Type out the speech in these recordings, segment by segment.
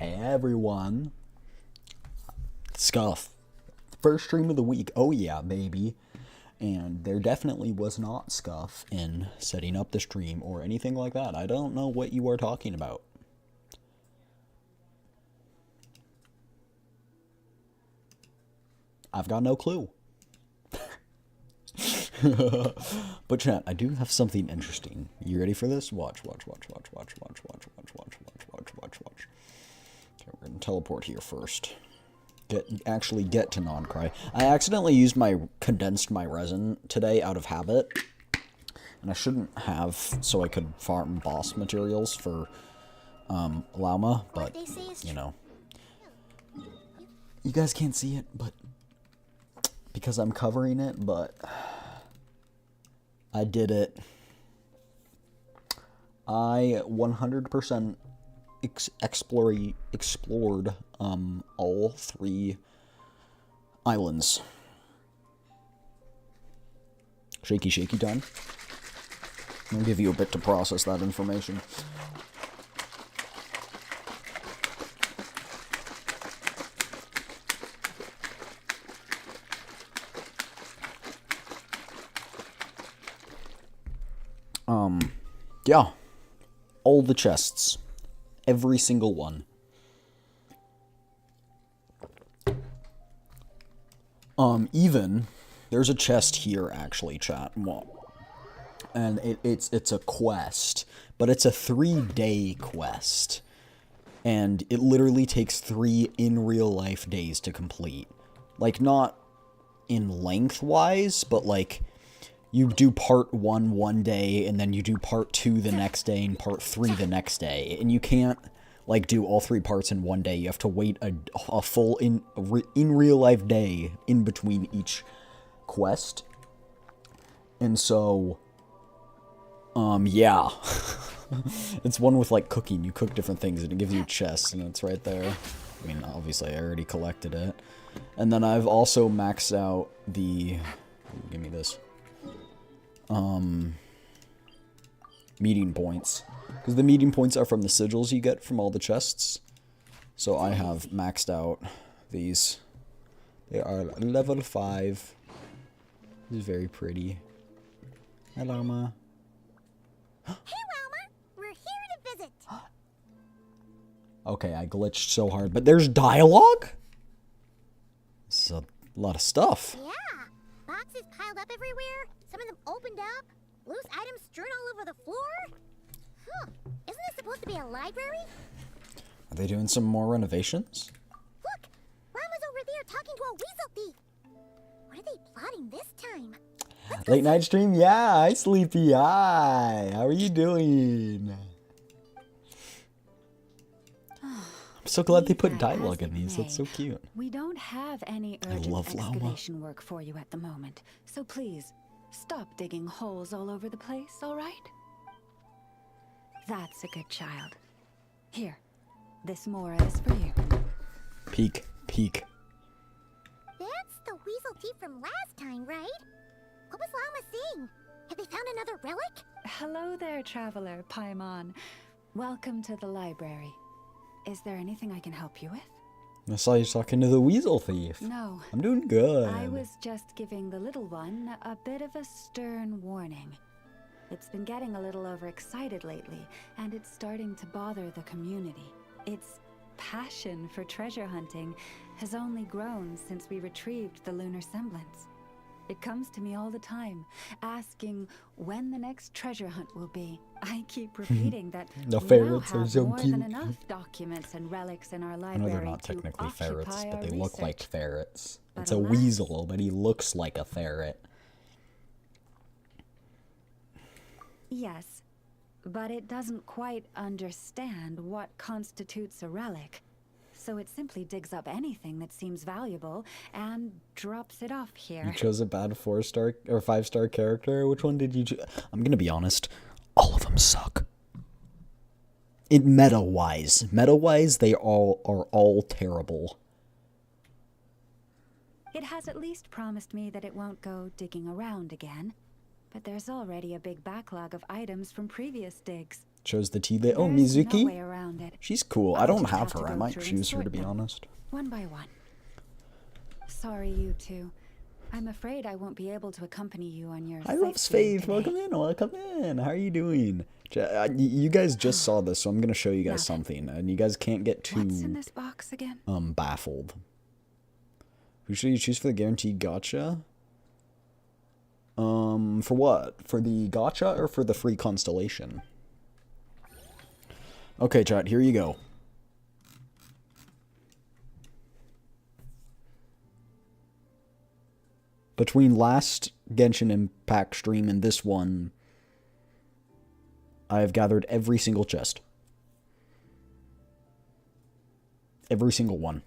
Hey everyone. Scuff. First stream of the week. Oh yeah, baby. And there definitely was not scuff in setting up the stream or anything like that. I don't know what you are talking about. I've got no clue. But chat, I do have something interesting. You ready for this? Watch. Okay, we're gonna teleport here first. Actually get to Nod Krai. I accidentally condensed my resin today out of habit. And I shouldn't have, so I could farm boss materials for Llama, but, you know. You guys can't see it, but because I'm covering it, but I did it. I 100% explored all 3 islands. Shaky time. I'll give you a bit to process that information. Yeah. All the chests. Every single one. Even, there's a chest here, actually, chat. And it's a quest, but it's a 3-day quest. And it literally takes 3 in real life days to complete. Like, not in lengthwise, but like, you do part 1 one day, and then you do part 2 the next day, and part 3 the next day. And you can't, like, do all 3 parts in one day. You have to wait a full in real life day in between each quest. And so, yeah. It's one with, like, cooking. You cook different things, and it gives you chests, and it's right there. I mean, obviously, I already collected it. And then I've also maxed out the... Give me this. Meeting points. Because the meeting points are from the sigils you get from all the chests. So I have maxed out these. They are level 5. This is very pretty. Hi, Llama. Hey, Llama! We're here to visit! Okay, I glitched so hard, but there's dialogue? This is a lot of stuff. Yeah! Boxes piled up everywhere, some of them opened up, loose items strewn all over the floor. Huh, isn't this supposed to be a library? Are they doing some more renovations? Look! Llama's over there talking to a weasel thief! What are they plotting this time? Late night stream? Yeah, hi Sleepy, hi! How are you doing? I'm so glad they put dialogue in these, that's so cute. We don't have any urgent excavation work for you at the moment, so please, stop digging holes all over the place, alright? That's a good child. Here, this Mora is for you. Peek. That's the weasel thief from last time, right? What was Llama saying? Have they found another relic? Hello there, traveler, Paimon. Welcome to the library. Is there anything I can help you with? I saw you talking to the weasel thief. No. I'm doing good. I was just giving the little one a bit of a stern warning. It's been getting a little overexcited lately, and it's starting to bother the community. Its passion for treasure hunting has only grown since we retrieved the lunar semblance. It comes to me all the time, asking when the next treasure hunt will be. I keep repeating that the we ferrets now are have so more cute. than enough documents and relics in our I library. know they're not technically to ferrets, occupy but our they look like research. ferrets. But It's a alas, weasel, but he looks like a ferret. Yes, but it doesn't quite understand what constitutes a relic. So it simply digs up anything that seems valuable and drops it off here. You chose a bad 4-star or 5-star character? Which one did you choose? I'm gonna be honest, all of them suck. Meta-wise, they all are all terrible. It has at least promised me that it won't go digging around again. But there's already a big backlog of items from previous digs. Chose the tea there. Oh, There's no Mizuki? way around it. She's cool. I I'll don't just have to her. I go might through and choose her, sort to be them, honest. one by one. Sorry, you two. I'm afraid I won't be able to accompany you on your Hi, Love's sightseeing Faith. today. Welcome in. Welcome in. How are you doing? You guys just saw this, so I'm going to show you guys Now then. something. And you guys can't get What's in too this box again? baffled. Who should you choose for the guaranteed gacha? For what? For the gacha or for the free constellation? Okay, chat, here you go. Between last Genshin Impact stream and this one, I have gathered every single chest. Every single one.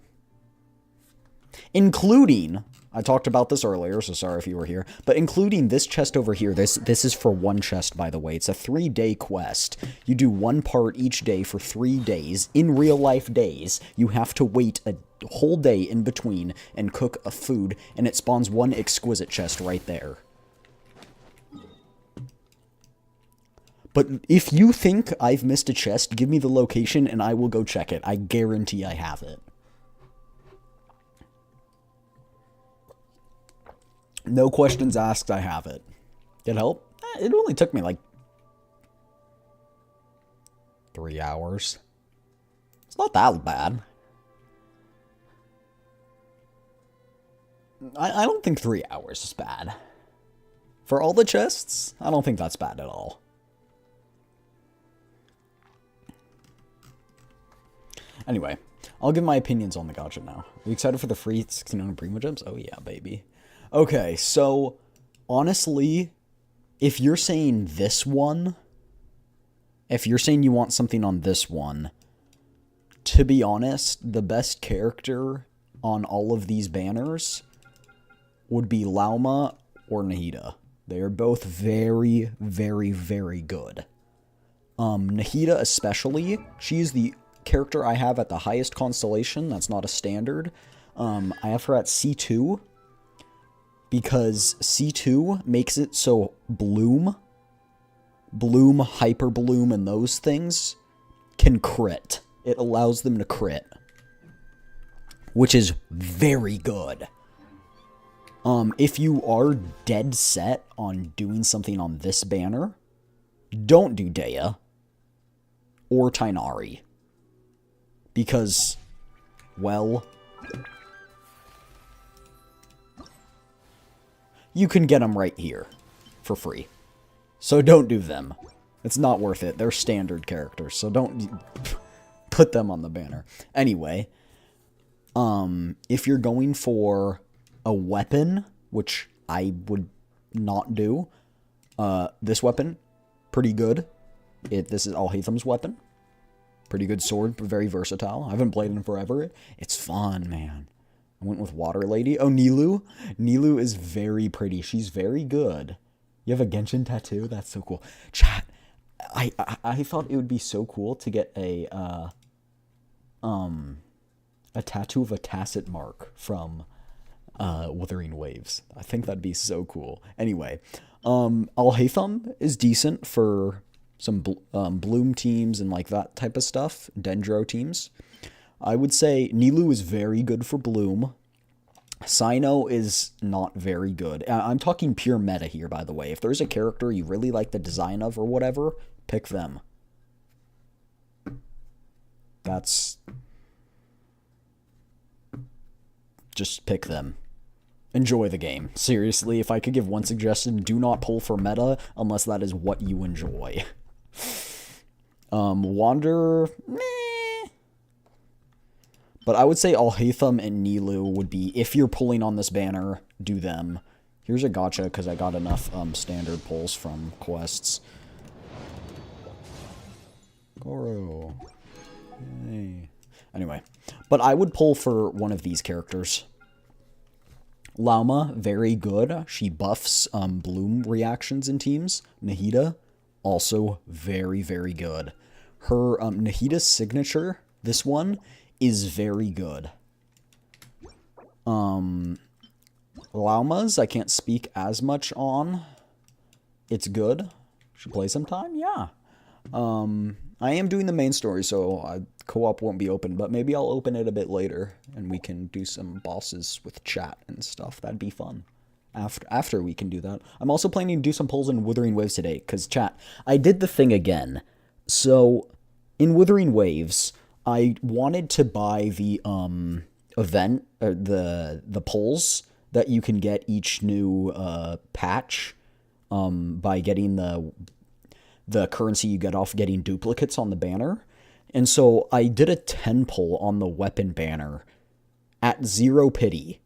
Including, I talked about this earlier, so sorry if you were here, but including this chest over here. This is for one chest, by the way. It's a 3-day quest. You do one part each day for 3 days. In real life days, you have to wait a whole day in between and cook a food, and it spawns one exquisite chest right there. But if you think I've missed a chest, give me the location and I will go check it. I guarantee I have it. No questions asked, I have it. Get help? It only took me like 3 hours. It's not that bad. I don't think 3 hours is bad. For all the chests, I don't think that's bad at all. Anyway, I'll give my opinions on the gacha now. Are you excited for the free 1600 Primo Gems? Oh yeah, baby. Okay, so, honestly, if you're saying this one, if you're saying you want something on this one, to be honest, the best character on all of these banners would be Lauma or Nahida. They are both very, very, very good. Nahida especially, she's the character I have at the highest constellation. That's not a standard. I have her at C2 because C2 makes it so Bloom, Hyper Bloom, and those things can crit. It allows them to crit, which is very good. If you are dead set on doing something on this banner, don't do Dea or Tainari. Because, well, you can get them right here for free. So don't do them. It's not worth it. They're standard characters, so don't put them on the banner. Anyway, if you're going for a weapon, which I would not do, this weapon, pretty good. This is Alhaitham's weapon. Pretty good sword, very versatile. I haven't played it in forever. It's fun, man. I went with Water Lady. Oh, Nilu. Nilu is very pretty. She's very good. You have a Genshin tattoo? That's so cool. Chat, I thought it would be so cool to get a tattoo of a tacit mark from Wuthering Waves. I think that'd be so cool. Anyway, Alhaitham is decent for some Bloom teams and like that type of stuff. Dendro teams. I would say Nilu is very good for Bloom. Sino is not very good. I'm talking pure meta here, by the way. If there's a character you really like the design of or whatever, pick them. That's... just pick them. Enjoy the game. Seriously, if I could give one suggestion, do not pull for meta unless that is what you enjoy. Wander, meh. But I would say Alhaitham and Nilu would be, if you're pulling on this banner, do them. Here's a gacha because I got enough standard pulls from quests. Goro. Hey. Anyway, but I would pull for one of these characters. Lauma, very good. She buffs Bloom reactions in teams. Nahida, also very, very good. Her Nahida's signature, this one, is very good. Lauma's, I can't speak as much on. It's good. Should play sometime? Yeah. I am doing the main story, so co-op won't be open, but maybe I'll open it a bit later, and we can do some bosses with chat and stuff. That'd be fun. After we can do that. I'm also planning to do some polls in Wuthering Waves today, because chat, I did the thing again. So, in Wuthering Waves, I wanted to buy the, event, or the polls that you can get each new, patch, by getting the currency you get off getting duplicates on the banner. And so I did a 10 pull on the weapon banner at zero pity.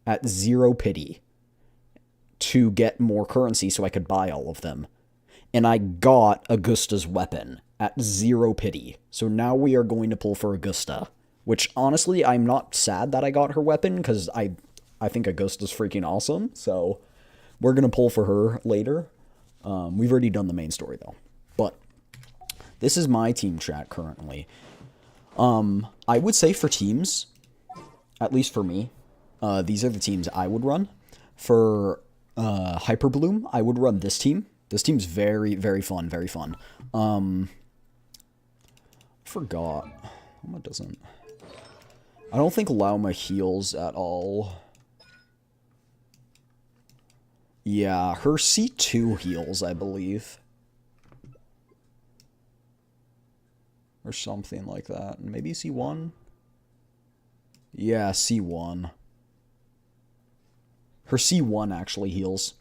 At zero pity. To get more currency so I could buy all of them. And I got Augusta's weapon at zero pity. So now we are going to pull for Augusta. Which, honestly, I'm not sad that I got her weapon, because I think Augusta's freaking awesome. So we're going to pull for her later. We've already done the main story, though. But this is my team chat currently. I would say for teams, at least for me, these are the teams I would run. For Hyperbloom, I would run this team. This team's very, very fun, very fun. Forgot. Lauma doesn't. I don't think Lauma heals at all. Yeah, her C2 heals, I believe. Or something like that. Maybe C1? Yeah, C1. Her C1 actually heals.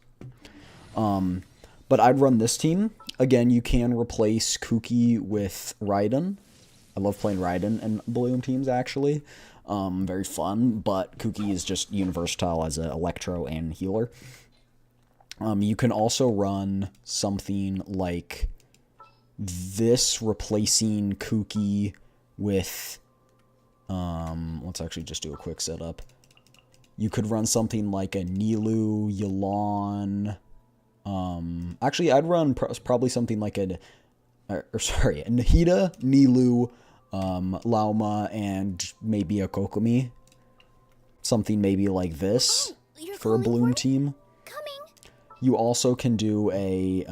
But I'd run this team. Again, you can replace Kuki with Raiden. I love playing Raiden and Bloom teams, actually. Very fun, but Kuki is just universatile as an Electro and healer. You can also run something like this, replacing Kuki with, let's actually just do a quick setup. You could run something like a Nilou, Yelan. Actually, I'd run probably something like a Nahida, Nilou, Lauma, and maybe a Kokomi. Something maybe like this for a Bloom team. You also can do a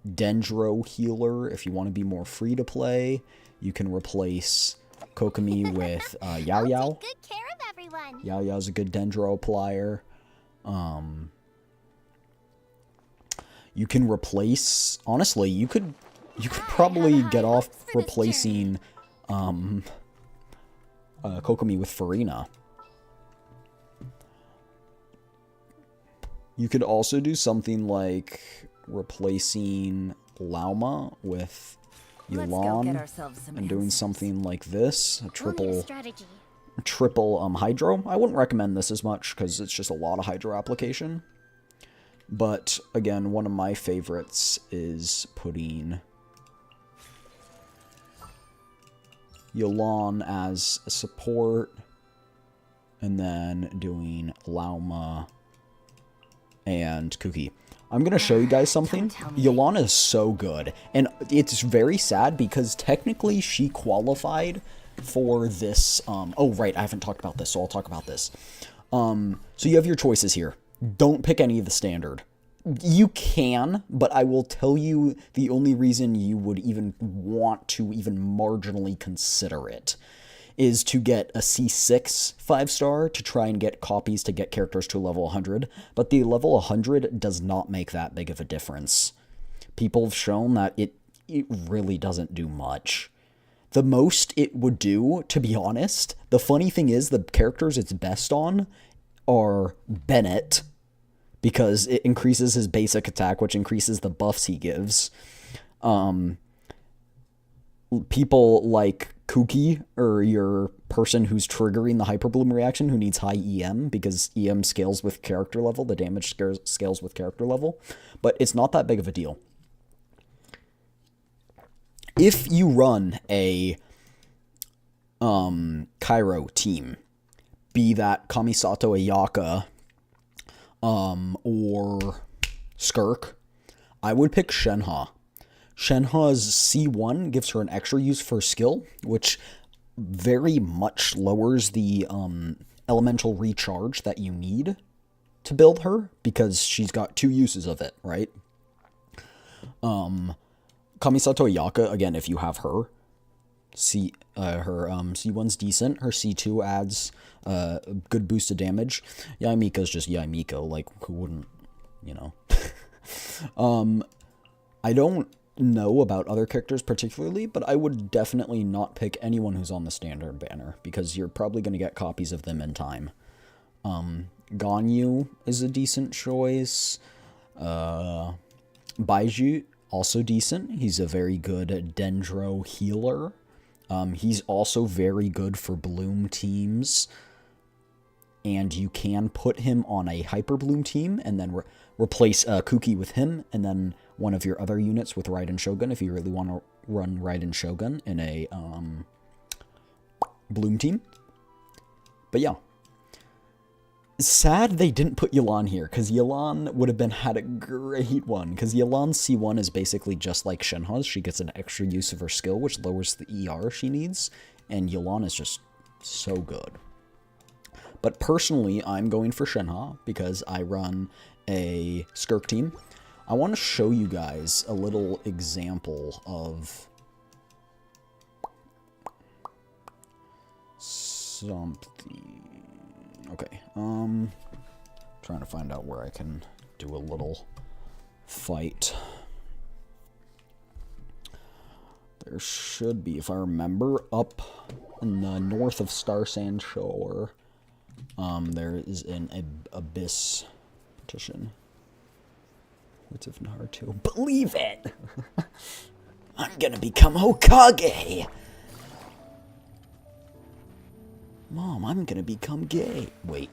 Dendro healer if you want to be more free to play. You can replace Kokomi with Yao Yao. Take good care of everyone. Yao Yao's a good Dendro applier. You can replace. Honestly, you could probably get off replacing Kokomi with Farina. You could also do something like replacing Lauma with Yelan and doing something like this, a triple Hydro. I wouldn't recommend this as much because it's just a lot of Hydro application. But again, one of my favorites is putting Yelan as a support and then doing Lauma and Kuki. I'm going to show you guys something. Yelan is so good. And it's very sad because technically she qualified for this. Oh, right. I haven't talked about this, so I'll talk about this. So you have your choices here. Don't pick any of the standard. You can, but I will tell you the only reason you would even want to even marginally consider it is to get a C6 5-star to try and get copies to get characters to level 100, but the level 100 does not make that big of a difference. People have shown that it really doesn't do much. The most it would do, to be honest, the funny thing is the characters it's best on are Bennett, because it increases his basic attack, which increases the buffs he gives. People like Kuki, or your person who's triggering the Hyperbloom reaction who needs high EM, because EM scales with character level, the damage scales with character level, but it's not that big of a deal. If you run a Cairo team, be that Kamisato Ayaka, or Skirk, I would pick Shenhe. Shenhe's C1 gives her an extra use for skill, which very much lowers the elemental recharge that you need to build her, because she's got 2 uses of it, right? Kamisato Yaka, again, if you have her, her C1's decent. Her C2 adds a good boost of damage. Yaimiko's just Yaimiko, like, who wouldn't, you know? I don't know about other characters particularly, but I would definitely not pick anyone who's on the standard banner, because you're probably going to get copies of them in time. Ganyu is a decent choice. Baiju, also decent. He's a very good Dendro healer. He's also very good for Bloom teams. And you can put him on a Hyper Bloom team and then replace Kuki with him, and then one of your other units with Raiden Shogun if you really want to run Raiden Shogun in a Bloom team. But yeah. Sad they didn't put Yelan here, because Yelan would have had a great one, because Yelan's C1 is basically just like Shenhe's. She gets an extra use of her skill, which lowers the ER she needs, and Yelan is just so good. But personally, I'm going for Shenhe, because I run a Skirk team. I want to show you guys a little example of something. Okay, trying to find out where I can do a little fight. There should be, if I remember, up in the north of Star Sand Shore, there is an Abyss petition. What's if Naruto? Believe it! I'm gonna become Hokage! Mom, I'm gonna become gay. Wait.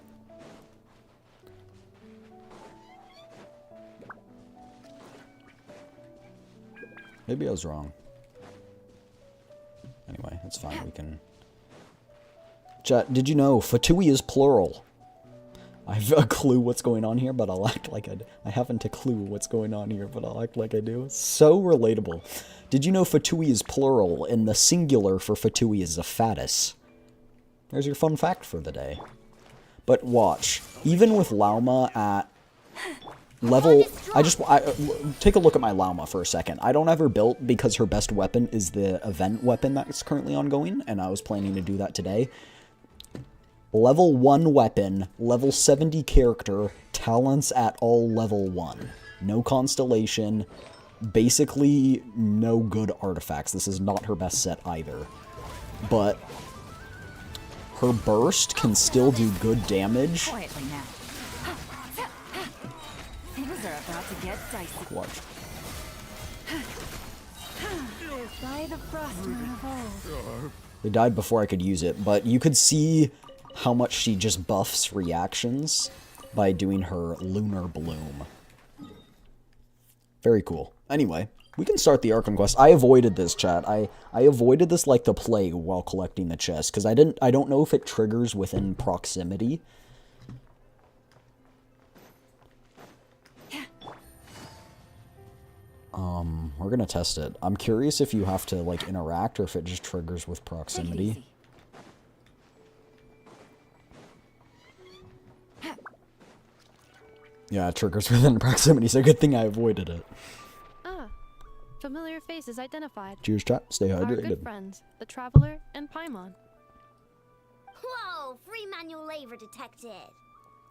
Maybe I was wrong. Anyway, that's fine. We can... Chat, did you know Fatui is plural? I have a clue what's going on here, but I'll act like I haven't a clue what's going on here, but I'll act like I do. So relatable. Did you know Fatui is plural, and the singular for Fatui is a fatus? There's your fun fact for the day. But watch, even with Lauma at level, take a look at my Lauma for a second. I don't have her built because her best weapon is the event weapon that's currently ongoing, and I was planning to do that today. Level 1 weapon, level 70 character, talents at all level 1. No constellation, basically no good artifacts. This is not her best set either. But her burst can still do good damage. Quietly now. Things are about to get dicey. Watch. By the frostmoon of old. They died before I could use it, but you could see how much she just buffs reactions by doing her Lunar Bloom. Very cool. Anyway, we can start the Arkham quest. I avoided this, chat. I avoided this like the plague while collecting the chest, because I don't know if it triggers within proximity. We're gonna test it. I'm curious if you have to like interact or if it just triggers with proximity. Yeah, it triggers within proximity, so good thing I avoided it. Ah, familiar faces identified. Cheers, chat. Stay Our hydrated. good friends, the Traveler and Paimon. Whoa, free manual labor detected.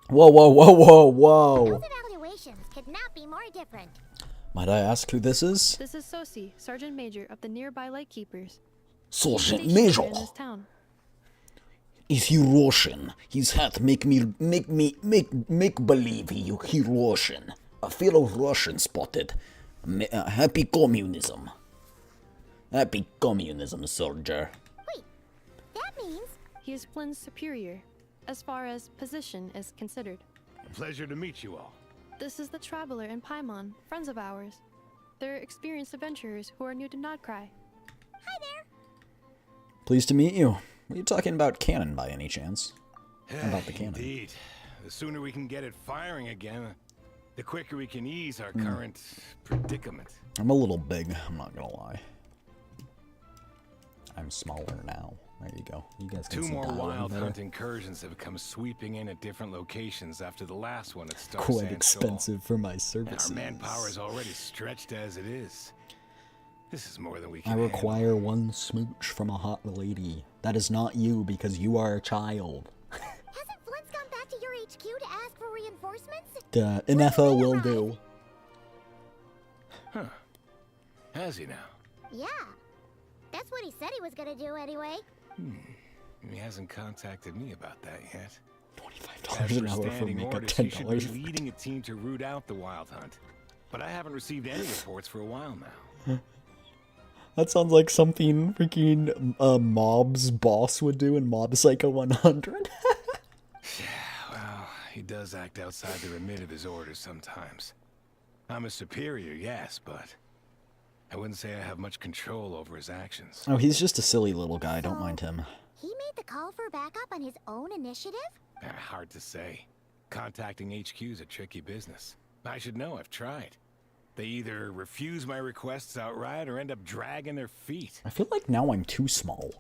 Whoa, whoa, whoa, whoa, whoa. Those evaluations could not be more different. Might I ask who this is? This is Sosi, Sergeant Major of the nearby Lightkeepers. Sergeant Stationed Major. here in this town. Is he Russian? His hat make believe he Russian. A fellow Russian spotted. Happy communism. Happy communism, soldier. Wait, that means He is Flynn's superior, as far as position is considered. Pleasure to meet you all. This is the Traveler and Paimon, friends of ours. They're experienced adventurers who are new to Nod Krai. hi there. Pleased to meet you. Are you talking about cannon by any chance? About the cannon. Indeed. The sooner we can get it firing again, the quicker we can ease our current predicament. I'm a little big, I'm not gonna lie. I'm smaller now. There you go. You guys can Two see more that a little wild better. hunt incursions have come sweeping in at different locations after the last one at Star Quite Sand expensive for my Shoal. And services. our manpower is already stretched as it is. This is more than we I can handle. require one smooch from a hot lady. That is not you because you are a child. Hasn't Flint's gone back to your HQ to ask for reinforcements? Inefa will do. Huh. Has he now? Yeah. That's what he said he was gonna do anyway. He hasn't contacted me about that yet. $25 an hour for standing makeup, orders, he should be $10. leading a team to root out the wild hunt. But I haven't received any reports for a while now. That sounds like something freaking Mob's boss would do in Mob Psycho 100. Well, he does act outside the remit of his orders sometimes. I'm a superior, yes, but I wouldn't say I have much control over his actions. Oh, he's just a silly little guy. Don't mind him. He made the call for backup on his own initiative? Hard to say. Contacting HQ's a tricky business. I should know, I've tried. They either refuse my requests outright or end up dragging their feet. I feel like now I'm too small.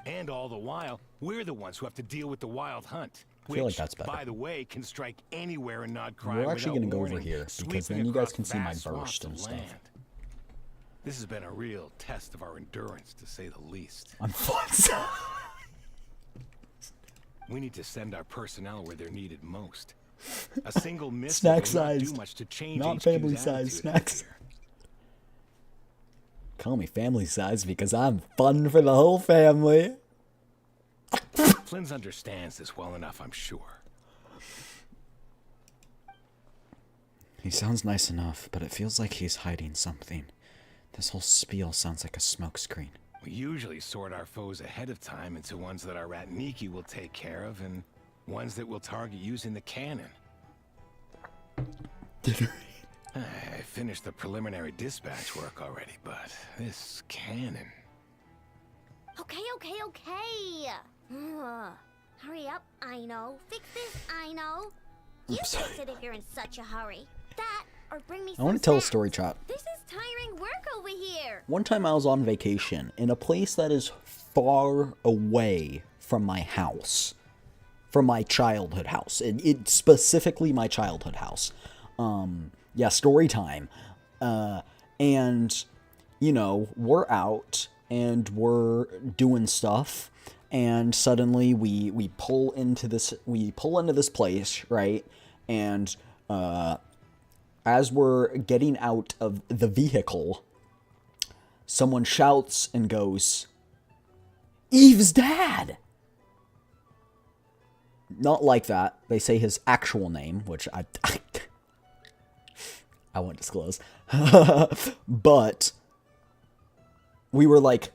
And all the while, we're the ones who have to deal with the wild hunt. I feel like Which, that's better. by the way, can strike anywhere in Nod Krai. We're actually going to go over here, because then you guys can see my burst and stuff. This has been a real test of our endurance, to say the least. I'm fun. We need to send our personnel where they're needed most. A single miss Snack will not do sized, much to change not HQ's family sized attitude snacks. here. Call me family size because I'm fun for the whole family. Flynn understands this well enough, I'm sure. He sounds nice enough, but it feels like he's hiding something. This whole spiel sounds like a smokescreen. We usually sort our foes ahead of time into ones that our rat Niki will take care of and ones that we'll target using the cannon. I finished the preliminary dispatch work already, but this cannon... Okay. Hurry up, I know. Fix this, I know. You can't sit here in such a hurry. That, or bring me some I want to tell a snacks. story, chat. This is tiring work over here. One time I was on vacation in a place that is far away from my house. From my childhood house. It specifically my childhood house. Yeah, story time. And, you know, we're out and we're doing stuff. And suddenly we pull into this place, right? And as we're getting out of the vehicle, someone shouts and goes, "Eve's dad!" Not like that. They say his actual name, which I won't disclose. But we were like,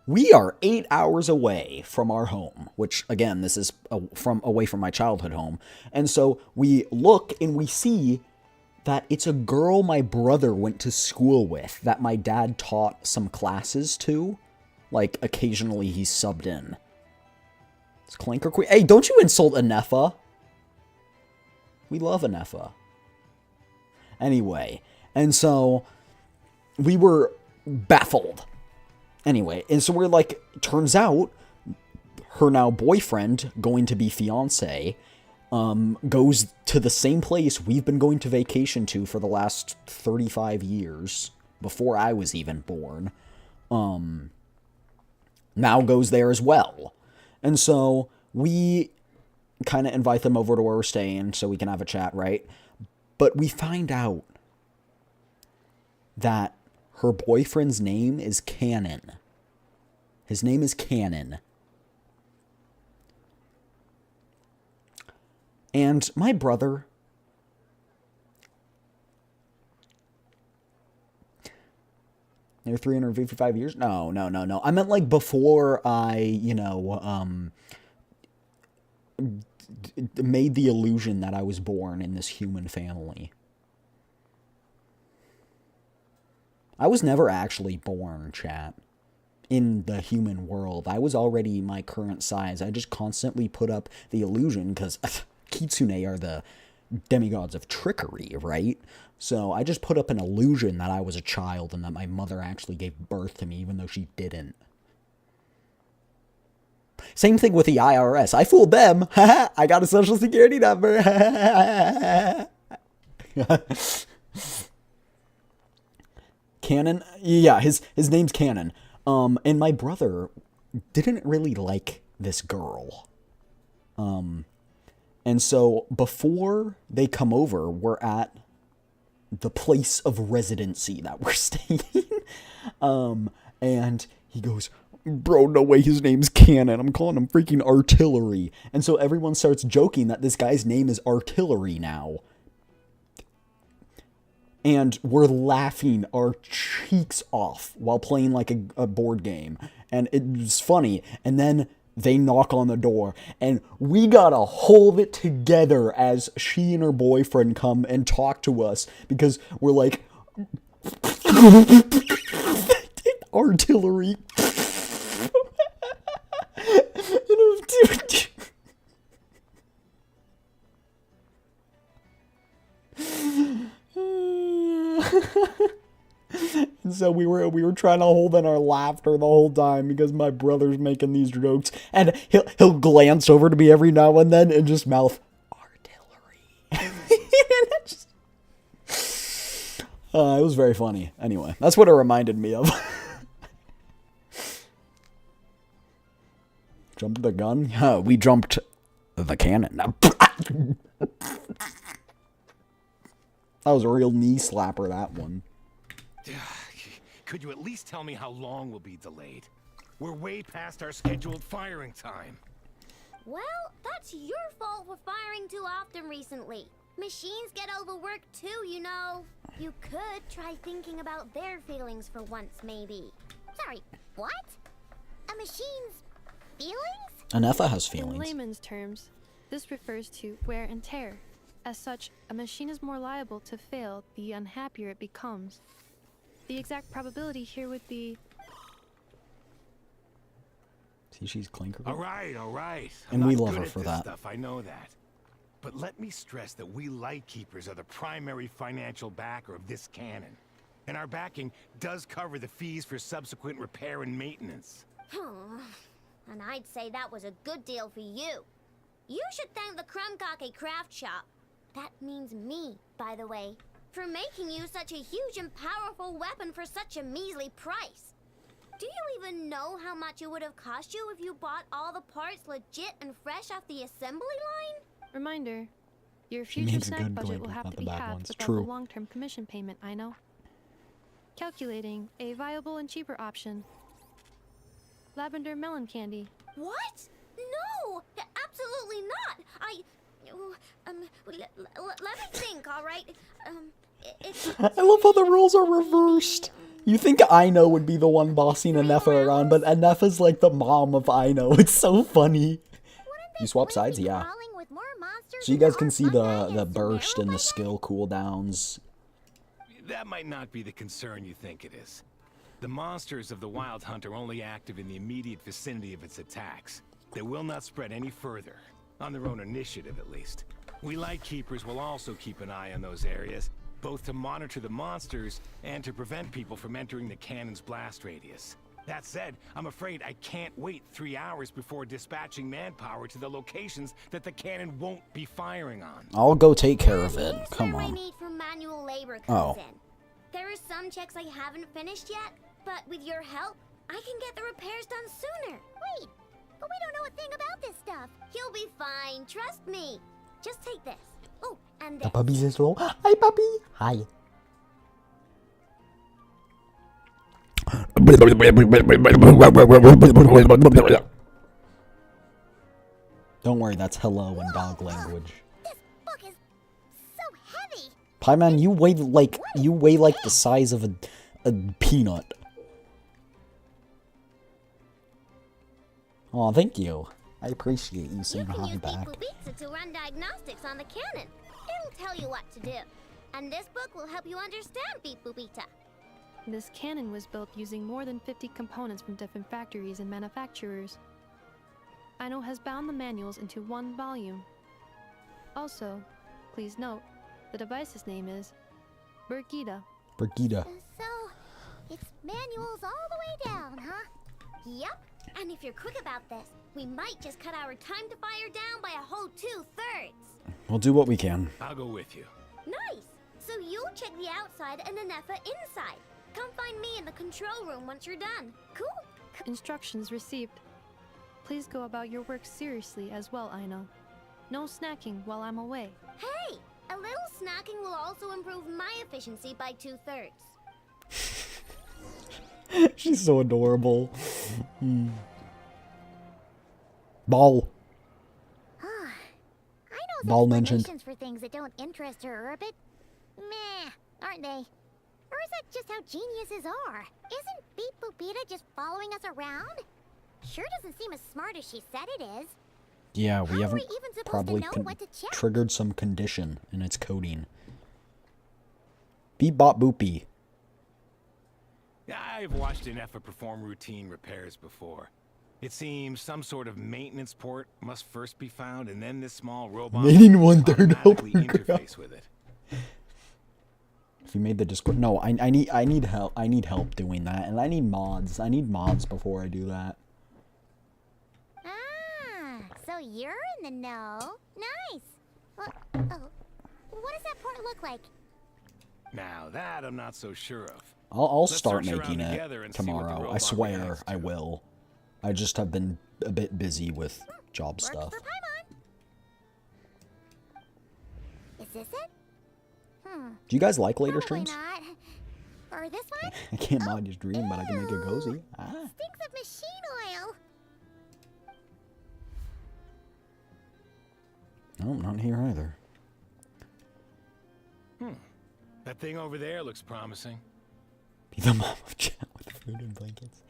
we are 8 hours away from our home, which, again, this is away from my childhood home. And so we look and we see that it's a girl my brother went to school with that my dad taught some classes to. Like, occasionally he subbed in. It's Clanker Queen. Hey, don't you insult Anefa. We love Anefa. Anyway, and so we were baffled. Anyway, and so we're like, turns out her now boyfriend, going to be fiance, goes to the same place we've been going to vacation to for the last 35 years, before I was even born, now goes there as well. And so we kind of invite them over to where we're staying so we can have a chat, right? But we find out that her boyfriend's name is Cannon. His name is Cannon. And my brother... They're 355 years? No. I meant like before I, you know, made the illusion that I was born in this human family. I was never actually born, chat, in the human world. I was already my current size. I just constantly put up the illusion because Kitsune are the demigods of trickery, right? So I just put up an illusion that I was a child and that my mother actually gave birth to me, even though she didn't. Same thing with the IRS. I fooled them. I got a social security number. Cannon? Yeah, his name's Cannon. And my brother didn't really like this girl. And so before they come over, we're at the place of residency that we're staying. And he goes, bro, no way his name's Cannon. I'm calling him freaking Artillery. And so everyone starts joking that this guy's name is Artillery now. And we're laughing our cheeks off while playing like a board game. And it was funny. And then they knock on the door. And we gotta hold it together as she and her boyfriend come and talk to us. Because we're like... Artillery. And so we were trying to hold in our laughter the whole time because my brother's making these jokes, and he'll glance over to me every now and then and just mouth Artillery. It was very funny. Anyway, that's what it reminded me of. Jumped the gun? Yeah, we jumped the cannon. That was a real knee slapper, that one. Could you at least tell me how long we'll be delayed? We're way past our scheduled firing time. Well, that's your fault for firing too often recently. Machines get overworked too, you know. You could try thinking about their feelings for once, maybe. Sorry, what? A machine's feelings? Anetha has In feelings. layman's terms, this refers to wear and tear. As such, a machine is more liable to fail the unhappier it becomes. The exact probability here would be... See, she's clinker. All right. And I'm we not love good her at for this that. Stuff, I know that. But let me stress that we Lightkeepers are the primary financial backer of this cannon. And our backing does cover the fees for subsequent repair and maintenance. And I'd say that was a good deal for you. You should thank the Krumkake craft shop. That means me, by the way, for making you such a huge and powerful weapon for such a measly price. Do you even know how much it would have cost you if you bought all the parts legit and fresh off the assembly line? Reminder, your She future means a snack good budget blade, will have not to the be bad halved ones. without True. the long-term commission payment, I know. Calculating a viable and cheaper option. Lavender melon candy. What? No! Absolutely not! Let me think, alright? It's... I love how the roles are reversed. You think Aino would be the one bossing Anetha around, but Anetha's like the mom of Aino. It's so funny. You swap sides? Yeah. So you guys can see the burst and the skill cooldowns. That might not be the concern you think it is. The monsters of the Wild Hunt are only active in the immediate vicinity of its attacks. They will not spread any further, on their own initiative at least. We Lightkeepers will also keep an eye on those areas, both to monitor the monsters and to prevent people from entering the cannon's blast radius. That said, I'm afraid I can't wait 3 hours before dispatching manpower to the locations that the cannon won't be firing on. I'll go take care of it. Come Here's where my on. need for manual labor comes in. There are some checks I haven't finished yet, but with your help, I can get the repairs done sooner. Wait, but we don't know a thing about this stuff. You'll be fine, trust me. Just take this. Oh, and The this. puppy says hello. Hi, puppy. Hi. Don't worry, that's hello in dog language. This book is so heavy. Pieman, you weigh like the size of a peanut. Oh, thank you. I appreciate you You saying can hi use back. Beep Boopitsa to run diagnostics on the cannon. It'll tell you what to do. And this book will help you understand Beep Boopita. This cannon was built using more than 50 components from different factories and manufacturers. Aino has bound the manuals into one volume. Also, please note, the device's name is Brigida. Brigida. So, it's manuals all the way down, huh? Yep. And if you're quick about this, we might just cut our time to fire down by a whole 2/3. We'll do what we can. I'll go with you. Nice. So you check the outside and Anetha inside. come find me in the control room once you're done. Cool? Instructions received. Please go about your work seriously as well, Aino. No snacking while I'm away. Hey! A little snacking will also improve my efficiency by 2/3. She's so adorable. Ball. I know Ball mentioned. explanations for things that don't interest her are a bit meh, aren't they? Or is that just how geniuses are? Isn't Beep Boopita just following us around? Sure doesn't seem as smart as she said it is. Yeah, we How are haven't we even supposed probably to know what to check? triggered some condition in its coding. Beep bop boopy. I've watched an Effa perform routine repairs before. It seems some sort of maintenance port must first be found, and then this small robot Mating 1/3 automatically helper interface with it. If you made the Discord, no, I need help. I need help doing that, and I need mods. I need mods before I do that. Ah, so you're in the know. Nice. Well, oh, what does that port look like? Now that I'm not so sure of. I'll Let's start search making around it together and see what the tomorrow. I robot swear reacts I to. will. I just have been a bit busy with job Works stuff. for Paimon. Is this it? Do you guys like later Probably streams? not. Or this one? I can't mod your stream, but I can make it cozy. Ew. Ah. Stinks of machine oil. No, not here either. That thing over there looks promising. Be the mom of chat with food and blankets.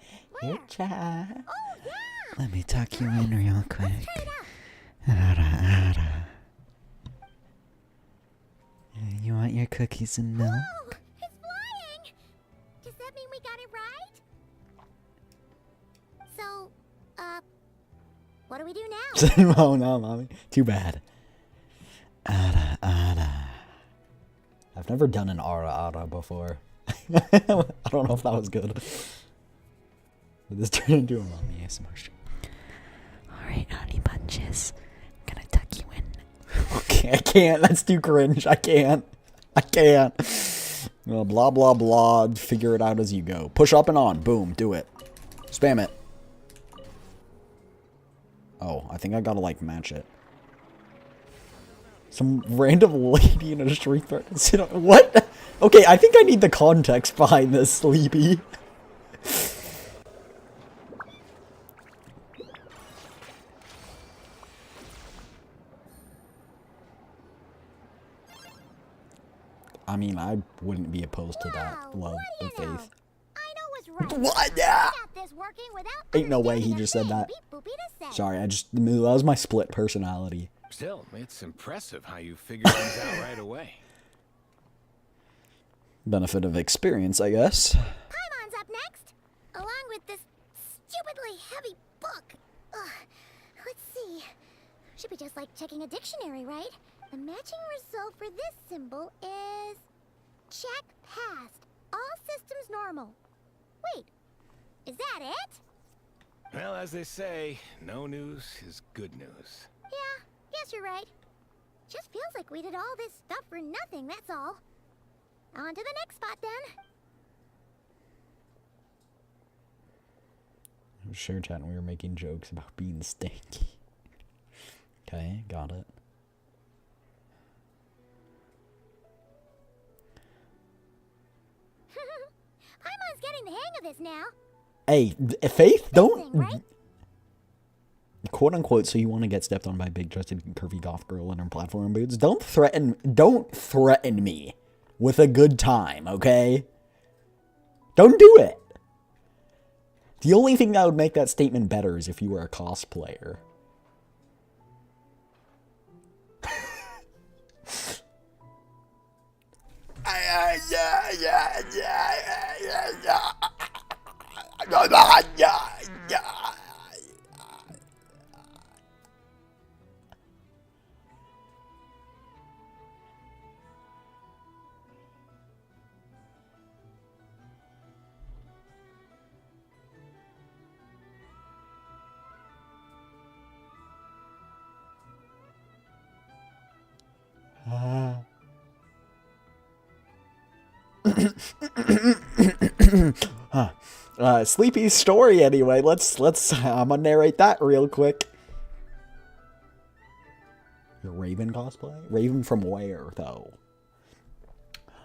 Here, Where? chat. Oh, yeah. Let me tuck you in real quick. Try it out. You want your cookies and milk? Oh, it's flying. Does that mean we got it right? So, what do we do now? Oh no, mommy. Too bad. I've never done an ara before. I don't know if that was good. But this turned into a mommy ASMR stream. Alright, honey bunches. I'm gonna tuck you in. Okay, I can't. That's too cringe. I can't. Well, blah, blah, blah. Figure it out as you go. Push up and on. Boom. Do it. Spam it. Oh, I think I gotta, like, match it. Some random lady in a street threat to sit on. What? Okay, I think I need the context behind this, Sleepy. I mean, I wouldn't be opposed to that Wow, love what do of you know? faith. I know was right. What? Yeah. Got this working without Ain't no way he understanding a just said thing that. Beep Boopita said. Sorry, that was my split personality. Still, it's impressive how you figured things out right away. Benefit of experience, I guess. Paimon's up next, along with this stupidly heavy book. Ugh. Let's see. Should be just like checking a dictionary, right? The matching result for this symbol is check passed. All systems normal. Wait, is that it? Well, as they say, no news is good news. Yeah, guess you're right. Just feels like we did all this stuff for nothing, that's all. On to the next spot then. Share chat and we were making jokes about being stinky. Okay, got it. Paimon's getting the hang of this now. Hey, Faith, don't... Thing, right? Quote unquote, so you want to get stepped on by a big chested curvy goth girl in her platform boots? Don't threaten me with a good time, okay? Don't do it. The only thing that would make that statement better is if you were a cosplayer. Sleepy's story anyway. Let's I'm gonna narrate that real quick. Your Raven cosplay? Raven from where though?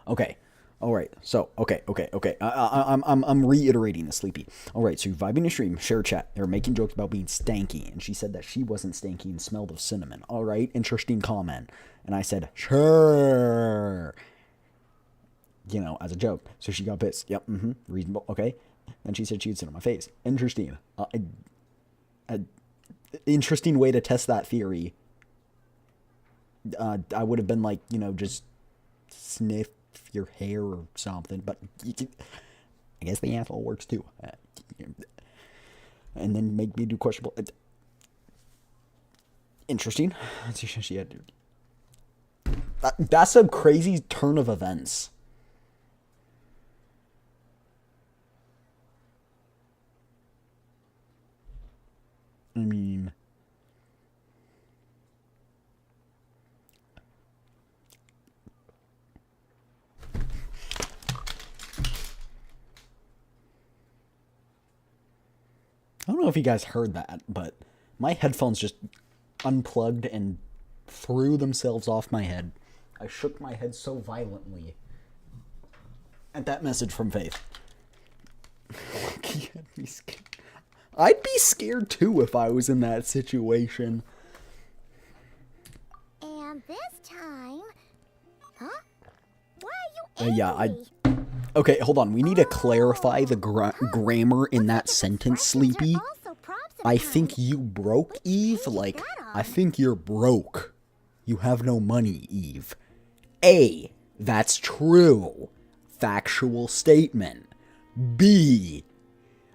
Okay. All right. So, okay. I'm reiterating the Sleepy. All right. So you're vibing to stream, share chat. They're making jokes about being stanky, and she said that she wasn't stanky and smelled of cinnamon. All right. Interesting comment. And I said, sure. You know, as a joke. So she got pissed. Yep. Reasonable. Okay. Then she said she would sit on my face. Interesting. Interesting way to test that theory. I would have been like, you know, just sniff your hair or something, but I guess the asshole works too. And then make me do questionable. Interesting. She had that's a crazy turn of events. I mean, I don't know if you guys heard that, but my headphones just unplugged and threw themselves off my head. I shook my head so violently at that message from Faith. I'd be scared too if I was in that situation. And this time... Huh? Why are you angry? Okay, hold on. We need to clarify the grammar in that sentence, Sleepy. I think you broke, Eve. Like, I think you're broke. You have no money, Eve. A, that's true. Factual statement. B,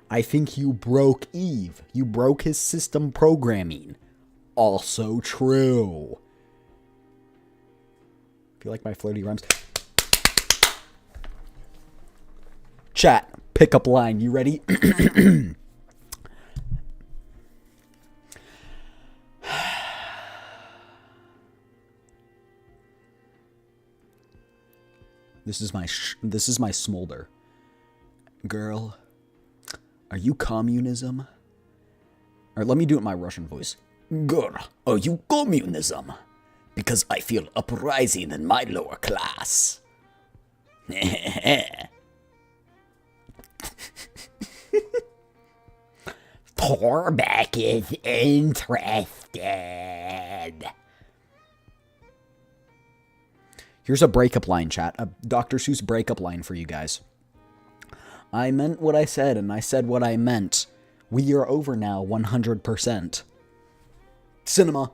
I think you broke Eve. You broke his system programming. Also true. Feel like my flirty rhymes. Chat, pickup line. You ready? This is my smolder. Girl, are you communism? Or let me do it in my Russian voice. Girl, are you communism? Because I feel uprising in my lower class. Torbeck is interested. Here's a breakup line, chat. A Dr. Seuss breakup line for you guys. I meant what I said, and I said what I meant. We are over now, 100%. Cinema.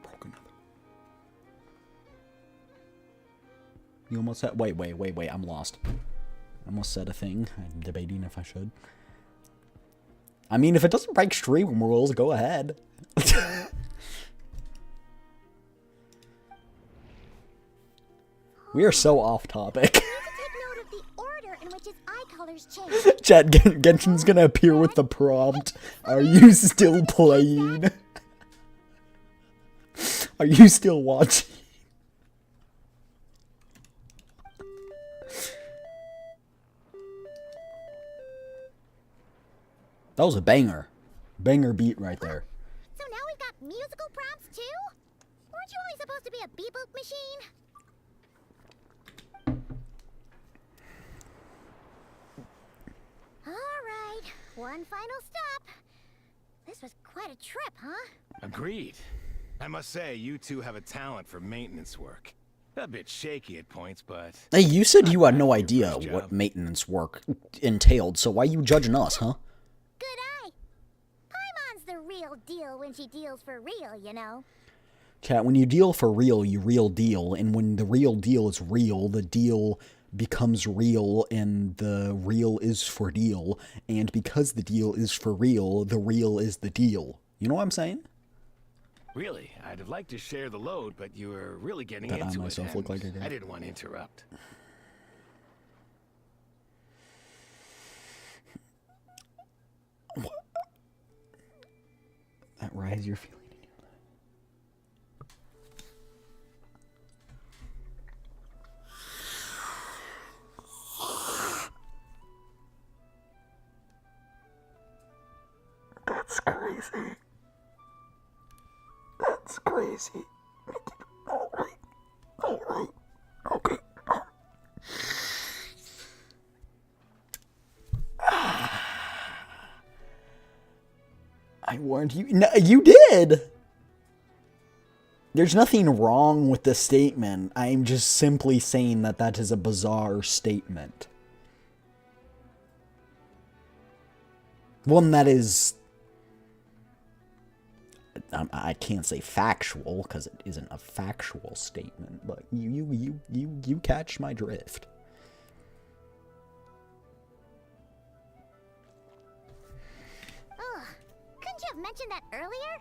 Broken up. You almost said... Wait. I'm lost. I almost said a thing. I'm debating if I should. I mean, if it doesn't break stream rules, go ahead. We are so off topic. Take note of the order in which his eye colors change. Chat, Genshin's gonna appear with the prompt. Are you still playing? Are you still watching? That was a banger. Banger beat right there. So now we've got musical prompts too? Weren't you only supposed to be a beep-boop machine? Alright, one final stop. This was quite a trip, huh? Agreed. I must say, you two have a talent for maintenance work. A bit shaky at points, but... Hey, you said you had no idea what maintenance work entailed, so why are you judging us, huh? Good eye. Paimon's the real deal when she deals for real, you know. Chat, when you deal for real, you real deal, and when the real deal is real, the deal becomes real, and the real is for deal, and because the deal is for real, the real is the deal. You know what I'm saying? Really, I'd have liked to share the load, but you were really getting That I into myself it, look and like a guy. I didn't want to interrupt. That rise you're feeling in your life. crazy. That's crazy. Alright. Okay. I warned you. No, you did! There's nothing wrong with the statement. I'm just simply saying that that is a bizarre statement. One that is... I can't say factual, because it isn't a factual statement, but you catch my drift. Ugh, couldn't you have mentioned that earlier?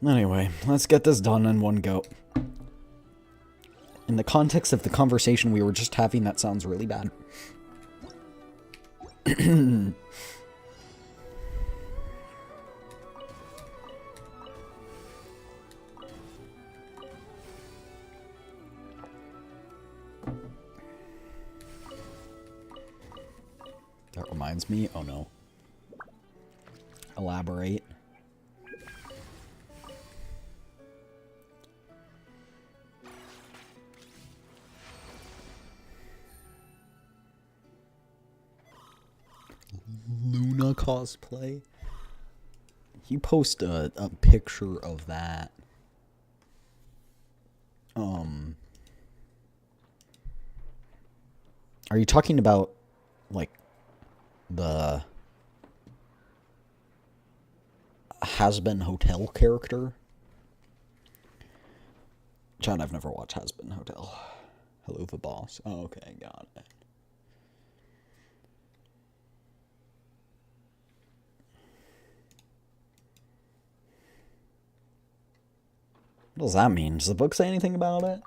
Anyway, let's get this done in one go. In the context of the conversation we were just having, that sounds really bad. That reminds me. Oh no. Elaborate. Luna cosplay. You post a picture of that. Are you talking about like the Has-Been Hotel character? John, I've never watched Has-Been Hotel. Hello, the boss. Oh, okay, got it. What does that mean? Does the book say anything about it?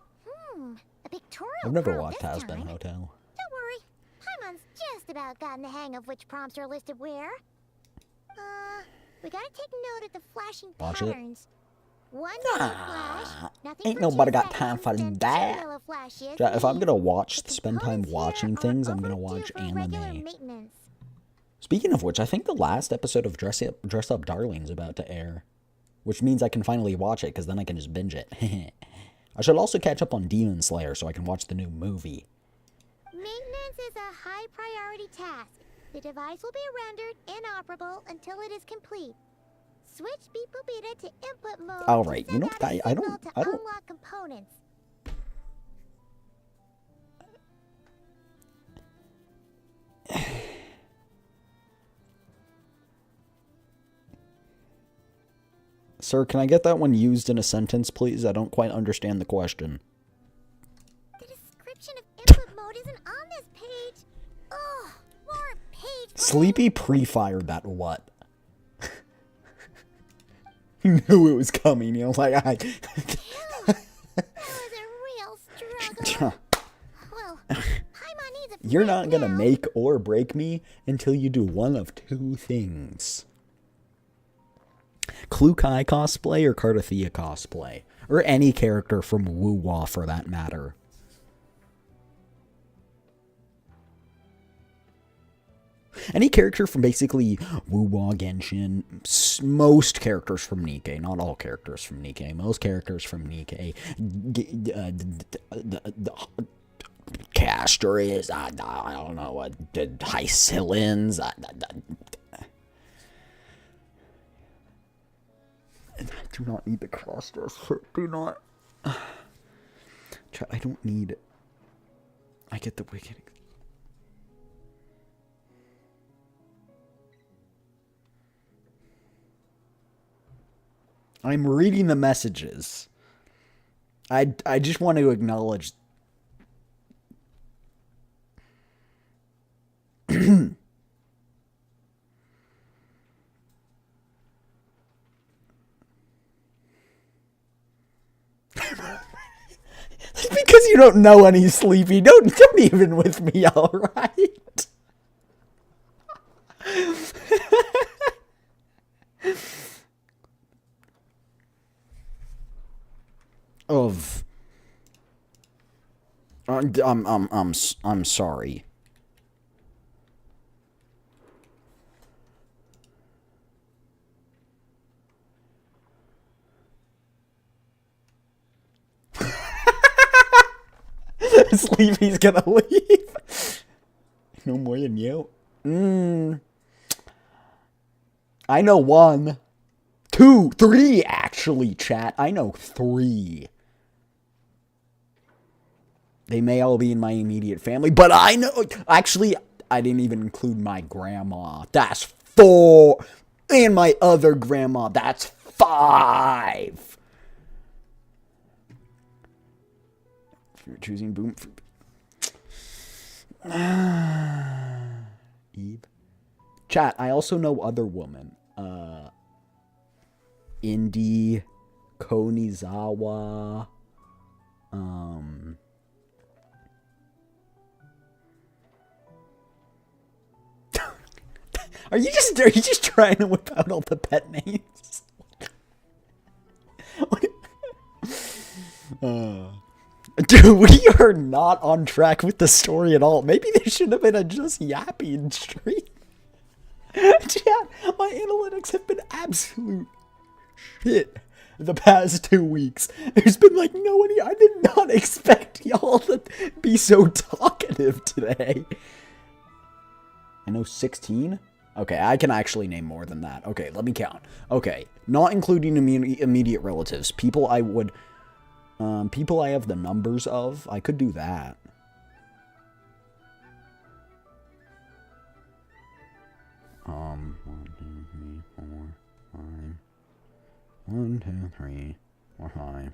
A pictorial I've never pearl watched this Has-Been time. Hotel. Don't worry, Paimon's just about gotten the hang of which prompts are listed where. We gotta take note of the flashing Watch it. patterns. One yellow flash, nothing Ain't for nobody 2 got time seconds, for then 2 that. yellow flashes Ja, if I'm means gonna the spend time components here watching are things, I'm gonna overdue watch for regular anime. maintenance. Speaking of which, I think the last episode of Dress Up Darling's about to air. Which means I can finally watch it, because then I can just binge it. I should also catch up on Demon Slayer so I can watch the new movie. Maintenance is a high priority task. The device will be rendered inoperable until it is complete. Switch Beep Boopita to input mode. All to right, you send know out what, a I signal don't- to I don't- unlock components. Sir, can I get that one used in a sentence, please? I don't quite understand the question. The description of input mode isn't on this page. Ugh, more page. Sleepy pre-fired that what? You knew it was coming. You know, like That was a real struggle. Well, Paimon needs a You're break not gonna now. make or break me until you do one of two things. Klukai cosplay or Cardathea cosplay. Or any character from Wuwa for that matter. Any character from basically Wuwa, Genshin, most characters from Nikkei, not all characters from Nikkei, most characters from Nikkei, Castries, I don't know, what, Hycillans, I do not need the cross-dress, do not, I don't need, I get the wicked. I'm reading the messages. I just want to acknowledge. It's because you don't know any Sleepy. Don't even with me, alright? Of I'm sorry. Sleepy's gonna leave. No more than you. I know 1, 2, 3 actually, chat. I know 3. They may all be in my immediate family, but I know... Actually, I didn't even include my grandma. That's 4. And my other grandma. That's 5. If you're choosing Boom... Eve. Chat, I also know other women. Indy, Konizawa, Are you just trying to whip out all the pet names? Dude, we are not on track with the story at all. Maybe there should have been a just yapping stream. Chat, my analytics have been absolute shit the past 2 weeks. There's been like nobody. I did not expect y'all to be so talkative today. I know 16. Okay, I can actually name more than that. Okay, let me count. Okay, not including immediate relatives. People I would, people I have the numbers of. I could do that. One, 2, 3, 4, 5.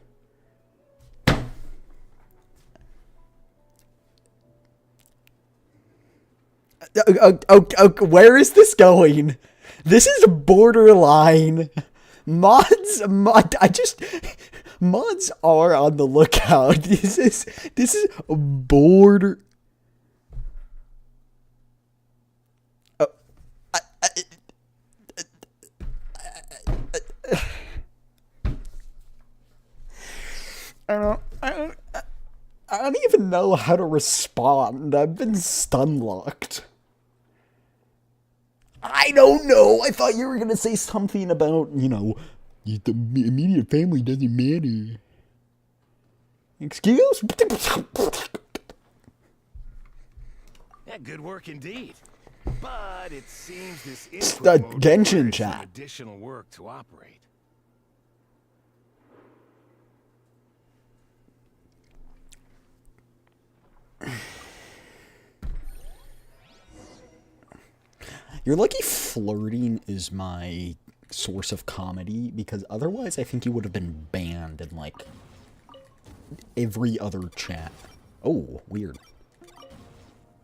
Where is this going? This is borderline. Mods are on the lookout. This is border. I don't even know how to respond. I've been stun locked. I don't know. I thought you were gonna say something about, you know, the immediate family doesn't matter. Excuse? Yeah, good work indeed. But it seems this is Genshin chat. Additional work to operate. You're lucky flirting is my source of comedy, because otherwise I think you would have been banned in, like, every other chat. Oh, weird.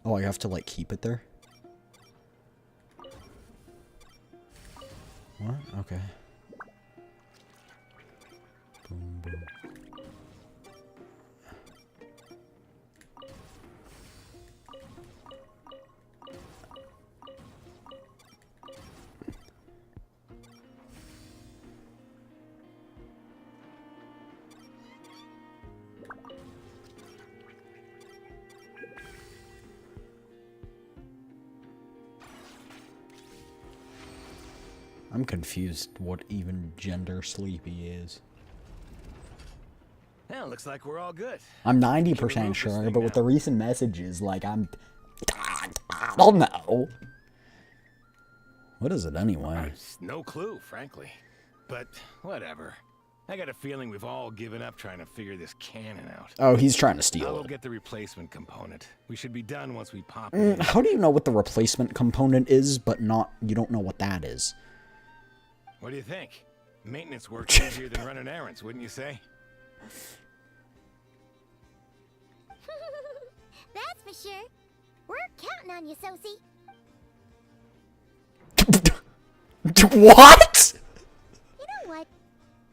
Oh, I have to, like, keep it there? What? Okay. Boom, boom. I'm confused what even gender sleepy is. Yeah, looks like we're all good. I'm 90% sure, but with the recent messages, like, I don't know. What is it anyway? No clue, frankly. But whatever. I got a feeling we've all given up trying to figure this cannon out. Oh, he's trying to steal I'll it. get the replacement component. We should be done once we pop it. How do you know what the replacement component is, but you don't know what that is? What do you think? Maintenance work's easier than running errands, wouldn't you say? That's for sure. We're counting on you, Sosie. What? You know what?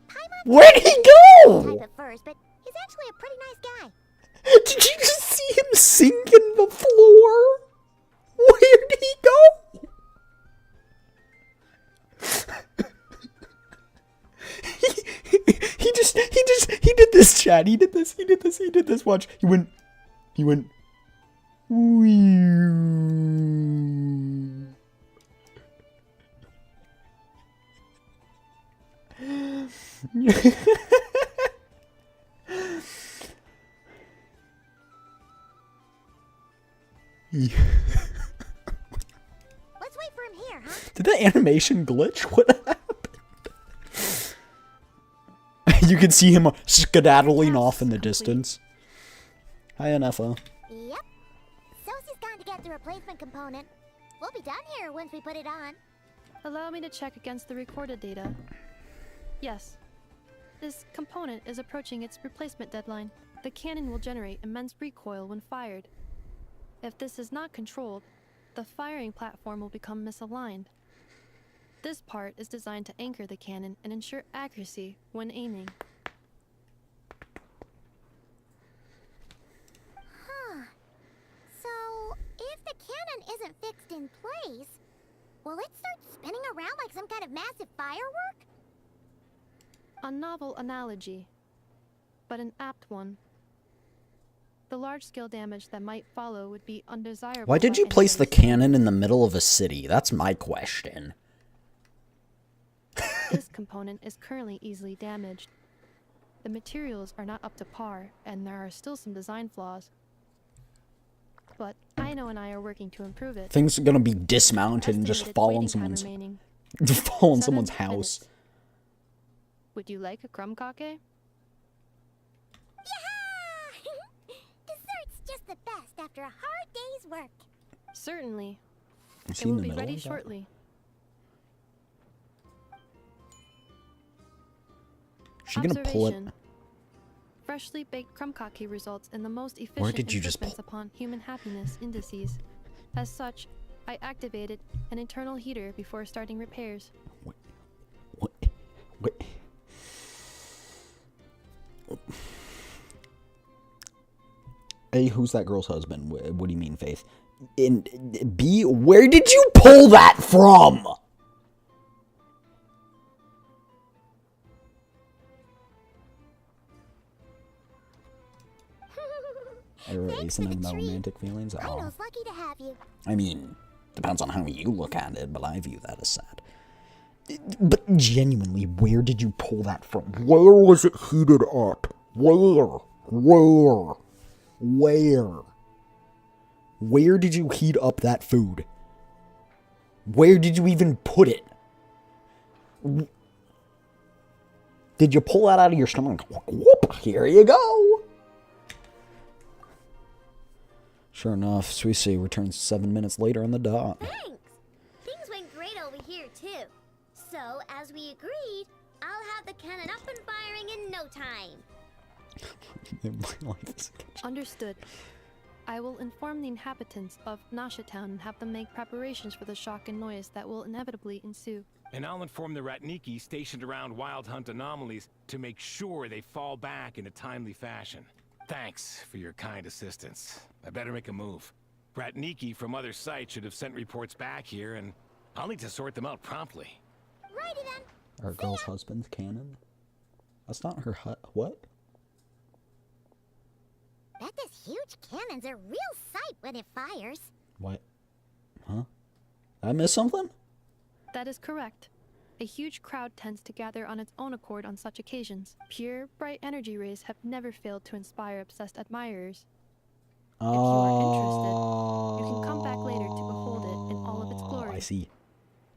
Paimon Where'd he go? type at first, but he's actually a pretty nice guy. Did you just see him sink in the floor? Where did he go? He did this, chat. He did this. Watch. He went. animation glitch? What happened? You can see him skedaddling off in the distance. Hi, NFO. Yep. Sosie's gone to get the replacement component. We'll be done here once we put it on. Allow me to check against the recorded data. Yes. This component is approaching its replacement deadline. The cannon will generate immense recoil when fired. If this is not controlled, the firing platform will become misaligned. This part is designed to anchor the cannon and ensure accuracy when aiming. Huh. So, if the cannon isn't fixed in place, will it start spinning around like some kind of massive firework? A novel analogy, but an apt one. The large-scale damage that might follow would be undesirable. Why did you place the cannon in the middle of a city? That's my question. This component is currently easily damaged. The materials are not up to par, and there are still some design flaws. But Aino and I are working to improve it. Things are gonna be dismounted and just fall on someone's house. Would you like a crumb kake? Dessert's just the best after a hard day's work. Certainly. Is It he in will the be middle ready of that? shortly. Is she gonna pull it? Observation. Freshly baked crumb kake results in the most efficient Where did you just improvements upon human happiness indices. As such, I activated an internal heater before starting repairs. What? A, who's that girl's husband? What do you mean, Faith? And B, where did you pull that from? Thanks for the about treat. romantic feelings? Aw. Aino's lucky to have you. I mean, depends on how you look at it, but I view that as sad. But genuinely, where did you pull that from? Where was it heated up? Where? Where did you heat up that food? Where did you even put it? Did you pull that out of your stomach? Whoop, here you go. Sure enough, Suisei returns 7 minutes later on the dot. Thanks. Things went great over here, too. So, as we agreed, I'll have the cannon up and firing in no time. My life is a catch. Understood. I will inform the inhabitants of Nasha Town and have them make preparations for the shock and noise that will inevitably ensue. And I'll inform the Ratniki stationed around Wild Hunt anomalies to make sure they fall back in a timely fashion. Thanks for your kind assistance. I better make a move. Ratniki from other sites should have sent reports back here, and I'll need to sort them out promptly. Righty then. Our girl's husband's cannon? That's not her what? Bet this huge cannon's a real sight when it fires. What? Huh? I missed something? That is correct. A huge crowd tends to gather on its own accord on such occasions. Pure, bright energy rays have never failed to inspire obsessed admirers. If you are interested, you can come back later to behold it in all of its glory. I see.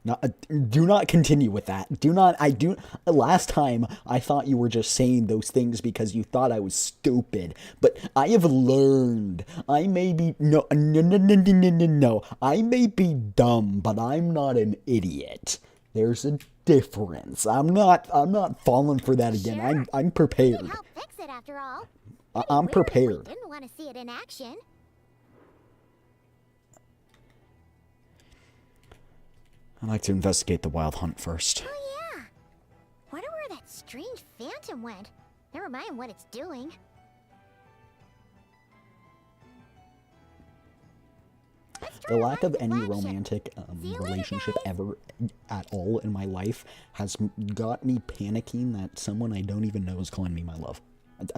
No, do not continue with that. Last time, I thought you were just saying those things because you thought I was stupid. But I have learned. I may be, no. I may be dumb, but I'm not an idiot. There's a difference. I'm not falling for that again. Sure. I'm prepared. Could help fix it after all. I'm Weird if we prepared. didn't want to see it in action. I'd like to investigate the wild hunt first. Oh yeah. Wonder where that strange phantom went. Never mind what it's doing. The lack of any romantic relationship ever at all in my life has got me panicking that someone I don't even know is calling me my love. Just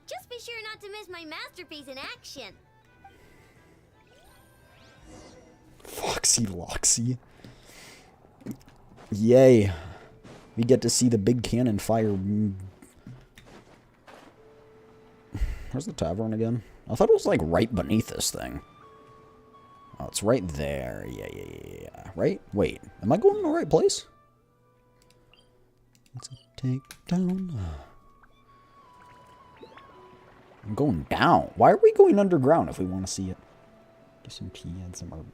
Just be sure not to miss my masterpiece in action. Foxy Loxy. Yay. We get to see the big cannon fire. Where's the tavern again? I thought it was like right beneath this thing. Oh, it's right there. Yeah. Right? Wait, am I going in the right place? Let's take down. I'm going down. Why are we going underground if we want to see it? Get some tea and some herb.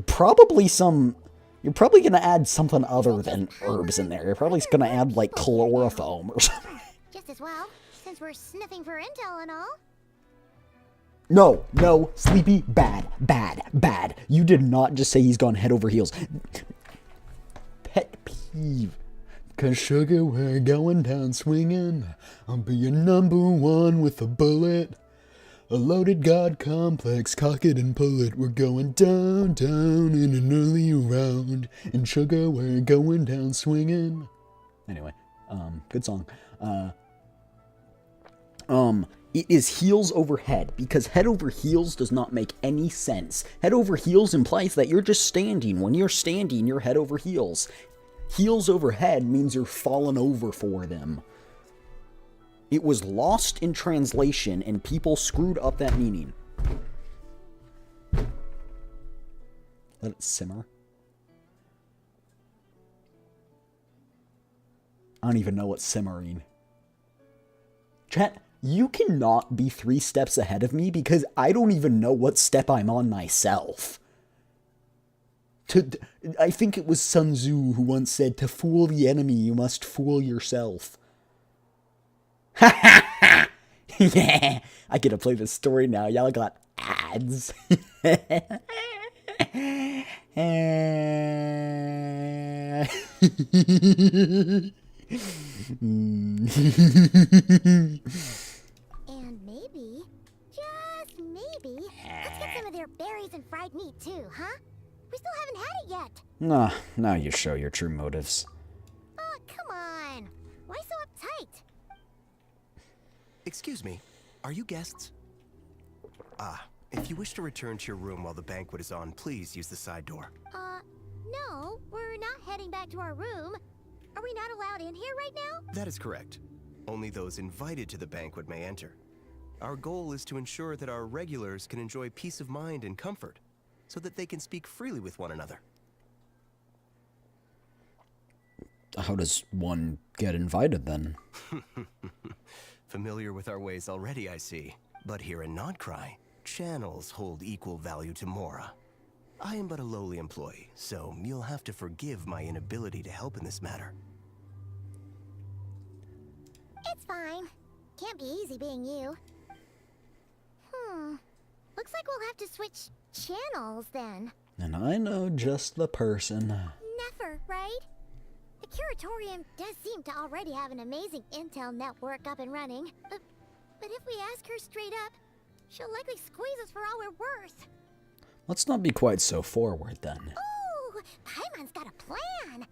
Probably some. You're probably gonna add something other than herbs in there. You're probably gonna add like chloroform or something. Just as well, since we're sniffing for intel and all. No, Sleepy, bad. You did not just say he's gone head over heels. Pet peeve. 'Cause sugar, we're going down swinging. I'll be your number one with a bullet. A loaded god complex, cock it and pull it. We're going down in an early round. And sugar, we're going down swinging. Anyway, good song. It is heels over head, because head over heels does not make any sense. Head over heels implies that you're just standing. When you're standing, you're head over heels. Heels over head means you're falling over for them. It was lost in translation, and people screwed up that meaning. Let it simmer. I don't even know what's simmering. Chat, you cannot be 3 steps ahead of me because I don't even know what step I'm on myself. I think it was Sun Tzu who once said, to fool the enemy, you must fool yourself. Ha ha ha! Yeah, I get to play this story now. Y'all got ads. And maybe, just maybe, let's get some of their berries and fried meat too, huh? We still haven't had it yet. Nah, now you show your true motives. Oh, come on. Why so uptight? Excuse me, are you guests? If you wish to return to your room while the banquet is on, please use the side door. No, we're not heading back to our room. Are we not allowed in here right now? That is correct. Only those invited to the banquet may enter. Our goal is to ensure that our regulars can enjoy peace of mind and comfort, so that they can speak freely with one another. How does one get invited then? Familiar with our ways already, I see. But here in Nod Krai, channels hold equal value to Mora. I am but a lowly employee, so you'll have to forgive my inability to help in this matter. It's fine. Can't be easy being you. Looks like we'll have to switch channels then. And I know just the person. Never, right? The Curatorium does seem to already have an amazing intel network up and running. But if we ask her straight up, she'll likely squeeze us for all we're worth. Let's not be quite so forward then. Ooh, Paimon's got a plan.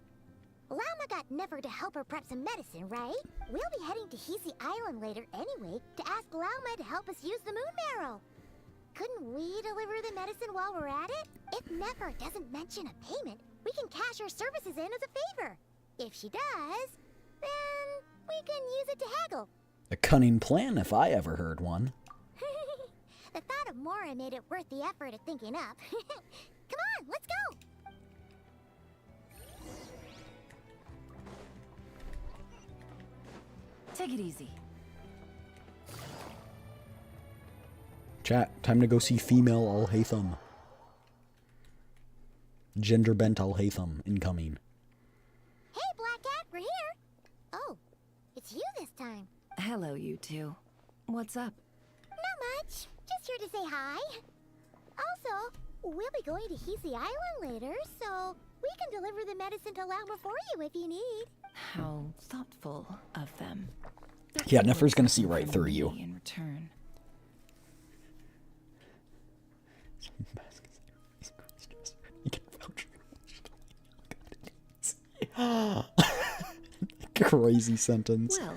Lauma got Never to help her prep some medicine, right? We'll be heading to Hisi Island later anyway to ask Lauma to help us use the moon marrow. Couldn't we deliver the medicine while we're at it? If Never doesn't mention a payment, we can cash our services in as a favor. If she does, then we can use it to haggle. A cunning plan if I ever heard one. The thought of Mora made it worth the effort of thinking up. Come on, let's go! Take it easy. Chat, time to go see female Al-Haytham. Gender bent Al-Haytham incoming. Hey, Black Cat, we're here! Oh, it's you this time. Hello, you two. What's up? Not much. Just here to say hi. Also, we'll be going to Hisi Island later, so we can deliver the medicine to Lauma for you if you need. How thoughtful of them. Yeah, Nefer's gonna see right through you. In return. Crazy sentence. Well,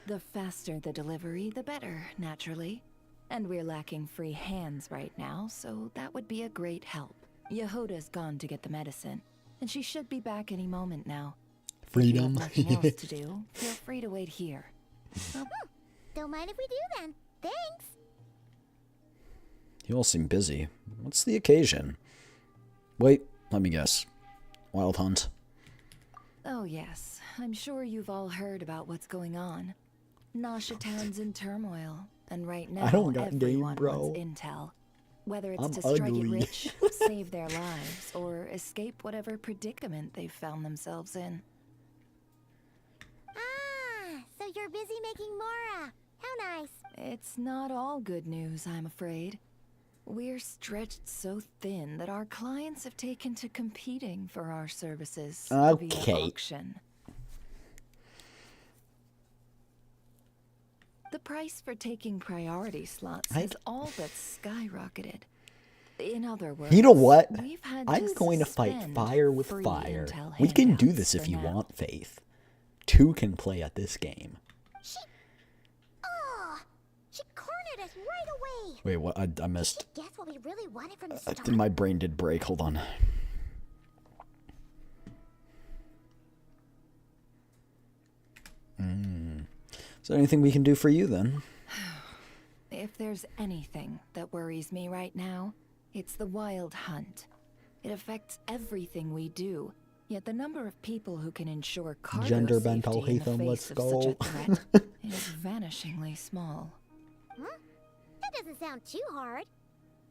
the faster the delivery, the better, naturally. And we're lacking free hands right now, so that would be a great help. Yehoda's gone to get the medicine, and she should be back any moment now. Freedom. If you have nothing else to do, feel free to wait here. Don't mind if we do then. Thanks. You all seem busy. What's the occasion? Wait, let me guess. Wild Hunt. Oh yes, I'm sure you've all heard about what's going on. Nasha Town's in turmoil, and right now I don't got everyone game, bro. wants intel. Whether it's I'm to strike it ugly. rich, save their lives, or escape whatever predicament they've found themselves in. Ah, so you're busy making Mora. How nice. It's not all good news, I'm afraid. We're stretched so thin that our clients have taken to competing for our services via auction. The price for taking priority slots has all but skyrocketed. In other words, You know what? we've had I'm going to fight suspend fire with free fire. intel We can do handouts this if for you now. want, Faith. Two can play at this game. She cornered us right away. Wait, what? I missed. Guess what we really wanted from the start? My brain did break. Hold on. Is there anything we can do for you then? If there's anything that worries me right now, it's the wild hunt. It affects everything we do, yet the number of people who can ensure cargo Gender safety bent, I'll in hate the them, face let's of go. such a threat is vanishingly small. Huh? That doesn't sound too hard.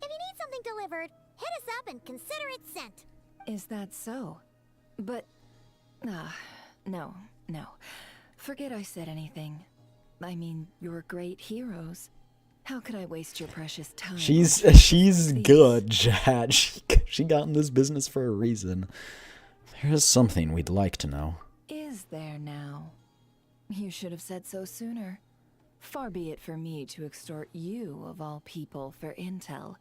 If you need something delivered, hit us up and consider it sent. Is that so? But... no. Forget I said anything. I mean, you're great heroes. How could I waste your precious time? She's Please. good, Chad. She got in this business for a reason. There's something we'd like to know. Is there now? You should have said so sooner. Far be it for me to extort you, of all people, for intel.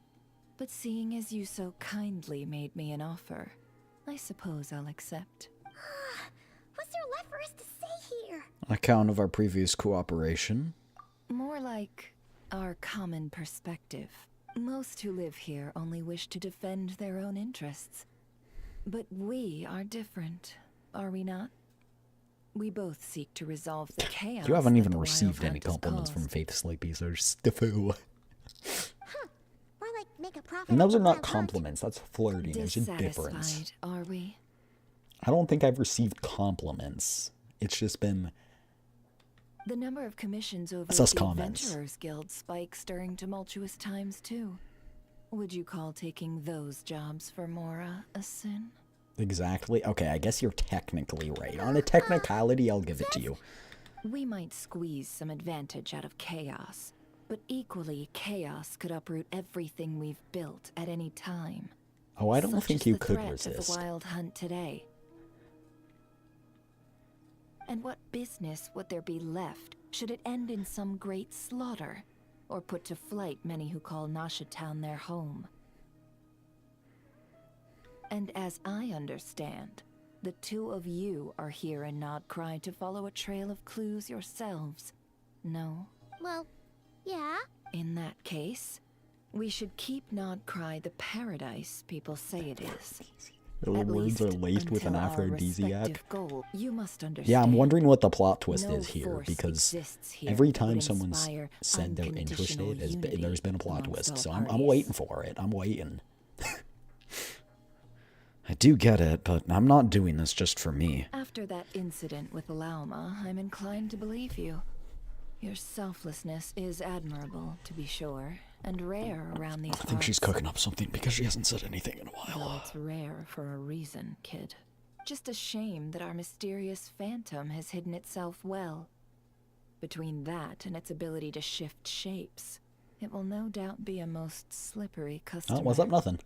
But seeing as you so kindly made me an offer, I suppose I'll accept. What's there left for us to say here? On account of our previous cooperation. More like our common perspective. Most who live here only wish to defend their own interests. But we are different, are we not? We both seek to resolve the chaos. You haven't that even the received Wild any Hunt has compliments from caused. Faith Sleepy, so stiffu. More like make a profit. And those are on the not wild hunt. compliments, that's flirting. There's a difference. Dissatisfied, are we? I don't think I've received compliments. It's just been... The number of commissions over Sus at the comments. Adventurers Guild spikes during tumultuous times too. Would you call taking those jobs for Mora a sin? Exactly. Okay, I guess you're technically right. On a technicality, I'll give it to you. We might squeeze some advantage out of chaos, but equally chaos could uproot everything we've built at any time. Oh, I don't Such think is you the could threat resist. of the wild hunt today. And what business would there be left should it end in some great slaughter, or put to flight many who call Nasha Town their home? And as I understand, the two of you are here in Nod Krai to follow a trail of clues yourselves. No? Well, yeah. In that case, we should keep Nod Krai the paradise people say it is. The At words are least laced with an until our aphrodisiac. respective goal. You must understand. Yeah, I'm wondering what the plot twist No is here, force because exists here every that time would someone's inspire said they're unconditional interested, unity there's been a plot amongst twist. all So I'm parties. waiting for it. I'm waiting. I do get it, but I'm not doing this just for me. After that incident with Lauma, I'm inclined to believe you. Your selflessness is admirable, to be sure, and rare around these I think she's parts. cooking up something because she hasn't said anything in a Though while. it's rare for a reason, kid. Just a shame that our mysterious phantom has hidden itself well. Between that and its ability to shift shapes, it will no doubt be a most slippery customer. Oh, what's up? Nothing.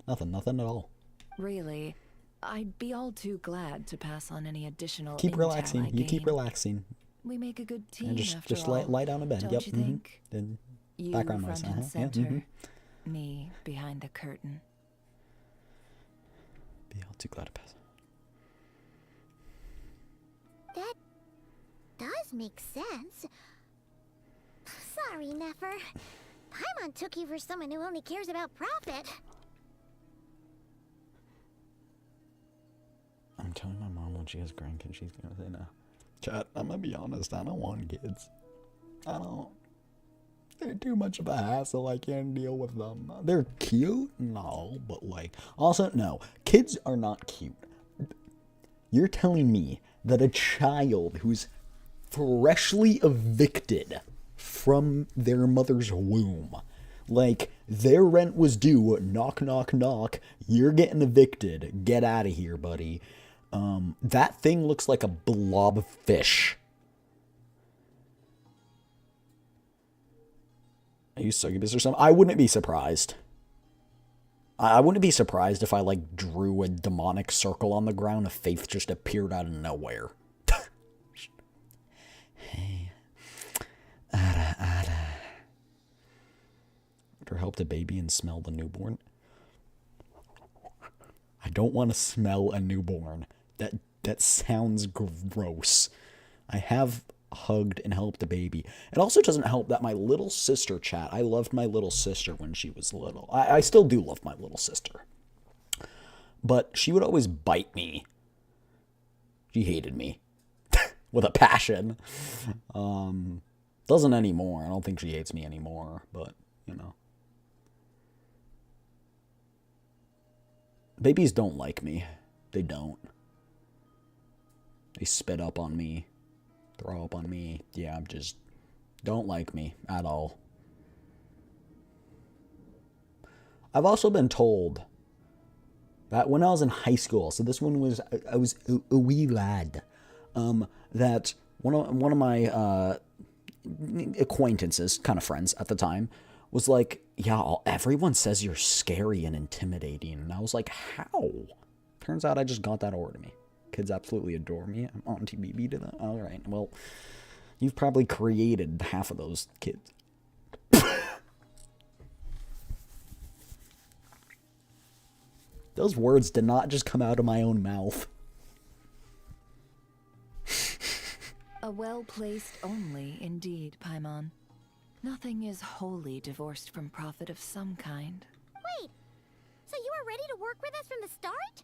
Nothing at all. Really, I'd be all too glad to pass on any additional Keep intel relaxing. I You keep gain. relaxing. We make a good team And after just all. lie down in bed. Don't Yep. you think? Then You background noise. front and Yeah. center, me behind the curtain. Be all too glad to pass. That does make sense. Sorry, Nefer. Paimon took you for someone who only cares about profit. I'm telling my mom when she has grandkids, she's gonna say no. Chat, I'm gonna be honest, I don't want kids. I don't. They're too much of a hassle. I can't deal with them. They're cute? No, but like... Also, no. Kids are not cute. You're telling me that a child who's freshly evicted from their mother's womb, like, their rent was due, knock, knock, knock, you're getting evicted, get out of here, buddy. That thing looks like a blob of fish. Are you succubus or something? I wouldn't be surprised. I wouldn't be surprised if I, like, drew a demonic circle on the ground if Faith just appeared out of nowhere. Hey. Ada. Or help the baby and smell the newborn. I don't want to smell a newborn. That sounds gross. I have hugged and helped the baby. It also doesn't help that my little sister, chat, I loved my little sister when she was little. I still do love my little sister. But she would always bite me. She hated me. With a passion. Doesn't anymore. I don't think she hates me anymore. But, you know. Babies don't like me. They don't. They spit up on me. Throw up on me. Yeah, just don't like me at all. I've also been told that when I was in high school, so this one was, I was a wee lad, that one of my acquaintances, kind of friends at the time, was like, yeah, everyone says you're scary and intimidating. And I was like, how? Turns out I just got that over to me. Kids absolutely adore me. I'm on TBB to that. All right. Well, you've probably created half of those kids. Those words did not just come out of my own mouth. A well-placed only, indeed, Paimon. Nothing is wholly divorced from profit of some kind. Wait, so you were ready to work with us from the start?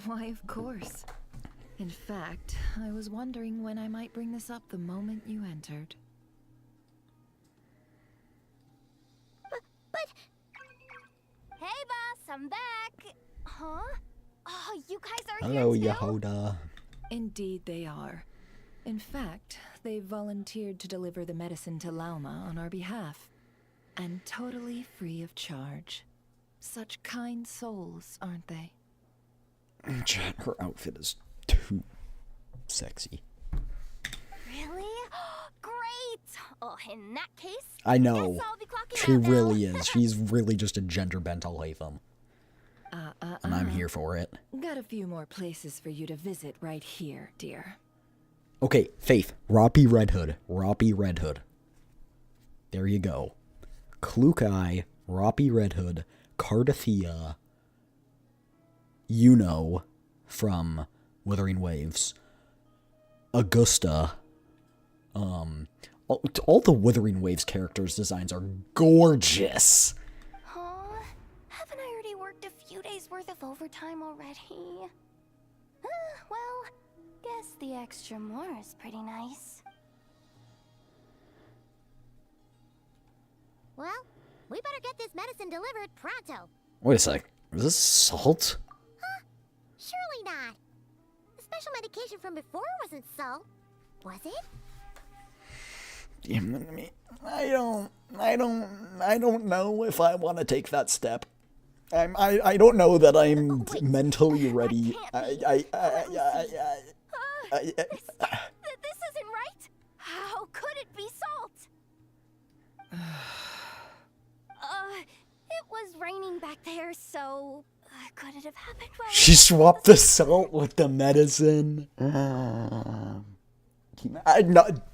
Why, of course. In fact, I was wondering when I might bring this up the moment you entered. But... Hey, boss, I'm back. Huh? Oh, you guys are Hello, here too? Yehoda. Indeed they are. In fact, they volunteered to deliver the medicine to Lauma on our behalf. And totally free of charge. Such kind souls, aren't they? Chat, her outfit is too sexy. Really? Great! Oh, in that case, I know. guess I'll be clocking She out now. really is. She's really just a gender bent Latham. And I'm here for it. Got a few more places for you to visit right here, dear. Okay, Faith. Roppy Red Hood. Roppy Red Hood. There you go. Klukai, Roppy Red Hood, Cardathia, Yuno from Withering Waves, Augusta. All the Withering Waves characters' designs are gorgeous. Huh? Haven't I already worked a few days worth of overtime already? Well, guess the extra more is pretty nice. Well, we better get this medicine delivered pronto. Wait a sec. Is this salt? Surely not. The special medication from before wasn't salt, was it? Damn, I don't know if I want to take that step. I don't know that I'm mentally ready. This isn't right. How could it be salt? It was raining back there, so could it have happened while She swapped the salt with the medicine.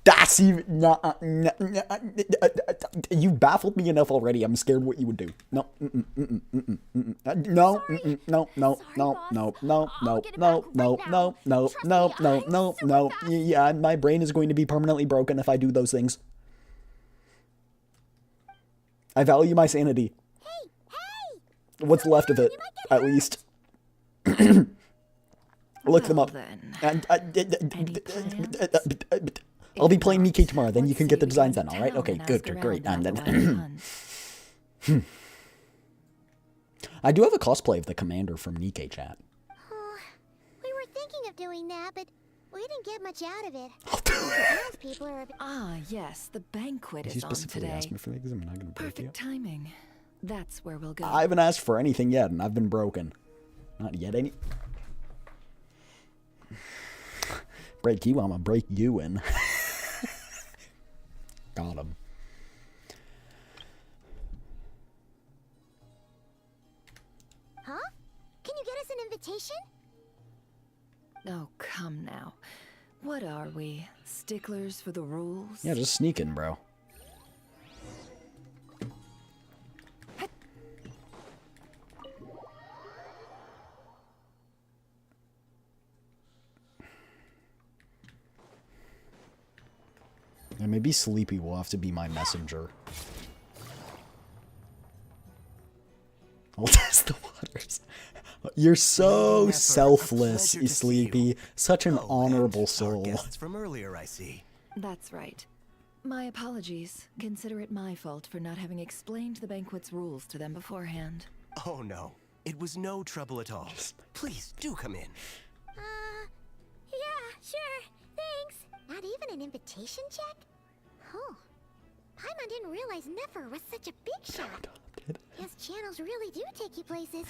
That's even not. You baffled me enough already. I'm scared what you would do. No, no. Yeah, my brain is going to be permanently broken if I do those things. I value my sanity. Hey! What's left of it, at least. Look them up. Then. And Any plans? I'll be If playing not, Nikkei tomorrow. Then you let's can see get the you designs down then. to All right? town Okay. and Good. ask Good. around Great. about And the then wild hunt. I do have a cosplay of the commander from Nikkei chat. Oh, we were thinking of doing that, but we didn't get much out of it. The people are a bit... Ah, yes, the banquet Did you is on specifically today. ask me for things? I'm not gonna break you. Perfect timing. That's where we'll go. I haven't asked for anything yet, and I've been broken. Not yet. Any. Break you, I'ma break you in. Got him. Huh? Can you get us an invitation? Oh, come now. What are we? Sticklers for the rules? Yeah, just sneaking, bro. And maybe Sleepy will have to be my messenger. I'll test the waters. You're so Never. selfless, A pleasure to see Sleepy. you. Such an Oh, honorable and our soul. guests from earlier, I see. That's right. My apologies. Consider it my fault for not having explained the banquet's rules to them beforehand. Oh no, it was no trouble at all. Please do come in. Yeah, sure. Thanks. Not even an invitation check? Oh. Paimon didn't realize Nefer was such a big shot. His channels really do take you places.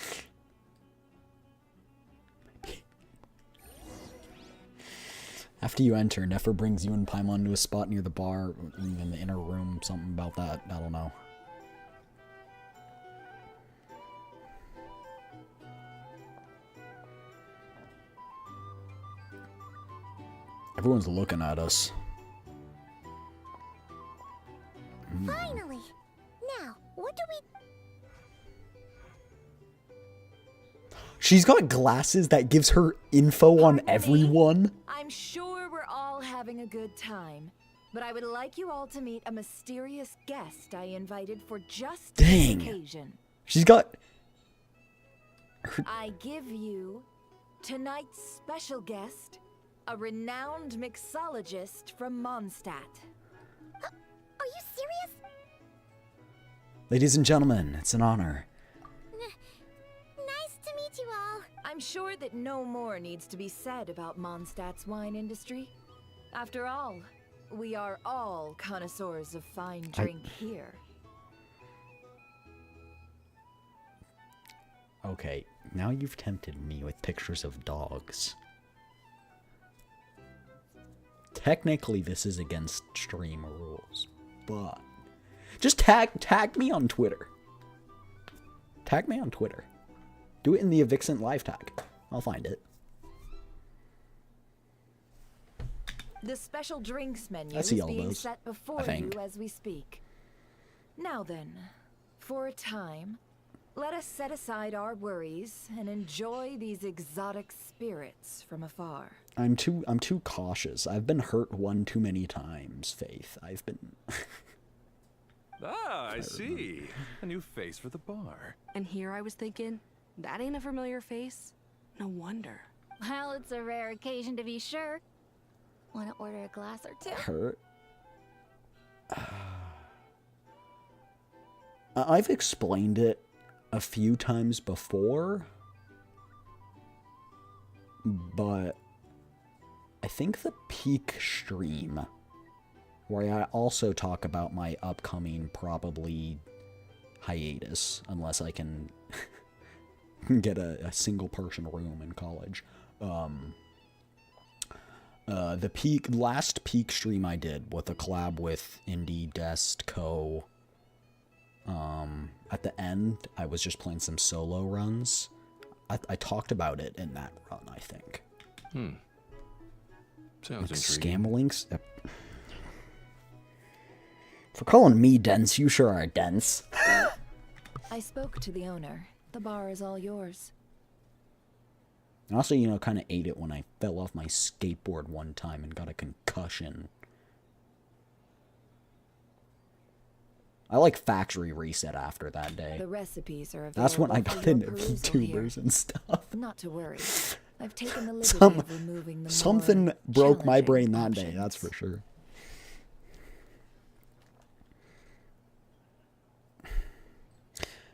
After you enter, Nefer brings you and Paimon to a spot near the bar, in the inner room, something about that, I don't know. Everyone's looking at us. Finally! Now, what do we... She's got glasses that gives her info on Pardon me? everyone. I'm sure we're all having a good time, but I would like you all to meet a mysterious guest I invited for just Dang. this occasion. She's got... I give you tonight's special guest, a renowned mixologist from Mondstadt. Are you serious? Ladies and gentlemen, it's an honor. Nice to meet you all. I'm sure that no more needs to be said about Mondstadt's wine industry. After all, we are all connoisseurs of fine drink here. Okay, now you've tempted me with pictures of dogs. Technically, this is against stream rules, but just tag me on Twitter. Tag me on Twitter. Do it in the Evixent live tag. I'll find it. The special drinks menu I is see all being those, set I before you think. as we speak. Now then, for a time, let us set aside our worries and enjoy these exotic spirits from afar. I'm too cautious. I've been hurt one too many times, Faith. I've been... Ah, I see. A new face for the bar. And here I was thinking, that ain't a familiar face. No wonder. Well, it's a rare occasion to be sure. Want to order a glass or two? hurt. I've explained it a few times before, but I think the peak stream, where I also talk about my upcoming probably hiatus, unless I can get a single person room in college. The last peak stream I did with a collab with Indie Dest Co. At the end, I was just playing some solo runs. I talked about it in that run, I think. Sounds Like intriguing. scam links. For calling me dense, you sure are dense. I spoke to the owner. The bar is all yours. I also, kind of ate it when I fell off my skateboard one time and got a concussion. I like factory reset after that day. The recipes are available. That's when I for got your into perusal here. VTubers and stuff. Not to worry. I've taken the liberty Some- of removing the Something more broke my brain that challenging day, that's for options. sure.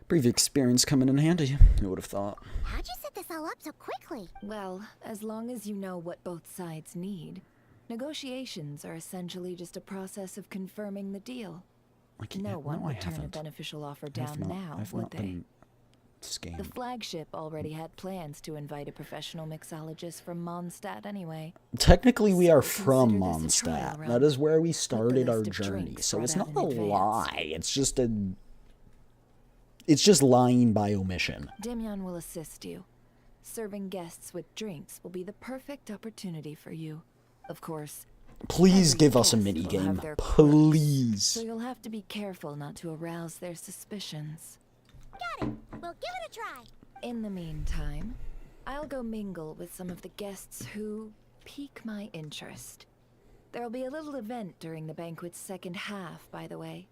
Previous experience coming in handy, I would have thought. How'd you set this all up so quickly? Well, as long as you know what both sides need, negotiations are essentially just a process of confirming the deal. No one would turn a beneficial offer down now, would they? The flagship already had plans to invite a professional mixologist from Mondstadt anyway. Technically, we are So from consider this a trial Mondstadt. run. That is where we With the started our list of journey. drinks So brought it's out not a in advance. lie. It's just a... It's just lying by omission. Demyon will assist you. Serving guests with drinks will be the perfect opportunity for you. Of course, Please every give us a guest will have minigame. their quirks, Please. so you'll have to be careful not to arouse their suspicions. Got it. We'll give it a try. In the meantime, I'll go mingle with some of the guests who pique my interest. There'll be a little event during the banquet's second half, by the way.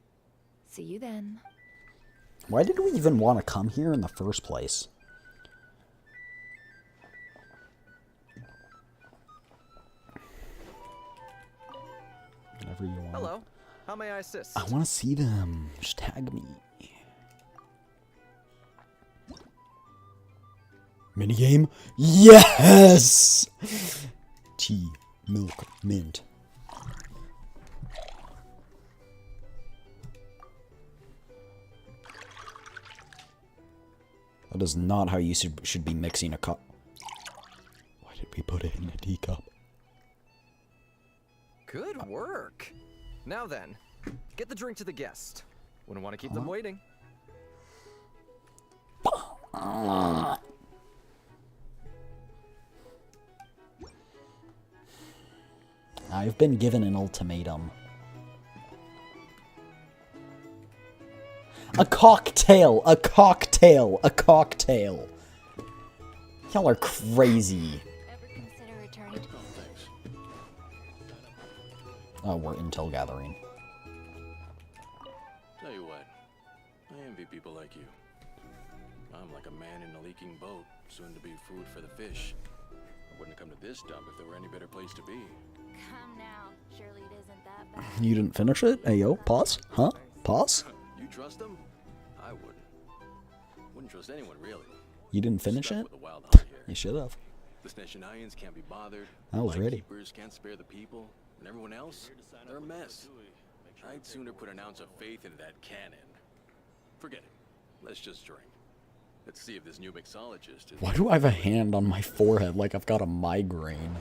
See you then. Why did we even want to come here in the first place? Whatever you want. Hello. How may I assist? I want to see them. Just tag me. Minigame? Yes! Tea, milk, mint. That is not how you should be mixing a cup. Why did we put it in a teacup? Good work. Now then, get the drink to the guest. Wouldn't want to keep them waiting. I've been given an ultimatum. A cocktail! A cocktail! A cocktail! Y'all are crazy. Ever consider returning to Oh, we're intel gathering. Tell you what, I envy people like you. I'm like a man in a leaking boat, soon to be food for the fish. I wouldn't come to this dump if there were any better place to be. Come now. Surely it isn't that bad. You didn't finish it? Hey, yo, pause? Huh? Pause? You trust them? I wouldn't. Wouldn't trust anyone, really. You didn't finish Stuck it? with a wild hunt here. You should have. The Sneshanians can't be bothered. I was ready. Lightkeepers can't spare the people. And everyone else, they're a mess. I'd sooner put an ounce of faith into that cannon. Forget it. Let's just drink. Let's see if this new mixologist is... Why do I have a hand on my forehead like I've got a migraine?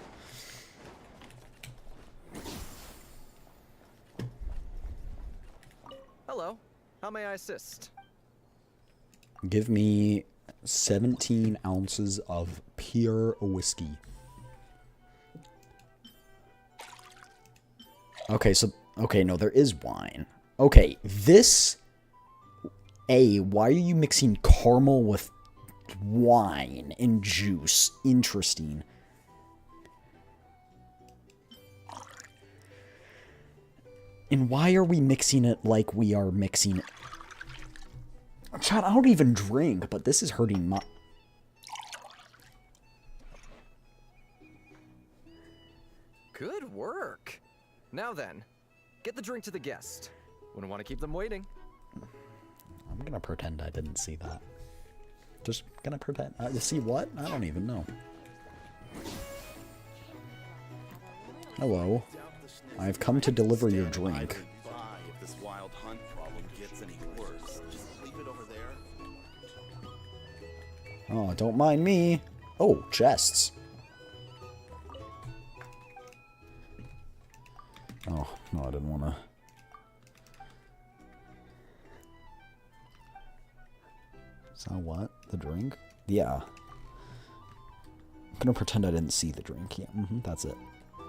Hello. How may I assist? Give me 17 ounces of pure whiskey. Okay, so... Okay, no, there is wine. Okay, this... why are you mixing caramel with wine and juice? Interesting. And why are we mixing it like we are mixing it? Chad, I don't even drink, but this is hurting my... Good work. Now then, get the drink to the guest. Wouldn't want to keep them waiting. I'm gonna pretend I didn't see that. Just gonna pretend. See what? I don't even know. Hello. I've come to deliver your drink. If this wild hunt problem gets any worse, just leave it over there. Oh, don't mind me. Oh, chests. Oh, no, I didn't want to. So what? The drink? Yeah. I'm gonna pretend I didn't see the drink. Yeah, that's it.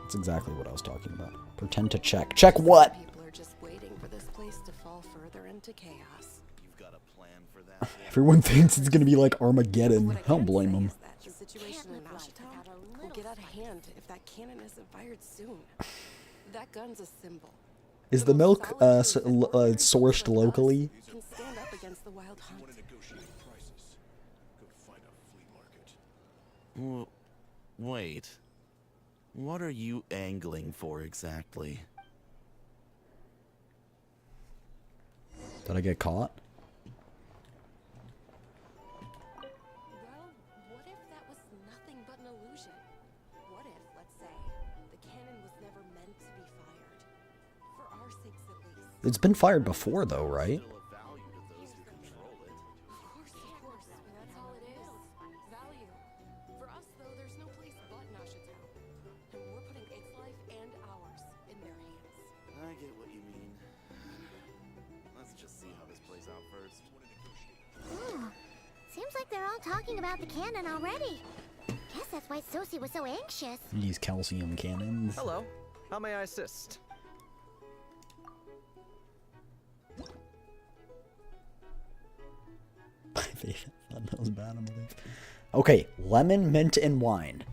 That's exactly what I was talking about. Pretend to check. Check what? People are just waiting for this place to fall further into chaos. You've got a plan for that? Everyone thinks it's gonna be like Armageddon. I don't blame them. The situation in Ashitown will get out of hand if that cannon isn't fired soon. That gun's a symbol. Is the milk sourced locally? Can stand up against the wild hunt. Wait. What are you angling for exactly? Did I get caught? meant to be fired. For our sakes at least. It's been fired before, though, right? Still of value to those who control it. Of course. That's all it is. Value. For us, though, there's no place but Nashitown. And we're putting its life and ours in their hands. I get what you mean. Let's just see how this plays out first. Ooh, seems like they're all talking about the cannon already. Guess that's why Sosie was so anxious. These calcium cannons. Hello. How may I assist? That was bad, I believe. Okay, lemon, mint, and wine.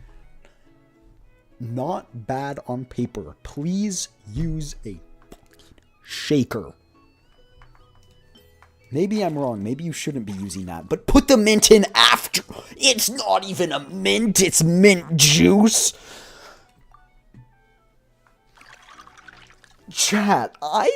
Not bad on paper. Please use a shaker. Maybe I'm wrong. Maybe you shouldn't be using that. But put the mint in after. It's not even a mint. It's mint juice. Chat, I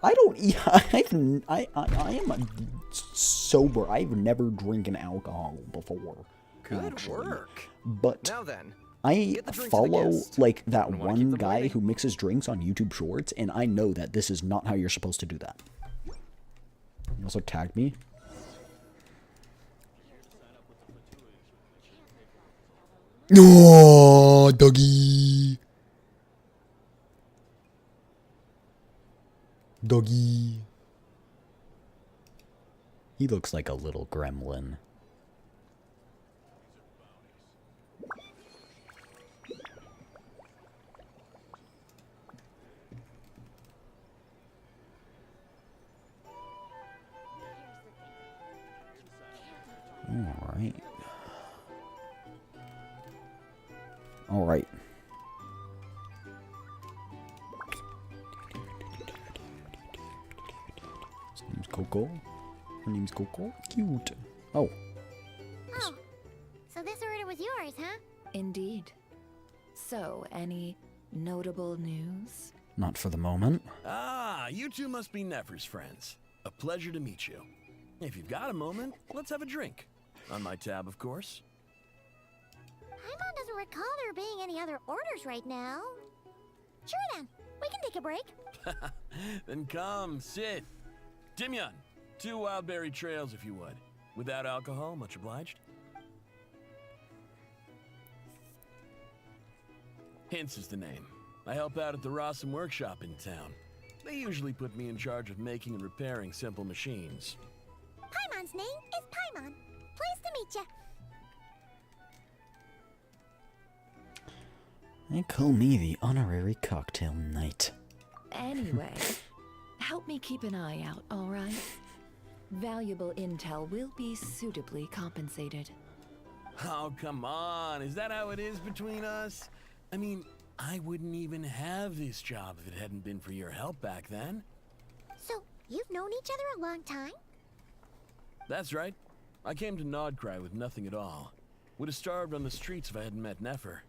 am sober. I've never drinking alcohol before. Good actually. work. But Now then, I get the drink to the follow guest. like that Wanna keep one them guy waiting? who mixes drinks on YouTube Shorts, and I know that this is not how you're supposed to do that. He also tagged me. No, doggy. Doggy. He looks like a little gremlin. Alright. Alright. His name's Coco. Her name's Coco. Cute. Oh. Oh, so this order was yours, huh? Indeed. So, any notable news? Not for the moment. Ah, you two must be Nefer's friends. A pleasure to meet you. If you've got a moment, let's have a drink. On my tab, of course. Paimon doesn't recall there being any other orders right now. Sure then, we can take a break. Then come, sit. Timyon, 2 wildberry trails if you would. Without alcohol, much obliged. Hints is the name. I help out at the Rossum workshop in town. They usually put me in charge of making and repairing simple machines. Paimon's name is Paimon. Pleased to meet ya. They call me the honorary cocktail knight. Anyway, help me keep an eye out, all right? Valuable intel will be suitably compensated. Oh, come on. Is that how it is between us? I mean, I wouldn't even have this job if it hadn't been for your help back then. So, you've known each other a long time? That's right. I came to Nod Krai with nothing at all. Would have starved on the streets if I hadn't met Nefer.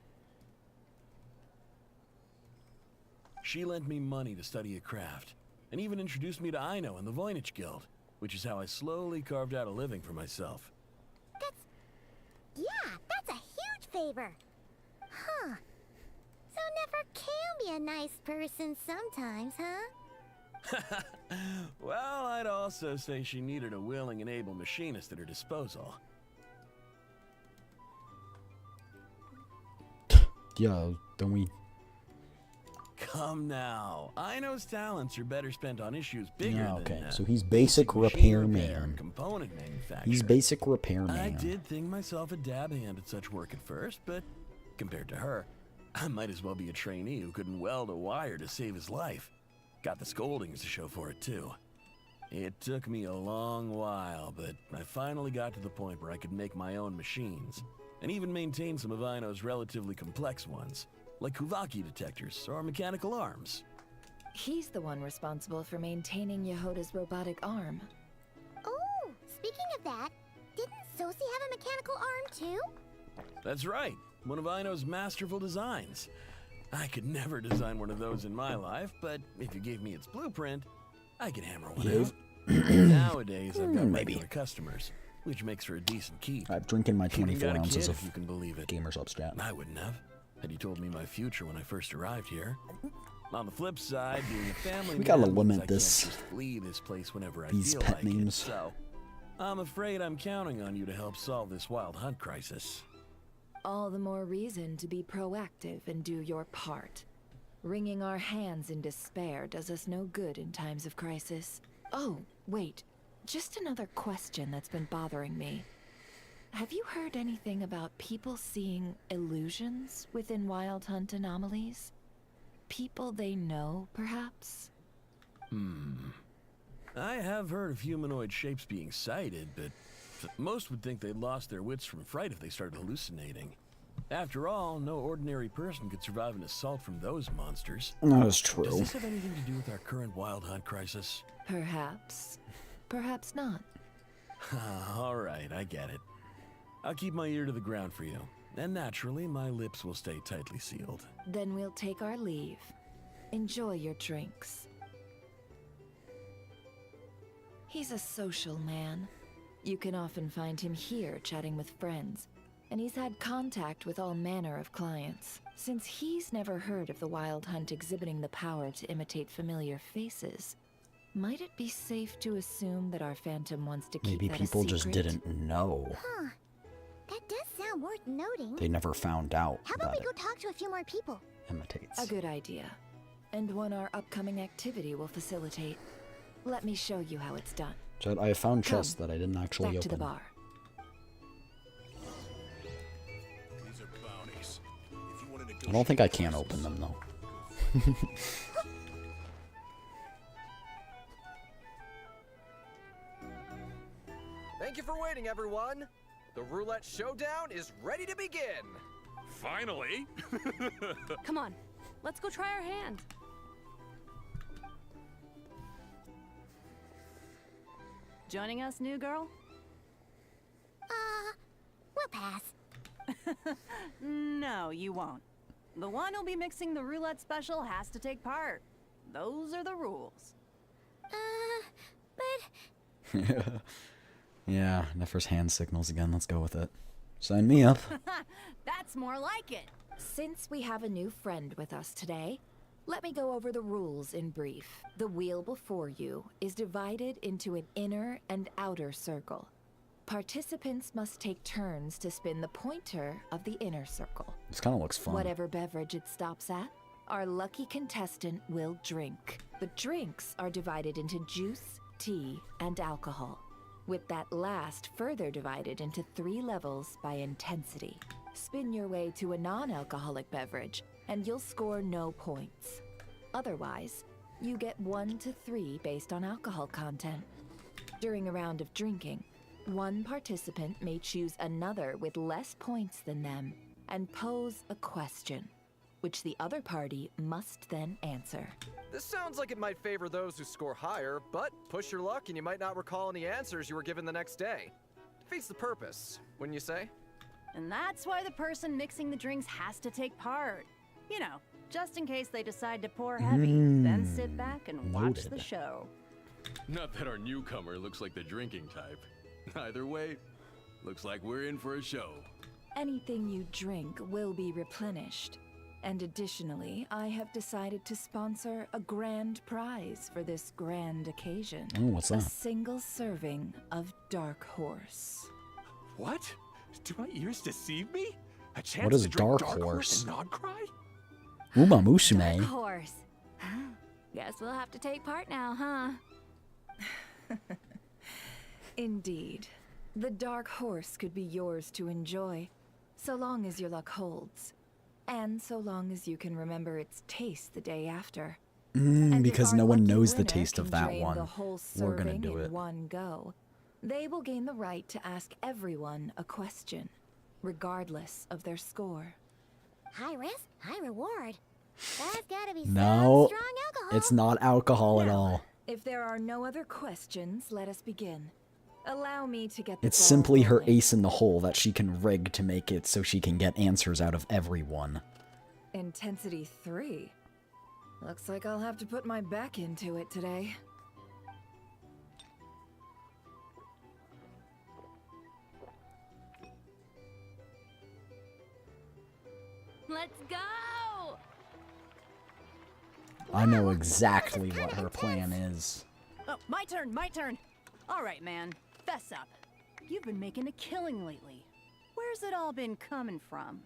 She lent me money to study a craft, and even introduced me to Aino and the Voynich Guild, which is how I slowly carved out a living for myself. That's a huge favor. Huh. So Nefer can be a nice person sometimes, huh? Well, I'd also say she needed a willing and able machinist at her disposal. Yeah, don't we? Come now. Aino's talents are better spent on issues bigger Yeah, okay. than So he's basic machine repairman. component manufacturer. He's basic I repairman. did think myself a dab hand at such work at first, but compared to her, I might as well be a trainee who couldn't weld a wire to save his life. Got the scoldings to show for it, too. It took me a long while, but I finally got to the point where I could make my own machines, and even maintain some of Aino's relatively complex ones, like Kuvaki detectors or mechanical arms. He's the one responsible for maintaining Yehoda's robotic arm. Oh, speaking of that, didn't Sosie have a mechanical arm too? That's right, one of Aino's masterful designs. I could never design one of those in my life, but if you gave me its blueprint, I could hammer one out. Nowadays, I've got Maybe. regular customers, which makes for a decent keep. I'm drinking my Even 24 got a ounces kid, of if you can believe it. Gamers Up Stat. I wouldn't have. had you told me my future when I first arrived here. On the flip side, being a family We gotta man means limit I can't this. just flee this place whenever I These feel pet like names. it. So, I'm afraid I'm counting on you to help solve this wild hunt crisis. All the more reason to be proactive and do your part. Wringing our hands in despair does us no good in times of crisis. Oh, wait. Just another question that's been bothering me. Have you heard anything about people seeing illusions within Wild Hunt anomalies? People they know, perhaps? I have heard of humanoid shapes being sighted, but most would think they'd lost their wits from fright if they started hallucinating. After all, no ordinary person could survive an assault from those monsters. That is Does true. this have anything to do with our current wild hunt crisis? Perhaps. Perhaps not. All right, I get it. I'll keep my ear to the ground for you. And naturally, my lips will stay tightly sealed. Then we'll take our leave. Enjoy your drinks. He's a social man. You can often find him here chatting with friends, and he's had contact with all manner of clients. Since he's never heard of the Wild Hunt exhibiting the power to imitate familiar faces, might it be safe to assume that our Phantom wants to keep Maybe that people a just secret? didn't know. Huh. That does sound worth noting. They never found out How about that we go it talk to a few more people? imitates. A good idea. And one our upcoming activity will facilitate. Let me show you how it's done. So I found chests Come, that I didn't actually Back to the open. bar. These are bounties. If you want to I don't think I can open them though. Thank you for waiting, everyone. The roulette showdown is ready to begin. Finally! Come on, let's go try our hand. Joining us, new girl? We'll pass. No, you won't. The one who'll be mixing the roulette special has to take part. Those are the rules. But Yeah, Nefer's hand signals again. Let's go with it. Sign me up. That's more like it. Since we have a new friend with us today, let me go over the rules in brief. The wheel before you is divided into an inner and outer circle. Participants must take turns to spin the pointer of the inner circle. This kind of looks fun. Whatever beverage it stops at, our lucky contestant will drink. The drinks are divided into juice, tea, and alcohol, with that last further divided into 3 levels by intensity. Spin your way to a non-alcoholic beverage, and you'll score no points. Otherwise, you get 1 to 3 based on alcohol content. During a round of drinking, one participant may choose another with less points than them and pose a question, which the other party must then answer. This sounds like it might favor those who score higher, but push your luck and you might not recall any answers you were given the next day. Defeats the purpose, wouldn't you say? And that's why the person mixing the drinks has to take part. You know, just in case they decide to pour heavy, then sit back and watch the noted. show. Not that our newcomer looks like the drinking type. Either way, looks like we're in for a show. Anything you drink will be replenished. And additionally, I have decided to sponsor a grand prize for this grand occasion. Oh, what's A that? single serving of Dark Horse. What? Do my ears deceive me? A chance What is to drink Dark Horse? and Nod Krai? Uma Dark Musume. horse. Guess we'll have to take part now, huh? Indeed. The Dark Horse could be yours to enjoy, so long as your luck holds. And so long as you can remember its taste the day after. And if Because our no one lucky knows the winner taste of can that drain one. the whole We're gonna serving do in it. one go, they will gain the right to ask everyone a question, regardless of their score. High risk, high reward. That's gotta be No, some strong alcohol. it's not alcohol at all. If there are no other questions, let us begin. Allow me to get the It's ball simply her rolling. ace in the hole that she can rig to make it so she can get answers out of everyone. Intensity 3. Looks like I'll have to put my back into it today. Let's go! I know exactly what her plan is. Oh, my turn, my turn. All right, man. Fess up. You've been making a killing lately. Where's it all been coming from?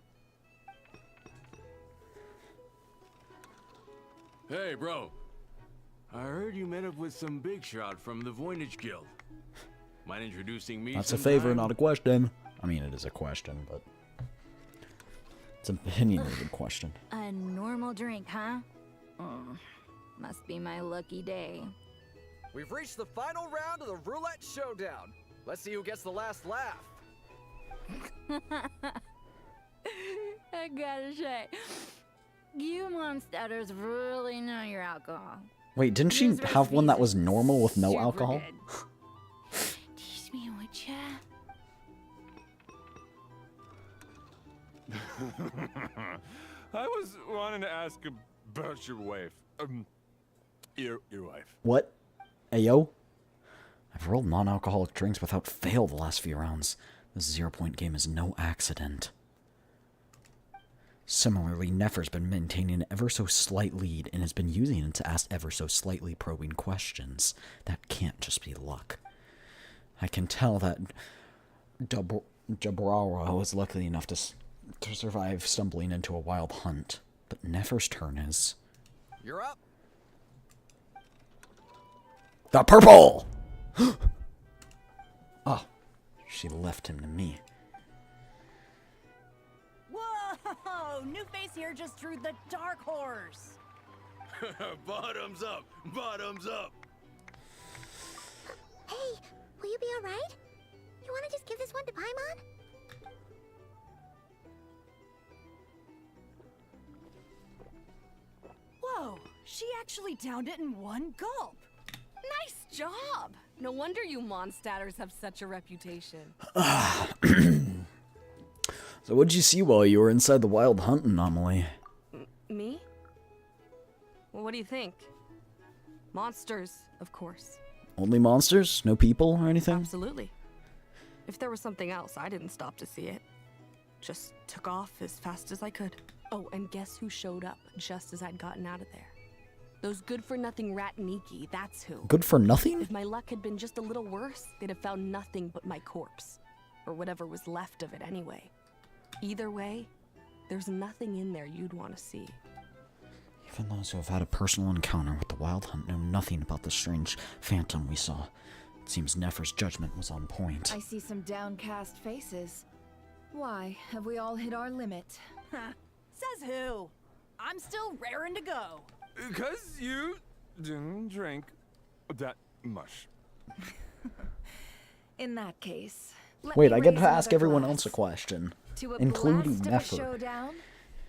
Hey, bro. I heard you met up with some big shot from the Voynich Guild. Mind introducing me? That's a sometime? favor, not a question. I mean, it is a question, but it's an opinionated question. A normal drink, huh? Must be my lucky day. We've reached the final round of the roulette showdown. Let's see who gets the last laugh. I gotta say, you monsters really know your alcohol. Wait, didn't she This have one that was recipe's normal with no super alcohol? good. Teach me, would ya? I was wanting to ask about your wife. Your wife. What? Ayo? I've rolled non-alcoholic drinks without fail the last few rounds. This 0 point game is no accident. Similarly, Nefer's been maintaining an ever so slight lead and has been using it to ask ever so slightly probing questions. That can't just be luck. I can tell that Jabrara was lucky enough to survive stumbling into a wild hunt, but Nefer's turn is... You're up. The purple! Oh, she left him to me. Whoa! New face here just drew the dark horse. Bottoms up! Bottoms up! Hey, will you be alright? You wanna just give this one to Paimon? Whoa! She actually downed it in one gulp. Nice job! No wonder you Mondstatters have such a reputation. So what'd you see while you were inside the wild hunt anomaly? Me? Well, what do you think? Monsters, of course. Only monsters? No people or anything? Absolutely. If there was something else, I didn't stop to see it. Just took off as fast as I could. Oh, and guess who showed up just as I'd gotten out of there? Those good-for-nothing rat Niki, that's who. Good for nothing? If my luck had been just a little worse, they'd have found nothing but my corpse. Or whatever was left of it anyway. Either way, there's nothing in there you'd want to see. Even those who have had a personal encounter with the wild hunt know nothing about the strange phantom we saw. It seems Nefer's judgment was on point. I see some downcast faces. Why, have we all hit our limit? Says who? I'm still raring to go. Because you didn't drink that much. In that case, Wait, I get to ask everyone else a question, to a including blast of a Nefer. showdown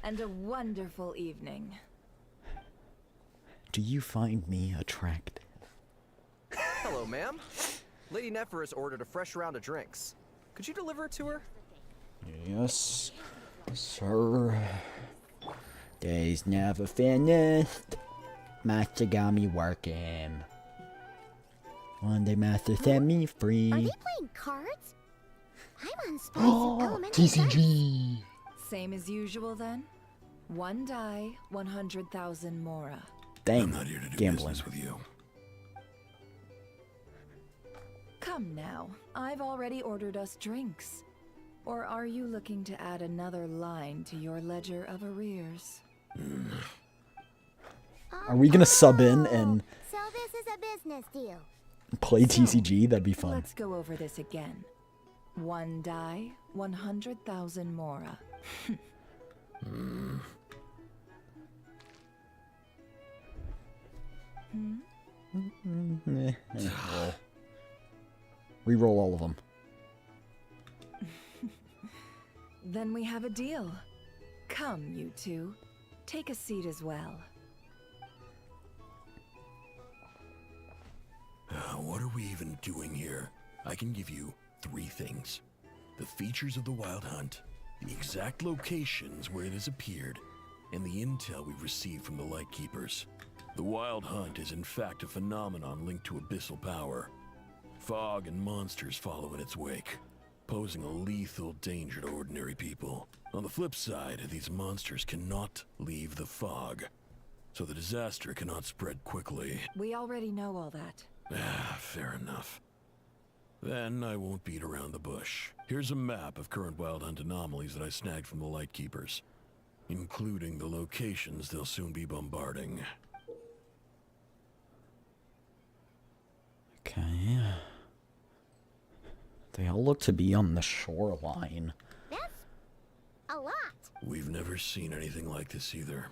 and a wonderful evening. Do you find me attractive? Hello, ma'am. Lady Nefer has ordered a fresh round of drinks. Could you deliver it to her? Yes, sir. Day's never finished. Master got me working. One day Master set me free. Are they playing cards? Paimon's spicy elemental TCG! Same as usual then? One die, 100,000 Mora. Dang, I'm not here to do gambling. business with you. Come now, I've already ordered us drinks. Or are you looking to add another line to your ledger of arrears? Are we gonna sub in and So this is a business deal. play TCG? That'd be fun. Let's go over this again. One die, 100,000 Mora. Reroll all of them. Then we have a deal. Come, you two. Take a seat as well. What are we even doing here? I can give you 3 things. The features of the Wild Hunt, the exact locations where it has appeared, and the intel we've received from the Lightkeepers. The Wild Hunt is in fact a phenomenon linked to abyssal power. Fog and monsters follow in its wake. posing a lethal danger to ordinary people. On the flip side, these monsters cannot leave the fog, so the disaster cannot spread quickly. We already know all that. Fair enough. Then I won't beat around the bush. Here's a map of current Wild Hunt anomalies that I snagged from the Lightkeepers, including the locations they'll soon be bombarding. Okay. They all look to be on the shoreline. That's a lot. We've never seen anything like this either.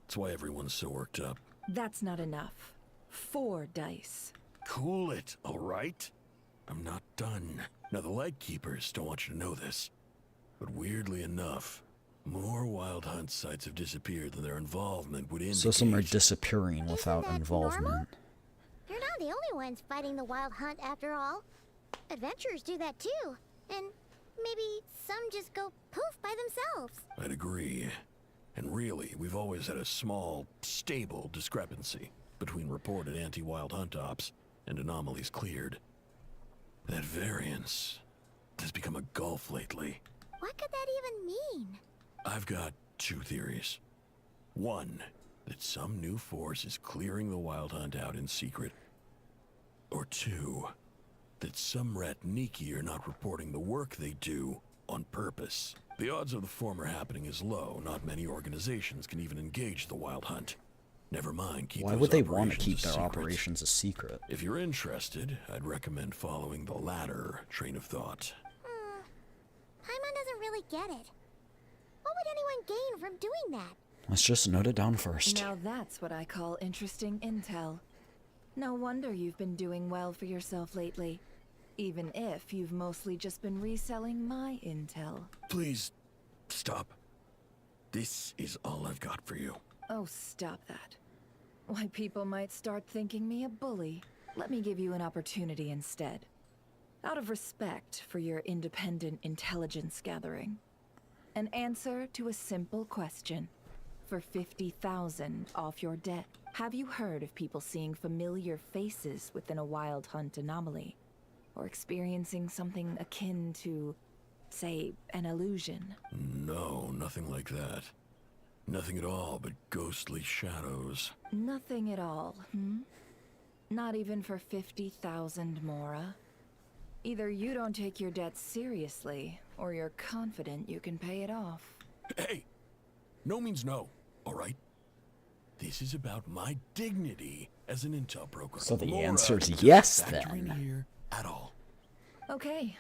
That's why everyone's so worked up. That's not enough. 4 dice. Cool it, all right? I'm not done. Now, the Lightkeepers don't want you to know this, but weirdly enough, more Wild Hunt sites have disappeared than their involvement would indicate. So some are disappearing without involvement. Normal? You're not the only ones fighting the Wild Hunt after all. Adventurers do that too. And maybe some just go poof by themselves. I'd agree. And really, we've always had a small, stable discrepancy between reported anti-Wild Hunt ops and anomalies cleared. That variance has become a gulf lately. What could that even mean? I've got 2 theories. One, that some new force is clearing the Wild Hunt out in secret. Or 2, that some Ratniki are not reporting the work they do on purpose. The odds of the former happening is low. Not many organizations can even engage the Wild Hunt. Never mind, keep Why would they want to keep their operations a secret? If you're interested, I'd recommend following the latter train of thought. Paimon doesn't really get it. What would anyone gain from doing that? Let's just note it down first. Now that's what I call interesting intel. No wonder you've been doing well for yourself lately. Even if you've mostly just been reselling my intel. Please, stop. This is all I've got for you. Oh, stop that. Why, people might start thinking me a bully. Let me give you an opportunity instead. Out of respect for your independent intelligence gathering. An answer to a simple question. For 50,000 off your debt. Have you heard of people seeing familiar faces within a Wild Hunt anomaly? Or experiencing something akin to, say, an illusion? No, nothing like that. Nothing at all but ghostly shadows. Nothing at all, hmm? Not even for 50,000 Mora? Either you don't take your debt seriously, or you're confident you can pay it off. Hey! No means no, all right? This is about my dignity as an intel broker. So the Mora answer's doesn't yes, factor in then. here at all. Okay.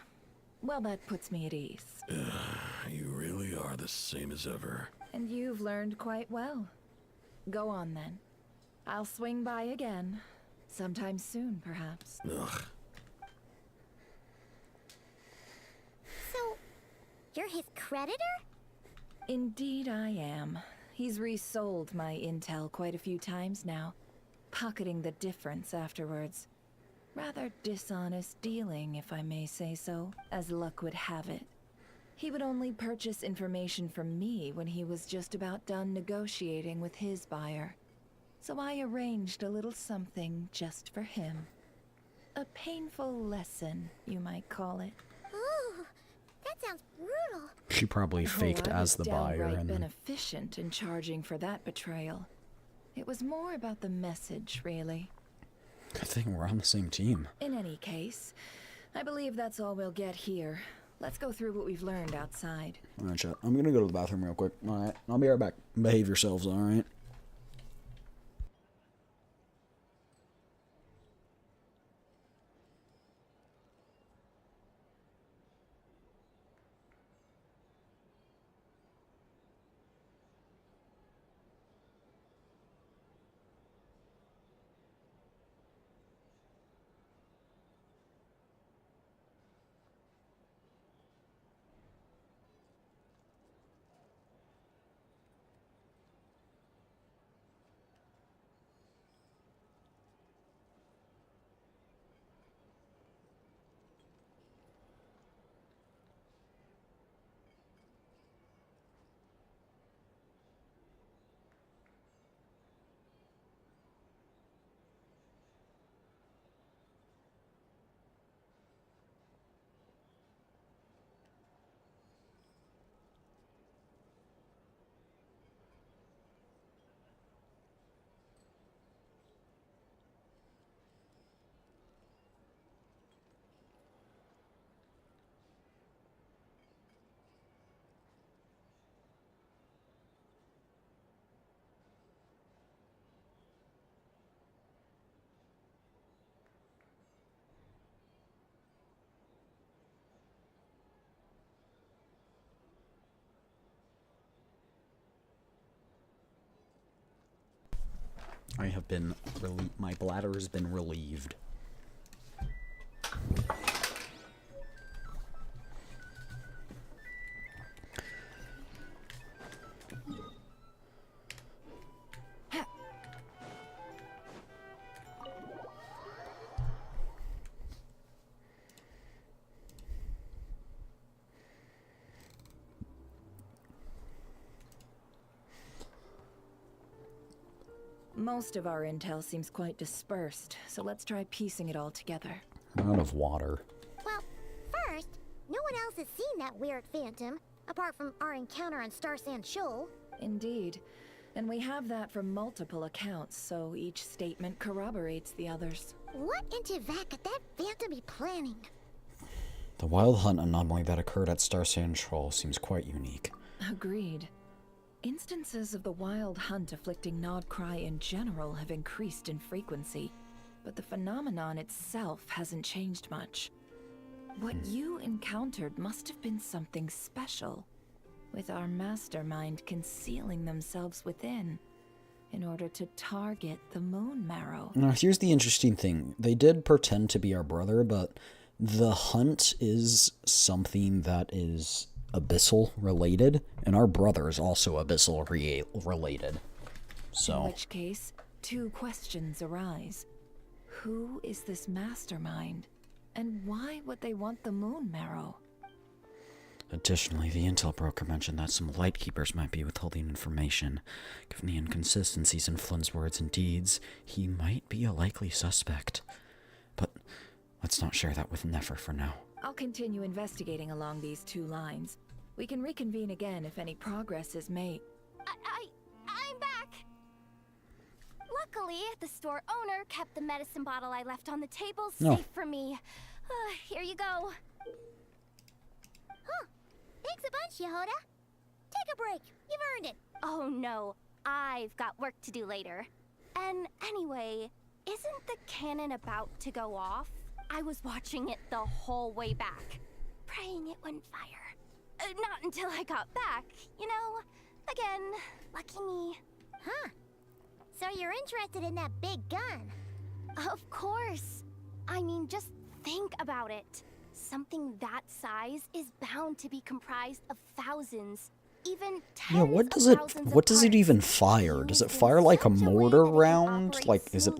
Well, that puts me at ease. You really are the same as ever. And you've learned quite well. Go on, then. I'll swing by again. Sometime soon, perhaps. Ugh. So, you're his creditor? Indeed I am. He's resold my intel quite a few times now, pocketing the difference afterwards. Rather dishonest dealing, if I may say so, as luck would have it. He would only purchase information from me when he was just about done negotiating with his buyer. So I arranged a little something just for him. A painful lesson, you might call it. Ooh, that sounds brutal. She probably faked I as was the buyer downright and beneficent in charging for that betrayal. It was more about the message, really. good thing we're on the same team. In any case, I believe that's all we'll get here. Let's go through what we've learned outside. Alright, chat. I'm gonna go to the bathroom real quick. Alright, I'll be right back. Behave yourselves, alright? I have been my bladder has been relieved. Most of our intel seems quite dispersed, so let's try piecing it all together. I'm out of water. Well, first, no one else has seen that weird phantom, apart from our encounter on Star Sand Shoal. Indeed. And we have that from multiple accounts, so each statement corroborates the others. What in Teyvat could that phantom be planning? The wild hunt anomaly that occurred at Star Sand Shoal seems quite unique. Agreed. Instances of the wild hunt afflicting Nod Krai in general have increased in frequency, but the phenomenon itself hasn't changed much. What you encountered must have been something special, with our mastermind concealing themselves within, in order to target the moon marrow. Now, here's the interesting thing. They did pretend to be our brother, but the hunt is something that is abyssal related, and our brother is also abyssal related. So, in which case, two questions arise. Who is this mastermind? And why would they want the moon marrow? additionally, the intel broker mentioned that some lightkeepers might be withholding information. Given the inconsistencies in Flynn's words and deeds, he might be a likely suspect. But let's not share that with Nefer for now. I'll continue investigating along these two lines. We can reconvene again if any progress is made. I'm back! Luckily, the store owner kept the medicine bottle I left on the table safe for me. Here you go. Huh. Thanks a bunch, Yehoda. Take a break. You've earned it. Oh no, I've got work to do later. And anyway, isn't the cannon about to go off? I was watching it the whole way back, praying it wouldn't fire. Not until I got back, you know? Again, lucky me. Huh. So you're interested in that big gun? Of course. I mean, just think about it. Something that size is bound to be comprised of thousands, even tens Yeah, what does it even fire? Does it fire like a mortar round? Like, is it?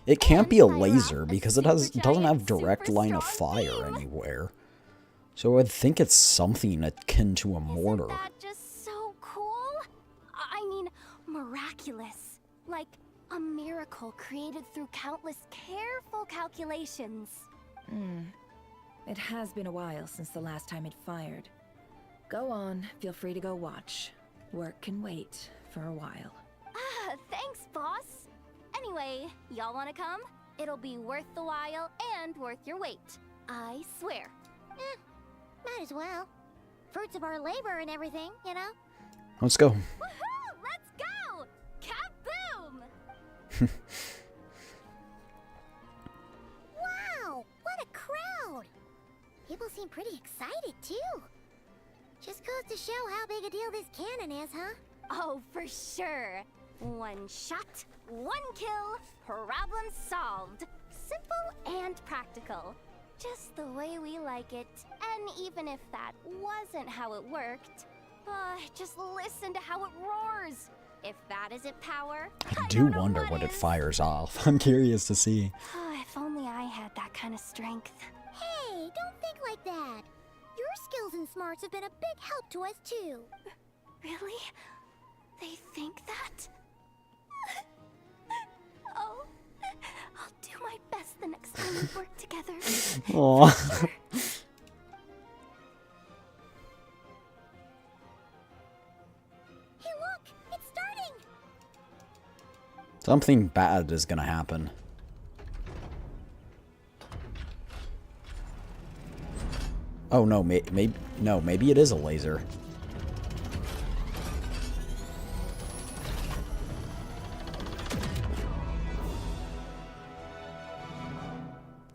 It can't be a laser because it doesn't have direct line of fire anywhere. So I'd think it's something akin to a mortar. Isn't that just so cool? I mean, miraculous. Like a miracle created through countless careful calculations. It has been a while since the last time it fired. Go on, feel free to go watch. Work can wait for a while. Thanks, boss. Anyway, y'all wanna come? It'll be worth the while and worth your wait. I swear. Might as well. Fruits of our labor and everything, you know? Let's go. Woohoo! Let's go! Kaboom! Wow! What a crowd! People seem pretty excited, too. Just goes to show how big a deal this cannon is, huh? Oh, for sure. One shot, one kill, problem solved. Simple and practical. Just the way we like it. And even if that wasn't how it worked, just listen to how it roars. If that isn't power, I do wonder what it fires off. I'm curious to see. If only I had that kind of strength. Hey, don't think like that. Your skills and smarts have been a big help to us, too. Really? They think that? Oh, I'll do my best the next time we work together. Aww. Sure. Hey, look! It's starting! Something bad is gonna happen. Oh no, maybe it is a laser.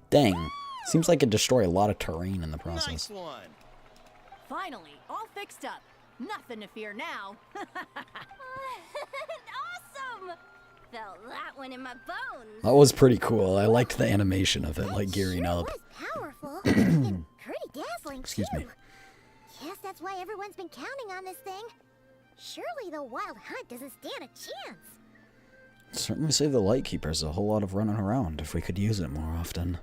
Dang. Seems like it destroyed a lot of terrain in the process. Nice one. Finally, all fixed up. Nothing to fear now. Awesome! Felt that one in my bones. That was pretty cool. I liked the animation of it, like gearing Sure up. was powerful and pretty dazzling Excuse too. me. Guess that's why everyone's been counting on this thing. Surely the Wild Hunt doesn't stand a chance. Certainly save the Lightkeepers a whole lot of running around if we could use it more often.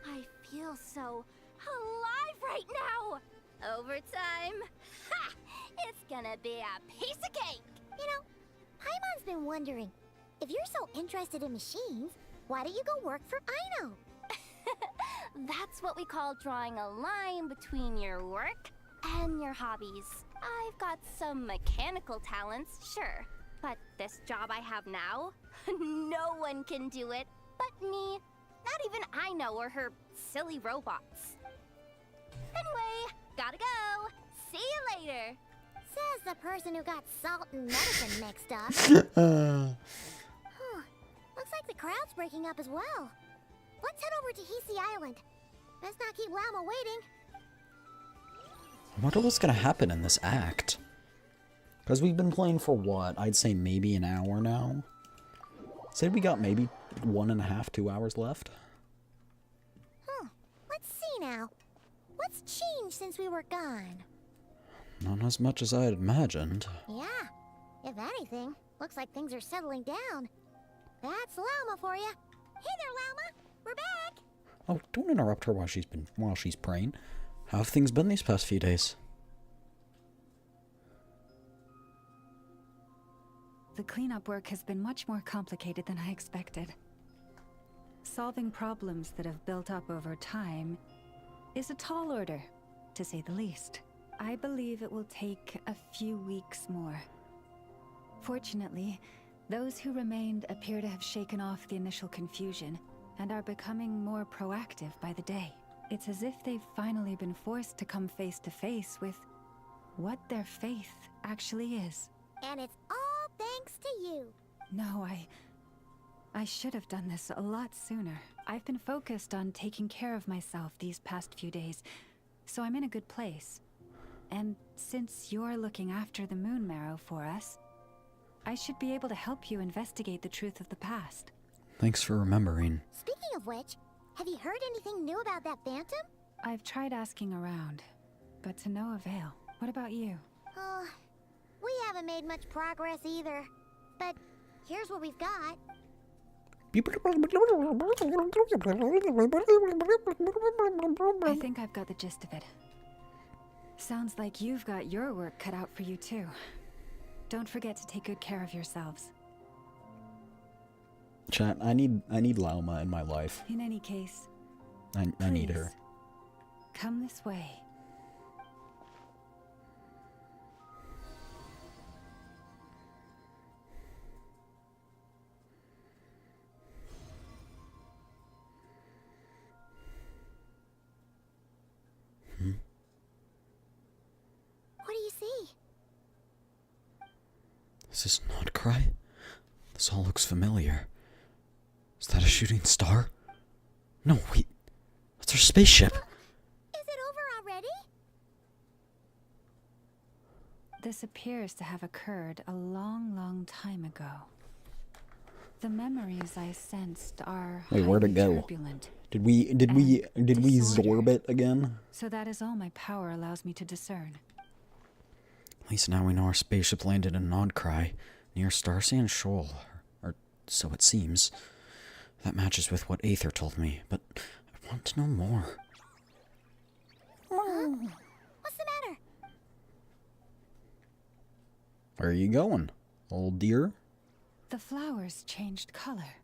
I feel so alive right now. Overtime. Ha! It's gonna be a piece of cake. You know, Paimon's been wondering, if you're so interested in machines, why don't you go work for Aino? That's what we call drawing a line between your work and your hobbies. I've got some mechanical talents, sure. But this job I have now, no one can do it but me. Not even Aino or her silly robots. Anyway, gotta go. See you later. Says the person who got salt and medicine mixed up. Looks like the crowd's breaking up as well. Let's head over to Hisi Island. Let's not keep Llama waiting. I wonder what's gonna happen in this act. Because we've been playing for what? I'd say maybe an hour now. Said we got maybe 1.5, 2 hours left. Let's see now. What's changed since we were gone? Not as much as I had imagined. Yeah, if anything, looks like things are settling down. That's Llama for you. Hey there, Llama. We're back. Oh, don't interrupt her while she's praying. How have things been these past few days? The cleanup work has been much more complicated than I expected. Solving problems that have built up over time is a tall order, to say the least. I believe it will take a few weeks more. Fortunately, those who remained appear to have shaken off the initial confusion and are becoming more proactive by the day. It's as if they've finally been forced to come face to face with what their faith actually is. And it's all thanks to you. No, I should have done this a lot sooner. I've been focused on taking care of myself these past few days, so I'm in a good place. And since you're looking after the Moon Marrow for us, I should be able to help you investigate the truth of the past. Thanks for remembering. Speaking of which, have you heard anything new about that phantom? I've tried asking around, but to no avail. What about you? Oh, we haven't made much progress either. But here's what we've got. I think I've got the gist of it. Sounds like you've got your work cut out for you too. Don't forget to take good care of yourselves. Chat, I need Lauma in my life. In any case, I need her. come this way. What do you see? Is this Nod Krai? This all looks familiar. Is that a shooting star? No, wait. That's our spaceship. Is it over already? This appears to have occurred a long, long time ago. The memories I sensed are Wait, where'd it highly go? turbulent, Did we zorb it again? so that is all my power allows me to discern. At least now we know our spaceship landed in Nod Krai, near Starsand Shoal. Or so it seems. That matches with what Aether told me, but I want to know more. What's the matter? Where are you going, old dear? The flowers changed color.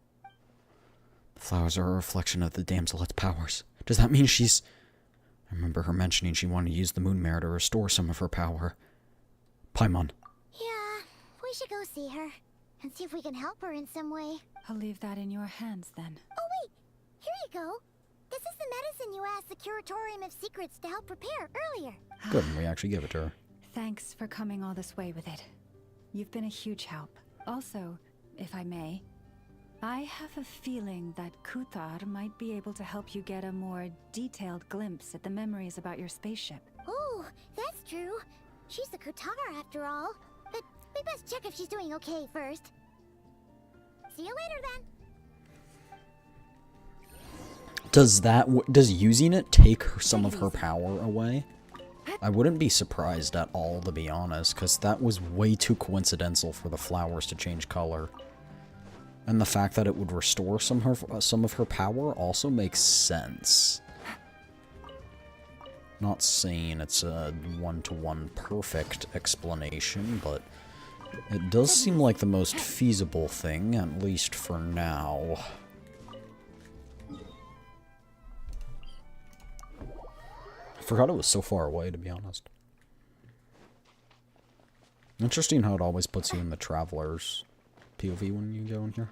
The flowers are a reflection of the damselet's powers. Does that mean she's... I remember her mentioning she wanted to use the Moon Mare to restore some of her power. Paimon. Yeah, we should go see her and see if we can help her in some way. I'll leave that in your hands then. Oh wait, here you go. This is the medicine you asked the Curatorium of Secrets to help prepare earlier. Good, we actually give it to her. Thanks for coming all this way with it. You've been a huge help. Also, if I may, I have a feeling that Kuthar might be able to help you get a more detailed glimpse at the memories about your spaceship. Oh, that's true. She's the Kutara after all. But we best check if she's doing okay first. See you later then. Does using it take some of her power away? I wouldn't be surprised at all, to be honest, because that was way too coincidental for the flowers to change color. And the fact that it would restore some of her power also makes sense. Not saying it's a one-to-one perfect explanation, but it does seem like the most feasible thing, at least for now. I forgot it was so far away, to be honest. Interesting how it always puts you in the Traveler's POV when you go in here.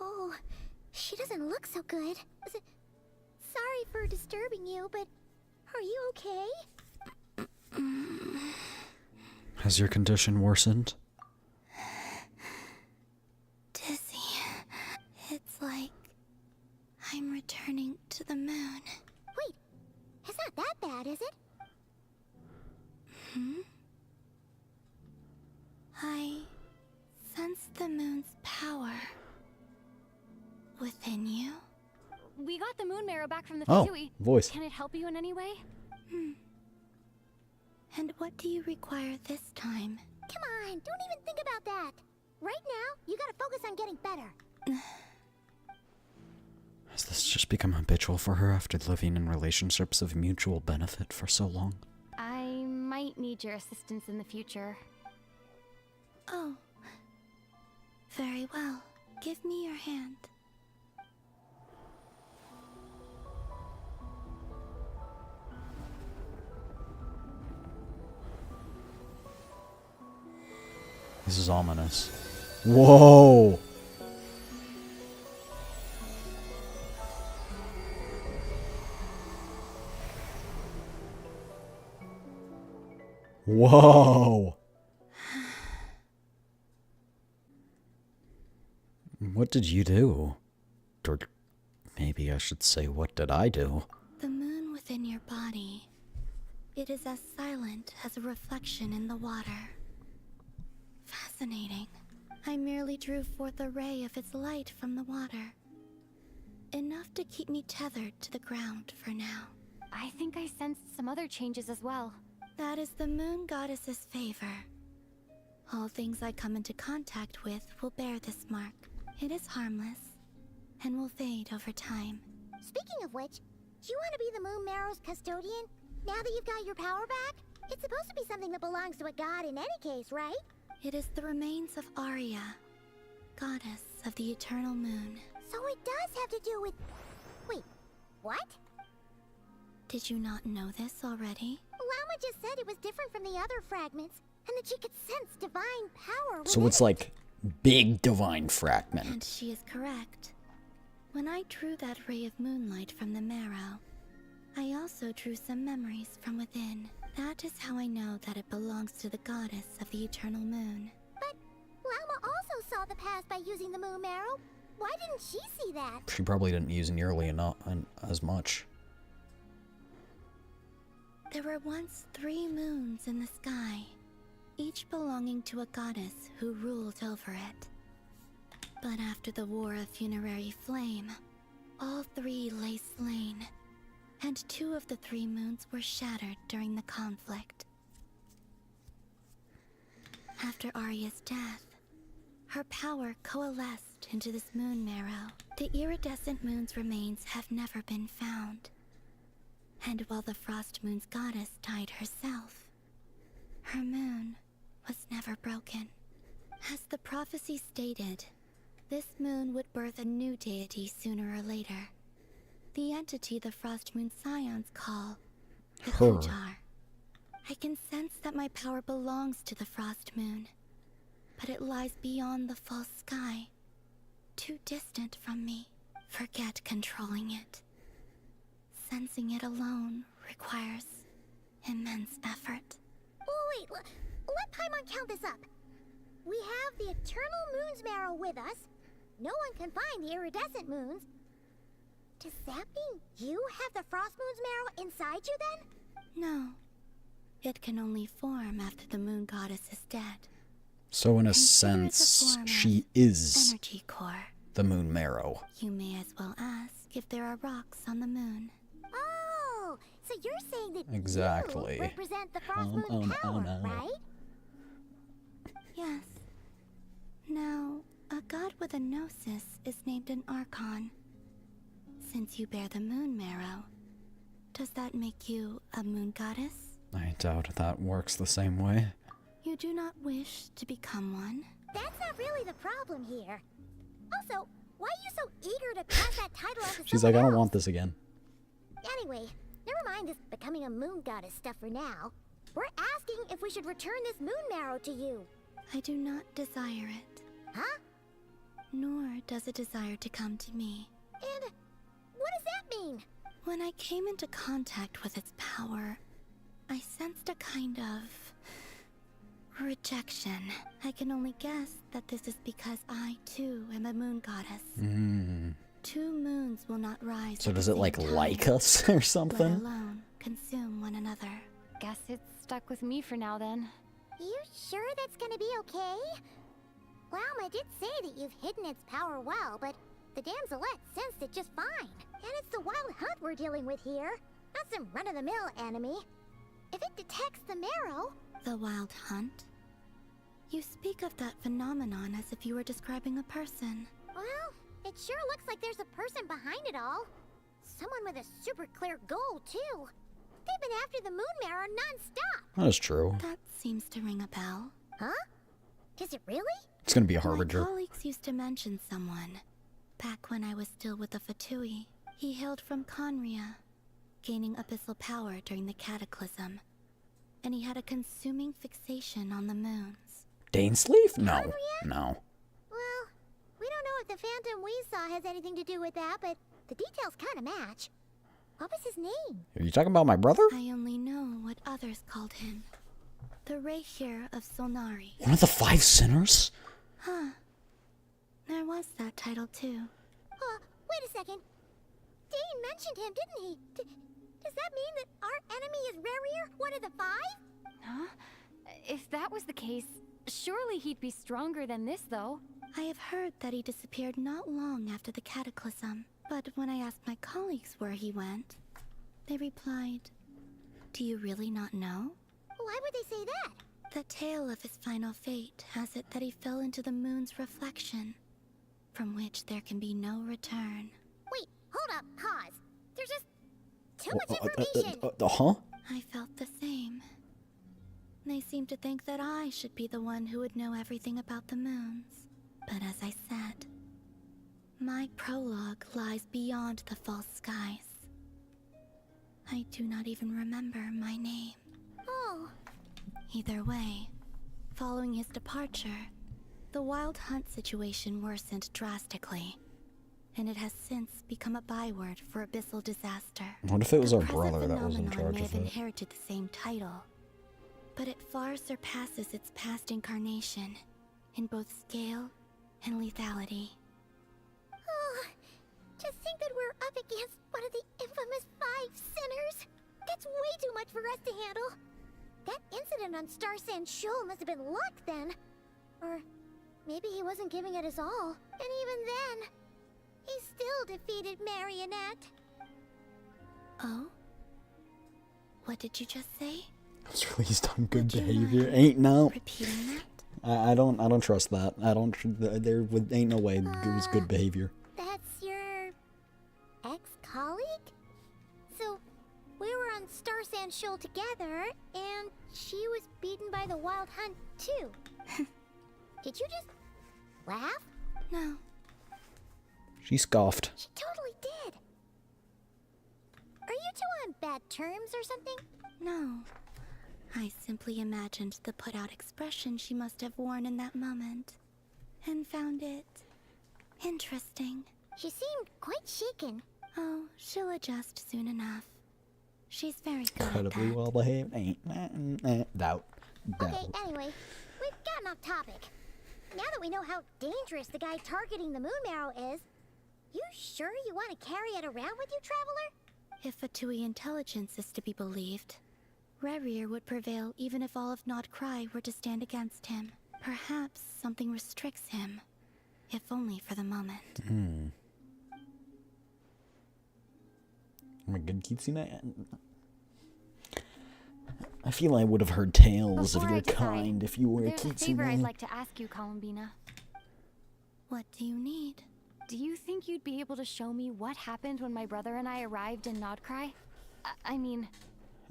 Oh, she doesn't look so good. Sorry for disturbing you, but are you okay? Has your condition worsened? Dizzy. It's like I'm returning to the moon. Wait, it's not that bad, is it? I sense the moon's power within you. We got the moon marrow back from the Oh, Fizui. voice. Can it help you in any way? And what do you require this time? Come on, don't even think about that. Right now, you gotta focus on getting better. Has this just become habitual for her after living in relationships of mutual benefit for so long? I might need your assistance in the future. Oh. Very well. Give me your hand. This is ominous. Whoa! Whoa! What did you do? Or maybe I should say, what did I do? The moon within your body. It is as silent as a reflection in the water. Fascinating. I merely drew forth a ray of its light from the water. Enough to keep me tethered to the ground for now. I think I sensed some other changes as well. That is the moon goddess's favor. All things I come into contact with will bear this mark. It is harmless, and will fade over time. Speaking of which, do you want to be the moon marrow's custodian? Now that you've got your power back? It's supposed to be something that belongs to a god in any case, right? It is the remains of Arya, goddess of the eternal moon. So it does have to do with... Wait, what? Did you not know this already? Llama just said it was different from the other fragments, and that she could sense divine power. So it's like big divine And fragment. she is correct. When I drew that ray of moonlight from the marrow, I also drew some memories from within. That is how I know that it belongs to the goddess of the eternal moon. But Llama also saw the past by using the moon marrow. Why didn't she see that? She probably didn't use nearly enough as much. There were once 3 moons in the sky, each belonging to a goddess who ruled over it. But after the War of Funerary Flame, all 3 lay slain, and 2 of the 3 moons were shattered during the conflict. After Arya's death, her power coalesced into this moon marrow. The iridescent moon's remains have never been found. And while the Frost Moon's goddess died herself, her moon was never broken. As the prophecy stated, this moon would birth a new deity sooner or later. The entity the Frost Moon Scions call the Her. Kujar. I can sense that my power belongs to the Frost Moon, but it lies beyond the false sky, too distant from me. Forget controlling it. Sensing it alone requires immense effort. Oh, wait, let Paimon count this up. We have the Eternal Moon's Marrow with us. No one can find the iridescent moons. Does that mean you have the Frost Moon's Marrow inside you then? No. It can only form after the moon goddess is dead. So in a Consider it the sense, form she of is energy core. the moon marrow. You may as well ask if there are rocks on the moon. Oh, so you're saying that Exactly. you represent the Frost Moon's power, right? Yes. Now, a god with a gnosis is named an Archon. Since you bear the moon marrow, does that make you a moon goddess? I doubt that works the same way. You do not wish to become one? That's not really the problem here. Also, why are you so eager to pass that title on to She's like, I someone don't else? want this again. Anyway, never mind this becoming a moon goddess stuff for now. We're asking if we should return this moon marrow to you. I do not desire it. Huh? Nor does it desire to come to me. And what does that mean? When I came into contact with its power, I sensed a kind of rejection. I can only guess that this is because I, too, am a moon goddess. Two moons will not rise. So at does the it like same time, like us or let something? alone consume one another. Guess it's stuck with me for now then. You sure that's gonna be okay? Lauma did say that you've hidden its power well, but the damselette sensed it just fine. And it's the wild hunt we're dealing with here, not some run-of-the-mill enemy. If it detects the marrow... The wild hunt? You speak of that phenomenon as if you were describing a person. Well, it sure looks like there's a person behind it all. Someone with a super clear goal, too. They've been after the moon marrow non-stop. That is true. That seems to ring a bell. Huh? Is it really? It's gonna be a My harbinger. colleagues used to mention someone. Back when I was still with the Fatui, he hailed from Conria, gaining abyssal power during the Cataclysm. And he had a consuming fixation on the moons. Danesleaf? No. No. Well, we don't know if the phantom we saw has anything to do with that, but the details kind of match. What was his name? Are you talking about my brother? I only know what others called him. The Reikir of Solnari. One of the 5 sinners? Huh. There was that title too. Wait a second. Dane mentioned him, didn't he? Does that mean that our enemy is Rerir, one of the 5? Huh? If that was the case, surely he'd be stronger than this, though. I have heard that he disappeared not long after the Cataclysm. But when I asked my colleagues where he went, they replied, "Do you really not know?" Why would they say that? The tale of his final fate has it that he fell into the moon's reflection, from which there can be no return. Wait, hold up, pause. There's just too much information. Huh? I felt the same. They seemed to think that I should be the one who would know everything about the moons. But as I said, my prologue lies beyond the false skies. I do not even remember my name. Oh. Either way, following his departure, the wild hunt situation worsened drastically, and it has since become a byword for abyssal disaster. What if it was The our present brother that was in phenomenon charge may of have it? inherited the same title, but it far surpasses its past incarnation in both scale and lethality. Oh, to think that we're up against one of the infamous 5 sinners. That's way too much for us to handle. That incident on Star Sand Shoal must have been luck then. Or maybe he wasn't giving it his all. And even then, he still defeated Marionette. Oh? What did you just say? It was released on good behavior. Ain't no. Repeating that? I don't trust that. There ain't no way it was good behavior. That's your ex-colleague? So, we were on Star Sand Shoal together, and she was beaten by the Wild Hunt, too. Did you just laugh? No. She scoffed. She totally did. Are you two on bad terms or something? No. I simply imagined the put-out expression she must have worn in that moment, and found it interesting. She seemed quite shaken. Oh, she'll adjust soon enough. She's very good. Incredibly well behaved. Doubt. Okay, anyway, we've gotten off topic. Now that we know how dangerous the guy targeting the moon marrow is, you sure you want to carry it around with you, Traveler? If Fatui intelligence is to be believed, Rerir would prevail even if all of Nod Krai were to stand against him. Perhaps something restricts him, if only for the moment. Oh my god, Kitsune. I feel I would have heard tales Before of I your decide, kind if you were a there's a favor I'd Kitsune. like to ask you, Columbina. What do you need? Do you think you'd be able to show me what happened when my brother and I arrived in Nod Krai? I mean,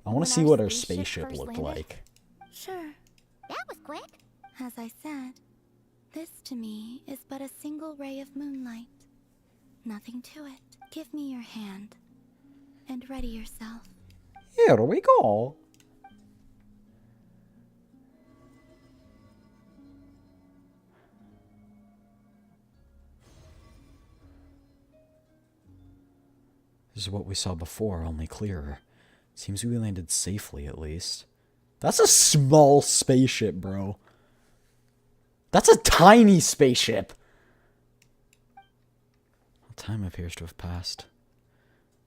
I want when to see what our spaceship spaceship first looked landed? like. Sure. That was quick. As I said, this to me is but a single ray of moonlight. Nothing to it. Give me your hand. And ready yourself. Here we go. This is what we saw before, only clearer. Seems we landed safely, at least. That's a small spaceship, bro. That's a tiny spaceship. Well, time appears to have passed.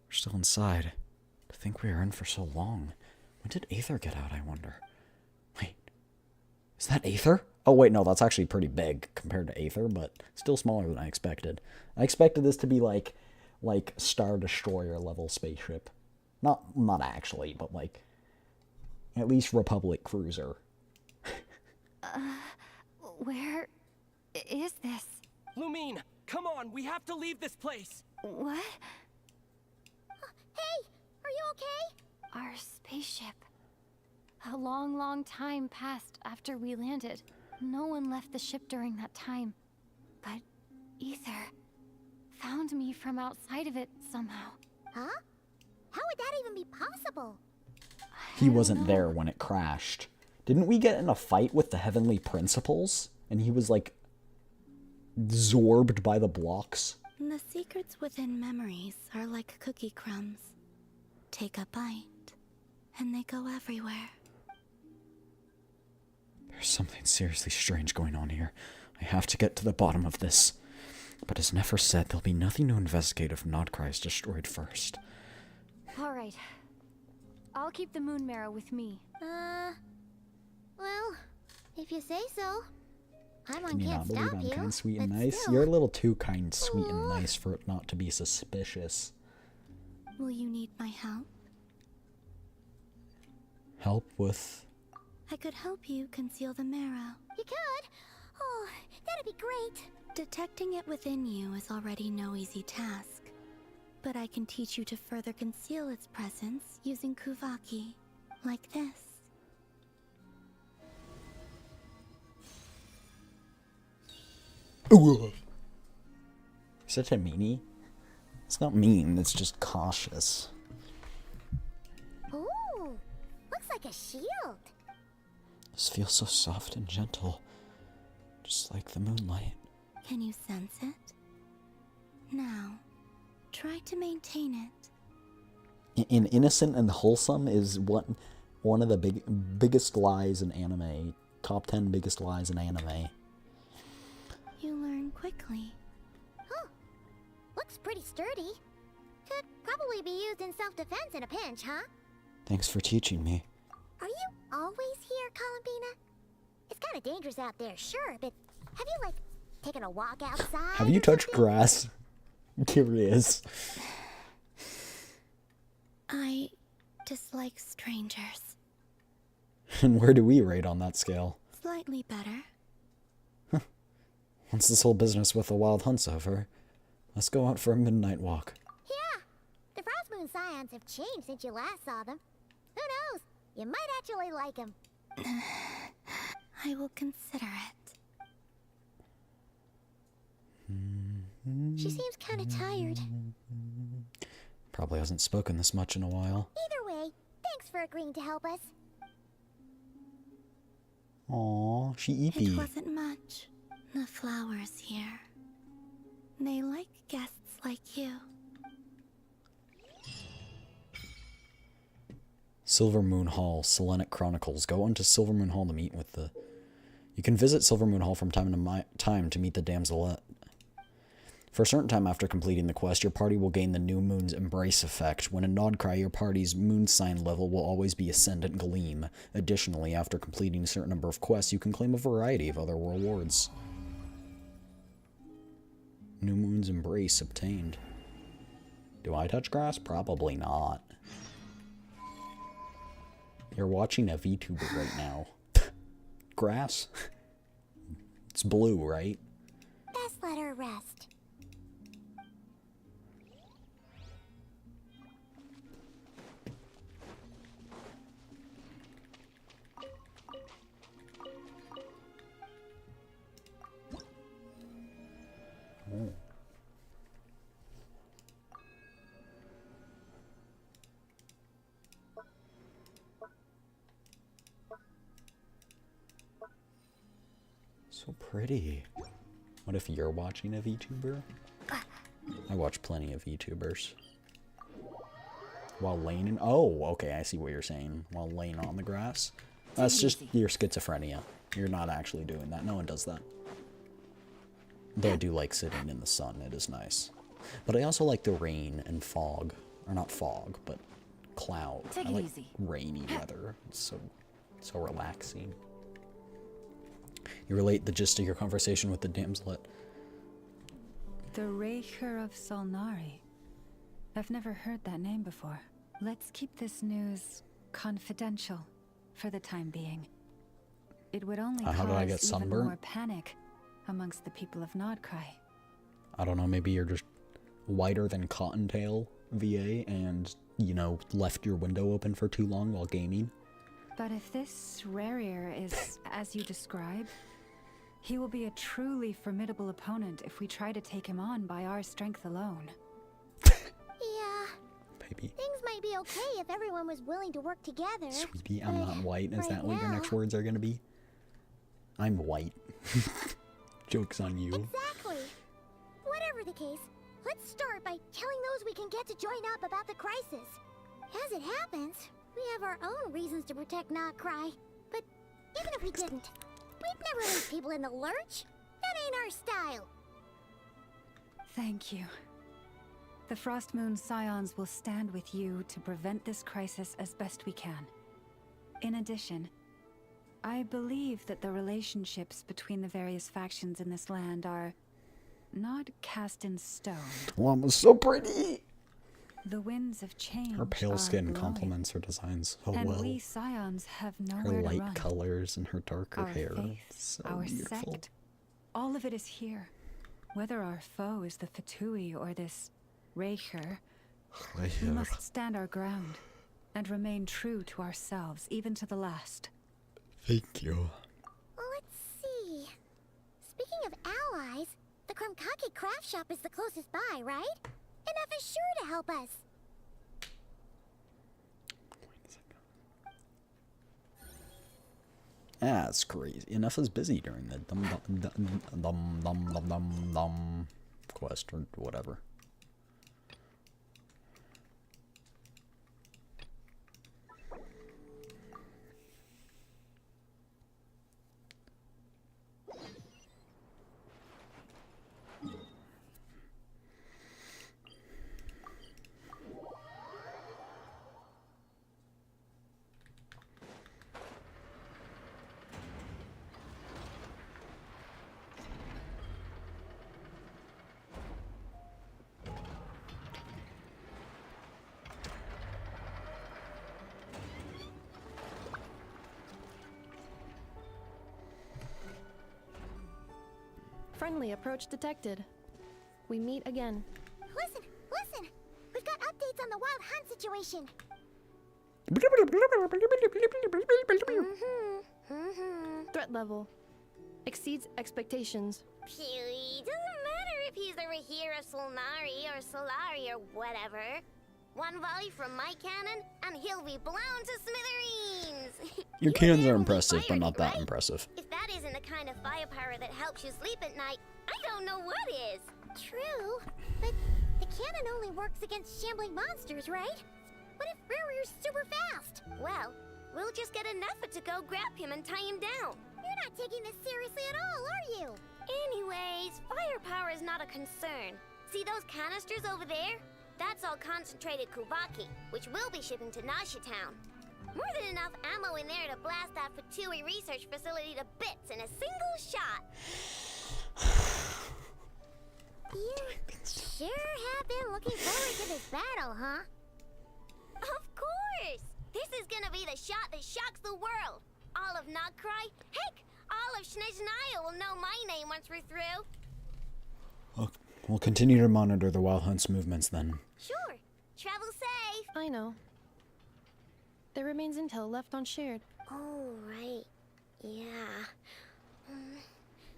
We're still inside. To think we were in for so long. When did Aether get out, I wonder? Wait. Is that Aether? Oh, wait, no, that's actually pretty big compared to Aether, but still smaller than I expected. I expected this to be like Star Destroyer level spaceship. Not actually, but like at least Republic cruiser. Where is this? Lumine, come on, we have to leave this place. What? Hey, are you okay? Our spaceship. A long, long time passed after we landed. No one left the ship during that time. But Aether found me from outside of it somehow. Huh? How would that even be possible? He wasn't there when it crashed. Didn't we get in a fight with the Heavenly Principles? And he was like absorbed by the blocks? The secrets within memories are like cookie crumbs. Take a bite, and they go everywhere. There's something seriously strange going on here. I have to get to the bottom of this. But as Nefer said, there'll be nothing to investigate if Nod Krai is destroyed first. All right. I'll keep the moon marrow with me. Well, if you say so. Paimon Can you can't not believe stop I'm you. kind, sweet, and but nice? still. You're a little too kind, sweet, and nice for it not to be suspicious. Will you need my help? Help with... I could help you conceal the marrow. You could? Oh, that'd be great. Detecting it within you is already no easy task. But I can teach you to further conceal its presence using Kuvaki, like this. Ooh. Such a meanie. It's not mean, it's just cautious. Ooh, looks like a shield. This feels so soft and gentle. Just like the moonlight. Can you sense it? Now, try to maintain it. In innocent and wholesome is one of the biggest lies in anime. Top 10 biggest lies in anime. You learn quickly. Huh. Looks pretty sturdy. Could probably be used in self-defense in a pinch, huh? Thanks for teaching me. Are you always here, Columbina? It's kind of dangerous out there, sure, but have you, like, taken a walk outside? Have you touched grass? I'm curious. I dislike strangers. And where do we rate on that scale? Slightly better. Once this whole business with the wild hunt's over, let's go out for a midnight walk. Yeah. The Frost Moon Scions have changed since you last saw them. Who knows? You might actually like them. I will consider it. She seems kind of tired. Probably hasn't spoken this much in a while. Either way, thanks for agreeing to help us. Aww, she eepy. It wasn't much. The flowers here. They like guests like you. Silver Moon Hall, Selenic Chronicles. Go on to Silver Moon Hall to meet with the... You can visit Silver Moon Hall from time to time to meet the damselette. For a certain time after completing the quest, your party will gain the New Moon's Embrace effect. When in Nod Krai, your party's moon sign level will always be Ascendant Gleam. Additionally, after completing a certain number of quests, you can claim a variety of other rewards. New Moon's Embrace obtained. Do I touch grass? Probably not. You're watching a VTuber right now. Grass? It's blue, right? Best let her rest. Oh. So pretty. What if you're watching a VTuber? I watch plenty of VTubers. While laying in... Oh, okay, I see what you're saying. While laying on the grass. That's just your schizophrenia. You're not actually doing that. No one does that. Though I do like sitting in the sun. It is nice. But I also like the rain and fog. Or not fog, but cloud. Take I it like easy. rainy weather. It's so relaxing. You relate the gist of your conversation with the damselet. The Raker of Solnari. I've never heard that name before. Let's keep this news confidential for the time being. It would only How did I get cause even sunburnt? more panic amongst the people of Nod Krai. I don't know, maybe you're just whiter than Cottontail VA and, you know, left your window open for too long while gaming. But if this Rarier is as you describe, he will be a truly formidable opponent if we try to take him on by our strength alone. Yeah. Baby. Things might be okay if everyone was willing to work together. Sweetie, I'm but not white. Is right that what your next words are gonna be? I'm white. Joke's on you. Exactly. Whatever the case, let's start by telling those we can get to join up about the crisis. As it happens, we have our own reasons to protect Nod Krai. But even if we didn't, we'd never leave people in the lurch. That ain't our style. Thank you. The Frost Moon Scions will stand with you to prevent this crisis as best we can. In addition, I believe that the relationships between the various factions in this land are not cast in stone. Mom was so pretty. The winds of change. Her pale are skin blowing, complements her designs so and well. we Scions have Her nowhere to light run. colors and her darker Our hair. faith, So our beautiful. sect, all of it is here. Whether our foe is the Fatui or this Raker, we must stand our ground and remain true to ourselves, even to the last. Thank you. Let's see. Speaking of allies, the Krumkake craft shop is the closest by, right? Enough is sure to help us. That's crazy. Enough is busy during the dum quest or whatever. Friendly approach detected. We meet again. Listen! We've got updates on the wild hunt situation. Threat level exceeds expectations. Doesn't matter if he's the Rahira Solnari or Solari or whatever. One volley from my cannon, and he'll be blown to smithereens. Your cannons are impressive, but not that impressive. If that isn't the kind of firepower that helps you sleep at night, I don't know what is. True, but the cannon only works against shambling monsters, right? What if Ruri's super fast? Well, we'll just get an effort to go grab him and tie him down. You're not taking this seriously at all, are you? Anyways, firepower is not a concern. See those canisters over there? That's all concentrated Kuvaki, which we'll be shipping to Nasha Town. More than enough ammo in there to blast that Fatui research facility to bits in a single shot. You sure have been looking forward to this battle, huh? Of course! This is gonna be the shot that shocks the world. All of Nod Krai, heck, all of Snezhnaya will know my name once we're through. We'll continue to monitor the Wild Hunt's movements then. Sure. Travel safe. I know. There remains intel left unshared. Oh, right. Yeah.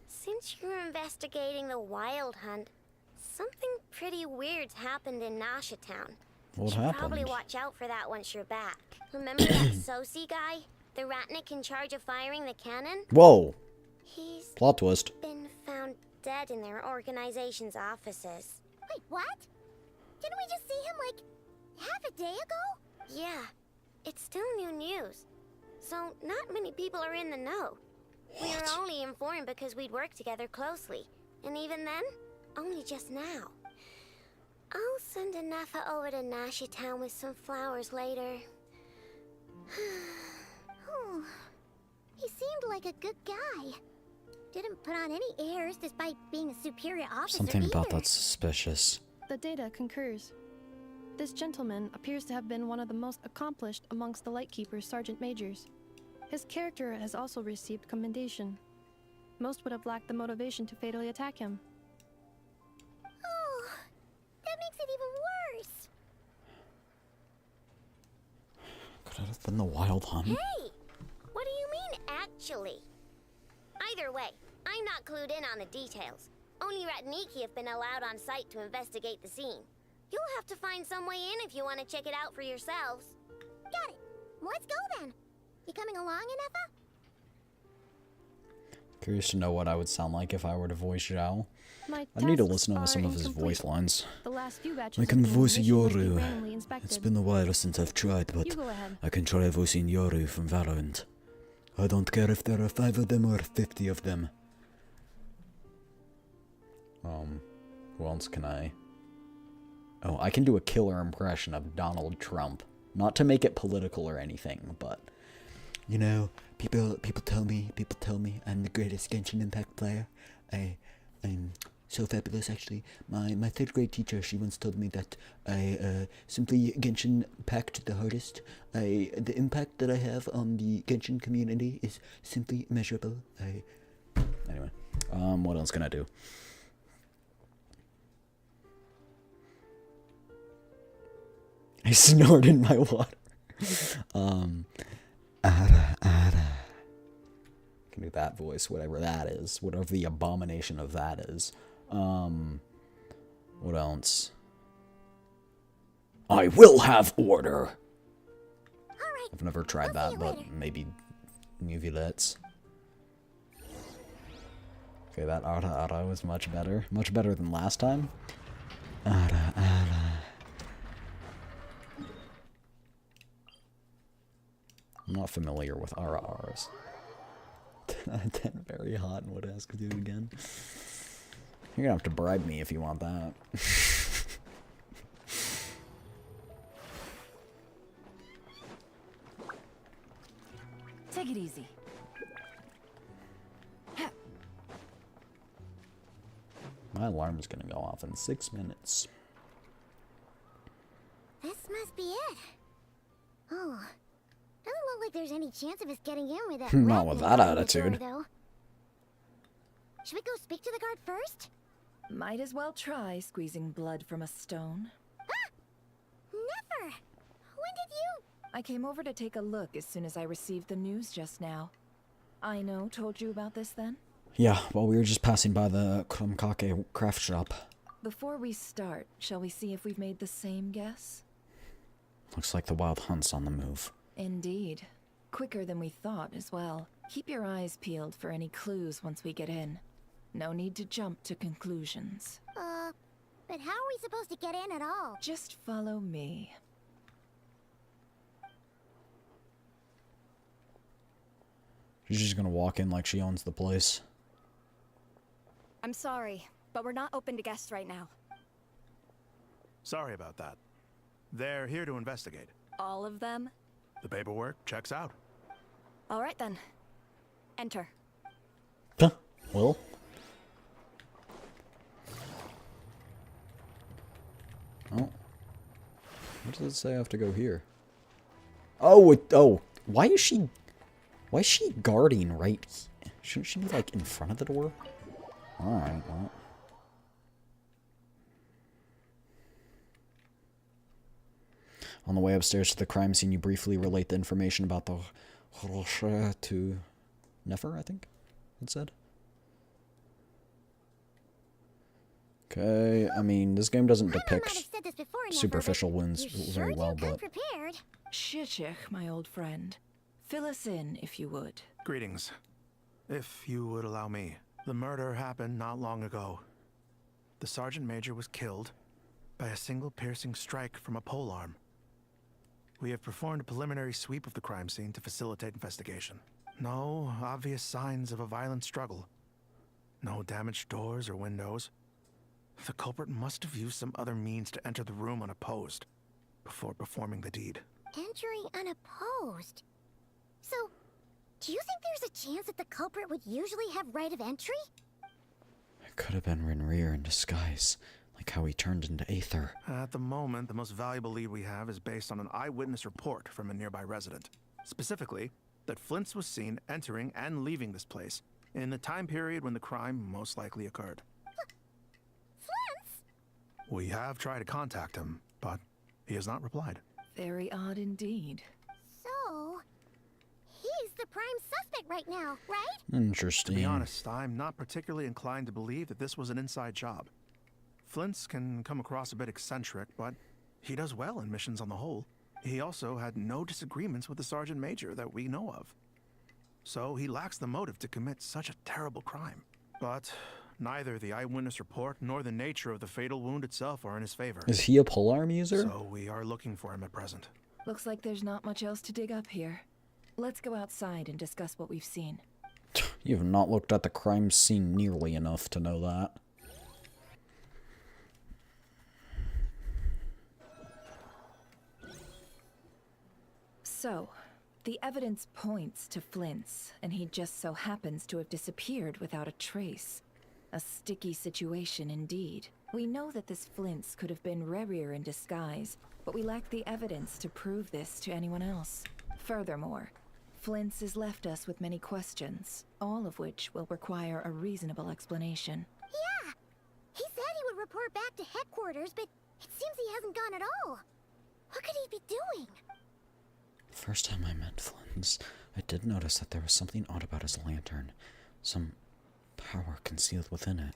Since you're investigating the Wild Hunt, something pretty weird's happened in Nasha Town. What Should happened? probably watch out for that once you're back. Remember that Sosi guy? The Ratnik in charge of firing the cannon? Whoa! He's Plot twist. been found dead in their organization's offices. Wait, what? Didn't we just see him, like, half a day ago? Yeah, it's still new news. So, not many people are in the know. We were only informed because we'd worked together closely. And even then, only just now. I'll send a Nefa over to Nasha Town with some flowers later. Oh, he seemed like a good guy. Didn't put on any airs despite being a superior officer Something about either. that's suspicious. The data concurs. This gentleman appears to have been one of the most accomplished amongst the Lightkeeper's sergeant majors. His character has also received commendation. Most would have lacked the motivation to fatally attack him. Oh, that makes it even worse. Could it have been the Wild Hunt? Hey! What do you mean, actually? Either way, I'm not clued in on the details. Only Ratniki have been allowed on site to investigate the scene. You'll have to find some way in if you want to check it out for yourselves. Got it. Let's go then. You coming along, Anefa? Curious to know what I would sound like if I were to voice Zhao. My I need to tasks listen to are some of his incomplete. voice lines. The last few batches I of can the voice mission must be Yoru. randomly inspected. It's been a while since I've tried, but You go ahead. I can try voicing Yoru from Valorant. I don't care if there are 5 of them or 50 of them. Who else can I? Oh, I can do a killer impression of Donald Trump. Not to make it political or anything, but you know, people tell me I'm the greatest Genshin Impact player. I'm so fabulous, actually. My 3rd grade teacher, she once told me that I simply Genshin Impact the hardest. The impact that I have on the Genshin community is simply immeasurable. Anyway, what else can I do? I snorted my water. Ada. Can do that voice, whatever that is, whatever the abomination of that is. What else? I will have order. I've never tried that, but maybe uvulets. Okay, that Ara was much better than last time. Ara. I'm not familiar with Aras. 10 very hot and would ask to do it again. You're gonna have to bribe me if you want that. Take it easy. My alarm's gonna go off in 6 minutes. This must be it. Oh, doesn't look like there's any chance of us getting in with that. Not with that Ratnik on the door, attitude. though. Should we go speak to the guard first? Might as well try squeezing blood from a stone. Never. When did you? I came over to take a look as soon as I received the news just now. Aino told you about this then? Yeah, well, we were just passing by the Krumkake craft shop. Before we start, shall we see if we've made the same guess? Looks like the Wild Hunt's on the move. Indeed. Quicker than we thought as well. Keep your eyes peeled for any clues once we get in. No need to jump to conclusions. But how are we supposed to get in at all? Just follow me. She's just gonna walk in like she owns the place. I'm sorry, but we're not open to guests right now. Sorry about that. They're here to investigate. All of them? The paperwork checks out. All right then. Enter. Well. Oh. What does it say I have to go here? Oh, why is she guarding right? Shouldn't she be like in front of the door? Alright, well. On the way upstairs to the crime scene, you briefly relate the information about the to Nefer, I think it said. Okay, I mean, this game doesn't depict superficial wounds very well, but... Shishich, my old friend. Fill us in, if you would. Greetings. If you would allow me. The murder happened not long ago. The Sergeant Major was killed by a single piercing strike from a polearm. We have performed a preliminary sweep of the crime scene to facilitate investigation. No obvious signs of a violent struggle. No damaged doors or windows. The culprit must have used some other means to enter the room unopposed before performing the deed. Entering unopposed? So, do you think there's a chance that the culprit would usually have right of entry? It could have been Renrir in disguise, like how he turned into Aether. At the moment, the most valuable lead we have is based on an eyewitness report from a nearby resident. Specifically, that Flint's was seen entering and leaving this place in the time period when the crime most likely occurred. Flint's? We have tried to contact him, but he has not replied. Very odd indeed. So, he's the prime suspect right now, right? Interesting. To be honest, I'm not particularly inclined to believe that this was an inside job. Flint's can come across a bit eccentric, but he does well in missions on the whole. He also had no disagreements with the Sergeant Major that we know of. So he lacks the motive to commit such a terrible crime. But neither the eyewitness report nor the nature of the fatal wound itself are in his favor. Is he a polearm user? So we are looking for him at present. Looks like there's not much else to dig up here. Let's go outside and discuss what we've seen. You have not looked at the crime scene nearly enough to know that. So, the evidence points to Flint's, and he just so happens to have disappeared without a trace. A sticky situation indeed. We know that this Flint's could have been Rerir in disguise, but we lack the evidence to prove this to anyone else. Furthermore, Flint's has left us with many questions, all of which will require a reasonable explanation. Yeah! He said he would report back to headquarters, but it seems he hasn't gone at all. What could he be doing? First time I met Flint's, I did notice that there was something odd about his lantern. Some power concealed within it.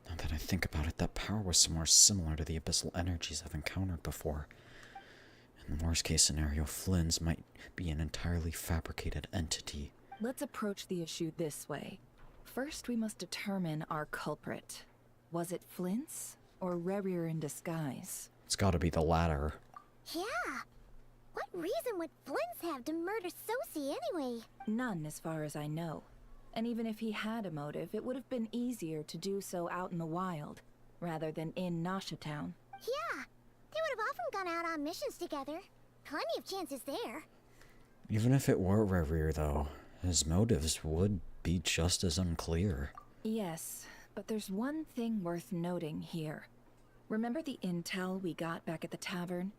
Now that I think about it, that power was somewhere similar to the abyssal energies I've encountered before. In the worst case scenario, Flint's might be an entirely fabricated entity. Let's approach the issue this way. First, we must determine our culprit. Was it Flint's or Rerir in disguise? It's gotta be the latter. Yeah! What reason would Flint's have to murder Sosie anyway? None, as far as I know. And even if he had a motive, it would have been easier to do so out in the wild, rather than in Nasha Town. Yeah, they would have often gone out on missions together. Plenty of chances there. Even if it were Rerir, though, his motives would be just as unclear. Yes, but there's one thing worth noting here. Remember the intel we got back at the tavern?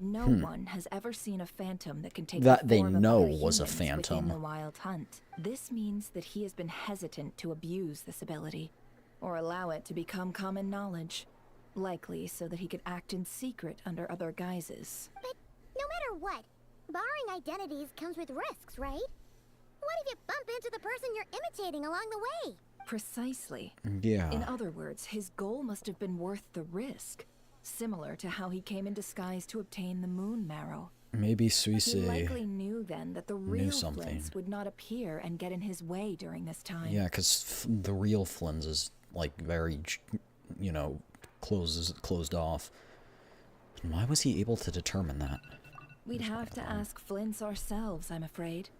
No one has ever seen a phantom that can take that the they form of know other was a humans phantom. within the Wild Hunt. This means that he has been hesitant to abuse this ability, or allow it to become common knowledge. Likely so that he could act in secret under other guises. But no matter what, borrowing identities comes with risks, right? What if you bump into the person you're imitating along the way? Precisely. Yeah. In other words, his goal must have been worth the risk. Similar to how he came in disguise to obtain the moon marrow. Maybe Suisse He likely knew then that the real something. Flint's would not appear and get in his way during this time. Yeah, because the real Flint's is, like, very, you know, closed off. And why was he able to determine that? We'd have to ask Flint's ourselves, I'm afraid.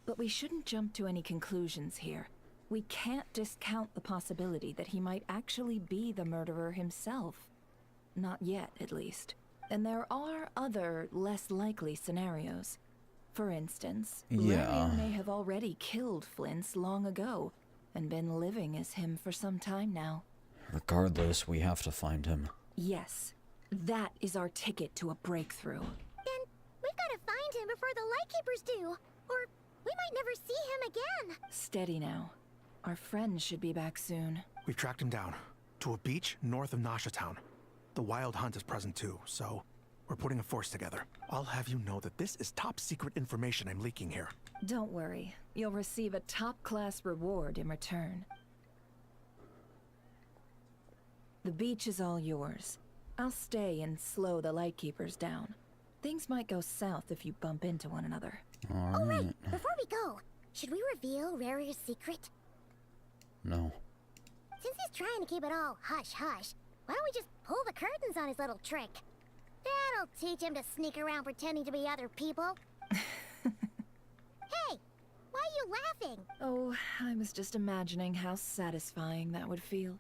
But we shouldn't jump to any conclusions here. We can't discount the possibility that he might actually be the murderer himself. Not yet, at least. And there are other, less likely scenarios. For instance, Rarier may have already killed Flint's long ago, and been living as him for some time now. Regardless, we have to find him. Yes, that is our ticket to a breakthrough. Then we've got to find him before the Lightkeepers do, or we might never see him again. Steady now. Our friend should be back soon. We've tracked him down to a beach north of Nasha Town. The Wild Hunt is present too, so we're putting a force together. I'll have you know that this is top secret information I'm leaking here. Don't worry. You'll receive a top-class reward in return. The beach is all yours. I'll stay and slow the Lightkeepers down. Things might go south if you bump into one another. Oh, right. Before we go, should we reveal Rarier's secret? No. Since he's trying to keep it all hush-hush, why don't we just pull the curtains on his little trick? That'll teach him to sneak around pretending to be other people. Hey, why are you laughing? Oh, I was just imagining how satisfying that would feel.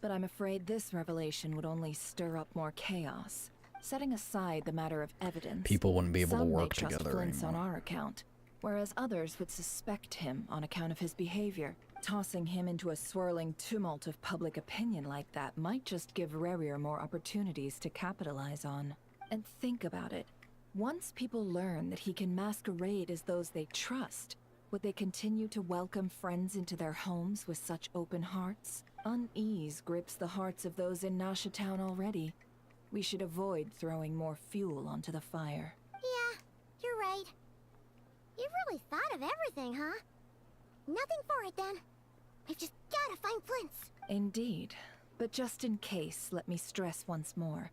But I'm afraid this revelation would only stir up more chaos. Setting aside the matter of evidence, people wouldn't be able to some may work trust together Flint's anymore. on our account, whereas others would suspect him on account of his behavior. Tossing him into a swirling tumult of public opinion like that might just give Rarier more opportunities to capitalize on. And think about it. Once people learn that he can masquerade as those they trust, would they continue to welcome friends into their homes with such open hearts? Unease grips the hearts of those in Nasha Town already. We should avoid throwing more fuel onto the fire. Yeah, you're right. You've really thought of everything, huh? Nothing for it, then. We've just gotta find Flint's. Indeed. But just in case, let me stress once more.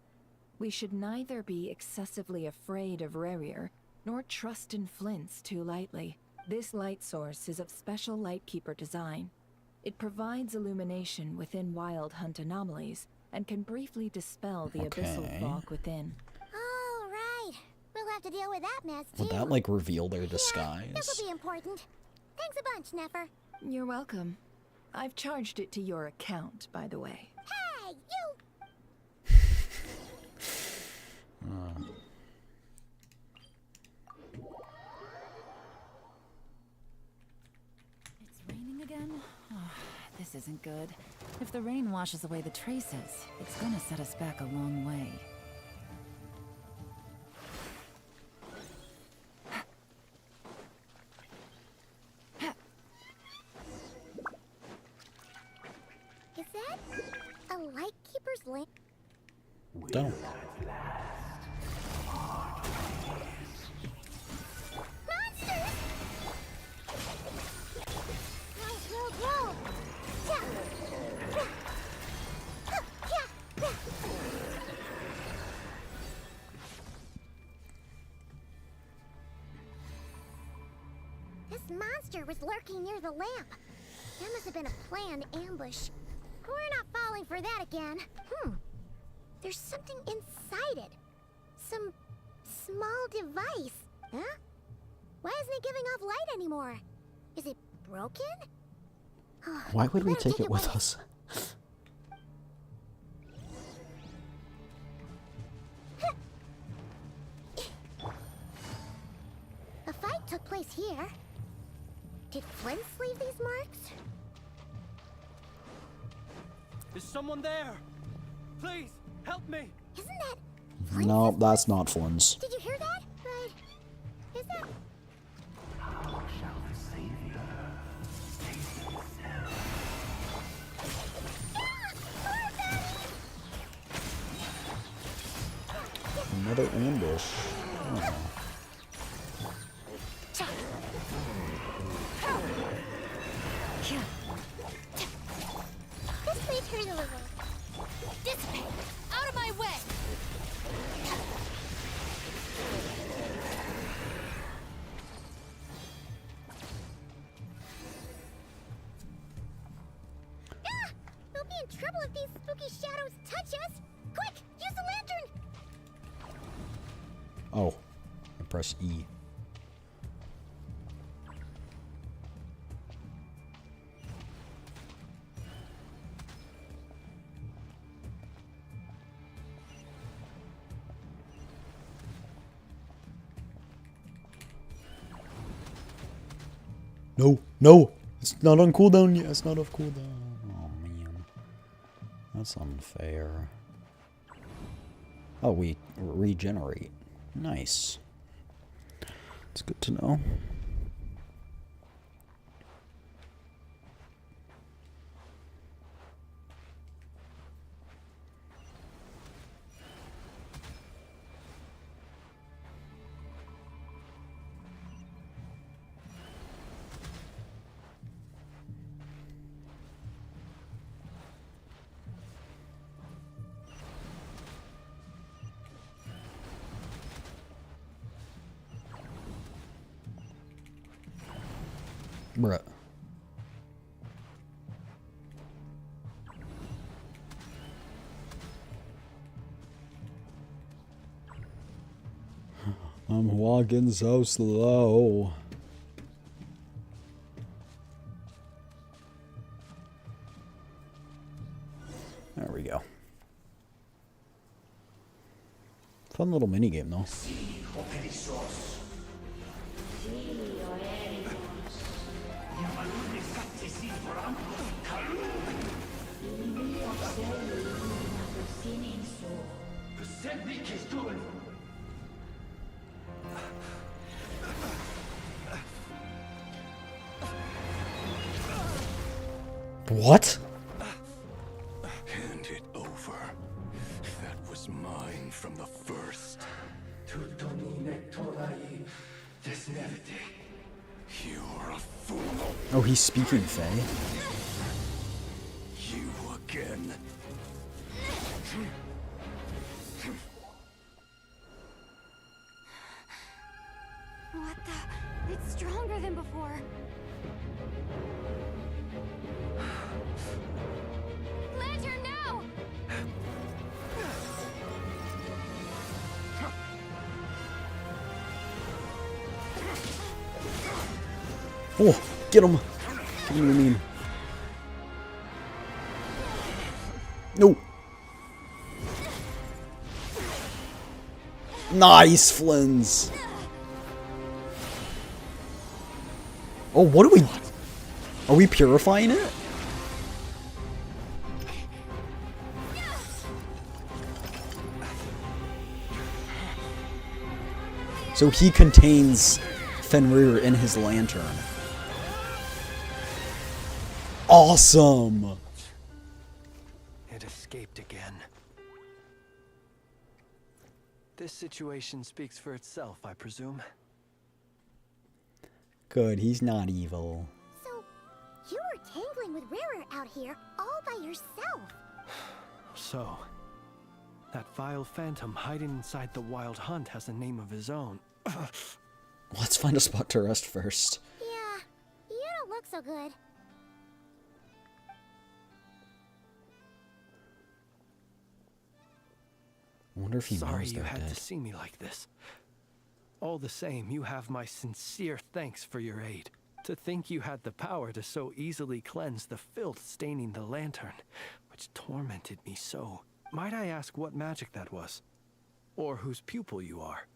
We should neither be excessively afraid of Rarier, nor trust in Flint's too lightly. This light source is of special Lightkeeper design. It provides illumination within Wild Hunt anomalies, and can briefly dispel the abyssal fog within. All right. We'll have to deal with that mess, too. Would that, like, reveal their disguise? This'll be important. Thanks a bunch, Nefer. You're welcome. I've charged it to your account, by the way. Hey, you! It's raining again? Oh, this isn't good. If the rain washes away the traces, it's gonna set us back a long way. Is that a Lightkeeper's lamp? Don't. Monsters! Nice little roll. This monster was lurking near the lamp. That must have been a planned ambush. We're not falling for that again. There's something inside it. Some small device. Huh? Why isn't it giving off light anymore? Is it broken? Why would we take it with us? A fight took place here. Did Flint's leave these marks? Is someone there? Please, help me! Isn't that... No, that's not Flynn's. Did you hear that? Right. Is that... How shall the Savior taste himself? Another ambush. Oh. This may turn a little. Dissipate! Out of my way! We'll be in trouble if these spooky shadows touch us! Quick! Use the lantern! Oh. I press E. No, no! It's not on cooldown yet. It's not off cooldown. Oh, man. That's unfair. Oh, we regenerate. Nice. It's good to know. Bruh. I'm walking so slow. There we go. Fun little minigame though. What? Hand it over. That was mine from the first. You're a fool. Oh, he's speaking Fae. You again. What the? It's stronger than before. Lantern, now! Oh, get him! Get him, you mean? No! Nice, Flins! Oh, what are we... Are we purifying it? So he contains Fenrir in his lantern. Awesome! It escaped again. This situation speaks for itself, I presume. Good, he's not evil. So, you were tangling with Rarer out here all by yourself. So, that vile phantom hiding inside the Wild Hunt has a name of his own. Let's find a spot to rest first. Yeah, you don't look so good. I wonder if he Sorry knows you they're had dead. to see me like this. All the same, you have my sincere thanks for your aid. To think you had the power to so easily cleanse the filth staining the lantern, which tormented me so. Might I ask what magic that was? Or whose pupil you are?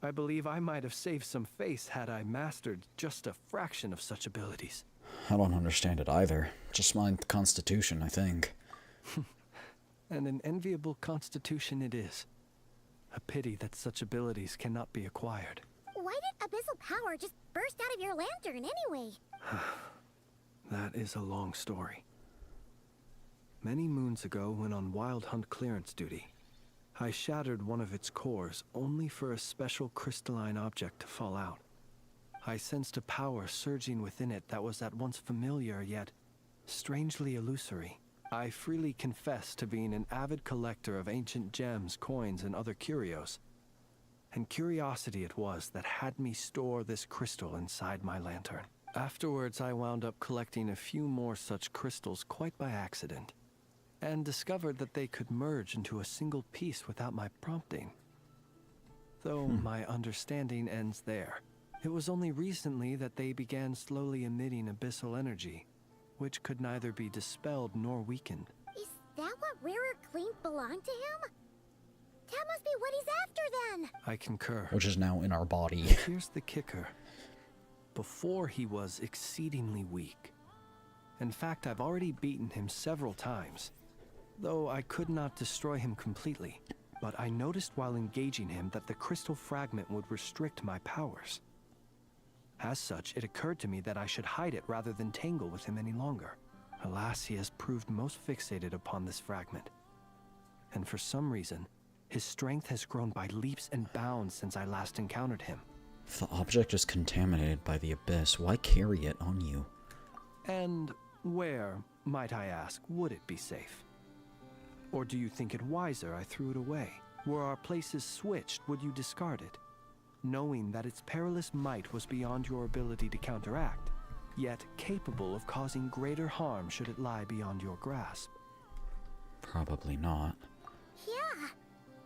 I believe I might have saved some face had I mastered just a fraction of such abilities. I don't understand it either. Just my constitution, I think. And an enviable constitution it is. A pity that such abilities cannot be acquired. Why did abyssal power just burst out of your lantern anyway? That is a long story. Many moons ago, when on Wild Hunt clearance duty, I shattered one of its cores only for a special crystalline object to fall out. I sensed a power surging within it that was at once familiar yet strangely illusory. I freely confess to being an avid collector of ancient gems, coins, and other curios. And curiosity it was that had me store this crystal inside my lantern. Afterwards, I wound up collecting a few more such crystals quite by accident, and discovered that they could merge into a single piece without my prompting. Though my understanding ends there. It was only recently that they began slowly emitting abyssal energy, which could neither be dispelled nor weakened. Is that what Rarer claimed belonged to him? That must be what he's after then. I concur. Which is now in our body. Here's the kicker. before he was exceedingly weak. In fact, I've already beaten him several times, though I could not destroy him completely. But I noticed while engaging him that the crystal fragment would restrict my powers. As such, it occurred to me that I should hide it rather than tangle with him any longer. Alas, he has proved most fixated upon this fragment. And for some reason, his strength has grown by leaps and bounds since I last encountered him. If the object is contaminated by the abyss, why carry it on you? And where, might I ask, would it be safe? Or do you think it wiser I threw it away? Were our places switched, would you discard it? Knowing that its perilous might was beyond your ability to counteract, yet capable of causing greater harm should it lie beyond your grasp. Probably not. Yeah,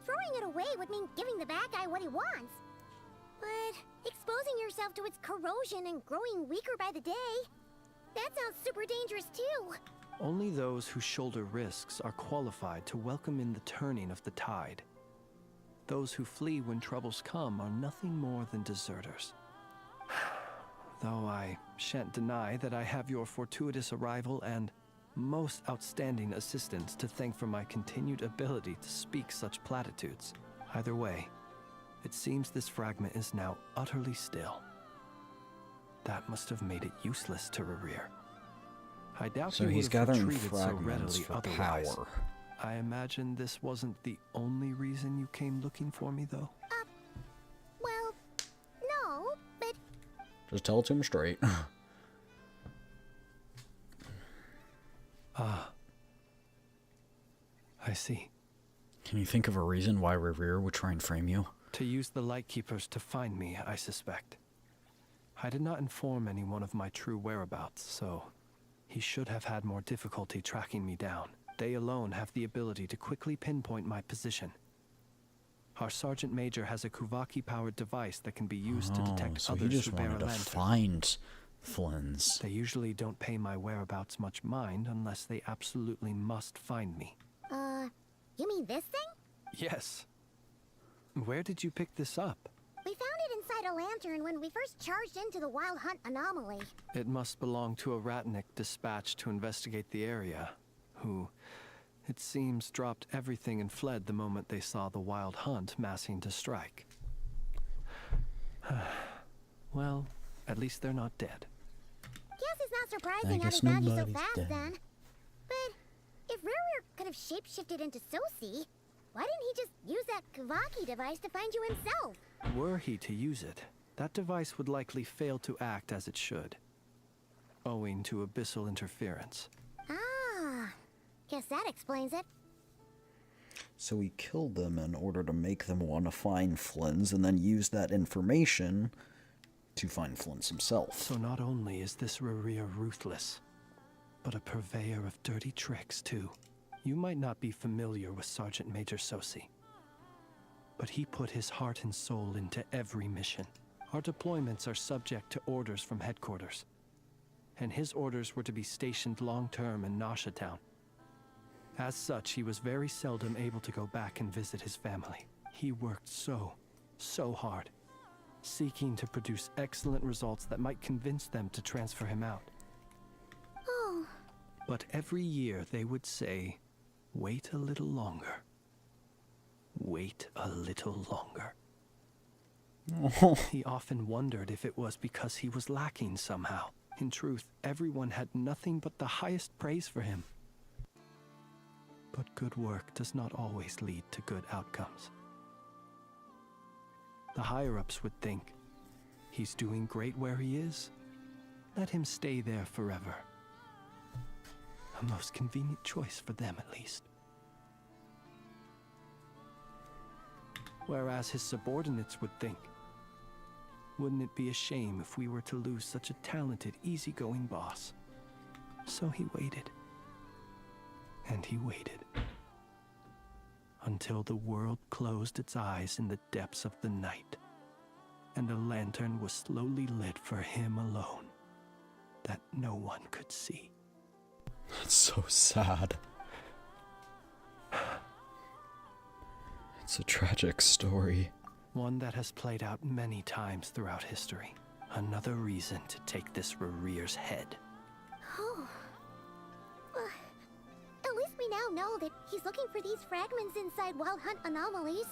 throwing it away would mean giving the bad guy what he wants. But exposing yourself to its corrosion and growing weaker by the day, that sounds super dangerous too. Only those who shoulder risks are qualified to welcome in the turning of the tide. Those who flee when troubles come are nothing more than deserters. Though I shan't deny that I have your fortuitous arrival and most outstanding assistance to thank for my continued ability to speak such platitudes. Either way, it seems this fragment is now utterly still. That must have made it useless to Rerir. I doubt So he he's would have gathering retreated so fragments readily for otherwise. power. I imagine this wasn't the only reason you came looking for me, though. Well, no, but Just tell it to him straight. Ah. I see. Can you think of a reason why Rerir would try and frame you? To use the Lightkeepers to find me, I suspect. I did not inform anyone of my true whereabouts, so he should have had more difficulty tracking me down. They alone have the ability to quickly pinpoint my position. Our Sergeant Major has a Kuvaki-powered device that can be used to detect so others he just who bear a wanted to lantern. find Flynn's. They usually don't pay my whereabouts much mind unless they absolutely must find me. you mean this thing? Yes. Where did you pick this up? We found it inside a lantern when we first charged into the Wild Hunt anomaly. It must belong to a Ratnik dispatched to investigate the area, who, it seems, dropped everything and fled the moment they saw the Wild Hunt massing to strike. Well, at least they're not dead. Guess it's not surprising how guess he found you so nobody's fast dead. then. But if Rerir could have shapeshifted into Sosi, why didn't he just use that Kavaki device to find you himself? Were he to use it, that device would likely fail to act as it should, owing to abyssal interference. Ah, guess that explains it. So he killed them in order to make them want to find Flynn's and then use that information to find Flynn's himself. So not only is this Rerir ruthless, but a purveyor of dirty tricks, too. You might not be familiar with Sergeant Major Sosi, but he put his heart and soul into every mission. Our deployments are subject to orders from headquarters, and his orders were to be stationed long-term in Nasha Town. As such, he was very seldom able to go back and visit his family. He worked so hard, seeking to produce excellent results that might convince them to transfer him out. Oh. But every year they would say, wait a little longer. Wait a little longer. He often wondered if it was because he was lacking somehow. In truth, everyone had nothing but the highest praise for him. But good work does not always lead to good outcomes. The higher-ups would think, he's doing great where he is. Let him stay there forever. A most convenient choice for them, at least. Whereas his subordinates would think, wouldn't it be a shame if we were to lose such a talented, easygoing boss? So he waited. And he waited. Until the world closed its eyes in the depths of the night, and a lantern was slowly lit for him alone, that no one could see. That's so sad. It's a tragic story. One that has played out many times throughout history. Another reason to take this Rerere's head. Oh. At least we now know that he's looking for these fragments inside Wild Hunt anomalies.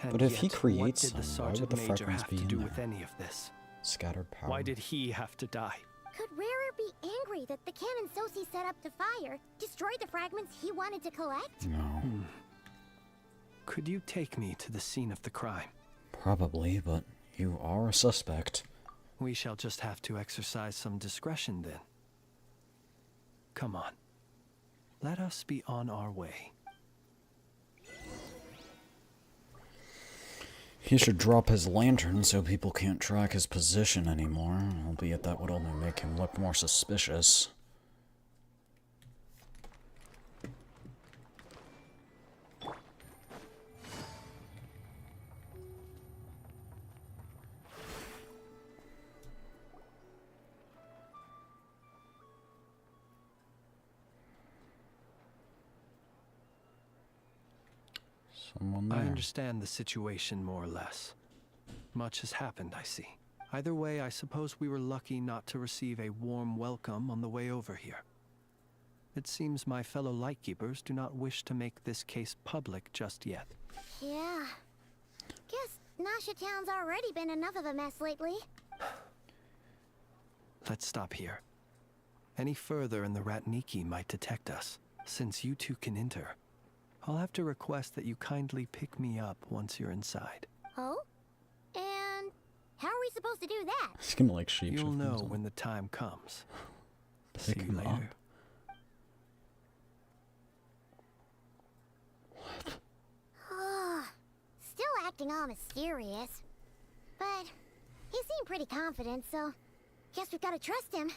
And But if he yet, creates what did the them, why Sergeant would the Major fragments have be to in do there? with any of this? Scattered power. Why did he have to die? Could Rarer be angry that the cannon Sosi set up to fire destroyed the fragments he wanted to collect? No. Could you take me to the scene of the crime? Probably, but you are a suspect. We shall just have to exercise some discretion then. Come on. Let us be on our way. He should drop his lantern so people can't track his position anymore, albeit that would only make him look more suspicious. Someone there. I understand the situation more or less. Much has happened, I see. Either way, I suppose we were lucky not to receive a warm welcome on the way over here. It seems my fellow Lightkeepers do not wish to make this case public just yet. Yeah. Guess Nasha Town's already been enough of a mess lately. Let's stop here. Any further and the Ratniki might detect us. Since you two can enter, I'll have to request that you kindly pick me up once you're inside. Oh? And how are we supposed to do that? He's gonna like shapeshift. You'll know himself. when the time comes. Pick See you him later. up. Still acting all mysterious. But he seemed pretty confident, so guess we've got to trust him.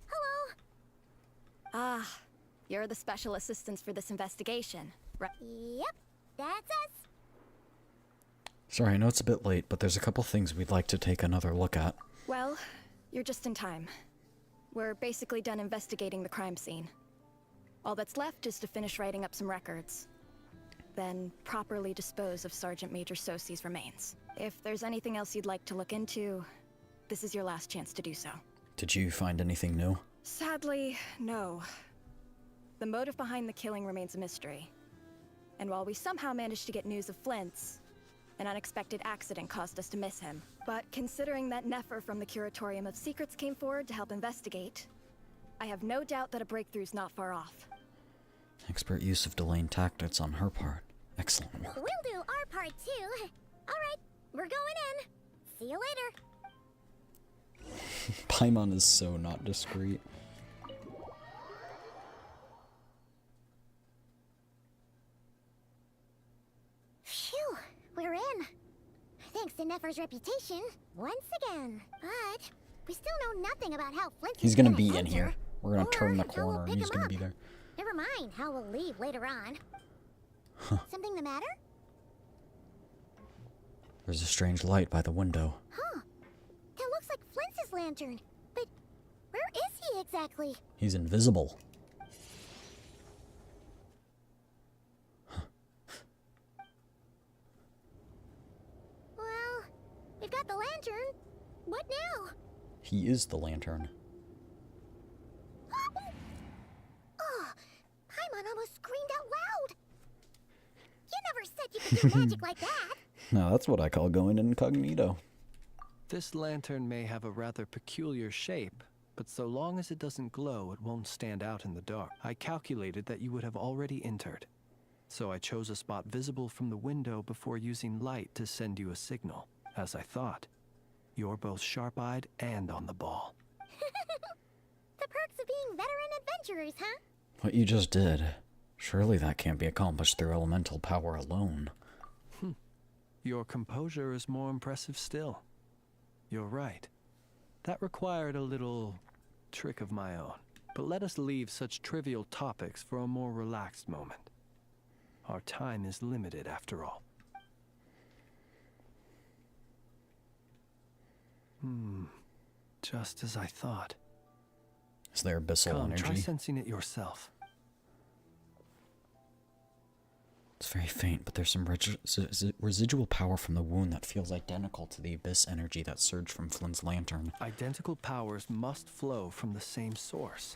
Hello? Ah, you're the special assistants for this investigation, right? Yep, that's us. Sorry, I know it's a bit late, but there's a couple things we'd like to take another look at. Well, you're just in time. We're basically done investigating the crime scene. All that's left is to finish writing up some records. Then properly dispose of Sergeant Major Sosi's remains. If there's anything else you'd like to look into, this is your last chance to do so. Did you find anything new? Sadly, no. The motive behind the killing remains a mystery. And while we somehow managed to get news of Flint's, an unexpected accident caused us to miss him. But considering that Nefer from the Curatorium of Secrets came forward to help investigate, I have no doubt that a breakthrough's not far off. Expert use of delaying tactics on her part. Excellent work. We'll do our part too. All right, we're going in. See you later. Paimon is so not discreet. Phew, we're in. Thanks to Nefer's reputation, once again. But we still know nothing about how Flint He's is gonna gonna be in enter, here. We're gonna turn the or how we'll corner and pick he's him gonna up. be there. Never mind how we'll leave later on. Something the matter? There's a strange light by the window. Huh. That looks like Flint's lantern. But where is he exactly? He's invisible. Well, we've got the lantern. What now? He is the lantern. Oh, Paimon almost screamed out loud. You never said you could do magic like that. Now that's what I call going incognito. This lantern may have a rather peculiar shape, but so long as it doesn't glow, it won't stand out in the dark. I calculated that you would have already entered, so I chose a spot visible from the window before using light to send you a signal. As I thought, you're both sharp-eyed and on the ball. The perks of being veteran adventurers, huh? What you just did. Surely that can't be accomplished through elemental power alone. Your composure is more impressive still. You're right. That required a little trick of my own. But let us leave such trivial topics for a more relaxed moment. Our time is limited after all. Just as I thought. Is there abyssal Come, try energy? sensing it yourself. It's very faint, but there's some residual power from the wound that feels identical to the abyss energy that surged from Flynn's lantern. Identical powers must flow from the same source.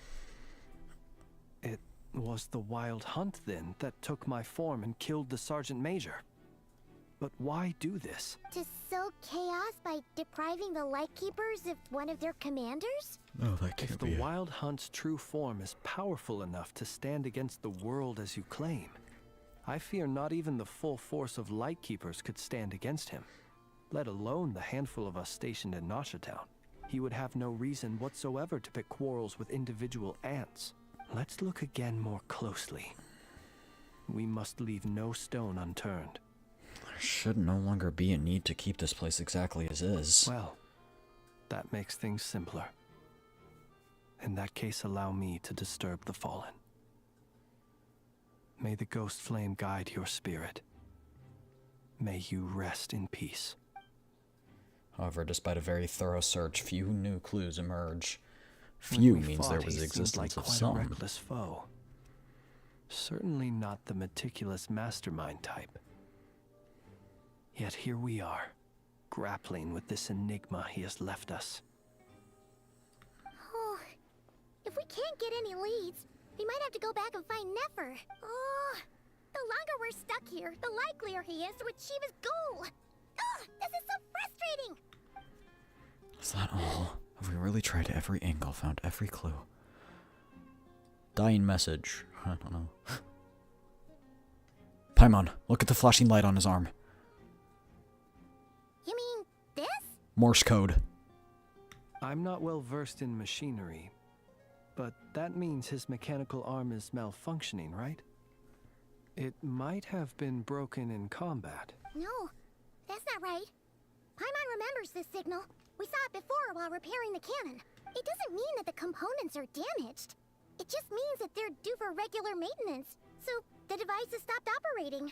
It was the Wild Hunt, then, that took my form and killed the Sergeant Major. But why do this? To sow chaos by depriving the Lightkeepers of one of their commanders? Oh, that can't If be the it. Wild Hunt's true form is powerful enough to stand against the world as you claim, I fear not even the full force of Lightkeepers could stand against him, let alone the handful of us stationed in Noshatown. He would have no reason whatsoever to pick quarrels with individual ants. Let's look again more closely. We must leave no stone unturned. There should no longer be a need to keep this place exactly as is. Well, that makes things simpler. In that case, allow me to disturb the fallen. May the ghost flame guide your spirit. May you rest in peace. However, despite a very thorough search, few new clues emerge. Few When we means fought, there was he the seemed existence like of quite a some. reckless foe. Certainly not the meticulous mastermind type. Yet here we are, grappling with this enigma he has left us. Oh, if we can't get any leads, we might have to go back and find Nefer. Oh, the longer we're stuck here, the likelier he is to achieve his goal. Oh, this is so frustrating. Is that all? Have we really tried every angle, found every clue? Dying message. I don't know. Paimon, look at the flashing light on his arm. You mean this? Morse code. I'm not well versed in machinery, but that means his mechanical arm is malfunctioning, right? It might have been broken in combat. No, that's not right. Paimon remembers this signal. We saw it before while repairing the cannon. It doesn't mean that the components are damaged. It just means that they're due for regular maintenance, so the device has stopped operating.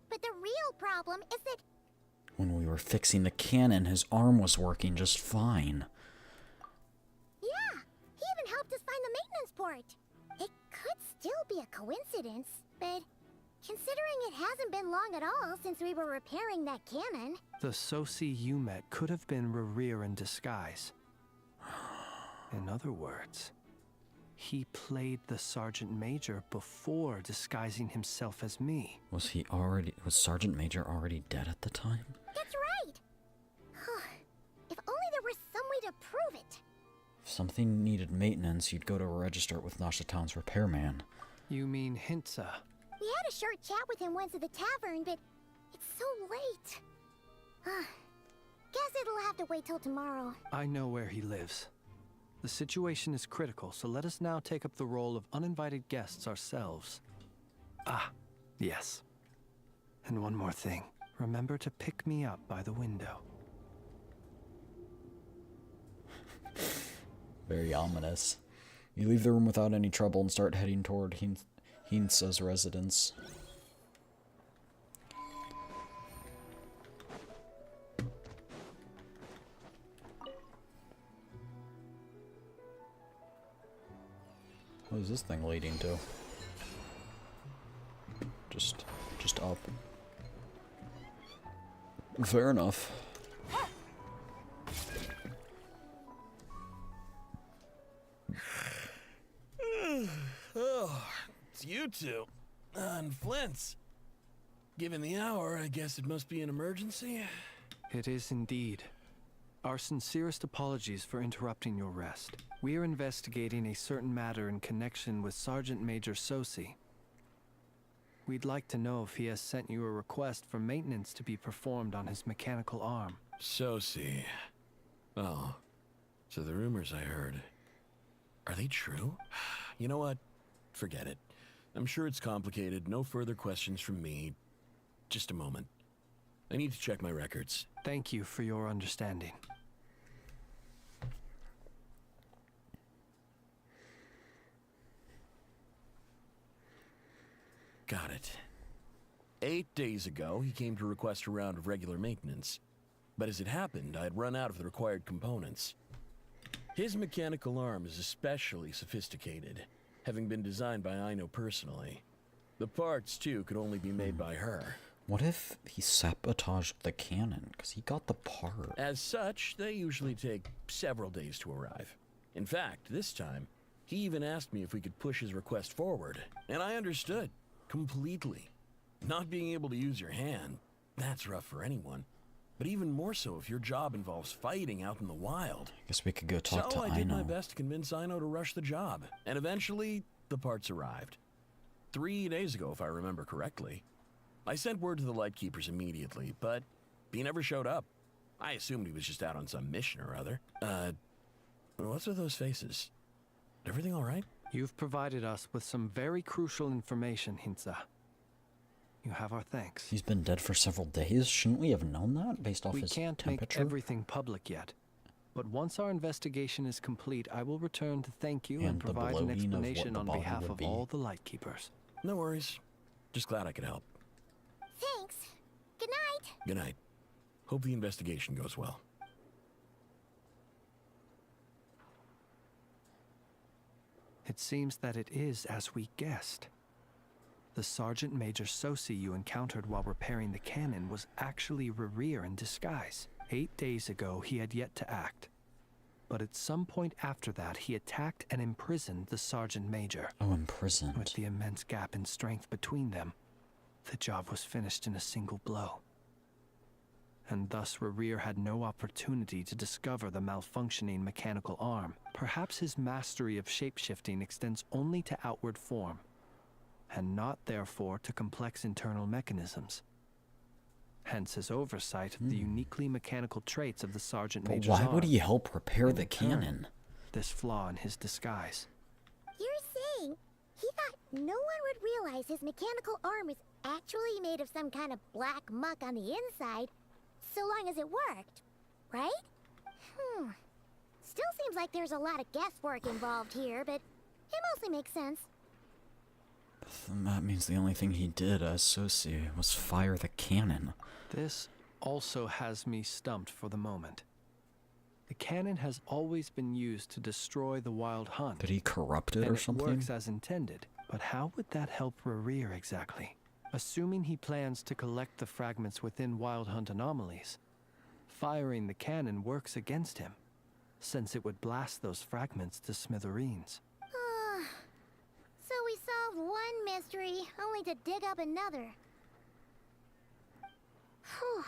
But the real problem is that... When we were fixing the cannon, his arm was working just fine. Yeah, he even helped us find the maintenance port. It could still be a coincidence, but considering it hasn't been long at all since we were repairing that cannon... The Sosi you met could have been Rerir in disguise. In other words, he played the Sergeant Major before disguising himself as me. Was Sergeant Major already dead at the time? That's right! If only there were some way to prove it. If something needed maintenance, you'd go to register it with Noshatown's repairman. You mean Hintsa? We had a short chat with him once at the tavern, but it's so late. Guess it'll have to wait till tomorrow. I know where he lives. The situation is critical, so let us now take up the role of uninvited guests ourselves. Ah, yes. And one more thing. Remember to pick me up by the window. Very ominous. You leave the room without any trouble and start heading toward Hintsa's residence. What is this thing leading to? Just up. Fair enough. Oh, it's you two. And Flint's. Given the hour, I guess it must be an emergency. It is indeed. Our sincerest apologies for interrupting your rest. We are investigating a certain matter in connection with Sergeant Major Sosi. We'd like to know if he has sent you a request for maintenance to be performed on his mechanical arm. Sosi. Oh, so the rumors I heard, are they true? You know what? Forget it. I'm sure it's complicated. No further questions from me. Just a moment. I need to check my records. Thank you for your understanding. Got it. 8 days ago, he came to request a round of regular maintenance. But as it happened, I had run out of the required components. His mechanical arm is especially sophisticated, having been designed by Aino personally. The parts, too, could only be made by her. What if he sabotaged the cannon? Because he got the part. As such, they usually take several days to arrive. In fact, this time, he even asked me if we could push his request forward, and I understood. Completely. Not being able to use your hand, that's rough for anyone. But even more so if your job involves fighting out in the wild. I guess we could go talk to So I did my Aino. best to convince Aino to rush the job, and eventually, the parts arrived. 3 days ago, if I remember correctly. I sent word to the Lightkeepers immediately, but he never showed up. I assumed he was just out on some mission or other. What's with those faces? Everything all right? You've provided us with some very crucial information, Hinza. You have our thanks. He's been dead for several days. Shouldn't we have known that based off We his can't temperature? make everything public yet. But once our investigation is complete, I will return to thank you and the provide an bloating of what explanation the on body behalf would of be. all the Lightkeepers. No worries. Just glad I could help. Thanks. Good night. Good night. Hope the investigation goes well. It seems that it is as we guessed. The Sergeant Major Sosi you encountered while repairing the cannon was actually Rerir in disguise. 8 days ago, he had yet to act. But at some point after that, he attacked and imprisoned the Sergeant Major. Oh, imprisoned. With the immense gap in strength between them, the job was finished in a single blow. And thus Rerir had no opportunity to discover the malfunctioning mechanical arm. Perhaps his mastery of shapeshifting extends only to outward form, and not therefore to complex internal mechanisms. Hence his oversight of the uniquely mechanical traits of the Sergeant But Major's why arm. would he help repair In the return, cannon? This flaw in his disguise. You're saying he thought no one would realize his mechanical arm is actually made of some kind of black muck on the inside, so long as it worked, right? Still seems like there's a lot of guesswork involved here, but it mostly makes sense. Then that means the only thing he did as Sosi was fire the cannon. This also has me stumped for the moment. The cannon has always been used to destroy the Wild Hunt. Did he corrupt it and or something? It works as intended, but how would that help Rerir exactly? Assuming he plans to collect the fragments within Wild Hunt anomalies, firing the cannon works against him, since it would blast those fragments to smithereens. So we solved one mystery, only to dig up another. Whew.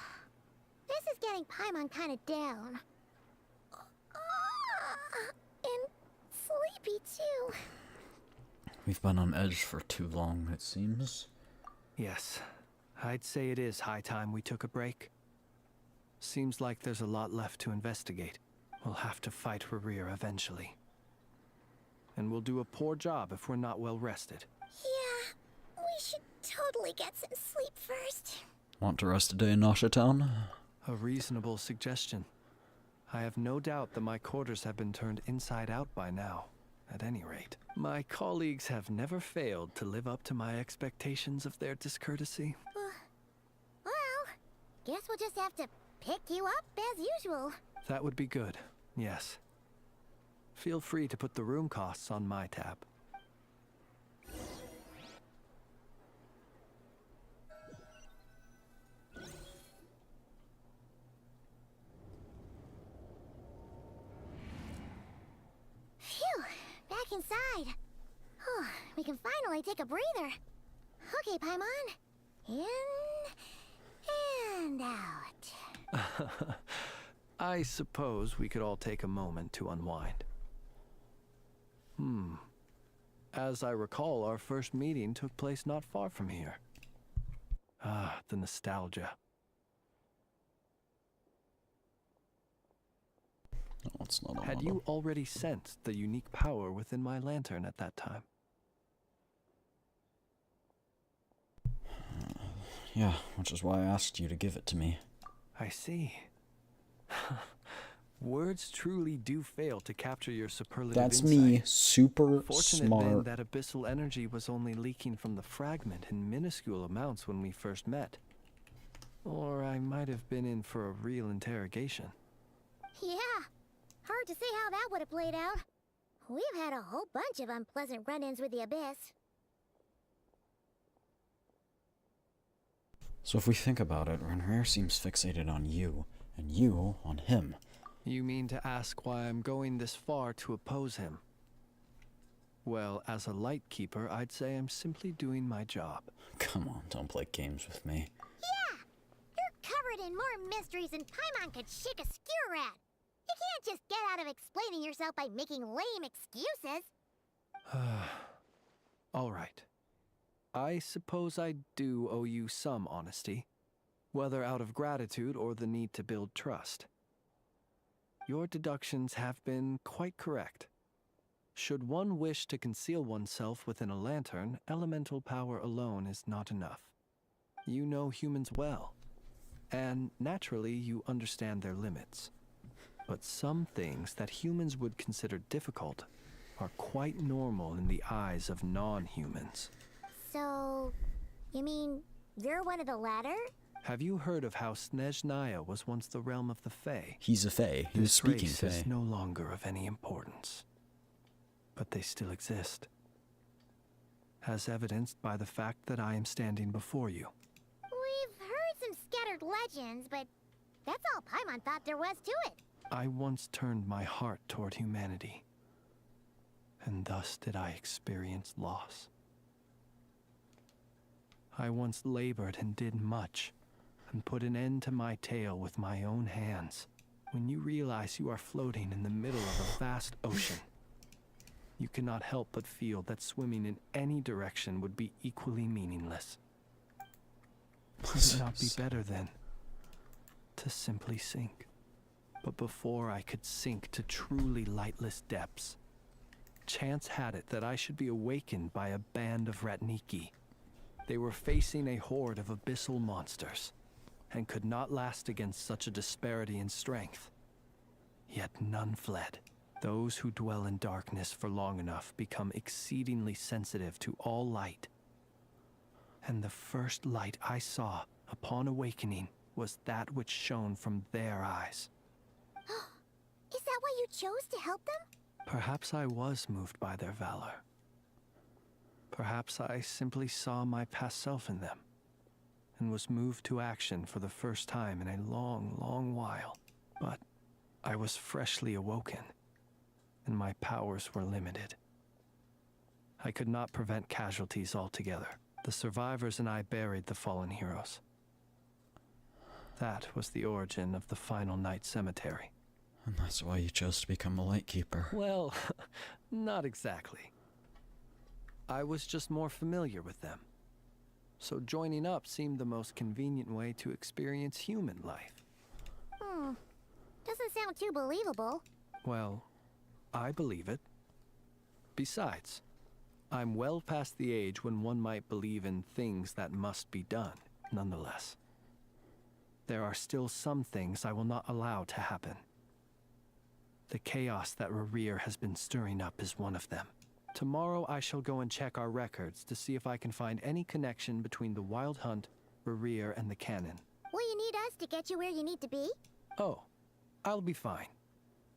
This is getting Paimon kind of down. And sleepy too. We've been on edge for too long, it seems. Yes, I'd say it is high time we took a break. Seems like there's a lot left to investigate. We'll have to fight Rerir eventually. And we'll do a poor job if we're not well rested. Yeah, we should totally get some sleep first. Want to rest a day in Nasha Town? A reasonable suggestion. I have no doubt that my quarters have been turned inside out by now, at any rate. My colleagues have never failed to live up to my expectations of their discourtesy. Well, guess we'll just have to pick you up as usual. That would be good, yes. Feel free to put the room costs on my tab. Phew, back inside. Oh, we can finally take a breather. Okay, Paimon. In and out. I suppose we could all take a moment to unwind. As I recall, our first meeting took place not far from here. Ah, the nostalgia. No, it's not on. Had you already sensed the unique power within my lantern at that time? Yeah, which is why I asked you to give it to me. I see. Words truly do fail to capture your superlative That's insight. me, super Fortunate smart. then that abyssal energy was only leaking from the fragment in minuscule amounts when we first met. Or I might have been in for a real interrogation. Yeah, hard to say how that would have played out. We've had a whole bunch of unpleasant run-ins with the Abyss. So if we think about it, Renrair seems fixated on you, and you on him. You mean to ask why I'm going this far to oppose him? Well, as a Lightkeeper, I'd say I'm simply doing my job. Come on, don't play games with me. Yeah! You're covered in more mysteries than Paimon could shake a skewer at. You can't just get out of explaining yourself by making lame excuses. All right. I suppose I do owe you some honesty, whether out of gratitude or the need to build trust. Your deductions have been quite correct. Should one wish to conceal oneself within a lantern, elemental power alone is not enough. You know humans well, and naturally you understand their limits. But some things that humans would consider difficult are quite normal in the eyes of non-humans. So, you mean you're one of the latter? Have you heard of how Snezhnaya was once the realm of the Fae? He's a Fae. He was speaking This Fae. race is no longer of any importance. But they still exist. As evidenced by the fact that I am standing before you. We've heard some scattered legends, but that's all Paimon thought there was to it. I once turned my heart toward humanity, and thus did I experience loss. I once labored and did much, and put an end to my tale with my own hands. When you realize you are floating in the middle of a vast ocean, you cannot help but feel that swimming in any direction would be equally meaningless. Would it not be better then to simply sink? But before I could sink to truly lightless depths, chance had it that I should be awakened by a band of Ratniki. They were facing a horde of abyssal monsters, and could not last against such a disparity in strength. Yet none fled. Those who dwell in darkness for long enough become exceedingly sensitive to all light. And the first light I saw upon awakening was that which shone from their eyes. Is that why you chose to help them? Perhaps I was moved by their valor. Perhaps I simply saw my past self in them, and was moved to action for the first time in a long, long while. But I was freshly awoken, and my powers were limited. I could not prevent casualties altogether. The survivors and I buried the fallen heroes. That was the origin of the final night cemetery. And that's why you chose to become a Lightkeeper. Well, not exactly. I was just more familiar with them. So joining up seemed the most convenient way to experience human life. Doesn't sound too believable. Well, I believe it. Besides, I'm well past the age when one might believe in things that must be done, nonetheless. There are still some things I will not allow to happen. The chaos that Rerir has been stirring up is one of them. Tomorrow I shall go and check our records to see if I can find any connection between the Wild Hunt, Rerir, and the Cannon. Will you need us to get you where you need to be? Oh, I'll be fine.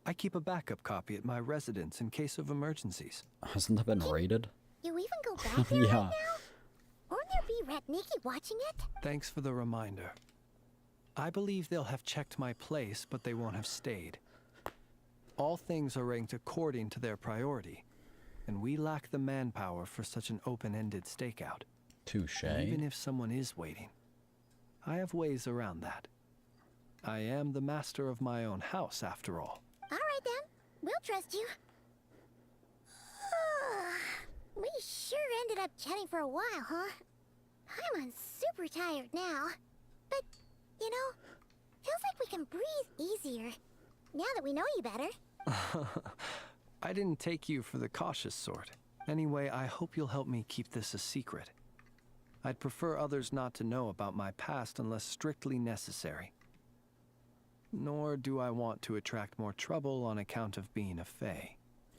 I keep a backup copy at my residence in case of emergencies. Hasn't that been raided? You even go back there Yeah. right now? Won't there be Ratniki watching it? Thanks for the reminder. I believe they'll have checked my place, but they won't have stayed. All things are ranked according to their priority, and we lack the manpower for such an open-ended stakeout. Touche. Even if someone is waiting, I have ways around that. I am the master of my own house, after all. All right then, we'll trust you. We sure ended up chatting for a while, huh? I'm super tired now. But, you know, feels like we can breathe easier now that we know you better. I didn't take you for the cautious sort. Anyway, I hope you'll help me keep this a secret. I'd prefer others not to know about my past unless strictly necessary. Nor do I want to attract more trouble on account of being a Fae.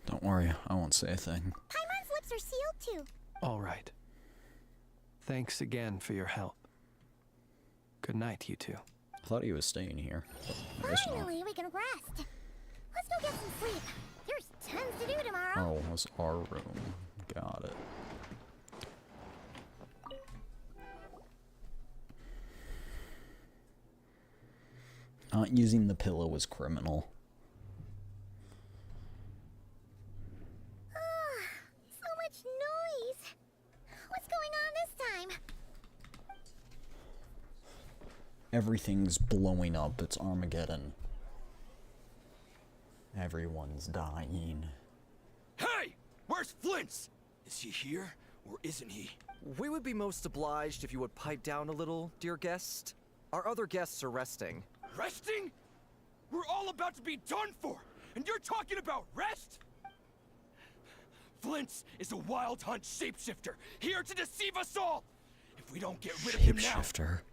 Don't worry, I won't say a thing. Paimon's lips are sealed too. All right. Thanks again for your help. Good night, you two. I thought he was staying here. I guess not. Finally, we can rest. Let's go get some sleep. There's tons to do tomorrow. Oh, it was our room. Got it. Not using the pillow is criminal. So much noise. What's going on this time? Everything's blowing up. It's Armageddon. Everyone's dying. Hey! Where's Flint's? Is he here, or isn't he? We would be most obliged if you would pipe down a little, dear guest. Our other guests are resting. Resting? We're all about to be done for, and you're talking about rest? Flint's is a wild hunt shapeshifter, here to deceive us all! If we don't get rid of him now,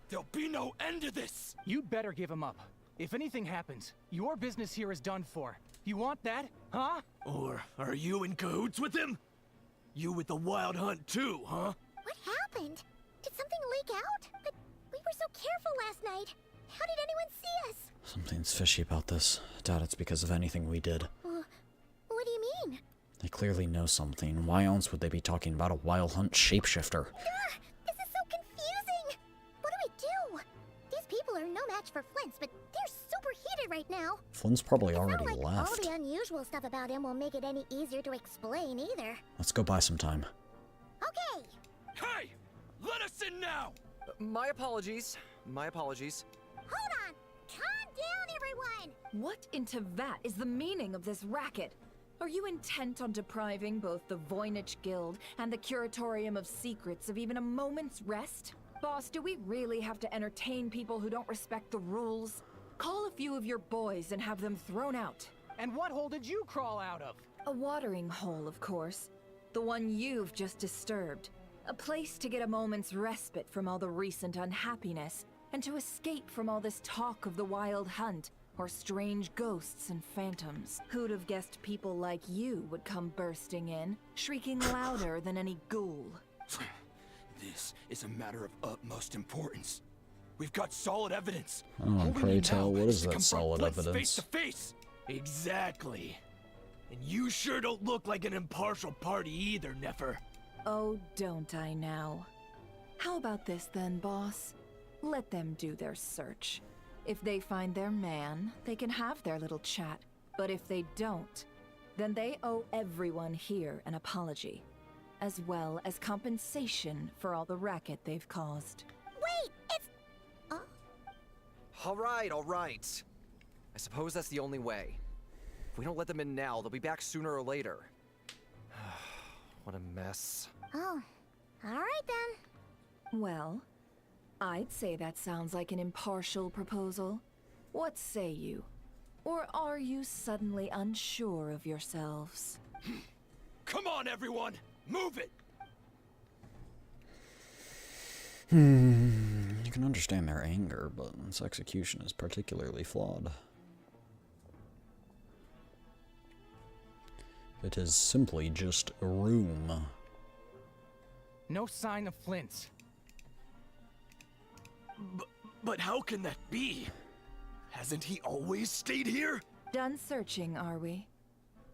there'll be no end to this! You'd better give him up. If anything happens, your business here is done for. You want that, huh? Or are you in cahoots with him? You with the wild hunt too, huh? What happened? Did something leak out? But we were so careful last night. How did anyone see us? Something's fishy about this. Doubt it's because of anything we did. What do you mean? They clearly know something. Why else would they be talking about a wild hunt shapeshifter? This is so confusing! What do we do? These people are no match for Flint's, but they're super heated right now. Flint's probably already All left. the unusual stuff about him won't make it any easier to explain either. Let's go buy some time. Okay! Hey! Let us in now! My apologies. My apologies. Hold on! Calm down, everyone! What in Tevat is the meaning of this racket? Are you intent on depriving both the Voynich Guild and the Curatorium of Secrets of even a moment's rest? Boss, do we really have to entertain people who don't respect the rules? Call a few of your boys and have them thrown out. And what hole did you crawl out of? A watering hole, of course. The one you've just disturbed. A place to get a moment's respite from all the recent unhappiness, and to escape from all this talk of the wild hunt, or strange ghosts and phantoms. Who'd have guessed people like you would come bursting in, shrieking louder than any ghoul? This is a matter of utmost importance. We've got solid evidence. Oh, pray tell, what is that solid Flint's evidence? face to face. Exactly. And you sure don't look like an impartial party either, Nefer. Oh, don't I now? How about this then, boss? Let them do their search. If they find their man, they can have their little chat. But if they don't, then they owe everyone here an apology, as well as compensation for all the racket they've caused. Wait, it's... All right. I suppose that's the only way. If we don't let them in now, they'll be back sooner or later. What a mess. Oh, alright then. Well, I'd say that sounds like an impartial proposal. What say you? Or are you suddenly unsure of yourselves? Come on, everyone! Move it! You can understand their anger, but its execution is particularly flawed. It is simply just a room. No sign of Flint's. But how can that be? Hasn't he always stayed here? Done searching, are we?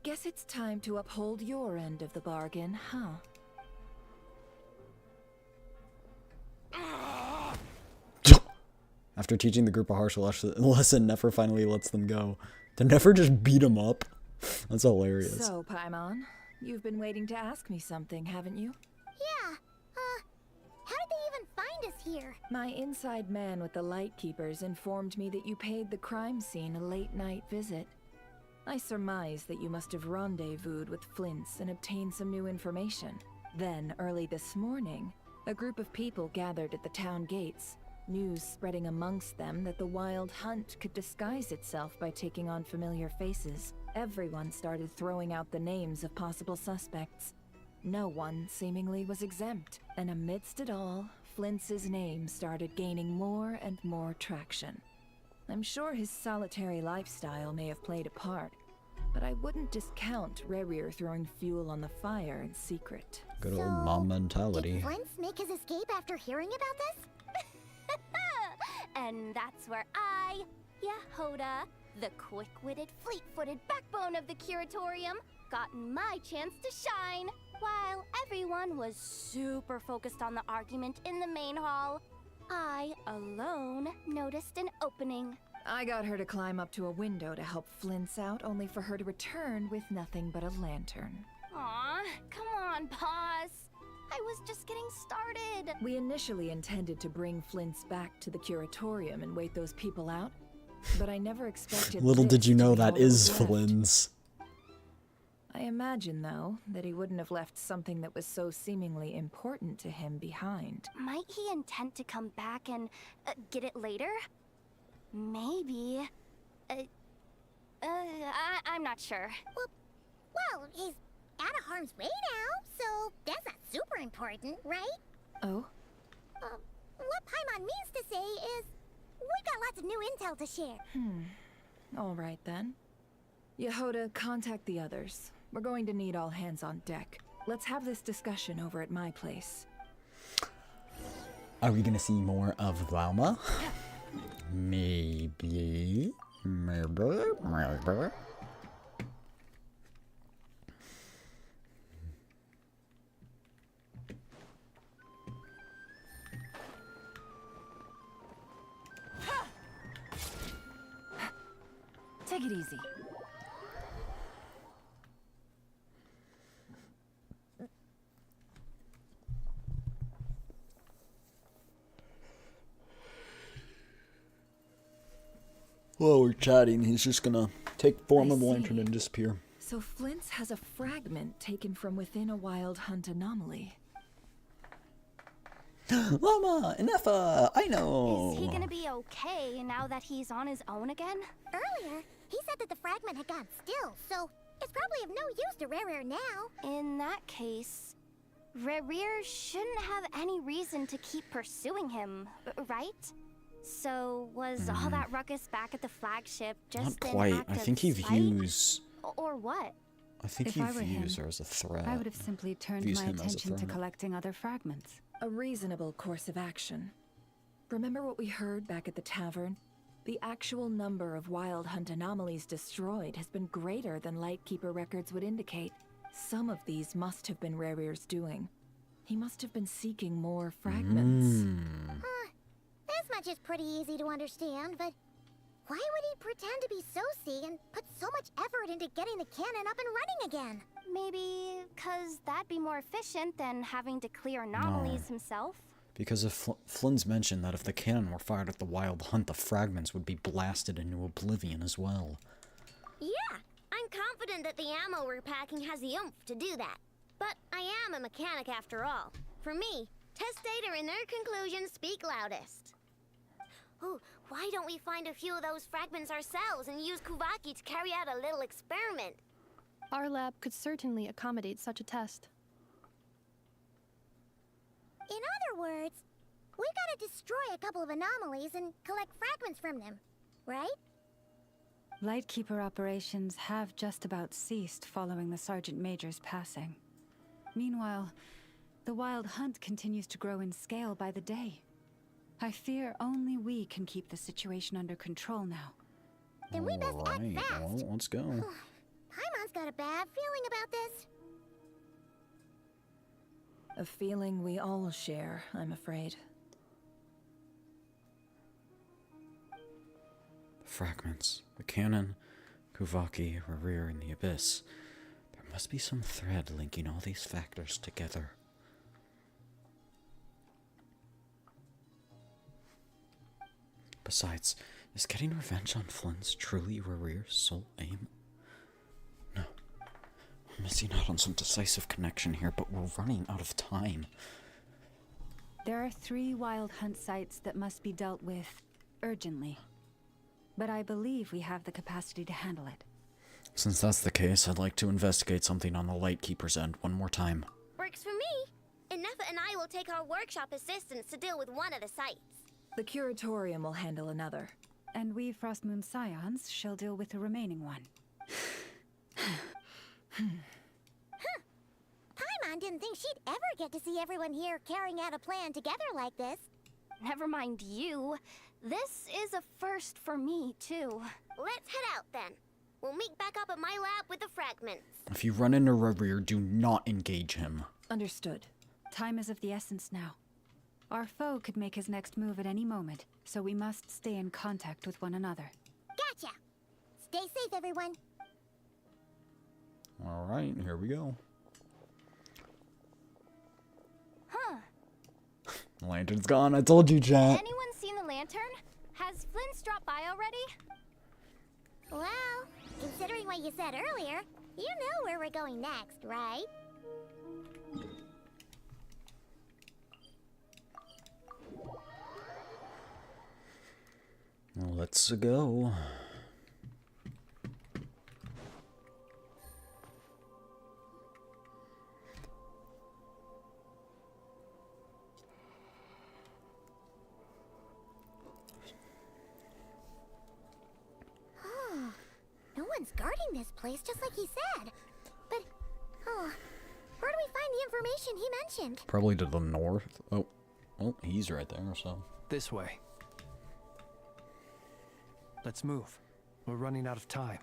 Guess it's time to uphold your end of the bargain, huh? After teaching the group a harsh lesson, Nefer finally lets them go. Did Nefer just beat him up? That's hilarious. So, Paimon, you've been waiting to ask me something, haven't you? Yeah, how did they even find us here? My inside man with the Lightkeepers informed me that you paid the crime scene a late-night visit. I surmise that you must have rendezvoused with Flint's and obtained some new information. Then, early this morning, a group of people gathered at the town gates, news spreading amongst them that the wild hunt could disguise itself by taking on familiar faces. Everyone started throwing out the names of possible suspects. No one seemingly was exempt, and amidst it all, Flint's name started gaining more and more traction. I'm sure his solitary lifestyle may have played a part, but I wouldn't discount Rerir throwing fuel on the fire in secret. Good old mom mentality. Did Flint's make his escape after hearing about this? And that's where I, Yehoda, the quick-witted, fleet-footed backbone of the Curatorium, got my chance to shine. While everyone was super focused on the argument in the main hall, I alone noticed an opening. I got her to climb up to a window to help Flint's out, only for her to return with nothing but a lantern. Aw, come on, Paz. I was just getting started. We initially intended to bring Flint's back to the curatorium and wait those people out, but I never expected Little did this you to know be that all is that was left. Flynn's. I imagine, though, that he wouldn't have left something that was so seemingly important to him behind. Might he intend to come back and get it later? Maybe. I'm not sure. Well, he's out of harm's way now, so that's not super important, right? Oh? What Paimon means to say is, we got lots of new intel to share. All right, then. Yehoda, contact the others. We're going to need all hands on deck. Let's have this discussion over at my place. Are we gonna see more of Lauma? Maybe. Take it easy. While we're chatting, he's just gonna take form I of a see. lantern and disappear. So Flint's has a fragment taken from within a wild hunt anomaly. Llama, Inefa, I know. Is he gonna be okay now that he's on his own again? Earlier, he said that the fragment had gone still, so it's probably of no use to Rare now. In that case, Rerir shouldn't have any reason to keep pursuing him, right? So was all that ruckus back at the flagship just Not an quite. act I of think he spite? views. Or what? I think If he I were views him, her as a threat. I would have simply turned Views my him as a attention to threat. collecting other fragments. A reasonable course of action. Remember what we heard back at the tavern? The actual number of wild hunt anomalies destroyed has been greater than Lightkeeper records would indicate. Some of these must have been Rerir's doing. He must have been seeking more fragments. This much is pretty easy to understand, but why would he pretend to be Sosi and put so much effort into getting the cannon up and running again? Maybe because that'd be more efficient than having to clear anomalies himself. Because if Flynn's mentioned that if the cannon were fired at the wild hunt, the fragments would be blasted into oblivion as well. Yeah, I'm confident that the ammo we're packing has the oomph to do that. But I am a mechanic after all. For me, test data and their conclusions speak loudest. Ooh, why don't we find a few of those fragments ourselves and use Kuvaki to carry out a little experiment? Our lab could certainly accommodate such a test. In other words, we gotta destroy a couple of anomalies and collect fragments from them, right? Lightkeeper operations have just about ceased following the Sergeant Major's passing. Meanwhile, the wild hunt continues to grow in scale by the day. I fear only we can keep the situation under control now. Then we best act fast. Well, let's go. Paimon's got a bad feeling about this. A feeling we all share, I'm afraid. Fragments. The cannon, Kuvaki, Rerir, and the Abyss. There must be some thread linking all these factors together. Besides, is getting revenge on Flynn's truly Rerir's sole aim? No. We're missing out on some decisive connection here, but we're running out of time. There are 3 wild hunt sites that must be dealt with urgently. But I believe we have the capacity to handle it. Since that's the case, I'd like to investigate something on the Lightkeeper's end one more time. Works for me. Inefa and I will take our workshop assistants to deal with one of the sites. The curatorium will handle another. And we Frostmoon Scions shall deal with the remaining one. Paimon didn't think she'd ever get to see everyone here carrying out a plan together like this. Never mind you. This is a first for me, too. Let's head out then. We'll meet back up at my lab with the fragments. If you run into Rerir, do not engage him. Understood. Time is of the essence now. Our foe could make his next move at any moment, so we must stay in contact with one another. Gotcha! Stay safe, everyone. Alright, here we go. Huh. Lantern's gone, I told you, chat. Anyone seen the lantern? Has Flynn's dropped by already? Well, considering what you said earlier, you know where we're going next, right? Let's go. No one's guarding this place, just like he said. But, where do we find the information he mentioned? Probably to the north. Oh, he's right there, so. This way. Let's move. We're running out of time.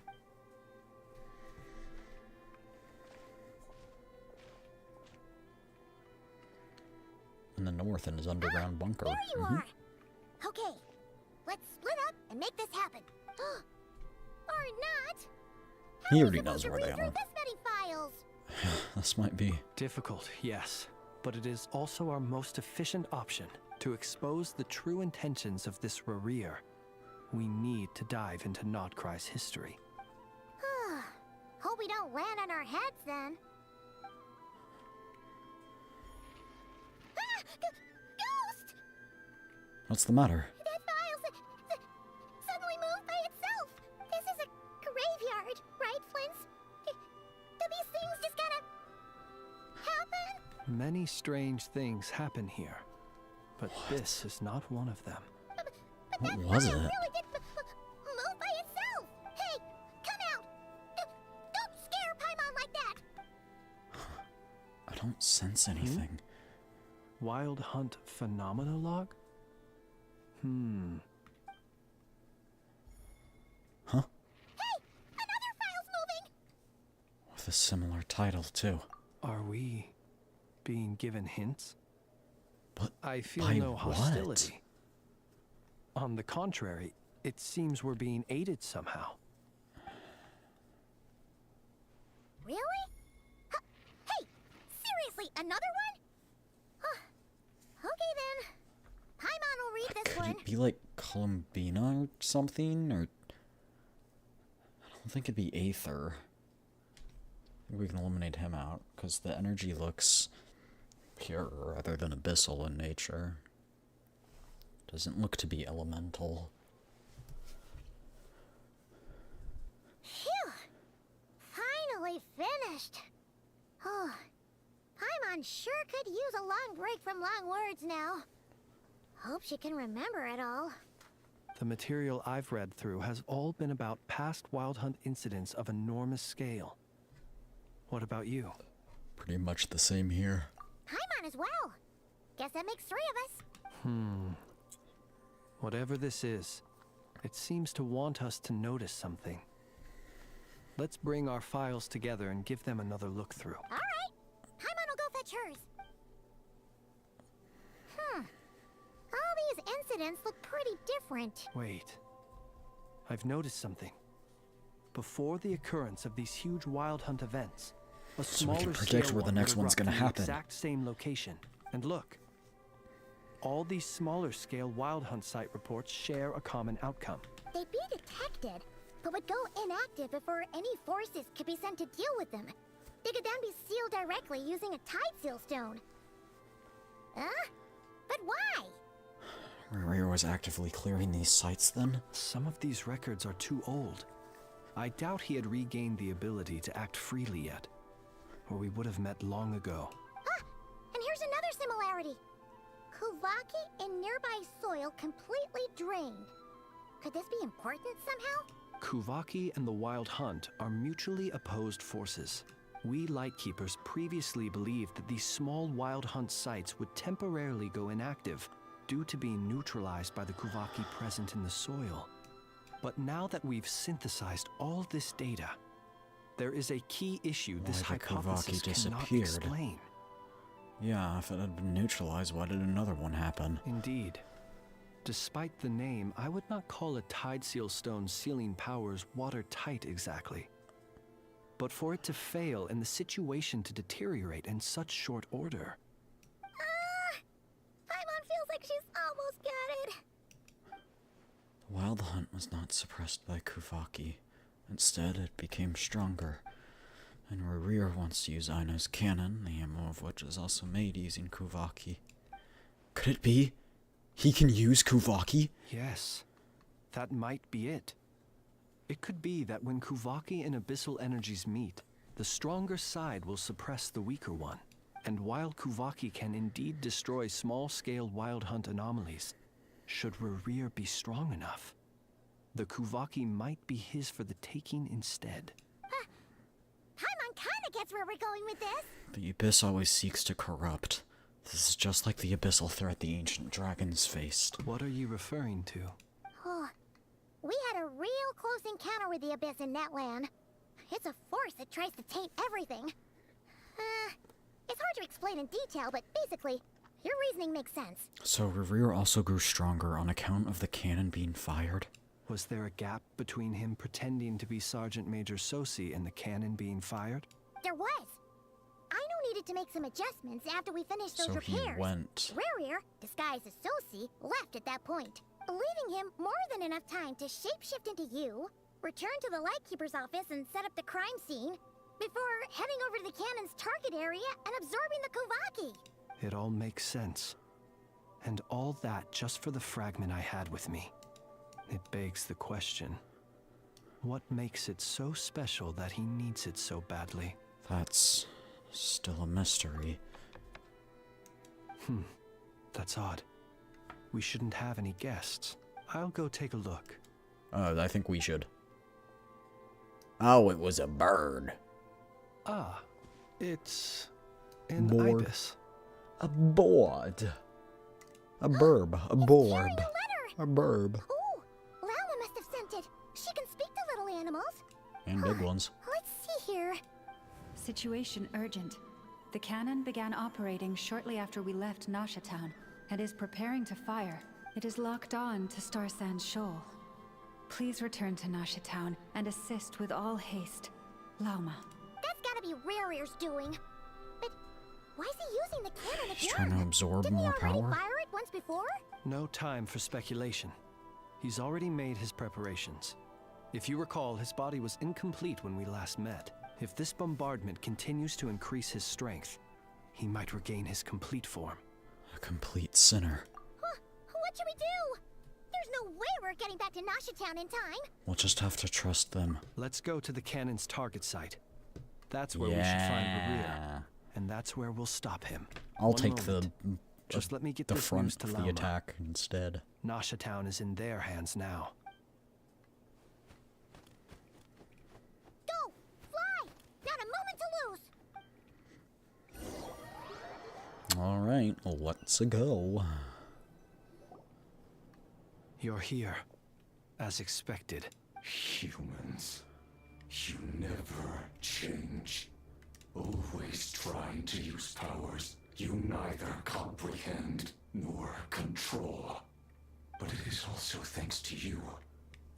In the north, in his underground bunker. There you are. Okay, let's split up and make this happen. Or not. He already knows where they are. This many files. This might be difficult, yes, but it is also our most efficient option to expose the true intentions of this Rarir. We need to dive into Nod Krai's history. Hope we don't land on our heads then. Ghost! What's the matter? That files suddenly moved by itself. This is a graveyard, right, Flint? Do these things just kind of happen? Many strange things happen here, but this is not one of them. What was it? Really did move by itself. Hey, come out! Don't scare Paimon like that. I don't sense anything. Wild Hunt Phenomenolog? Huh? Hey, another file's moving. With a similar title, too. Are we being given hints? But I feel by no what? hostility. On the contrary, it seems we're being aided somehow. Really? Hey, seriously, another one? Okay then. Paimon will read this Could one. it be like Columbina or something? Or I don't think it'd be Aether. Maybe we can eliminate him out, because the energy looks pure rather than abyssal in nature. Doesn't look to be elemental. Phew! Finally finished. Oh, Paimon sure could use a long break from long words now. Hope she can remember it all. The material I've read through has all been about past Wild Hunt incidents of enormous scale. What about you? Pretty much the same here. Paimon as well. Guess that makes 3 of us. Whatever this is, it seems to want us to notice something. Let's bring our files together and give them another look through. All right. Paimon will go fetch hers. All these incidents look pretty different. Wait. I've noticed something. Before the occurrence of these huge Wild Hunt events, a So we can smaller predict scale where the one next would one's gonna erupt in the happen. exact same location. And look. All these smaller scale Wild Hunt site reports share a common outcome. They'd be detected, but would go inactive before any forces could be sent to deal with them. They could then be sealed directly using a tide seal stone. Huh? But why? Rarir was actively clearing these sites then? Some of these records are too old. I doubt he had regained the ability to act freely yet, or we would have met long ago. And here's another similarity. Kuvaki and nearby soil completely drained. Could this be important somehow? Kuvaki and the Wild Hunt are mutually opposed forces. We Lightkeepers previously believed that these small Wild Hunt sites would temporarily go inactive due to being neutralized by the Kuvaki present in the soil. But now that we've synthesized all this data, there is a key issue this Why the hypothesis Kuvaki cannot disappeared. explain. Yeah, if it had been neutralized, why did another one happen? Indeed. Despite the name, I would not call a Tide Seal Stone's sealing powers watertight exactly. But for it to fail and the situation to deteriorate in such short order... Paimon feels like she's almost got it. The Wild Hunt was not suppressed by Kuvaki. Instead, it became stronger. And Rerir wants to use Aina's cannon, the ammo of which is also made using Kuvaki. Could it be? He can use Kuvaki? Yes, that might be it. It could be that when Kuvaki and Abyssal energies meet, the stronger side will suppress the weaker one. And while Kuvaki can indeed destroy small-scale Wild Hunt anomalies, should Rerir be strong enough, the Kuvaki might be his for the taking instead. Paimon kinda gets where we're going with this. The Abyss always seeks to corrupt. This is just like the abyssal threat the ancient dragons faced. What are you referring to? Oh, we had a real close encounter with the Abyss in Netland. It's a force that tries to taint everything. It's hard to explain in detail, but basically, your reasoning makes sense. So Rerir also grew stronger on account of the cannon being fired? Was there a gap between him pretending to be Sergeant Major Sosi and the cannon being fired? There was. Aino needed to make some adjustments after we finished those repairs. So he went. Rerir, disguised as Sosi, left at that point, leaving him more than enough time to shapeshift into you, return to the Lightkeeper's office and set up the crime scene, before heading over to the cannon's target area and absorbing the Kuvaki. It all makes sense. And all that just for the fragment I had with me. It begs the question, what makes it so special that he needs it so badly? That's still a mystery. That's odd. We shouldn't have any guests. I'll go take a look. I think we should. Oh, it was a bird. Ah, it's an ibis. A board. A burb. A borb. A burb. Ooh, Lauma must have sent it. She can speak to little animals. And big ones. Let's see here. Situation urgent. The cannon began operating shortly after we left Nasha Town and is preparing to fire. It is locked on to Star Sand Shoal. Please return to Nasha Town and assist with all haste. Lauma. That's gotta be Rerir's doing. But why is he using the cannon again? He's trying to absorb Didn't more he already power? fire it once before? No time for speculation. He's already made his preparations. If you recall, his body was incomplete when we last met. If this bombardment continues to increase his strength, he might regain his complete form. A complete sinner. Huh, what should we do? There's no way we're getting back to Nasha Town in time. We'll just have to trust them. Let's go to the cannon's target site. That's where we should find Rerir. And that's where we'll stop him. I'll One take moment. Just let me get the this front news to of the Lauma. attack instead. Nasha Town is in their hands now. Go! Fly! Not a moment to lose! Alright, let's go. You're here, as expected. Humans, you never change. Always trying to use powers you neither comprehend nor control. But it is also thanks to you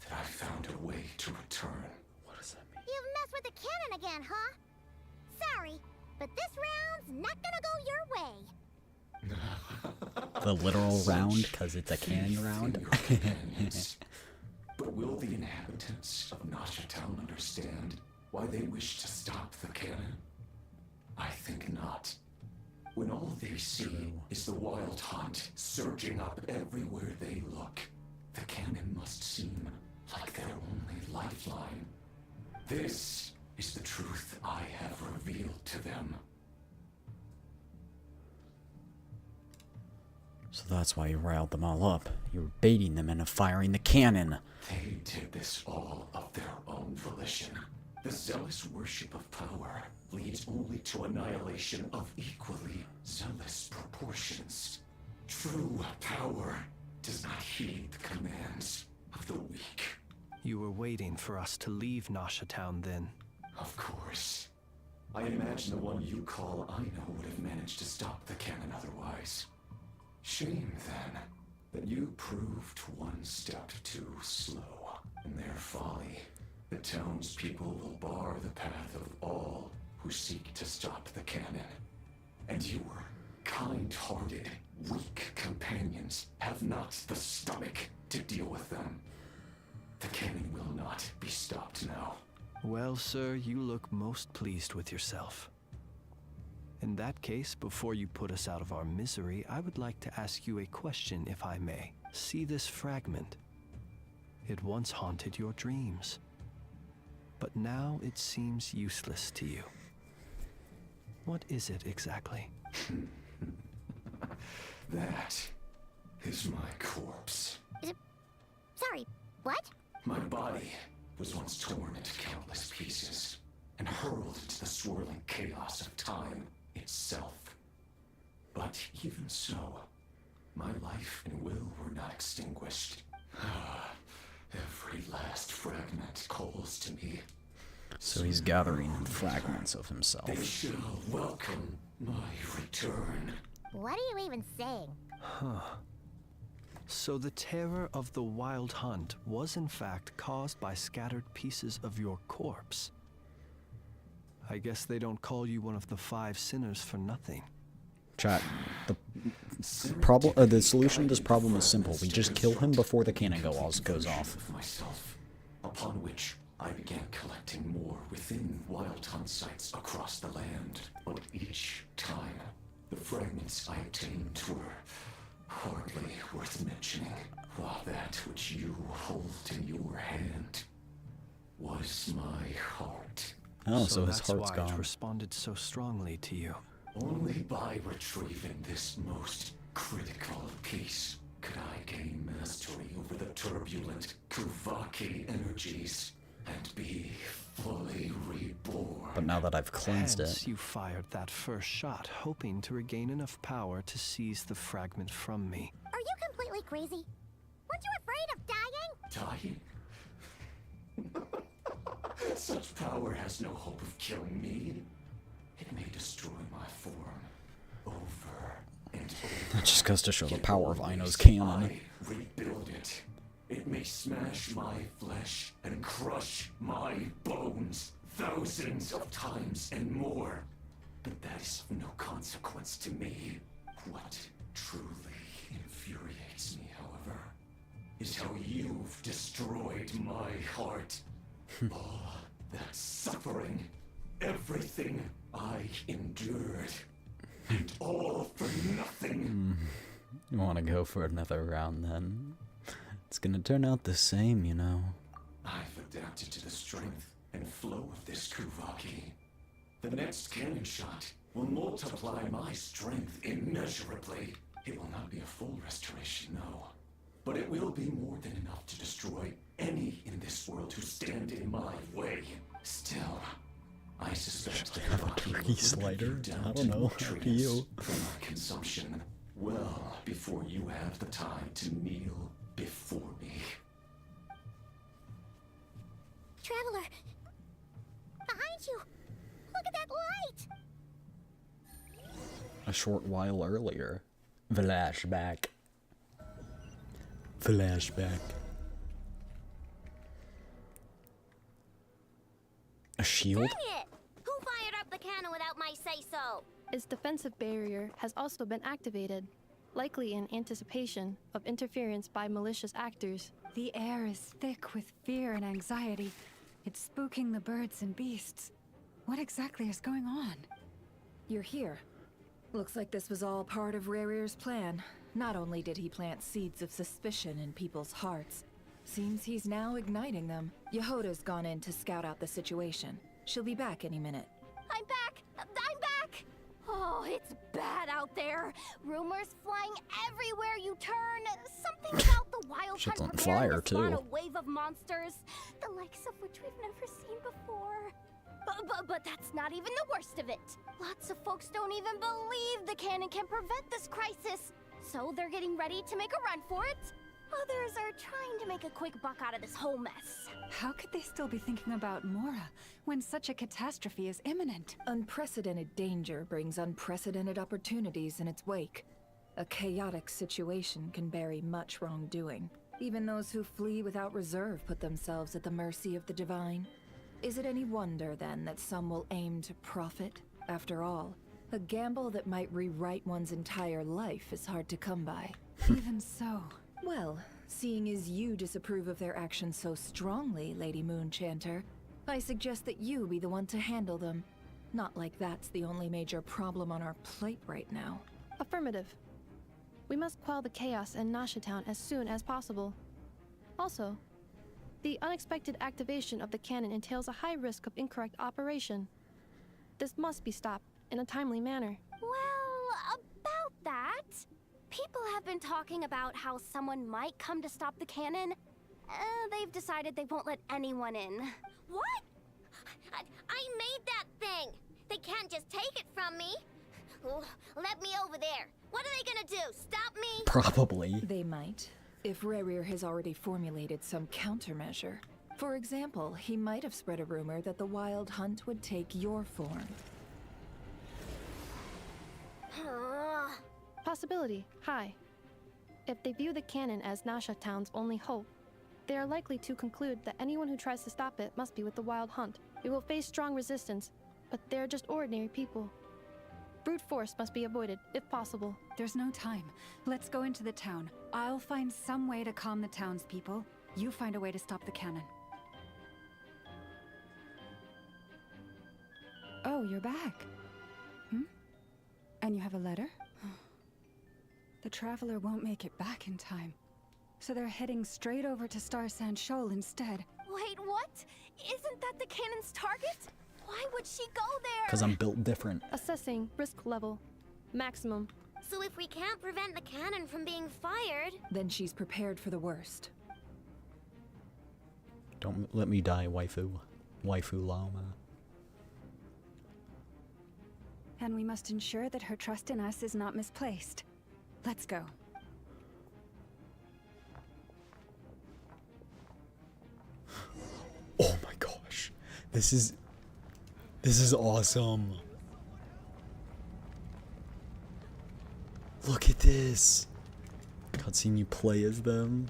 that I found a way to return. What does that mean? You've messed with the cannon again, huh? Sorry, but this round's not gonna go your way. The literal round, because it's a cannon round? But will the inhabitants of Nasha Town understand why they wish to stop the cannon? I think not. When all they see is the Wild Hunt surging up everywhere they look, the cannon must seem like their only lifeline. This is the truth I have revealed to them. So that's why you riled them all up. You were baiting them into firing the cannon. They did this all of their own volition. The zealous worship of power leads only to annihilation of equally zealous proportions. True power does not heed the commands of the weak. You were waiting for us to leave Nasha Town then. Of course. I imagine the one you call Aino would have managed to stop the cannon otherwise. Shame, then, that you proved one step too slow. In their folly, the townspeople will bar the path of all who seek to stop the cannon. And your kind-hearted, weak companions have not the stomach to deal with them. The cannon will not be stopped now. Well, sir, you look most pleased with yourself. In that case, before you put us out of our misery, I would like to ask you a question, if I may. See this fragment? It once haunted your dreams, but now it seems useless to you. What is it exactly? That is my corpse. Sorry, what? My body was once torn into countless pieces and hurled into the swirling chaos of time itself. But even so, my life and will were not extinguished. Every last fragment calls to me. So he's gathering fragments of They himself. shall welcome my return. What are you even saying? Huh. So the terror of the wild hunt was in fact caused by scattered pieces of your corpse. I guess they don't call you one of the 5 sinners for nothing. Chat, the solution to this problem is simple. We just kill him before the cannon goes off. Myself, upon which I began collecting more within wild hunt sites across the land. But each time, the fragments I obtained were hardly worth mentioning, while that which you hold in your hand was my heart. Oh, so his that's heart's why gone. it responded so strongly to you. Only by retrieving this most critical piece could I gain mastery over the turbulent Kuvaki energies and be fully reborn. But now that I've cleansed Hence, it, you fired that first shot, hoping to regain enough power to seize the fragment from me. Are you completely crazy? Weren't you afraid of dying? Dying? Such power has no hope of killing me. It may destroy my form over and over. that just goes to show the Yet power of always Aino's cannon. I rebuild it. It may smash my flesh and crush my bones thousands of times and more. But that is of no consequence to me. What truly infuriates me, however, is how you've destroyed my heart. All that suffering, everything I endured, and all for nothing. You want to go for another round then? It's gonna turn out the same, you know. I've adapted to the strength and flow of this Kuvaki. The next cannon shot will multiply my strength immeasurably. It will not be a full restoration, no. But it will be more than enough to destroy any in this world who stand in my way. Still, I suspect the Kuvaki turkey slider? I don't know. Up to you. For my consumption, well before you have the time to kneel before me. Traveler! Behind you! Look at that light! A short while earlier. Flashback. Flashback. A shield? Dang it! Who fired up the cannon without my say-so? Its defensive barrier has also been activated, likely in anticipation of interference by malicious actors. The air is thick with fear and anxiety. It's spooking the birds and beasts. What exactly is going on? You're here. Looks like this was all part of Rarir's plan. Not only did he plant seeds of suspicion in people's hearts, seems he's now igniting them. Yehoda's gone in to scout out the situation. She'll be back any minute. I'm back! I'm back! Oh, it's bad out there. Rumors flying everywhere you turn. Something about the wild Shit's hunt on preparing fire, to spawn too. a wave of monsters, the likes of which we've never seen before. But that's not even the worst of it. Lots of folks don't even believe the cannon can prevent this crisis. So they're getting ready to make a run for it. Others are trying to make a quick buck out of this whole mess. How could they still be thinking about Mora when such a catastrophe is imminent? Unprecedented danger brings unprecedented opportunities in its wake. A chaotic situation can bury much wrongdoing. Even those who flee without reserve put themselves at the mercy of the divine. Is it any wonder, then, that some will aim to profit? After all, a gamble that might rewrite one's entire life is hard to come by. Even so. Well, seeing as you disapprove of their actions so strongly, Lady Moonchanter, I suggest that you be the one to handle them. Not like that's the only major problem on our plate right now. Affirmative. We must quell the chaos in Nasha Town as soon as possible. Also, the unexpected activation of the cannon entails a high risk of incorrect operation. This must be stopped in a timely manner. Well, about that, people have been talking about how someone might come to stop the cannon. They've decided they won't let anyone in. What? I made that thing. They can't just take it from me. Oh, let me over there. What are they gonna do? Stop me? Probably. They might, if Rerir has already formulated some countermeasure. For example, he might have spread a rumor that the Wild Hunt would take your form. Possibility high. If they view the cannon as Nasha Town's only hope, they are likely to conclude that anyone who tries to stop it must be with the Wild Hunt. We will face strong resistance, but they're just ordinary people. Brute force must be avoided, if possible. There's no time. Let's go into the town. I'll find some way to calm the townspeople. You find a way to stop the cannon. Oh, you're back. And you have a letter? The traveler won't make it back in time. So they're heading straight over to Star Sand Shoal instead. Wait, what? Isn't that the cannon's target? Why would she go there? Because I'm built different. Assessing risk level. Maximum. So if we can't prevent the cannon from being fired... Then she's prepared for the worst. Don't let me die, waifu. Waifu Llama. And we must ensure that her trust in us is not misplaced. Let's go. Oh my gosh. This is awesome. Look at this. Cutscene, you play as them.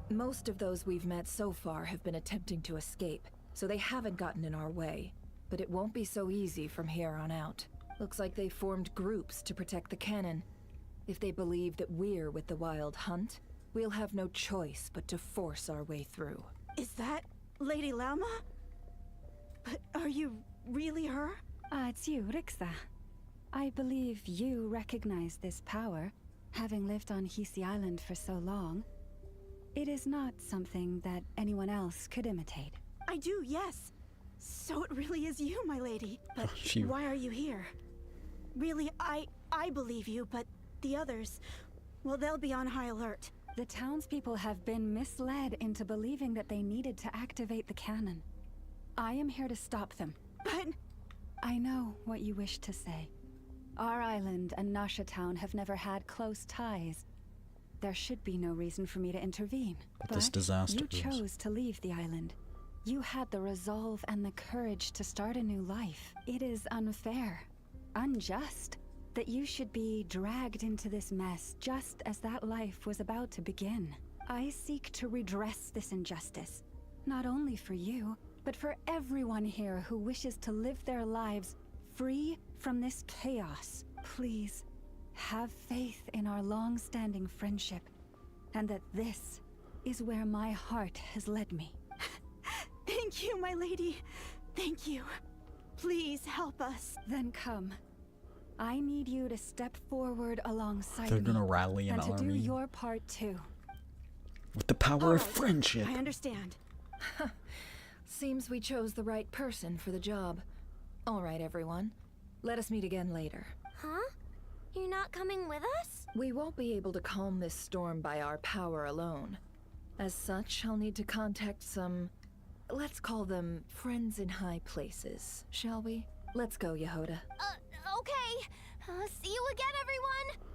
Most of those we've met so far have been attempting to escape, so they haven't gotten in our way. But it won't be so easy from here on out. Looks like they formed groups to protect the cannon. If they believe that we're with the Wild Hunt, we'll have no choice but to force our way through. Is that Lady Lauma? But are you really her? It's you, Rixa. I believe you recognize this power, having lived on Hisi Island for so long. It is not something that anyone else could imitate. I do, yes. So it really is you, my lady. But why are you here? Really, I believe you, but the others, well, they'll be on high alert. The townspeople have been misled into believing that they needed to activate the cannon. I am here to stop them. But... I know what you wish to say. Our island and Nasha Town have never had close ties. There should be no reason for me to intervene. But this disaster you chose to leave the island. You had the resolve and the courage to start a new life. It is unfair, unjust, that you should be dragged into this mess just as that life was about to begin. I seek to redress this injustice, not only for you, but for everyone here who wishes to live their lives free from this chaos. Please, have faith in our long-standing friendship, and that this is where my heart has led me. Thank you, my lady. Thank you. Please help us. Then come. I need you to step forward alongside They're me. gonna rally an and to do army. your part too. With the power of friendship. I understand. Seems we chose the right person for the job. All right, everyone. Let us meet again later. Huh? You're not coming with us? We won't be able to calm this storm by our power alone. As such, I'll need to contact some, let's call them friends in high places, shall we? Let's go, Yehoda. Okay. See you again, everyone.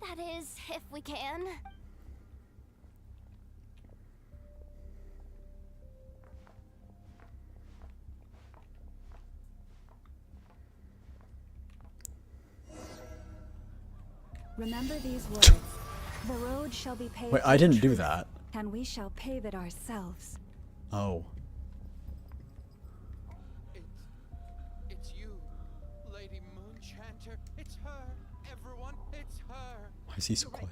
That is, if we can. Remember these words. The road shall be paved. Wait, I didn't do that. And we shall pave it ourselves. Oh. It's you, Lady Moonchanter. It's her. Everyone, it's her. Why is he so quiet?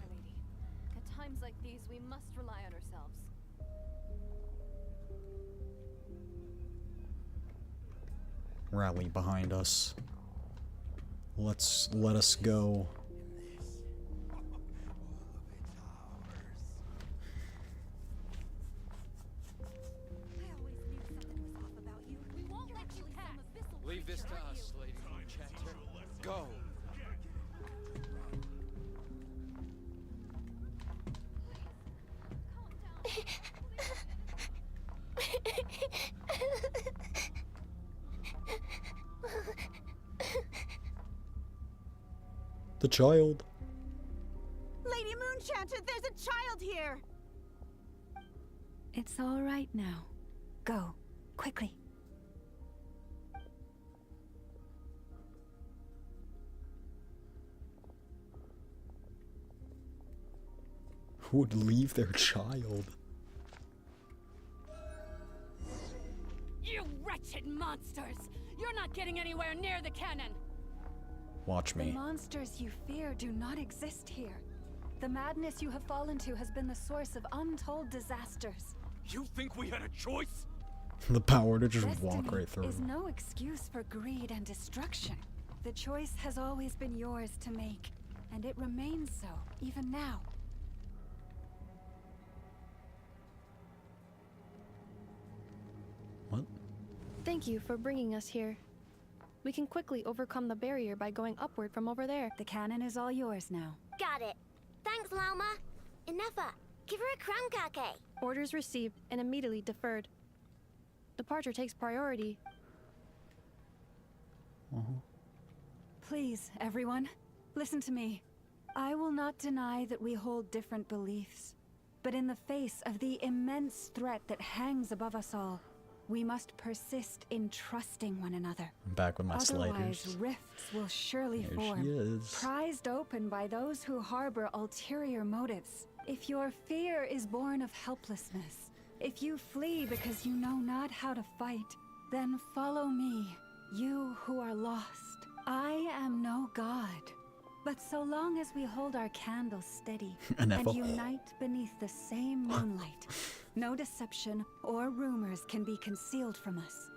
At times like these, we must rely on ourselves. Rally behind us. Let us go. Leave this to us, Lady Moonchanter. Go. The child. Lady Moonchanter, there's a child here! It's all right now. Go, quickly. Who would leave their child? You wretched monsters! You're not getting anywhere near the cannon! Watch The me. monsters you fear do not exist here. The madness you have fallen to has been the source of untold disasters. You think we had a choice? The power to just Destiny walk right through. is no excuse for greed and destruction. The choice has always been yours to make, and it remains so, even now. What? Thank you for bringing us here. We can quickly overcome the barrier by going upward from over there. The cannon is all yours now. Got it. Thanks, Lauma. Inefa, give her a crown kake. Orders received and immediately deferred. Departure takes priority. Please, everyone, listen to me. I will not deny that we hold different beliefs. But in the face of the immense threat that hangs above us all, we must persist in trusting one another. I'm back with my Otherwise, sliders. rifts will surely There form, she is. prized open by those who harbor ulterior motives. If your fear is born of helplessness, if you flee because you know not how to fight, then follow me, you who are lost. I am no god, but so long as we hold our candles steady and unite beneath the same moonlight, no deception or rumors can be concealed from us.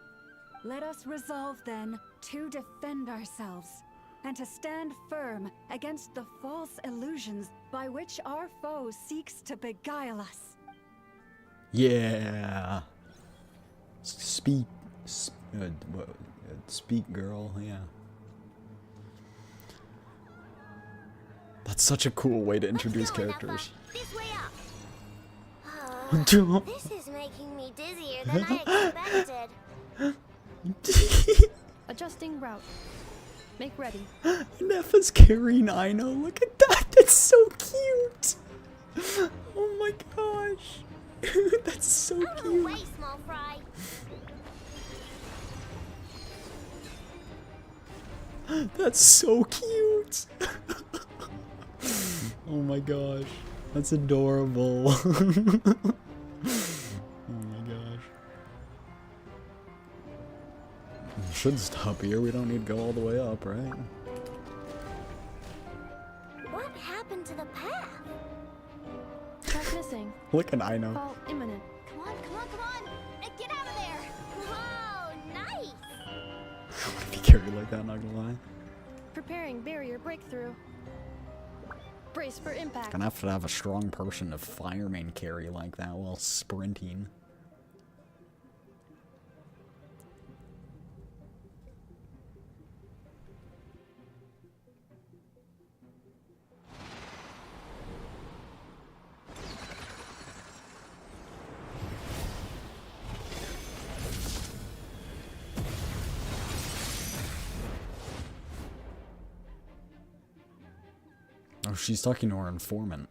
Let us resolve then to defend ourselves and to stand firm against the false illusions by which our foe seeks to beguile us. Yeah. Speak, speak, girl. Yeah. That's such a cool way to introduce characters. This way up. This is making me dizzier than I expected. Adjusting route. Make ready. Nefa's carrying Aino. Look at that. That's so cute. Oh my gosh. That's so cute. Way, small fry. That's so cute. Oh my gosh. That's adorable. Oh my gosh. We should stop here. We don't need to go all the way up, right? What happened to the path? Track missing. Look at Aino. Fall imminent. Come on, come on, come on! Get out of there! Whoa, nice! I want to be carried like that, not gonna lie. Preparing barrier breakthrough. Brace for impact. Gonna have a strong person to fireman carry like that while sprinting. Oh, she's talking to her informant.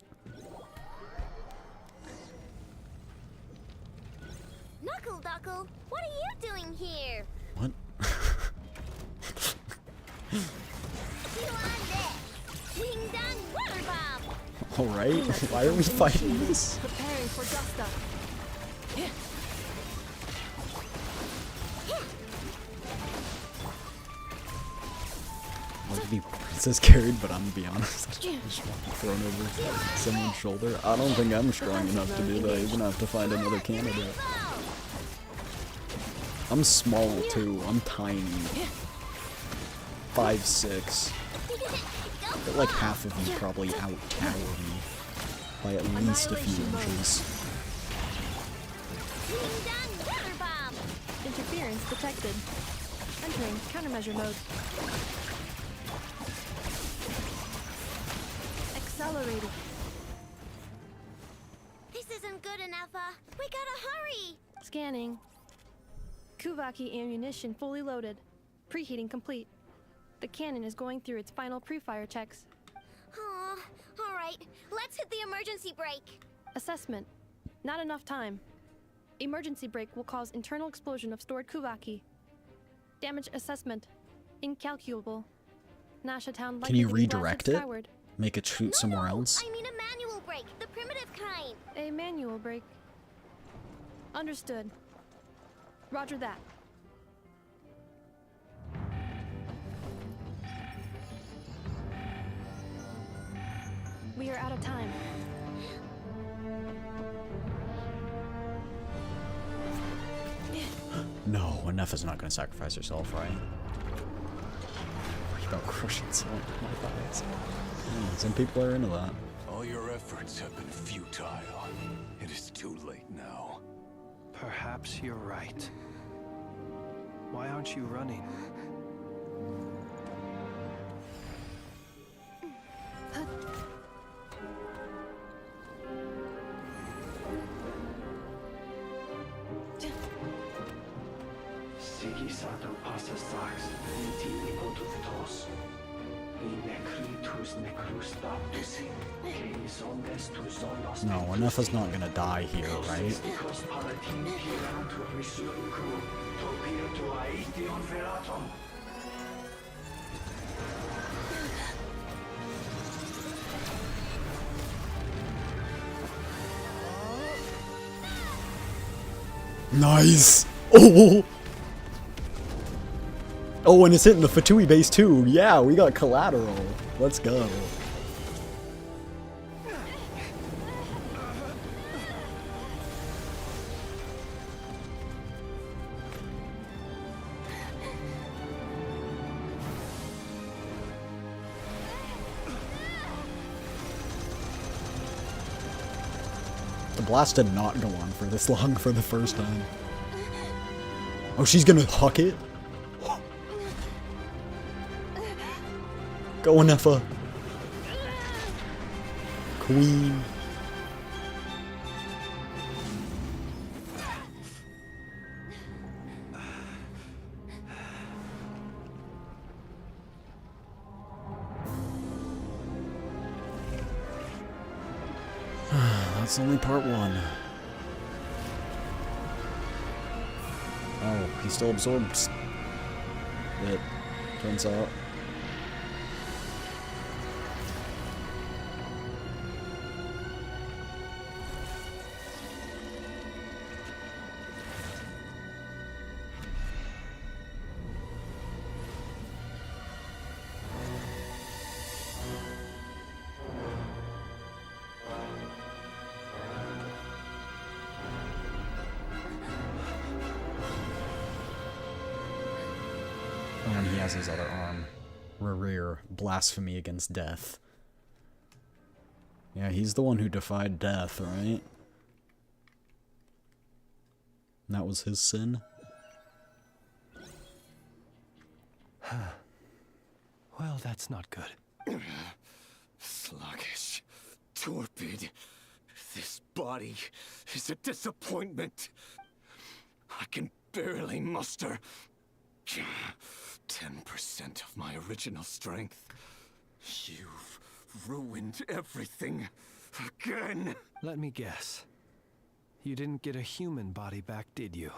Knuckle Duckle, what are you doing here? What? You on this? Ding dong water bomb! Alright, why are we fighting this? Preparing for Dusta. I'd be princess carried, but I'm gonna be honest. I just want to be thrown over someone's shoulder. I don't think I'm strong enough to do that. You're gonna have to find another candidate. I'm small too. I'm tiny. 5'6". But like half of you probably out-tower me by at least a few inches. Interference detected. Entering countermeasure mode. Accelerating. This isn't good enough, we gotta hurry! Scanning. Kuvaki ammunition fully loaded. Preheating complete. The cannon is going through its final pre-fire checks. Aw, alright, let's hit the emergency brake. Assessment. Not enough time. Emergency brake will cause internal explosion of stored Kuvaki. Damage assessment. Incalculable. Nasha Town Can you likely to be redirect blasted it? skyward. Make it shoot somewhere else? I mean a manual brake, the primitive kind. A manual brake. Understood. Roger that. We are out of time. No, Nefa's not gonna sacrifice herself, right? Worry about crushing someone with my thighs. Some people are into that. All your efforts have been futile. It is too late now. Perhaps you're right. Why aren't you running? No, Nefa's not gonna die here, right? Nice! Oh! Oh, and it's hitting the Fatui base too. Yeah, we got collateral. Let's go. The blast did not go on for this long for the first time. Oh, she's gonna huck it? Go, Nefa. Queen. That's only part one. Oh, he still absorbs it, turns out. And he has his other arm. Rear, blasphemy against death. Yeah, he's the one who defied death, right? And that was his sin? Well, that's not good. Sluggish. Torpid. This body is a disappointment. I can barely muster 10% of my original strength. You've ruined everything again. Let me guess. You didn't get a human body back, did you?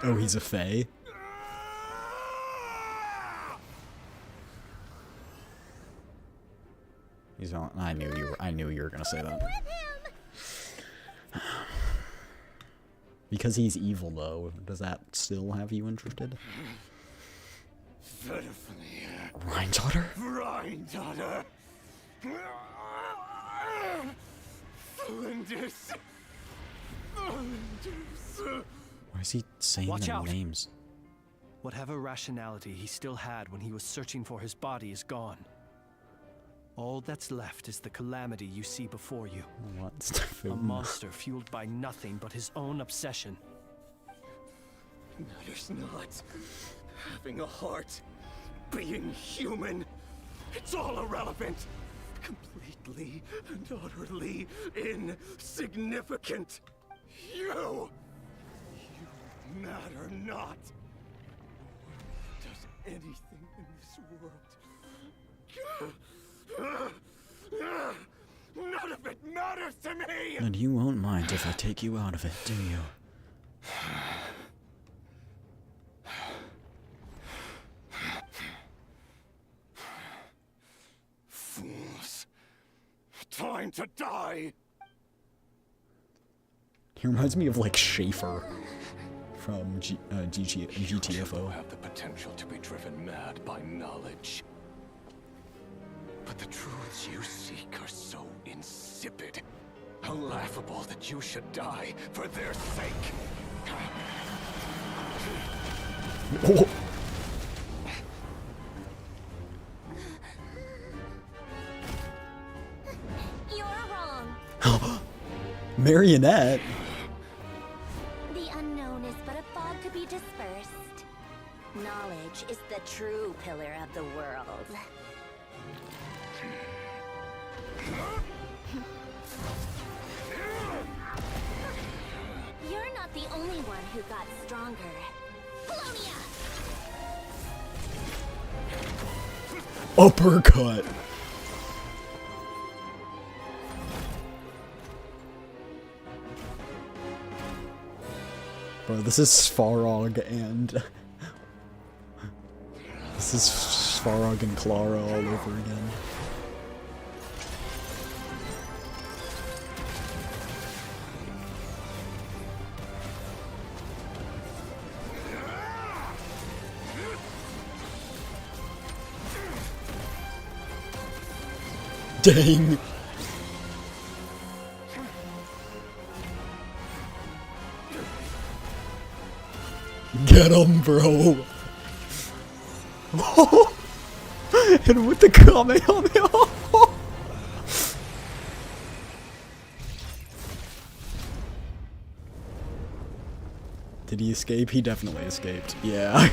Oh, he's a fae? He's on. I knew you were gonna say that. Because he's evil, though. Does that still have you interested? Rhine-daughter? Rhine-daughter! Flinders! Why is he saying Watch their out. names? Whatever rationality he still had when he was searching for his body is gone. All that's left is the calamity you see before you. What's the A monster fueled by nothing but his own obsession. Matters not. Having a heart, being human, it's all irrelevant. Completely and utterly insignificant. You matter not. Does anything in this world. None of it matters to me! And you won't mind if I take you out of it, do you? Fools. Time to die! He reminds me of, like, Schaefer from GTFO. Have the potential to be driven mad by knowledge. But the truths you seek are so insipid. How laughable that you should die for their sake. Oh. You're wrong. Marionette? The unknown is but a fog to be dispersed. Knowledge is the true pillar of the world. You're not the only one who got stronger. Uppercut. Bro, this is Svarog and... This is Svarog and Clara all over again. Dang. Get him, bro. And with the Kamehameha. Did he escape? He definitely escaped. Yeah.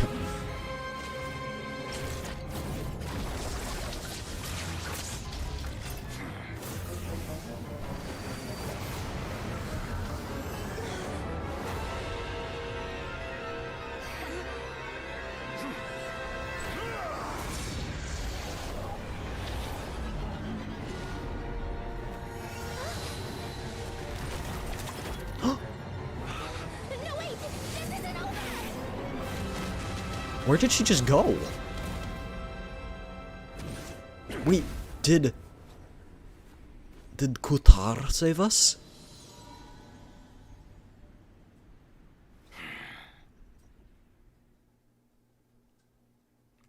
Where did she just go? Wait, did Kutar save us?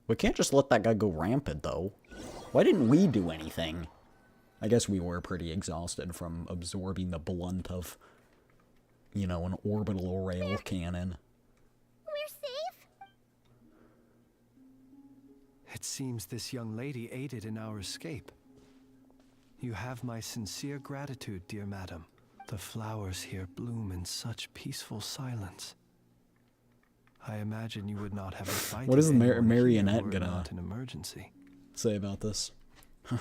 We can't just let that guy go rampant, though. Why didn't we do anything? I guess we were pretty exhausted from absorbing the blunt of, you know, an orbital rail cannon. We're safe? It seems this young lady aided in our escape. You have my sincere gratitude, dear madam. The flowers here bloom in such peaceful silence. I imagine you would not have invited What is the Marionette Marionette gonna not an emergency. say about this? Huh.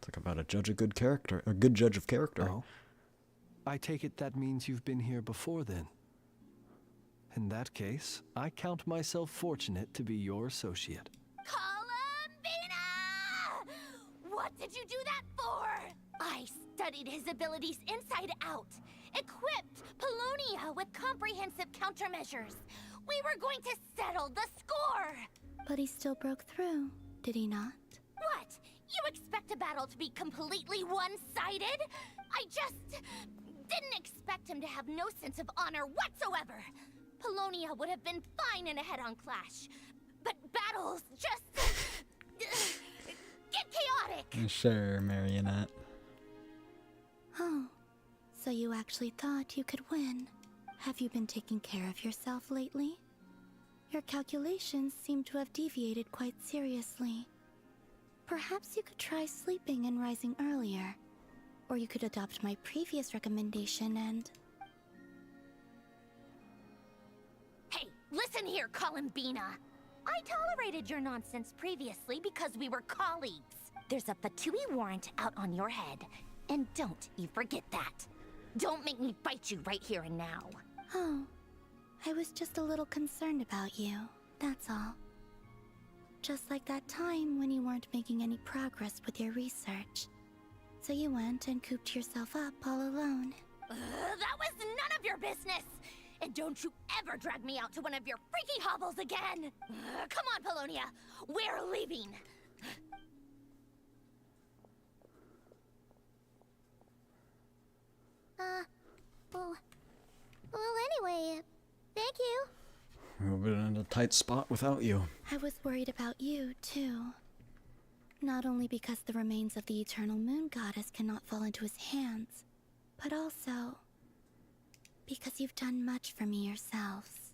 Talk about a judge of good character, a good judge of character. Oh, I take it that means you've been here before then. In that case, I count myself fortunate to be your associate. Columbina! did you do that for? I studied his abilities inside out. Equipped Polonia with comprehensive countermeasures. We were going to settle the score. But he still broke through, did he not? What? You expect a battle to be completely one-sided? I just didn't expect him to have no sense of honor whatsoever. Polonia would have been fine in a head-on clash. But battles just get chaotic. Sure, Marionette. Oh, so you actually thought you could win. Have you been taking care of yourself lately? Your calculations seem to have deviated quite seriously. Perhaps you could try sleeping and rising earlier. Or you could adopt my previous recommendation and... Hey, listen here, Columbina. I tolerated your nonsense previously because we were colleagues. There's a Fatui warrant out on your head. And don't you forget that. Don't make me fight you right here and now. Oh, I was just a little concerned about you, that's all. Just like that time when you weren't making any progress with your research. So you went and cooped yourself up all alone. That was none of your business! And don't you ever drag me out to one of your freaky hovels again! Come on, Polonia! We're leaving! Well, anyway, thank you. We've been in a tight spot without you. I was worried about you, too. Not only because the remains of the Eternal Moon Goddess cannot fall into his hands, but also because you've done much for me yourselves.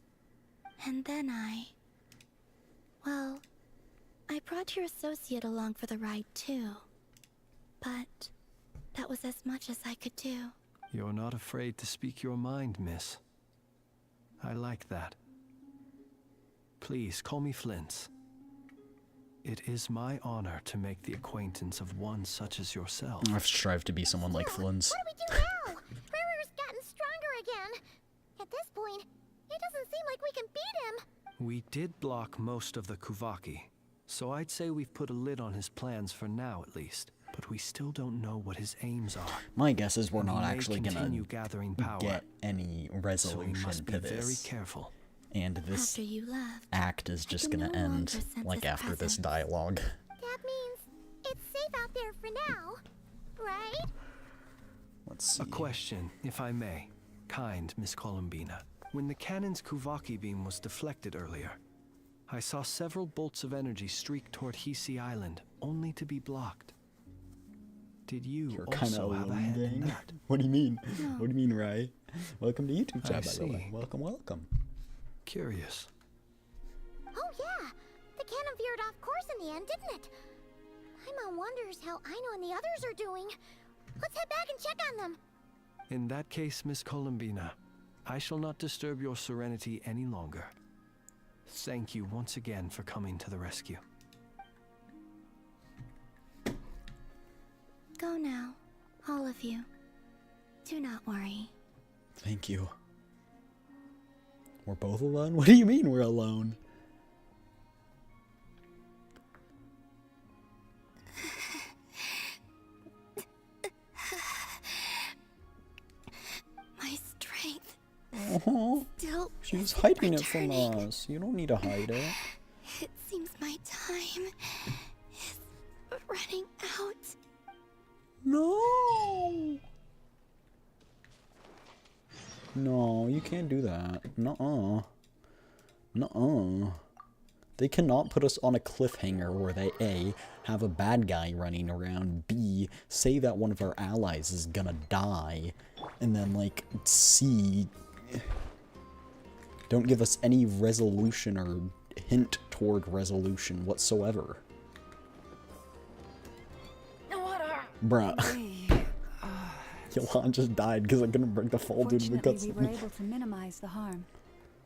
And then well, I brought your associate along for the ride, too. But that was as much as I could do. You're not afraid to speak your mind, miss. I like that. Please, call me Flint's. It is my honor to make the acquaintance of one such as yourself. I've strived to be someone like Flynn's. What do we do now? Prairie gotten stronger again. At this point, it doesn't seem like we can beat him. We did block most of the Kuvaki, so I'd say we've put a lid on his plans for now at least. But we still don't know what his aims are. My guess is we're not He may actually gonna continue gathering power, get any resolution so we must to be this. very careful. And this After you left, act is just gonna end like after this dialogue. That means it's safe out there for now, right? Let's see. A question, if I may. Kind Miss Columbina. When the cannon's Kuvaki beam was deflected earlier, I saw several bolts of energy streak toward Hisi Island, only to be blocked. Did you also have a hand in that? What do you mean? No. What do you mean, Rai? Welcome to YouTube chat, by the way. see. Welcome, welcome. Curious. Oh yeah, the cannon veered off course in the end, didn't it? Paimon wonders how Aino and the others are doing. Let's head back and check on them. In that case, Miss Columbina, I shall not disturb your serenity any longer. Thank you once again for coming to the rescue. go now, all of you. Do not worry. Thank you. We're both alone? What do you mean we're alone? My strength. Still. She's hiding it from us. You don't need to hide it. It seems my time is running out. No. No, you can't do that. Nuh-uh. Nuh-uh. They cannot put us on a cliffhanger where they A, have a bad guy running around, B, say that one of our allies is gonna die, and then, like, C, don't give us any resolution or hint toward resolution whatsoever. Bruh. Yolan just died because I couldn't break the fall due to the Fortunately, we were cutscene. able to minimize the harm.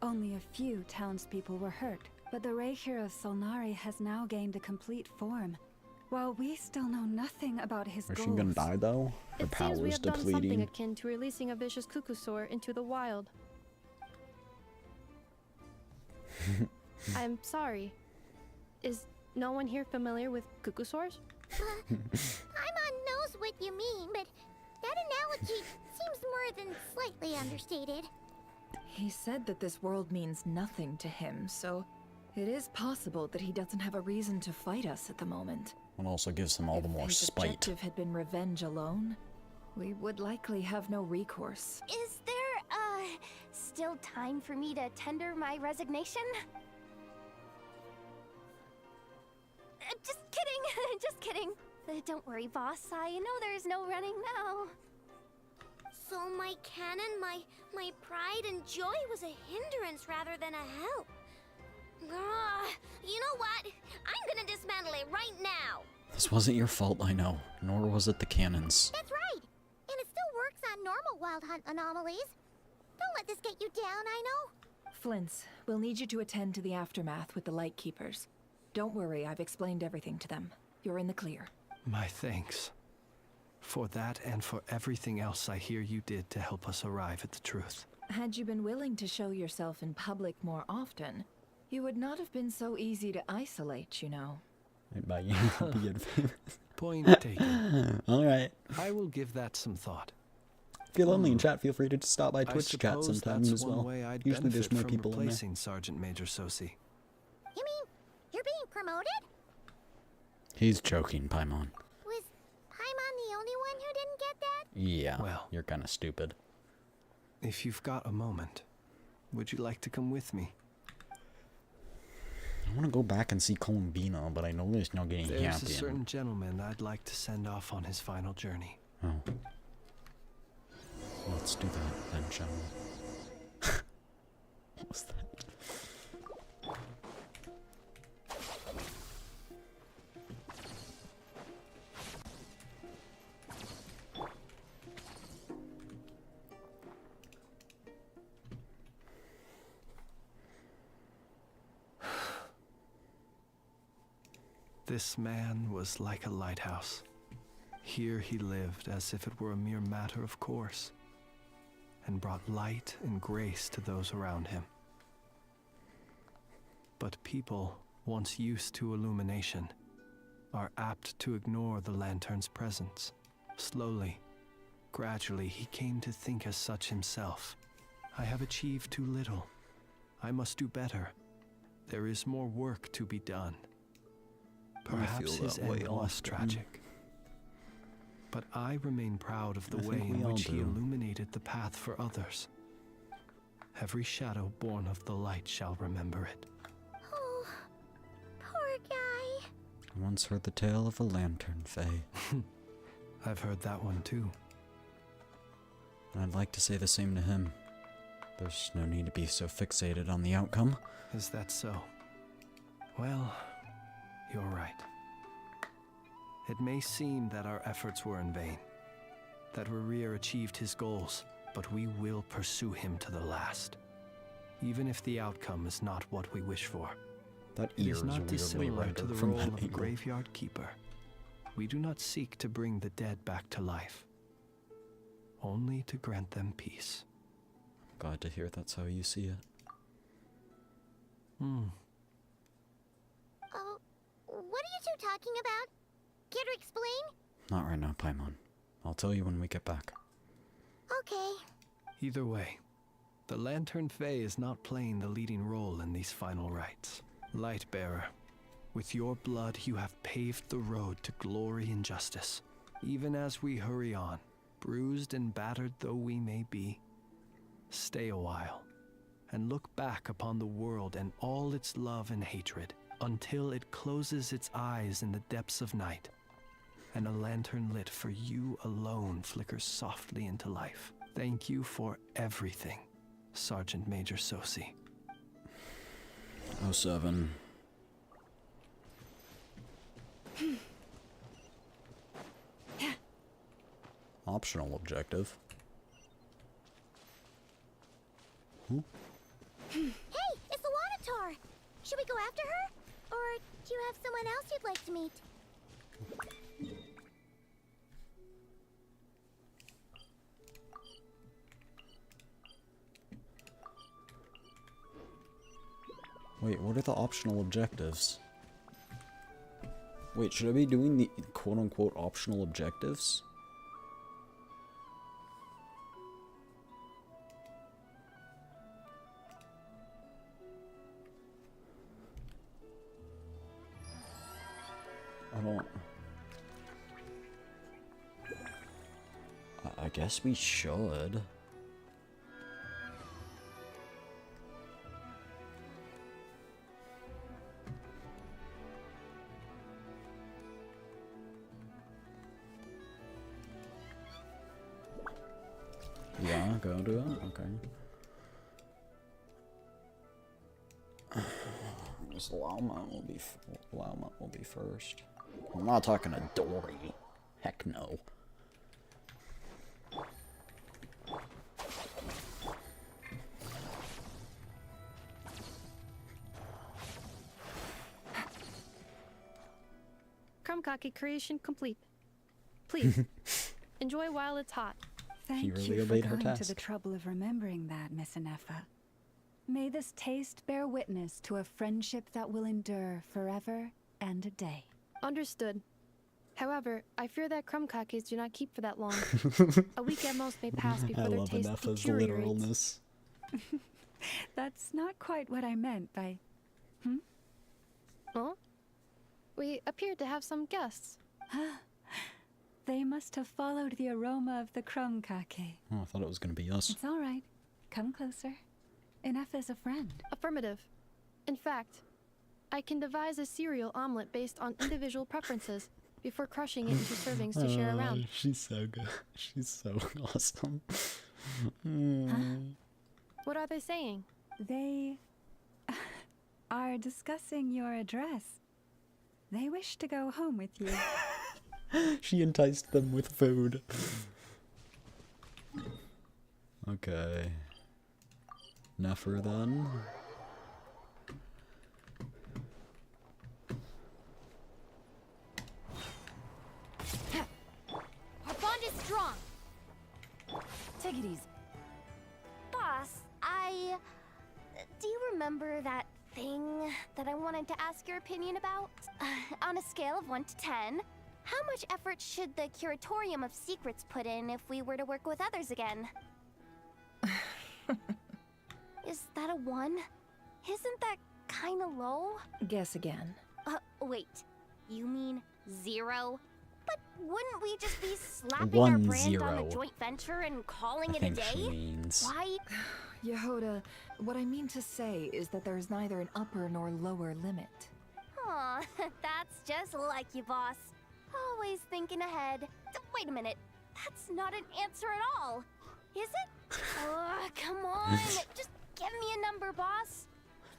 Only a few townspeople were hurt, but the Rey hero Solnari has now gained a complete form. While we still know nothing about his Is goals. she gonna die though? Her It seems we power's have done something depleting. akin to releasing a vicious cuckoosaur into the wild. I'm sorry. Is no one here familiar with cuckoosaurs? what you mean, but that analogy seems more than slightly understated. He said that this world means nothing to him, so it is possible that he doesn't have a reason to fight us at the moment. It also gives him all the more His spite. objective had been revenge alone, we would likely have no recourse. Is there, still time for me to tender my resignation? Just kidding, just kidding. Don't worry, boss. I know there's no running now. So my cannon, my pride and joy was a hindrance rather than a help. You know what? I'm gonna dismantle it right now. This wasn't your fault, I know. Nor was it the cannons. That's right. And it still works on normal wild hunt anomalies. Don't let this get you down, I know. Flints, we'll need you to attend to the aftermath with the Lightkeepers. Don't worry, I've explained everything to them. You're in the clear. My thanks. For that and for everything else I hear you did to help us arrive at the truth. Had you been willing to show yourself in public more often, you would not have been so easy to isolate, you know. By you being famous. Point taken. Alright. I will give that some thought. If you're lonely in chat, feel free to stop by I Twitch chat suppose sometimes that's as one well. way I'd Usually there's benefit more from people in there. replacing Sergeant Major Sosi. You mean you're being promoted? He's joking, Paimon. Was Paimon the only one who didn't get that? Yeah, Well. you're kind of stupid. If you've got a moment, would you like to come with me? I want to go back and see Columbina, but I know it's not getting There's happy. a certain gentleman I'd like to send off on his final journey. Oh. Let's do that then, shall we? What was that? This man was like a lighthouse. Here he lived as if it were a mere matter of course, and brought light and grace to those around him. But people, once used to illumination, are apt to ignore the lantern's presence. Slowly, gradually, he came to think as such himself. I have achieved too little. I must do better. There is more work to be done. Perhaps his end was tragic. But I remain proud of the way in which he illuminated the path for others. Every shadow born of the light shall remember it. Oh, poor guy. I once heard the tale of a lantern fae. I've heard that one too. I'd like to say the same to him. There's no need to be so fixated on the outcome. Is that so? Well, you're right. It may seem that our efforts were in vain, that Rerir achieved his goals, but we will pursue him to the last, even if the outcome is not what we wish for. That It ear is is not weirdly dissimilar to rendered the from role that of a angle. graveyard keeper. We do not seek to bring the dead back to life, only to grant them peace. Glad to hear that's how you see it. Oh, what are you two talking about? Care to explain? Not right now, Paimon. I'll tell you when we get back. Okay. Either way, the Lantern Fae is not playing the leading role in these final rites. Lightbearer, with your blood you have paved the road to glory and justice. Even as we hurry on, bruised and battered though we may be, stay a while and look back upon the world and all its love and hatred until it closes its eyes in the depths of night and a lantern lit for you alone flickers softly into life. Thank you for everything, Sergeant Major Sosi. 07. Optional objective. Hey, it's the Wadatar! Should we go after her? Or do you have someone else you'd like to meet? Wait, what are the optional objectives? Wait, should I be doing the quote-unquote optional objectives? guess we should. Yeah, go do it. Okay. This Llama will be first. I'm not talking to Dory. Heck no. Krumkake creation complete. Please, enjoy while it's hot. Thank really you for obeyed her going to the task. trouble of remembering that, Miss Inefa. May this taste bear witness to a friendship that will endure forever and a day. Understood. However, I fear that krumkakes do not keep for that long. A week at most may pass I before their love taste Inefa's deteriorates. literalness. That's not quite what I meant by... Oh? We appear to have some guests. They must have followed the aroma of the krumkake. Oh, I thought it was gonna be us. It's all right. Come closer. Inefa's a friend. Affirmative. In fact, I can devise a cereal omelet based on individual preferences before crushing it into servings to share around. She's so good. She's so awesome. What are they saying? They are discussing your address. They wish to go home with you. She enticed them with food. Okay. Nefer then. Our bond is strong. Take it easy. Boss, do you remember that thing that I wanted to ask your opinion about? On a scale of 1 to 10, how much effort should the Curatorium of Secrets put in if we were to work with others again? Is that a 1? Isn't that kinda low? Guess again. Wait. You mean 0? But wouldn't we just be slapping our brand on a joint venture and calling it a day? Why? Yehoda, what I mean to say is that there's neither an upper nor lower limit. Aw, that's just like you, boss. Always thinking ahead. Wait a minute. That's not an answer at all. Is it? Come on. Just give me a number, boss.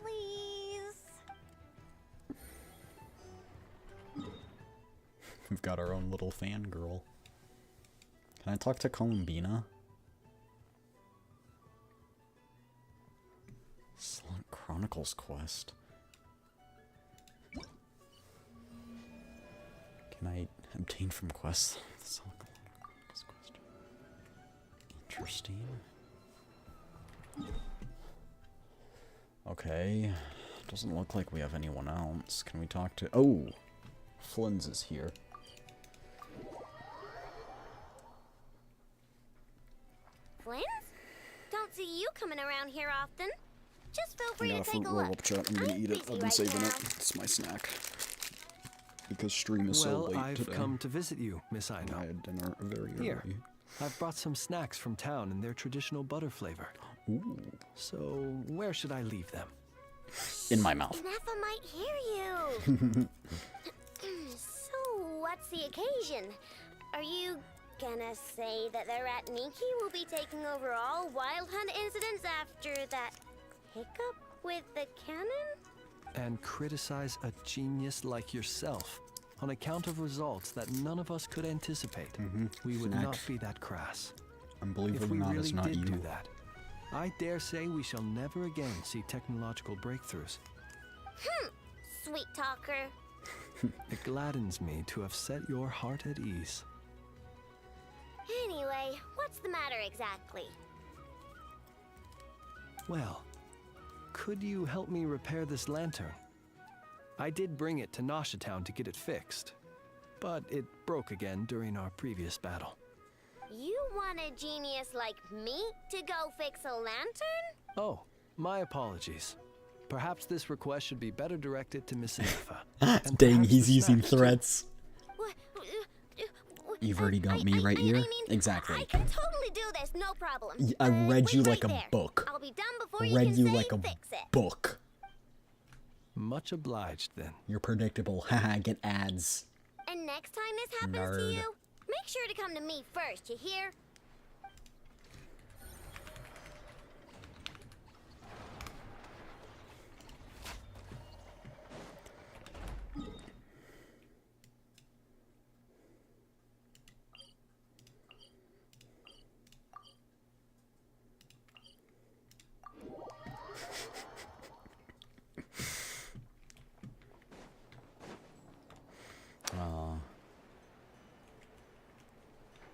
Please. We've got our own little fangirl. Can I talk to Columbina? Slunk Chronicles quest. Can I obtain from quests? Slunk Chronicles quest. Interesting. Okay. Doesn't look like we have anyone else. Can we talk to... Oh! Flynn's is here. Flynn's? Don't see you coming around here often. Just feel free I to got a take fruit a roll look. up, chat. I'm gonna eat it. I've been right saving now. it. It's my snack. Because stream is so late I've today. come to visit you, Miss Ino. I had dinner very Here, early. I've brought some snacks from town in their traditional butter flavor. Ooh. So, where should I leave them? In my mouth. Nefa might hear you. So, what's the occasion? Are you gonna say that the Ratniki will be taking over all Wild Hunt incidents after that hiccup with the cannon? And criticize a genius like yourself on account of results that none of us could anticipate. We would not Snacks. be that crass. Unbelievable If we not, really it's not did you. do that, I dare say we shall never again see technological breakthroughs. Sweet talker. It gladdens me to have set your heart at ease. Anyway, what's the matter exactly? Well, could you help me repair this lantern? I did bring it to Noshatown to get it fixed, but it broke again during our previous battle. You want a genius like me to go fix a lantern? Oh, my apologies. Perhaps this request should be better directed to Miss Inefa. Dang, he's using threats. You've already got me right here. Exactly. I can totally do this, no problem. I read you like right a there. book. I'll be done before you Read can you say like a fix it. book. Much obliged, then. You're predictable. Haha, get ads. And next time this happens to you, make sure to come to me first, you hear?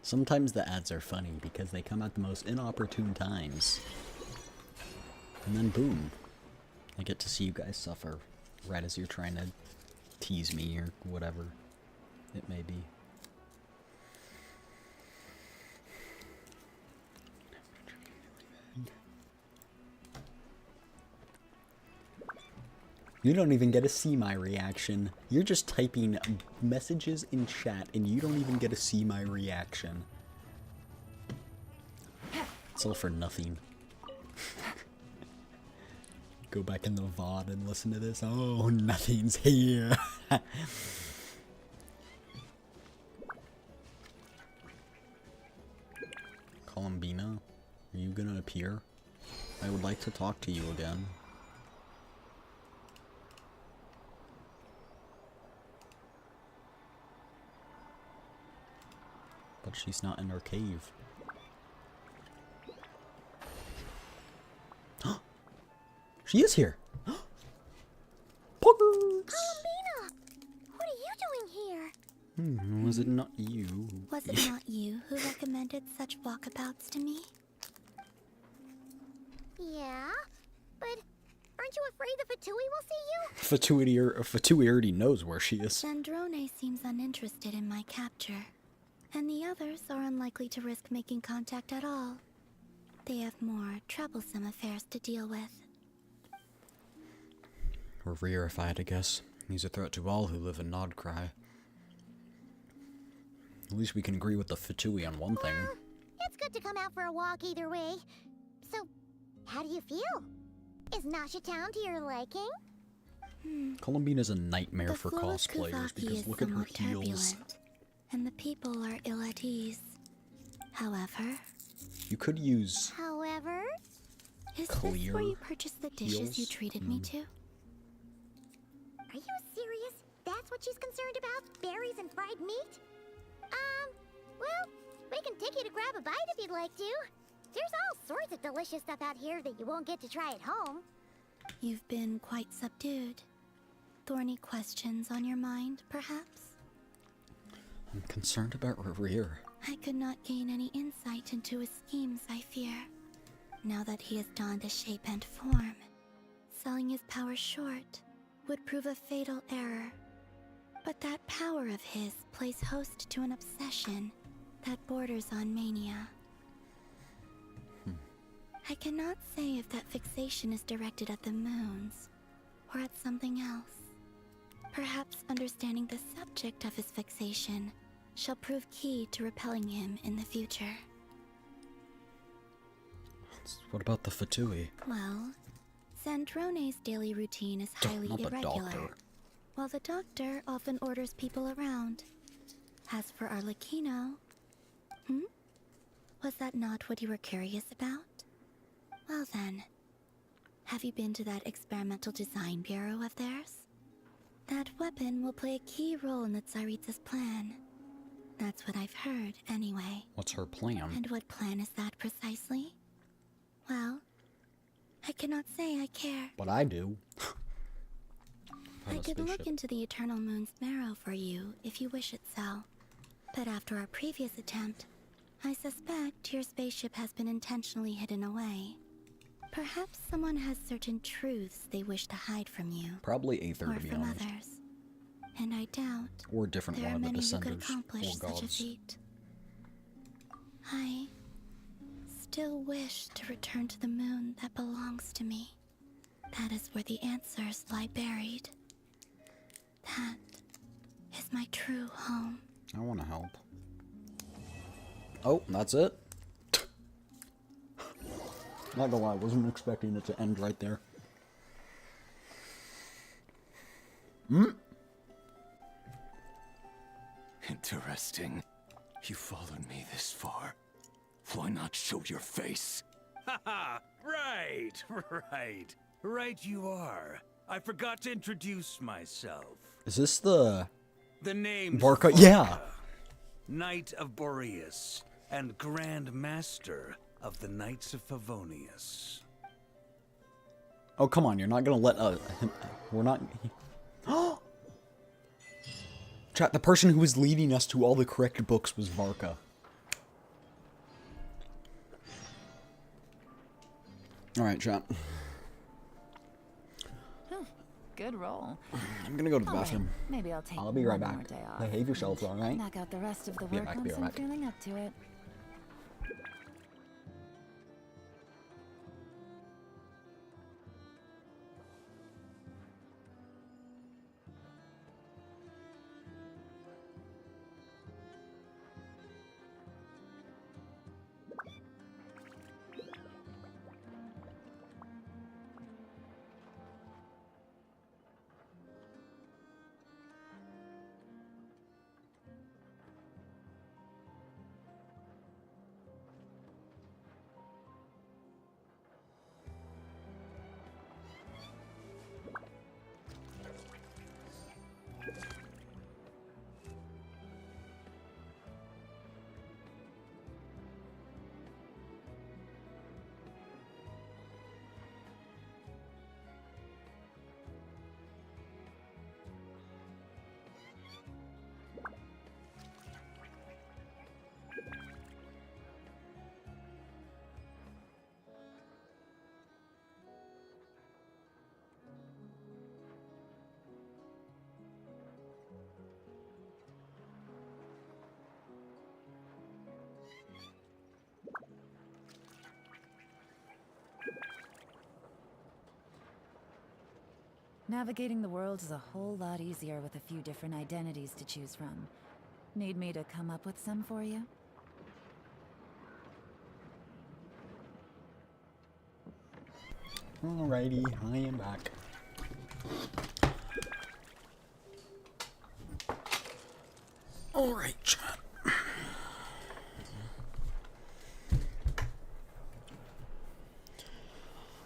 Sometimes the ads are funny because they come at the most inopportune times. And then boom. I get to see you guys suffer right as you're trying to tease me or whatever it may be. You don't even get to see my reaction. You're just typing messages in chat and you don't even get to see my reaction. It's all for nothing. Go back in the VOD and listen to this. Oh, nothing's here. Columbina, are you gonna appear? I would like to talk to you again. But she's not in her cave. She is here. Poggers! Columbina! What are you doing here? Was it not you? Was it not you who recommended such walkabouts to me? Yeah, but aren't you afraid the Fatui will see you? Fatui already knows where she is. Sandrone seems uninterested in my capture, and the others are unlikely to risk making contact at all. They have more troublesome affairs to deal with. We're rearified, I guess. He's a threat to all who live in Nod Krai. At least we can agree with the Fatui on one thing. It's good to come out for a walk either way. So, how do you feel? Is Nasha Town to your liking? Columbina's a nightmare for The flow of cosplayers Kuvaki because is look at her somewhat heels. turbulent, and the people are ill at ease. However, You could use is clear this where you purchased the dishes you heels? treated me to? Are you serious? That's what she's concerned about? Berries and fried meat? Well, we can take you to grab a bite if you'd like to. There's all sorts of delicious stuff out here that you won't get to try at home. You've been quite subdued. Thorny questions on your mind, perhaps? I'm concerned about Rear. I could not gain any insight into his schemes, I fear. Now that he has donned a shape and form, selling his power short would prove a fatal error. But that power of his plays host to an obsession that borders on mania. I cannot say if that fixation is directed at the moons or at something else. Perhaps understanding the subject of his fixation shall prove key to repelling him in the future. What about the Fatui? Well, Sandrone's daily routine is highly Not the irregular, doctor. while the doctor often orders people around. As for Arlecchino, was that not what you were curious about? Well then, have you been to that experimental design bureau of theirs? That weapon will play a key role in the Tsaritsa's plan. That's what I've heard, anyway. What's her plan? And what plan is that precisely? Well, I cannot say I care. But I do. I could look into the Eternal Moon's marrow for you if you wish it so. But after our previous attempt, I suspect your spaceship has been intentionally hidden away. Perhaps someone has certain truths they wish to hide from you. Probably Aether, or to be from honest. others. And I doubt Or a different there one are of the many who could Descenders accomplish or such a gods. feat. I still wish to return to the moon that belongs to me. That is where the answers lie buried. That is my true home. I want to help. Oh, that's it? Not gonna lie, I wasn't expecting it to end right there. Interesting. You followed me this far. Why not show your face? Haha! Right, right. Right you are. I forgot to introduce myself. Is this the... The name's Varka? Yeah! Knight of Boreas, and Grand Master of the Knights of Favonius. Oh, come on, you're not gonna let we're not... Chat, the person who was leading us to all the correct books was Varka. Alright, chat. Good roll. I'm gonna go to the All right, bathroom. maybe I'll take I'll be right one more back. day off Behave yourself, and alright? knock out the rest of the Be work right back, once be I'm right back. feeling up to it. Navigating the world is a whole lot easier with a few different identities to choose from. Need me to come up with some for you? Alrighty, I am back. Alright, chat.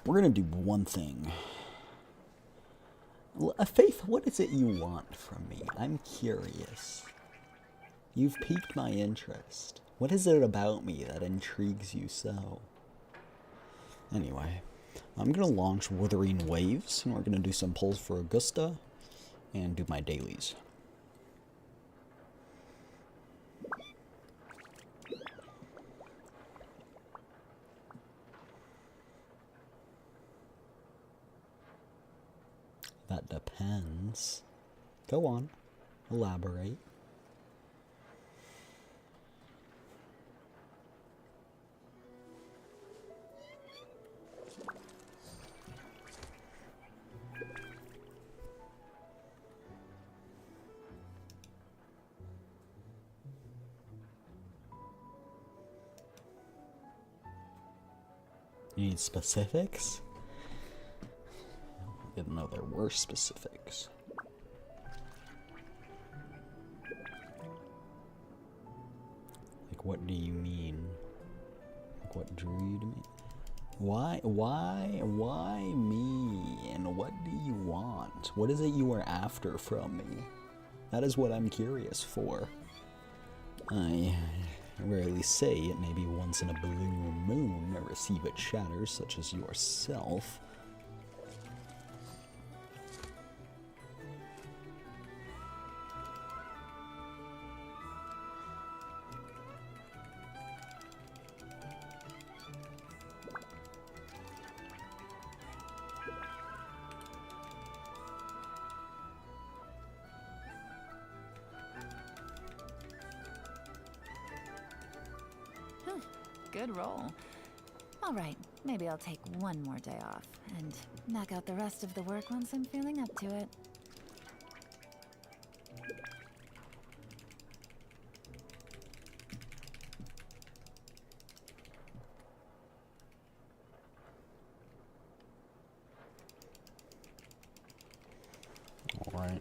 We're gonna do one thing. Faith, what is it you want from me? I'm curious. You've piqued my interest. What is it about me that intrigues you so? Anyway, I'm gonna launch Wuthering Waves, and we're gonna do some pulls for Augusta, and do my dailies. That depends. Go on. Elaborate. You need specifics? Didn't know there were specifics. Like, what do you mean? Like, what drew you to me? Why me? And what do you want? What is it you are after from me? That is what I'm curious for. I rarely say it, maybe once in a blue moon I receive a chatter such as yourself. Good roll. All right, maybe I'll take one more day off and knock out the rest of the work once I'm feeling up to it.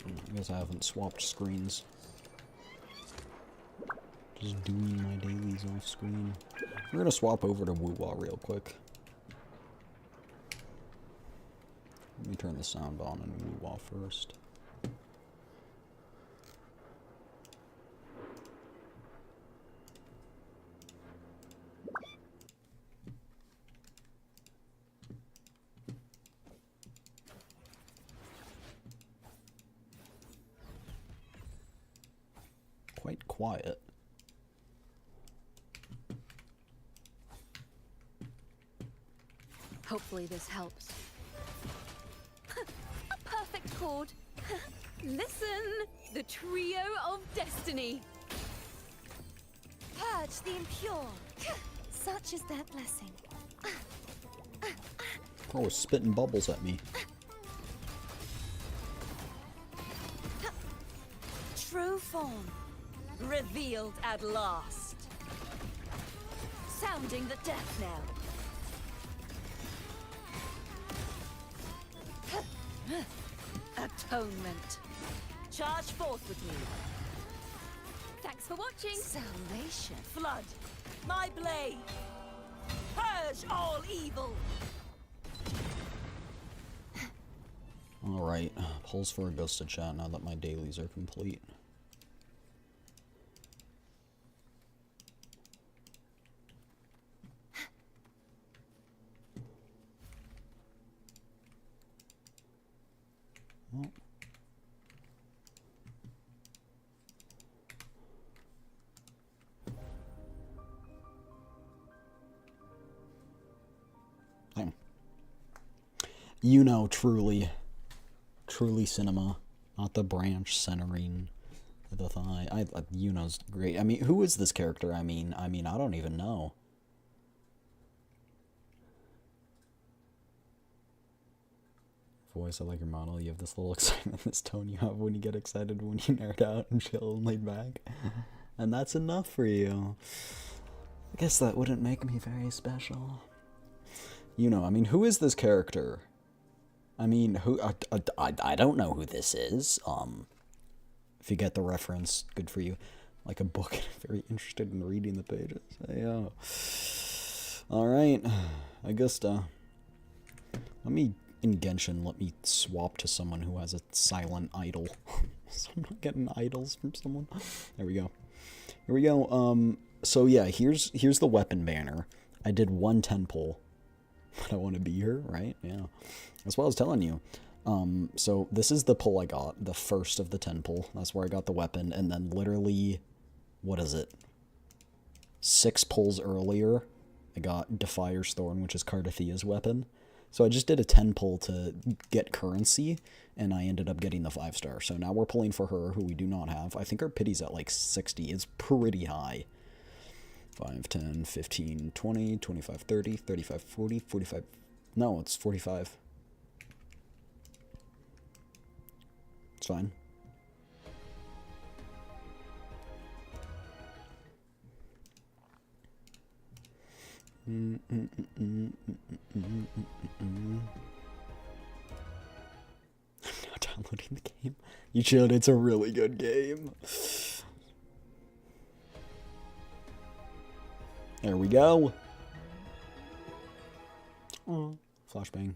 I guess I haven't swapped screens. Just doing my dailies off screen. We're gonna swap over to Wuwa real quick. Let me turn the sound on and Wuwa first. Quite quiet. Hopefully this helps. A perfect chord. Listen, the trio of destiny. Purge the impure. Such is their blessing. Oh, it's spitting bubbles at me. True form. Revealed at last. Sounding the death knell. Atonement. Charge forth with me. Thanks for watching. Salvation. Flood. My blade. Purge all evil. Alright, pulls for a ghost to chat now that my dailies are complete. Oh. Dang. You know, truly cinema, not the branch centering the thigh. Yuno's great. I mean, who is this character? I mean, I don't even know. Voice, I like your model. You have this little excitement, this tone you have when you get excited, when you nerd out and chill and laid back. And that's enough for you. I guess that wouldn't make me very special. You know, I mean, who is this character? I mean, who? I don't know who this is. If you get the reference, good for you. Like a book, very interested in reading the pages. Yeah. All right, I guess. Let me in Genshin. Let me swap to someone who has a silent idol. So I'm not getting idols from someone. There we go. Here we go. So yeah, here's the weapon banner. I did 110 pull. But I want to be here, right? Yeah. That's what I was telling you. So this is the pull I got, the first of the 10 pull. That's where I got the weapon, and then literally, what is it? 6 pulls earlier, I got Defier's Thorn, which is Cardathia's weapon. So I just did a 10 pull to get currency, and I ended up getting the 5-star. So now we're pulling for her, who we do not have. I think our pity's at like 60. It's pretty high. 5, 10, 15, 20, 25, 30, 35, 40, 45. No, it's 45. It's fine. I'm not downloading the game. You should, it's a really good game. There we go. Oh, flashbang.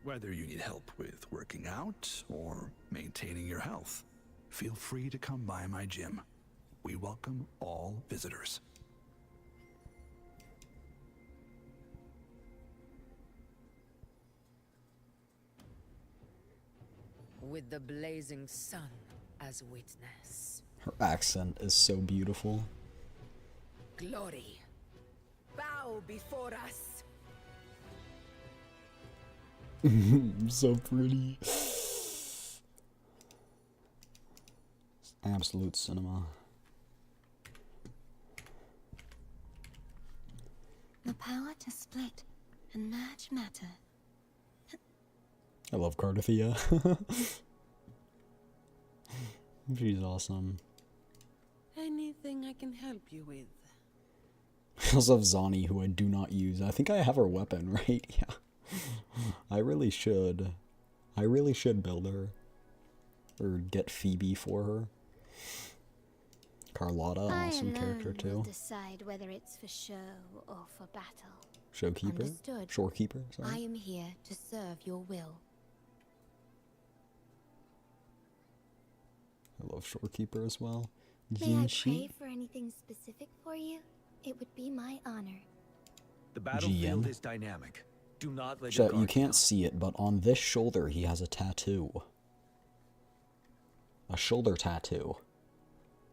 Whether you need help with working out or maintaining your health, feel free to come by my gym. We welcome all visitors. With the blazing sun as witness. Her accent is so beautiful. Glory, bow before us. So pretty. Absolute cinema. The power to split and merge matter. I love Cardathia. She's awesome. Anything I can help you with? I also have Zani, who I do not use. I think I have her weapon, right? Yeah. I really should. I really should build her. Or get Phoebe for her. Carlotta, awesome character too. Will decide whether it's for show or for battle. Showkeeper? Understood. Shorekeeper, sorry. I am here to serve your will. I love Shorekeeper as well. May I pray for anything specific for you? It would be my honor. The battlefield is dynamic. Do not let Chat, you can't see it, but on this shoulder he has a tattoo. A shoulder tattoo.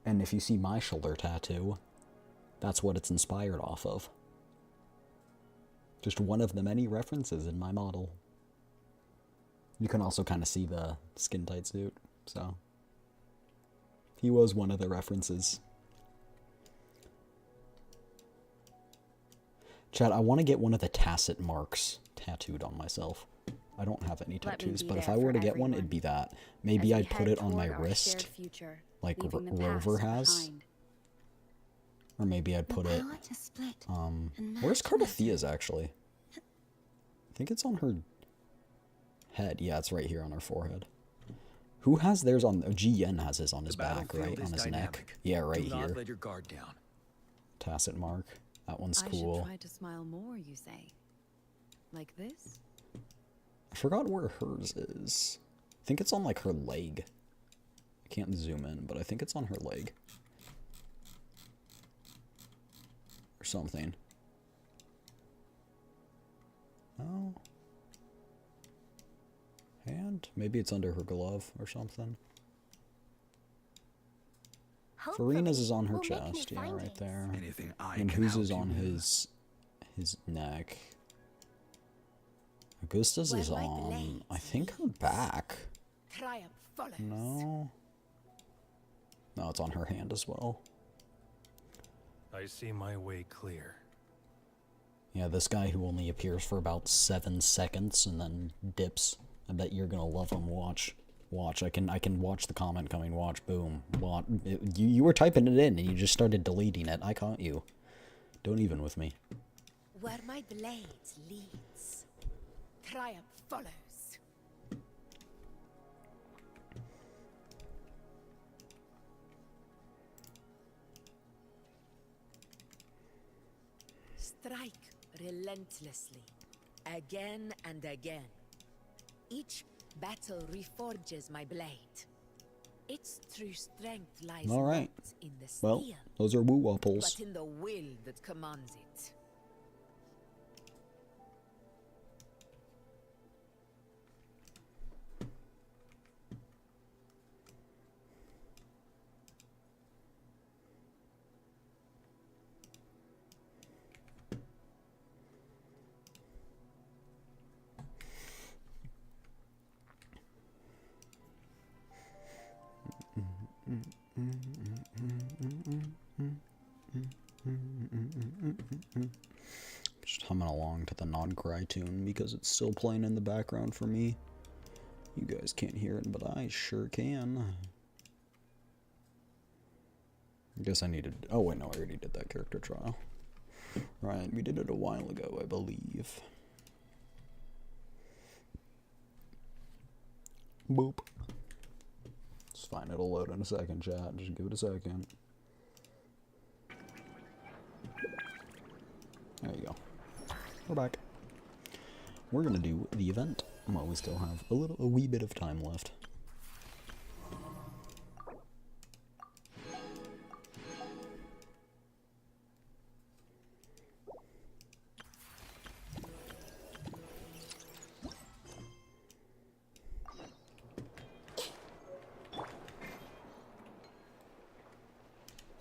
And if you see my shoulder tattoo, that's what it's inspired off of. Just one of the many references in my model. You can also kind of see the skin tight suit, so. He was one of the references. Chat, I want to get one of the tacit marks tattooed on myself. I don't have any tattoos, but if I were to get one, it'd be that. Maybe I'd put it on my wrist, like Rover has. Or maybe I'd put it... where's Cardathia's, actually? I think it's on her head. Yeah, it's right here on her forehead. Who has theirs on... GN has his on his back, right? On his neck. Yeah, right here. Not let your guard down. Tacit mark. That one's cool. I should try to smile more, you say? Like this? I forgot where hers is. I think it's on, like, her leg. I can't zoom in, but I think it's on her leg. Or something. Oh. Hand? Maybe it's under her glove or something. Farina's is on her chest, yeah, right there. And whose is on his neck. Augusta's is on, I think, her back. No. No, it's on her hand as well. I see my way clear. Yeah, this guy who only appears for about 7 seconds and then dips. I bet you're gonna love him. Watch. Watch. I can watch the comment coming. Watch. Boom. You were typing it in and you just started deleting it. I caught you. Don't even with me. Where my blade leads, triumph follows. Strike relentlessly, again and again. Each battle reforges my blade. Its true strength lies All right. not in the steel, Well, those are Wuwa pulls. but in the will that commands it. Just humming along to the Nod Krai tune because it's still playing in the background for me. You guys can't hear it, but I sure can. I guess I needed... Oh, wait, no, I already did that character trial. Right, we did it a while ago, I believe. Boop. It's fine, it'll load in a second, chat. Just give it a second. There you go. We're back. We're gonna do the event. Well, we still have a wee bit of time left.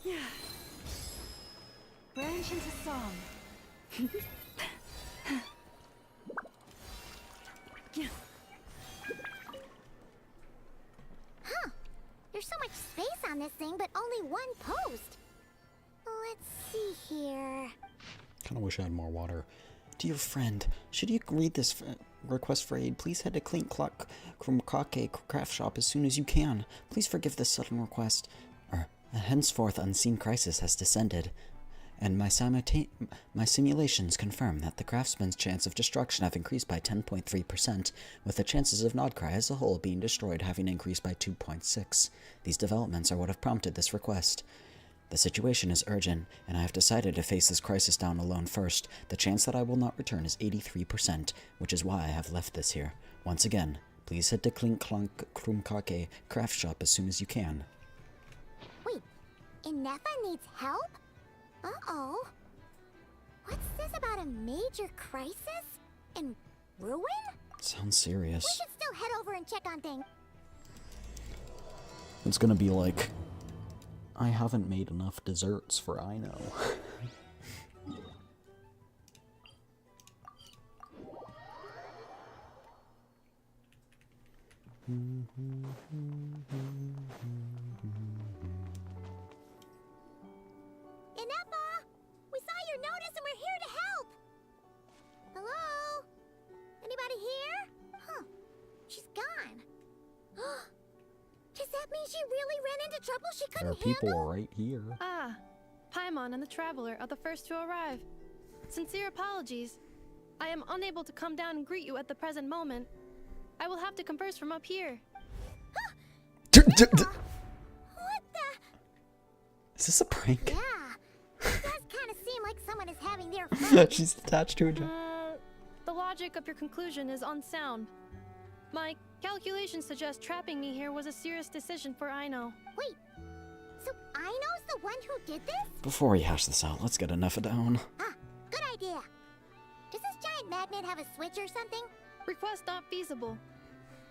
Yeah. Branch into song. Huh. There's so much space on this thing, but only one post. Let's see here. Kind of wish I had more water. Dear friend, should you read this request for aid, please head to Clean Clock from Kake Craft Shop as soon as you can. Please forgive this sudden request. A henceforth unseen crisis has descended. and my simulations confirm that the craftsman's chance of destruction have increased by 10.3%, with the chances of Nod Krai as a whole being destroyed having increased by 2.6. These developments are what have prompted this request. The situation is urgent, and I have decided to face this crisis down alone first. The chance that I will not return is 83%, which is why I have left this here. Once again, please head to Clink Clonk Krumkake craft shop as soon as you can. Wait, Inefa needs help? Uh-oh. What's this about a major crisis? And ruin? Sounds serious. We should still head over and check on things. It's gonna be like, I haven't made enough desserts for I know. Inepa! We saw your notice and we're here to help! Hello? Anybody here? Huh. She's gone. Does that mean she really ran into trouble she There are couldn't people handle? right here. Ah, Paimon and the Traveler are the first to arrive. Sincere apologies. I am unable to come down and greet you at the present moment. I will have to converse from up here. What the? Is this a prank? Yeah. It does kind of seem like someone is having their fun. She's attached to a job. The logic of your conclusion is unsound. My calculations suggest trapping me here was a serious decision for Aino. Wait, so Aino's the one who did this? Before we hash this out, let's get Inefa down. Ah, good idea. Does this giant magnet have a switch or something? Request not feasible.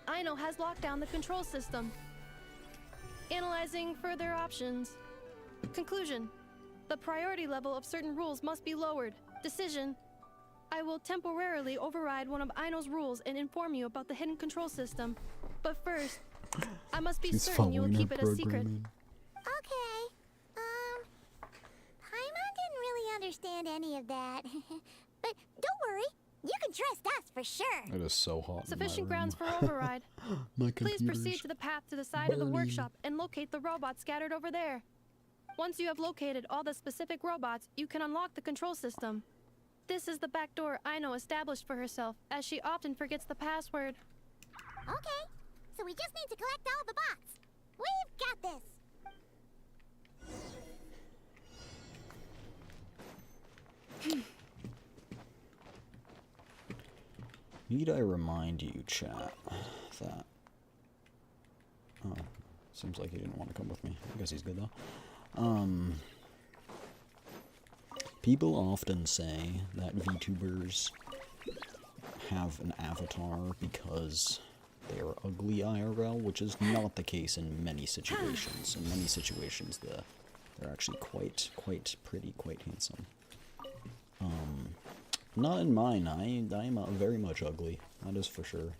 Aino has locked down the control system. Analyzing further options. Conclusion. The priority level of certain rules must be lowered. Decision. I will temporarily override one of Aino's rules and inform you about the hidden control system. But first, I must be certain you will keep it a secret. Okay. Paimon didn't really understand any of that. But don't worry, you can trust us for sure. It is so hot. Sufficient grounds for override. Please proceed to the path to the side of the workshop and locate the robots scattered over there. Once you have located all the specific robots, you can unlock the control system. This is the back door Aino established for herself, as she often forgets the password. Okay, so we just need to collect all the bots. We've got this. Need I remind you, chat, that... Oh, seems like he didn't want to come with me. I guess he's good, though. People often say that VTubers have an avatar because they are ugly IRL, which is not the case in many situations. In many situations, they're actually quite pretty, quite handsome. Not in mine. I'm very much ugly. That is for sure.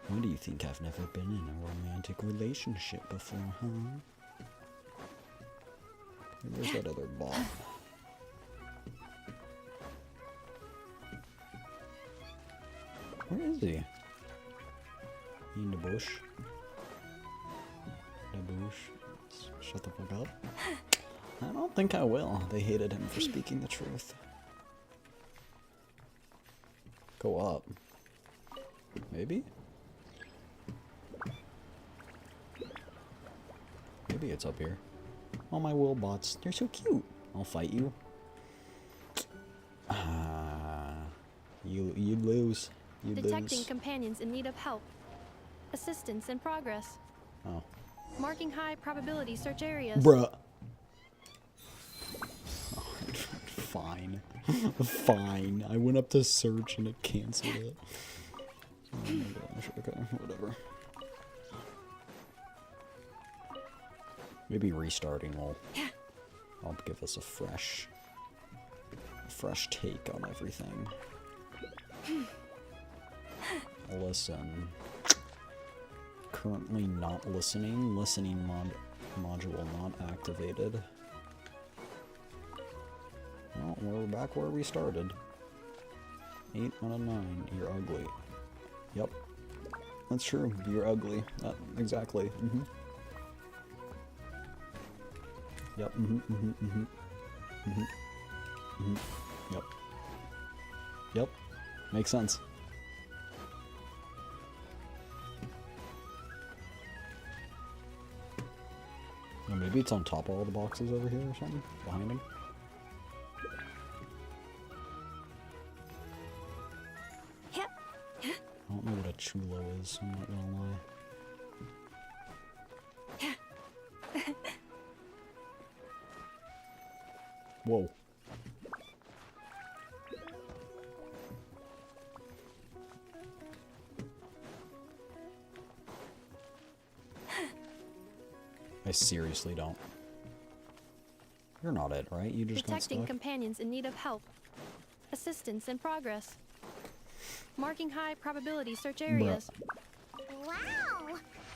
Why do you think I've never been in a romantic relationship before, huh? Where's that other bot? Where is he? He in the bush? The bush? Shut the fuck up. I don't think I will. They hated him for speaking the truth. Go up. Maybe? Maybe it's up here. Oh, my Willbots. They're so cute. I'll fight you. You lose. You Detecting lose. companions in need of help. Assistance in progress. Oh. Marking high probability search areas. Bruh. Oh, fine. Fine. I went up to search and it canceled it. Oh my gosh. Okay, whatever. Maybe restarting will help give us a fresh take on everything. Listen. Currently not listening. Listening module not activated. Well, we're back where we started. 8 out of 9. You're ugly. Yep. That's true. You're ugly. Exactly. Yep. Yep. Yep. Makes sense. Oh, maybe it's on top of all the boxes over here or something? Behind him? I don't know what a chulo is, I'm not gonna lie. Whoa. I seriously don't. You're not it, right? You just Detecting got stuck? companions in need of help. Assistance in progress. Marking high probability search areas. Wow!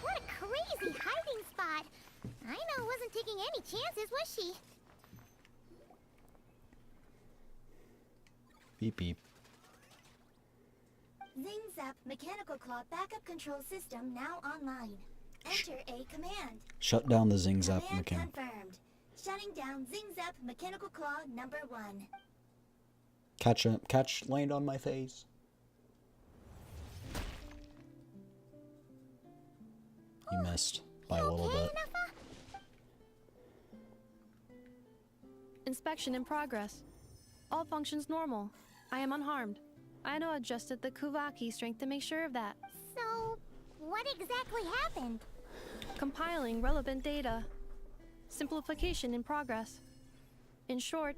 What a crazy hiding spot! Aino wasn't taking any chances, was she? Beep beep. Zing Zap Mechanical Claw Backup Control System now online. Enter a command. Shut down the Zing Zap Command mechanic. confirmed. Shutting down Zing Zap Mechanical Claw number 1. Catch land on my face. You missed by a little bit. Inspection in progress. All functions normal. I am unharmed. Aino adjusted the Kuvaki strength to make sure of that. So, what exactly happened? Compiling relevant data. Simplification in progress. In short,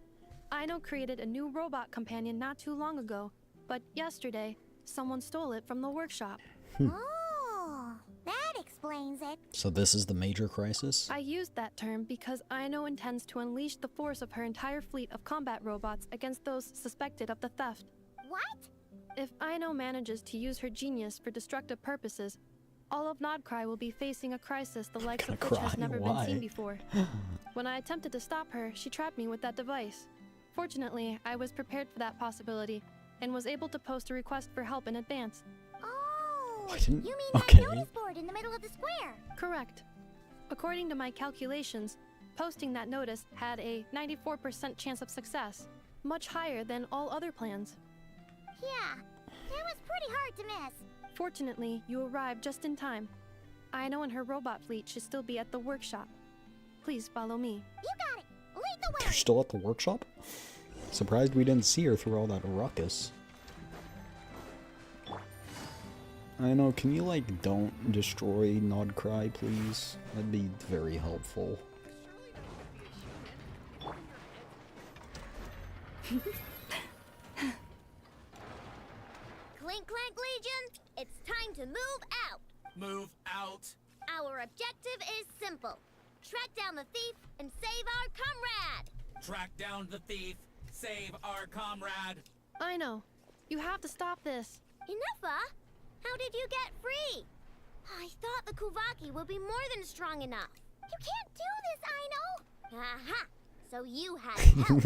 Aino created a new robot companion not too long ago, but yesterday, someone stole it from the workshop. Oh, that explains it. So this is the major crisis? I used that term because Aino intends to unleash the force of her entire fleet of combat robots against those suspected of the theft. What? If Aino manages to use her genius for destructive purposes, all of Nod Krai will be facing a crisis the likes of which has never been seen before. When I attempted to stop her, she trapped me with that device. Fortunately, I was prepared for that possibility and was able to post a request for help in advance. Oh, you mean okay. that notice board in the middle of the square? Correct. According to my calculations, posting that notice had a 94% chance of success, much higher than all other plans. Yeah, it was pretty hard to miss. Fortunately, you arrived just in time. Aino and her robot fleet should still be at the workshop. Please follow me. You got it. Lead the way. They're still at the workshop? Surprised we didn't see her through all that ruckus. I know, can you like don't destroy Nod Krai, please? That'd be very helpful. Clink Clank Legion, it's time to move out. Move out. Our objective is simple. Track down the thief and save our comrade. Track down the thief. Save our comrade. Aino, you have to stop this. Enough, How did you get free? I thought the Kuvaki would be more than strong enough. You can't do this, Aino. Aha! So you had help.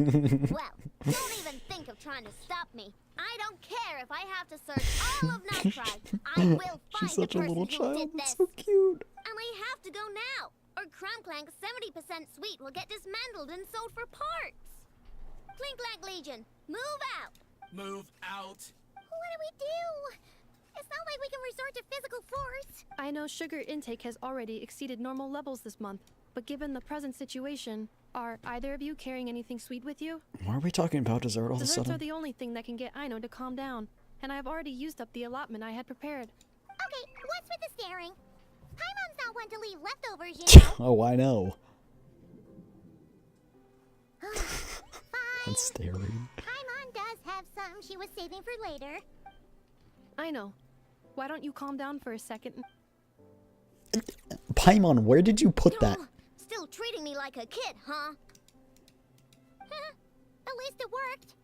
Well, don't even think of trying to stop me. I don't care if I have to search all of Nod Krai. I will find She's the such a person little who child. did this. It's so cute. And I have to go now, or Cranclank's 70% sweet will get dismantled and sold for parts. Clink Clank Legion, move out. Move out. What do we do? It's not like we can resort to physical force. I know sugar intake has already exceeded normal levels this month, but given the present situation, are either of you carrying anything sweet with you? What are we talking about? Dessert all of a Desserts are sudden? the only thing that can get Aino to calm down, and I have already used up the allotment I had prepared. Okay, what's with the staring? Paimon's not one to leave leftovers, you know. Oh, I know. Fine. That's staring. Paimon does have some she was saving for later. I know. Why don't you calm down for a second? Paimon, where did you put that? Still treating me like a kid, huh? At least it worked.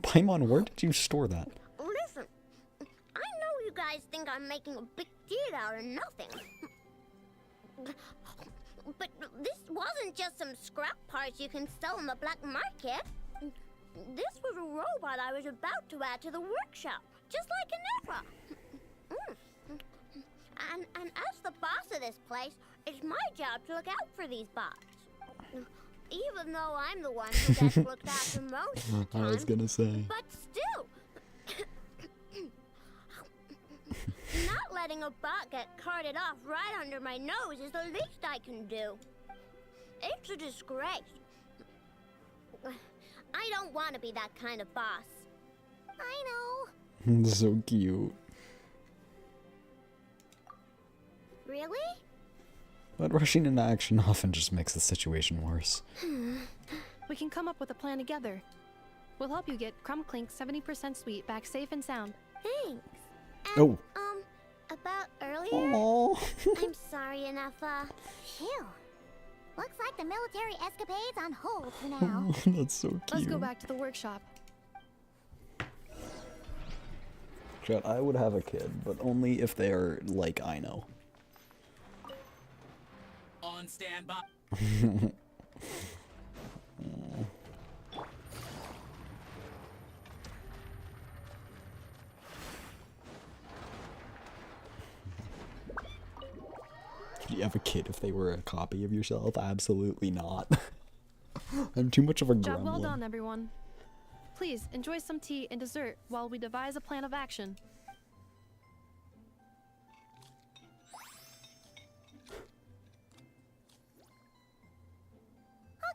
Paimon, where did you store that? Listen, I know you guys think I'm making a big deal out of nothing. But this wasn't just some scrap parts you can sell on the black market. This was a robot I was about to add to the workshop, just like an Effa. And as the boss of this place, it's my job to look out for these bots. Even though I'm the one who gets looked after most of the time. I was gonna say. But still, not letting a bot get carted off right under my nose is the least I can do. It's a disgrace. I don't want to be that kind of boss. I know. So cute. Really? But rushing into action often just makes the situation worse. We can come up with a plan together. We'll help you get Crumbclink 70% sweet back safe and sound. Thanks. And, about earlier? Aww. I'm sorry, Anafa. Phew. Looks like the military escapade's on hold for now. That's so cute. Let's go back to the workshop. Chat, I would have a kid, but only if they're like I know. On standby. Would you have a kid if they were a copy of yourself? Absolutely not. I'm too much of a gremlin. Job well done, everyone. Please enjoy some tea and dessert while we devise a plan of action.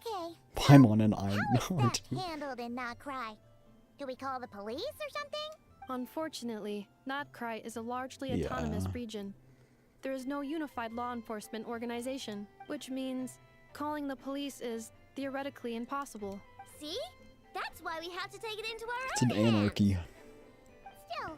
Okay. Paimon and I How know. is that handled in Nod Krai? Do we call the police or something? Unfortunately, Nod Krai is a largely autonomous Yeah. region. There is no unified law enforcement organization, which means calling the police is theoretically impossible. See? That's why we have to take it into our It's own an hands. anarchy. Still,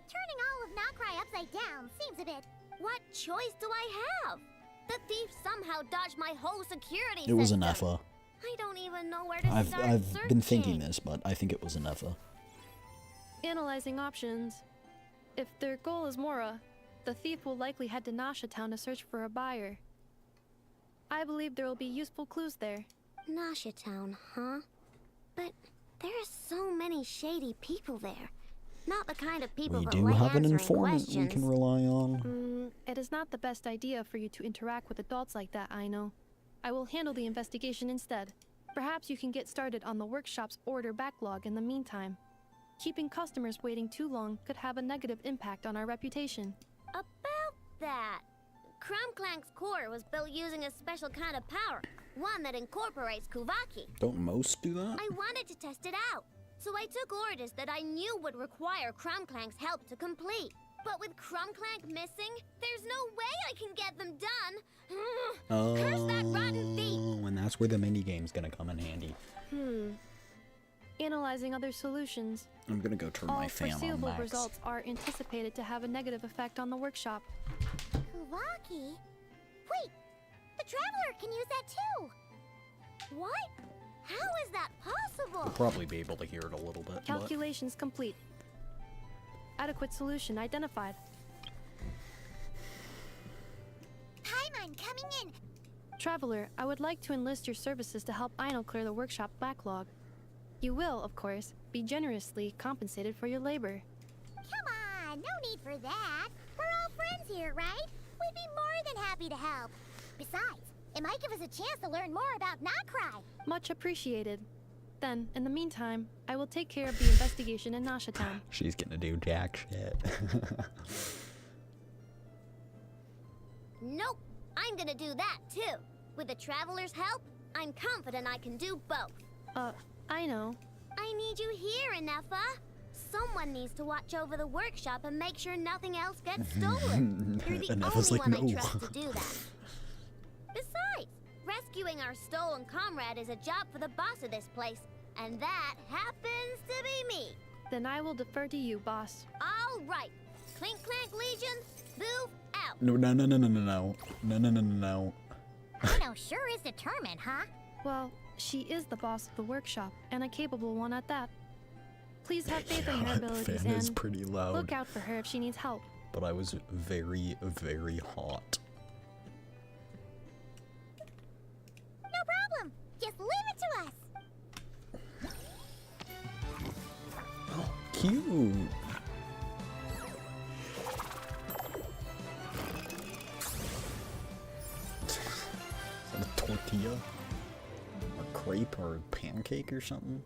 turning all of Nod Krai upside down seems a bit... What choice do I have? The thief somehow dodged my whole security It was an system. Effa. I don't even know where to I've start been thinking searching. this, but I think it was an Effa. Analyzing options. If their goal is Mora, the thief will likely head to Nasha Town to search for a buyer. I believe there will be useful clues there. Nasha Town, huh? But there are so many shady people there. Not the kind of people We that do like have an answering informant questions. we can rely on. It is not the best idea for you to interact with adults like that, I know. I will handle the investigation instead. Perhaps you can get started on the workshop's order backlog in the meantime. Keeping customers waiting too long could have a negative impact on our reputation. About that, Crumbclank's core was built using a special kind of power, one that incorporates Kuvaki. Don't most do that? I wanted to test it out, so I took orders that I knew would require Crumbclank's help to complete. But with Crumbclank missing, there's no way I can get them done. Curse that rotten thief! And that's where the minigame's gonna come in handy. Analyzing other solutions. I'm gonna go turn All my fan on foreseeable max. results are anticipated to have a negative effect on the workshop. Kuvaki? Wait, the Traveler can use that too! What? How is that possible? We'll probably be able to hear it a little bit. Calculations complete. Adequate solution identified. Paimon coming in! Traveler, I would like to enlist your services to help Aino clear the workshop backlog. You will, of course, be generously compensated for your labor. Come on, no need for that. We're all friends here, right? We'd be more than happy to help. Besides, it might give us a chance to learn more about Nod Krai. Much appreciated. Then, in the meantime, I will take care of the investigation in Nasha Town. She's gonna do jack shit. Nope, I'm gonna do that too. With the Traveler's help, I'm confident I can do both. I know. I need you here, Inefa. Someone needs to watch over the workshop and make sure nothing else gets stolen. You're the Inefa's only like, one I no. trust to do that. Besides, rescuing our stolen comrade is a job for the boss of this place, and that happens to be me. Then I will defer to you, boss. All right, Clink Clank Legion, move out. No. Aino sure is determined, huh? Well, she is the boss of the workshop, and a capable one at that. Please have faith in her abilities Fan is and pretty loud. look out for her if she needs help. But I was very, very hot. No problem. Just leave it to us. cute. Is that a tortilla? Or crepe or pancake or something?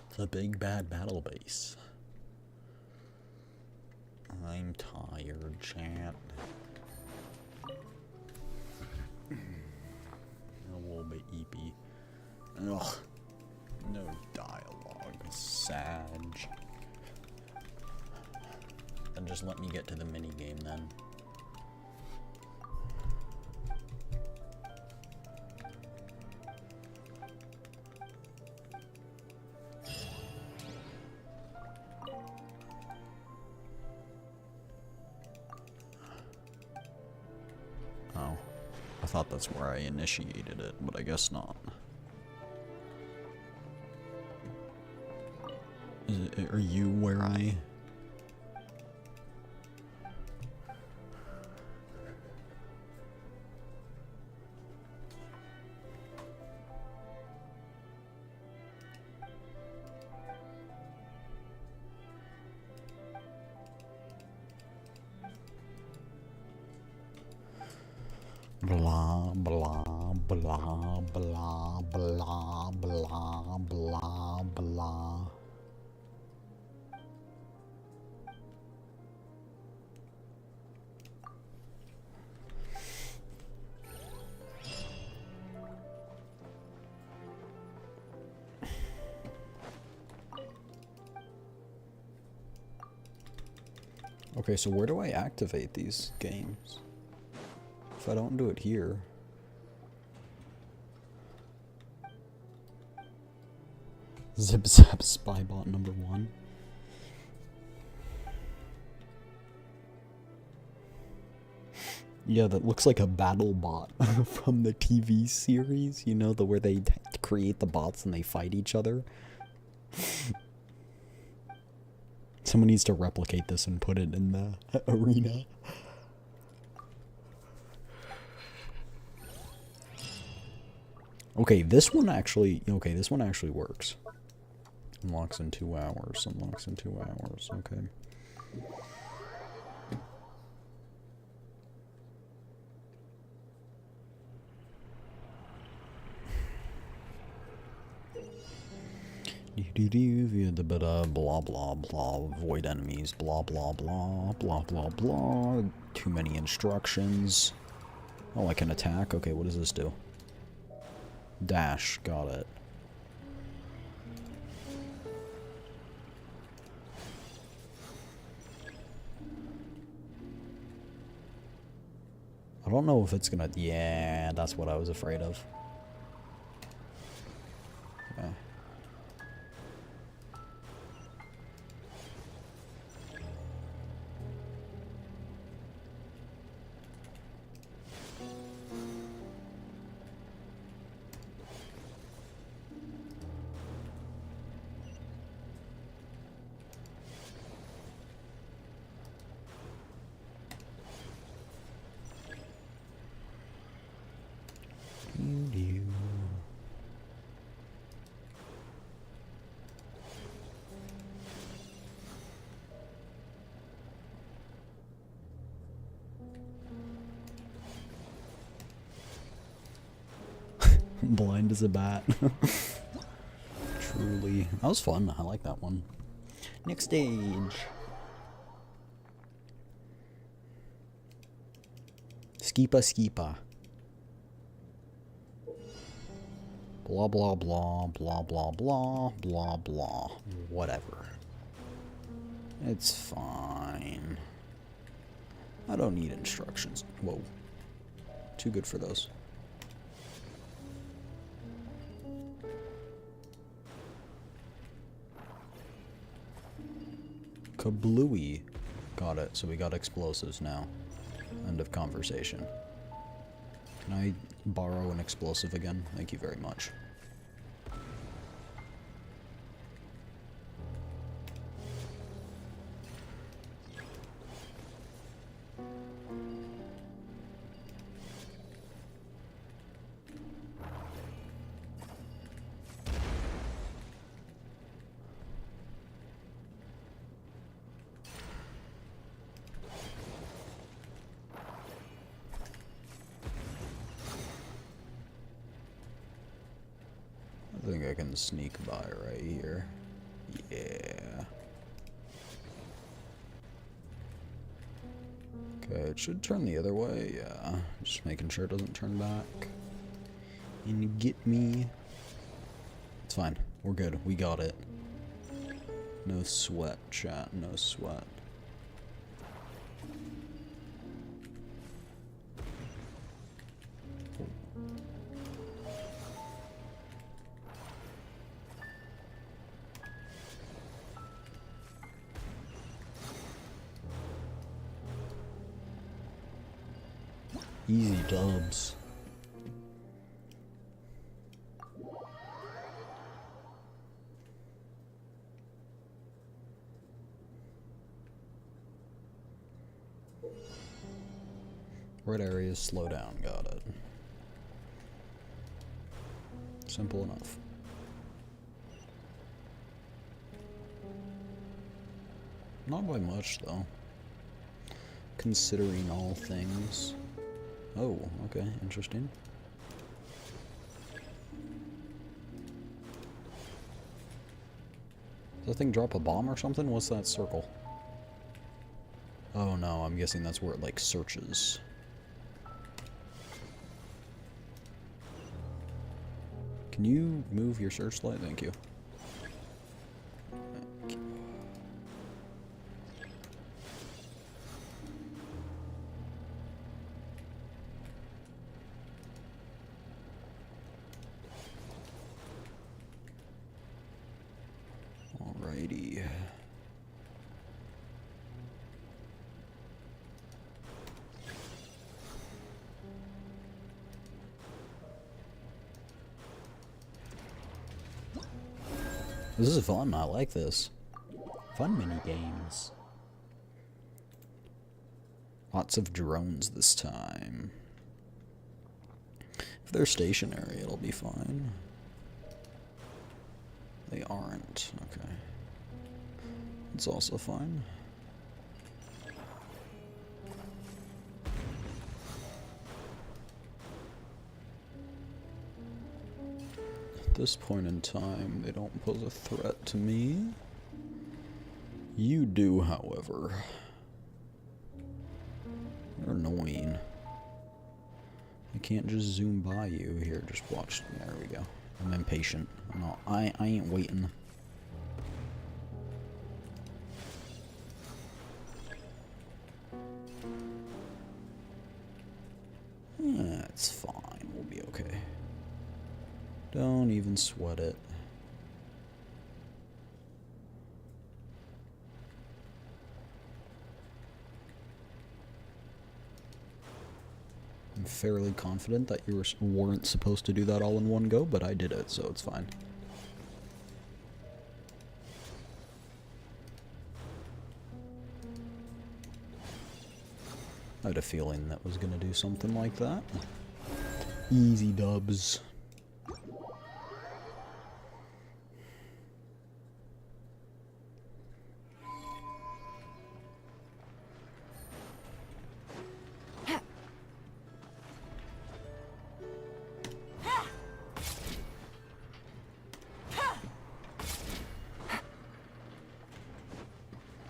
It's a big bad battle base. I'm tired, chat. A little bit eepy. Ugh. No dialogue. Sad. Then just let me get to the minigame then. Oh. I thought that's where I initiated it, but I guess not. Are you where I... Blah, blah, blah, blah, blah, blah, blah, blah. Okay, so where do I activate these games? If I don't do it here. Zip Zap Spybot number 1. Yeah, that looks like a battle bot from the TV series, you know, where they create the bots and they fight each other. Someone needs to replicate this and put it in the arena. Okay, this one actually works. Unlocks in 2 hours. Unlocks in 2 hours. Okay. Via the blah blah blah, avoid enemies, blah blah blah, blah blah blah. Too many instructions. Oh, I can attack? Okay, what does this do? Dash, got it. I don't know if it's gonna... Yeah, that's what I was afraid of. Okay. Blind as a bat. Truly. That was fun. I like that one. Next stage. Skipa Skipa. Blah blah blah blah blah blah blah blah. Whatever. It's fine. I don't need instructions. Whoa. Too good for those. Kablooey. Got it. So we got explosives now. End of conversation. Can I borrow an explosive again? Thank you very much. I think I can sneak by right here. Yeah. Okay, it should turn the other way. Yeah. Just making sure it doesn't turn back. And get me. It's fine. We're good. We got it. No sweat, chat. No sweat. Easy dubs. Red areas, slow down, got it. Simple enough. Not by much, though. Considering all things. Oh, okay, interesting. Does that thing drop a bomb or something? What's that circle? Oh no, I'm guessing that's where it, like, searches. Can you move your searchlight? Thank you. Alrighty. This is fun. I like this. Fun mini games. Lots of drones this time. If they're stationary, it'll be fine. They aren't. Okay. It's also fine. At this point in time, they don't pose a threat to me. You do, however. You're annoying. I can't just zoom by you. Here, just watch. There we go. I'm impatient. I ain't waiting. It's fine. We'll be okay. Don't even sweat it. I'm fairly confident that you weren't supposed to do that all in one go, but I did it, so it's fine. I had a feeling that was going to do something like that. Easy dubs.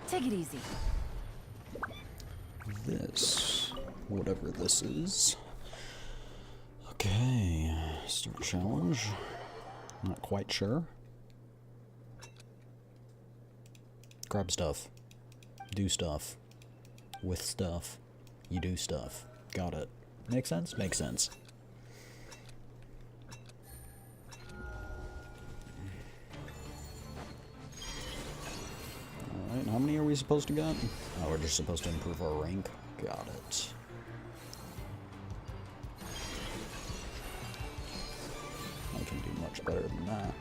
Take it easy. This, whatever this is. Okay, start challenge. Not quite sure. Grab stuff. Do stuff. With stuff. You do stuff. Got it. Make sense? Makes sense. Alright, how many are we supposed to get? Oh, we're just supposed to improve our rank. Got it. I can do much better than that.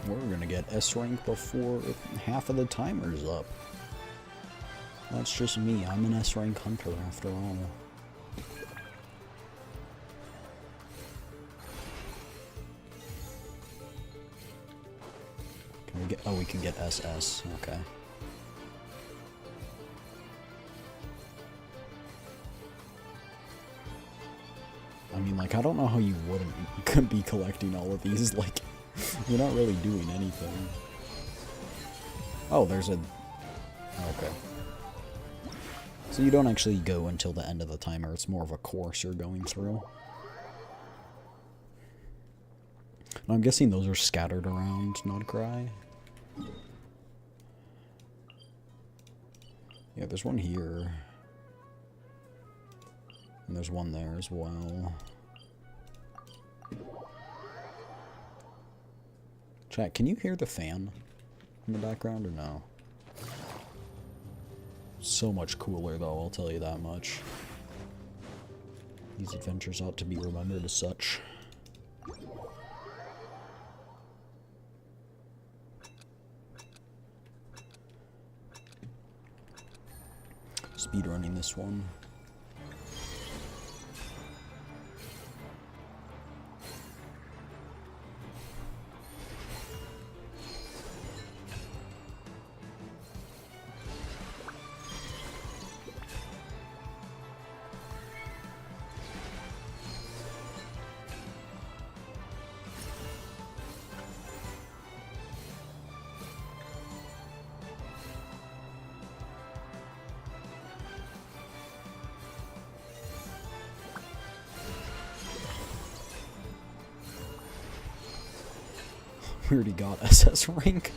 We're gonna get S rank before half of the timer's up. That's just me. I'm an S rank hunter after all. we can get SS. Okay. I mean, like, I don't know how you wouldn't be collecting all of these. Like, you're not really doing anything. Oh, there's a... Okay. So you don't actually go until the end of the timer. It's more of a course you're going through. And I'm guessing those are scattered around Nod Krai. Yeah, there's one here. And there's one there as well. Chat, can you hear the fan in the background or no? So much cooler though, I'll tell you that much. These adventures ought to be remembered as such. Speedrunning this one. We already got SS rank.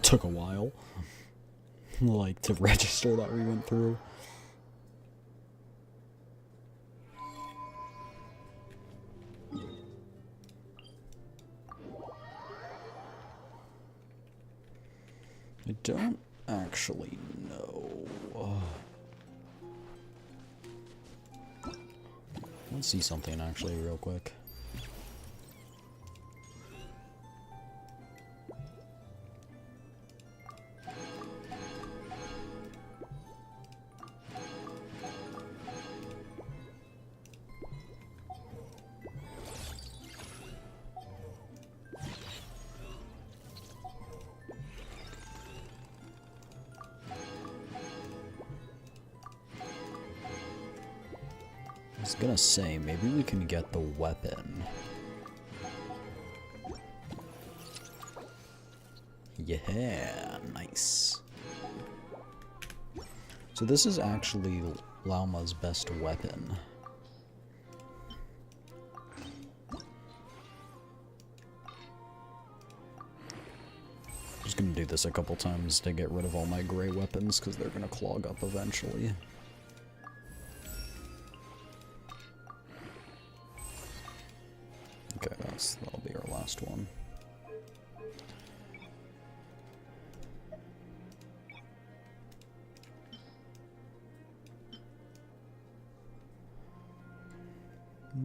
Took a while, like, to register that we went through. I don't actually know. Let's see something actually real quick. I was gonna say, maybe we can get the weapon. Yeah, nice. So this is actually Lauma's best weapon. Just gonna do this a couple times to get rid of all my gray weapons, because they're gonna clog up eventually. Okay, that'll be our last one.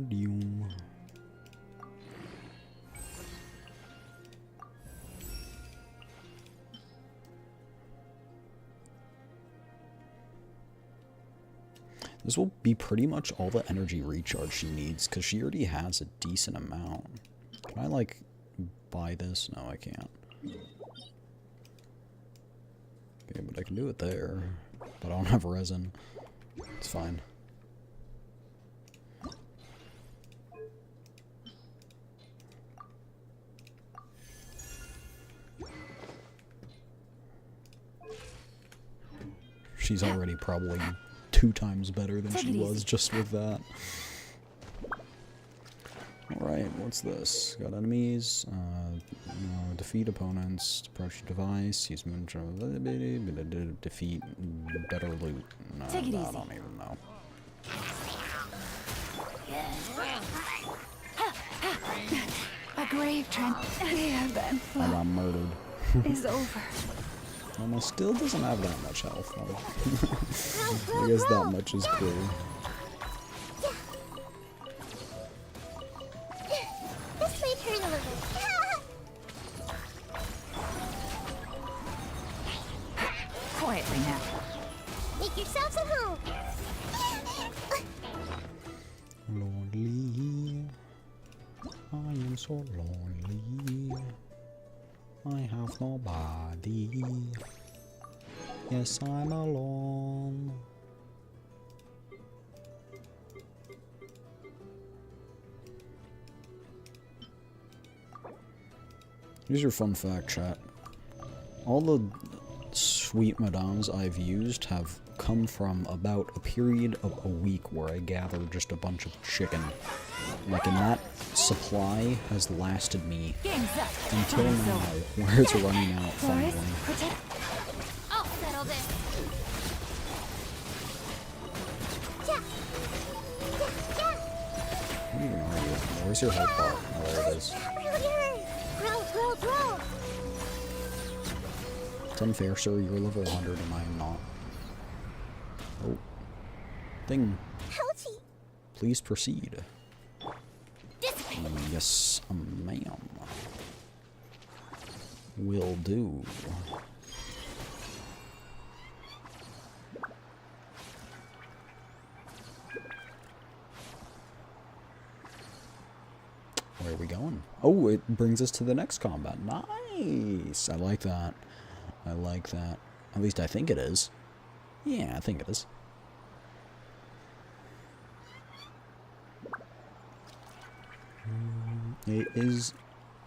Doom. This will be pretty much all the energy recharge she needs, because she already has a decent amount. Can I, like, buy this? No, I can't. Okay, but I can do it there. But I don't have resin. It's fine. She's already probably 2 times better than she was just with that. Alright, what's this? Got enemies, defeat opponents, approach device, use moon defeat, better loot. No, I don't even know. A grave trend I got murdered. is over. Alma still doesn't have that much health, though. I guess that much is clear. This might hurt a little. Quietly now. Make yourselves at home. I am so lonely. I have nobody. Yes, I'm alone. Here's your fun fact, chat. All the sweet madames I've used have come from about a period of a week where I gathered just a bunch of chicken. Like, and that supply has lasted me until now, where it's running out finally. I'll settle this. What even are you? Where's your health bar? Oh, there it is. It's unfair, sir. You're level 100 and I am not. Oh. Thing. Please proceed. Yes, ma'am. Will do. Where are we going? Oh, it brings us to the next combat. Nice! I like that. I like that. At least I think it is. Yeah, I think it is. It is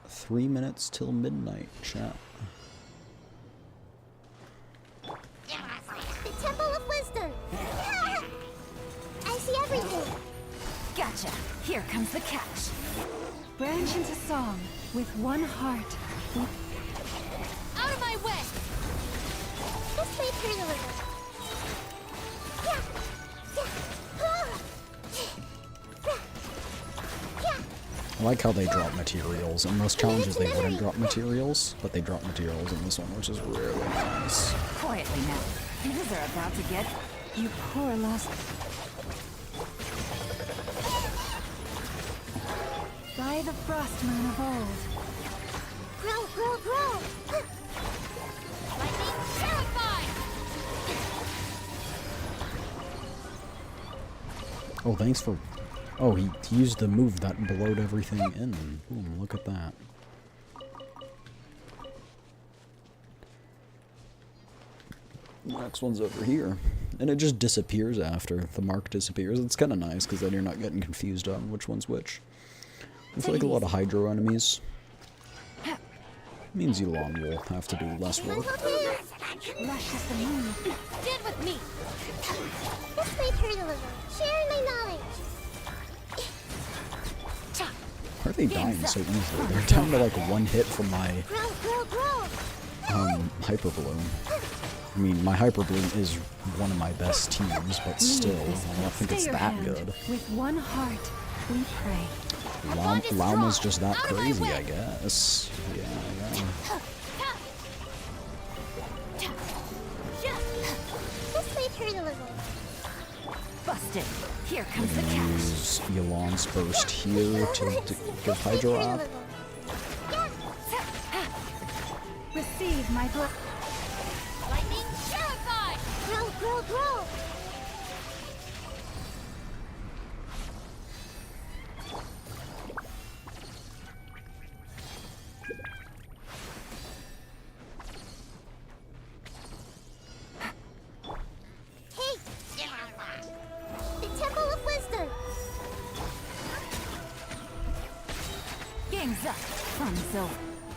3 minutes till midnight, chat. The Temple of Wisdom! I see everything! Gotcha. Here comes the catch. Branch into song with one heart. Out of my way! This way through the river. I like how they drop materials. In most challenges they wouldn't drop materials, but they drop materials in this one, which is really nice. Quietly now. Things are about to get... You poor lost... By the frost moon of old. Grow, grow, grow! Lightning terrified! Oh, thanks for... Oh, he used the move that blowed everything in. Boom, look at that. Next one's over here. And it just disappears after the mark disappears. It's kind of nice, because then you're not getting confused on which one's which. I feel like a lot of hydro enemies. Means Elon will have to do less work. Lush as the moon. Get with me! This way through the river. Sharing my knowledge. Why are they dying so easily? They're down to like one hit from my hyper bloom. I mean, my hyper bloom is one of my best teams, but still, I don't think it's that good. With one heart, we pray. Llama's just that crazy, I guess. Yeah, yeah. This way through the river. Busted. Here comes the I'm gonna use Elon's burst here to give Hydro up. Receive my blood. Lightning terrified! Grow, grow, grow!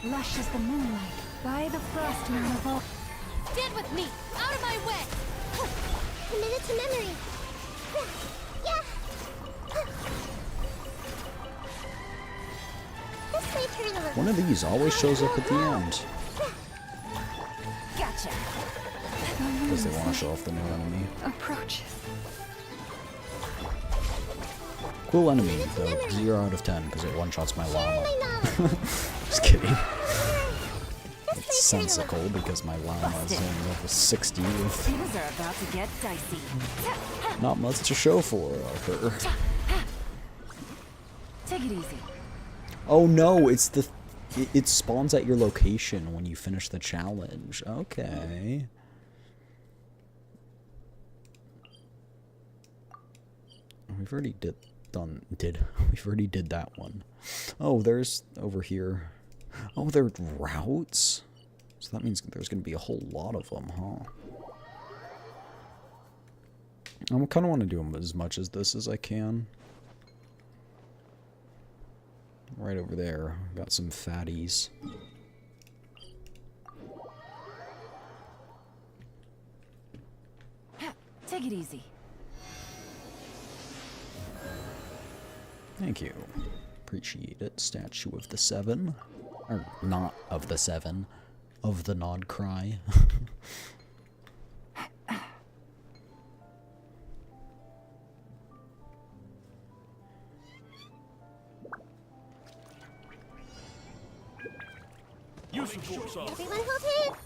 Lush as the moonlight, by the frost moon of old. Stand with me! Out of my way! Commit it to memory. This way through the river. One of these always shows up at the end. Gotcha. Because they want to show off the new enemy. Approaches. Cool enemy, though. 0 out of 10, because it one-shots my llama. Just kidding. It's sensical, because my llama is only level 60 with Things are about to get dicey. not much to show for her. Take it easy. Oh no, it's the... It spawns at your location when you finish the challenge. Okay. We've already did... We've already did that one. Oh, there's over here. Oh, there are routes? So that means there's going to be a whole lot of them, huh? I kind of want to do them as much as this as I can. Right over there, got some fatties. Take it easy. Thank you. Appreciate it. Statue of the Seven. Or not of the Seven. Of the Nod Krai. Everyone hold hands.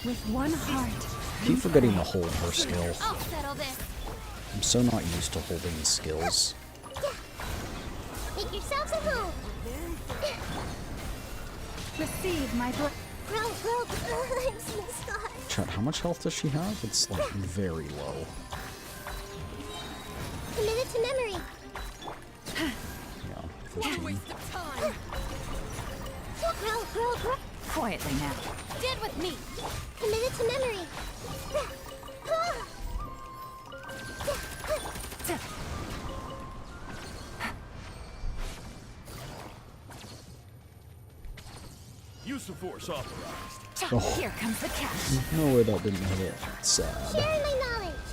With one heart. Keep forgetting to hold her skill. I'll settle this. I'm so not used to holding skills. Make yourselves at home. Receive my blood. I'm so sorry. Chat, how much health does she have? It's like very low. Commit it to memory. Yeah, 15. Quietly now. Did with me. Commit it to memory. Use of force authorized. Oh. Here comes the catch. No way that didn't hit. Sad. Sharing my knowledge.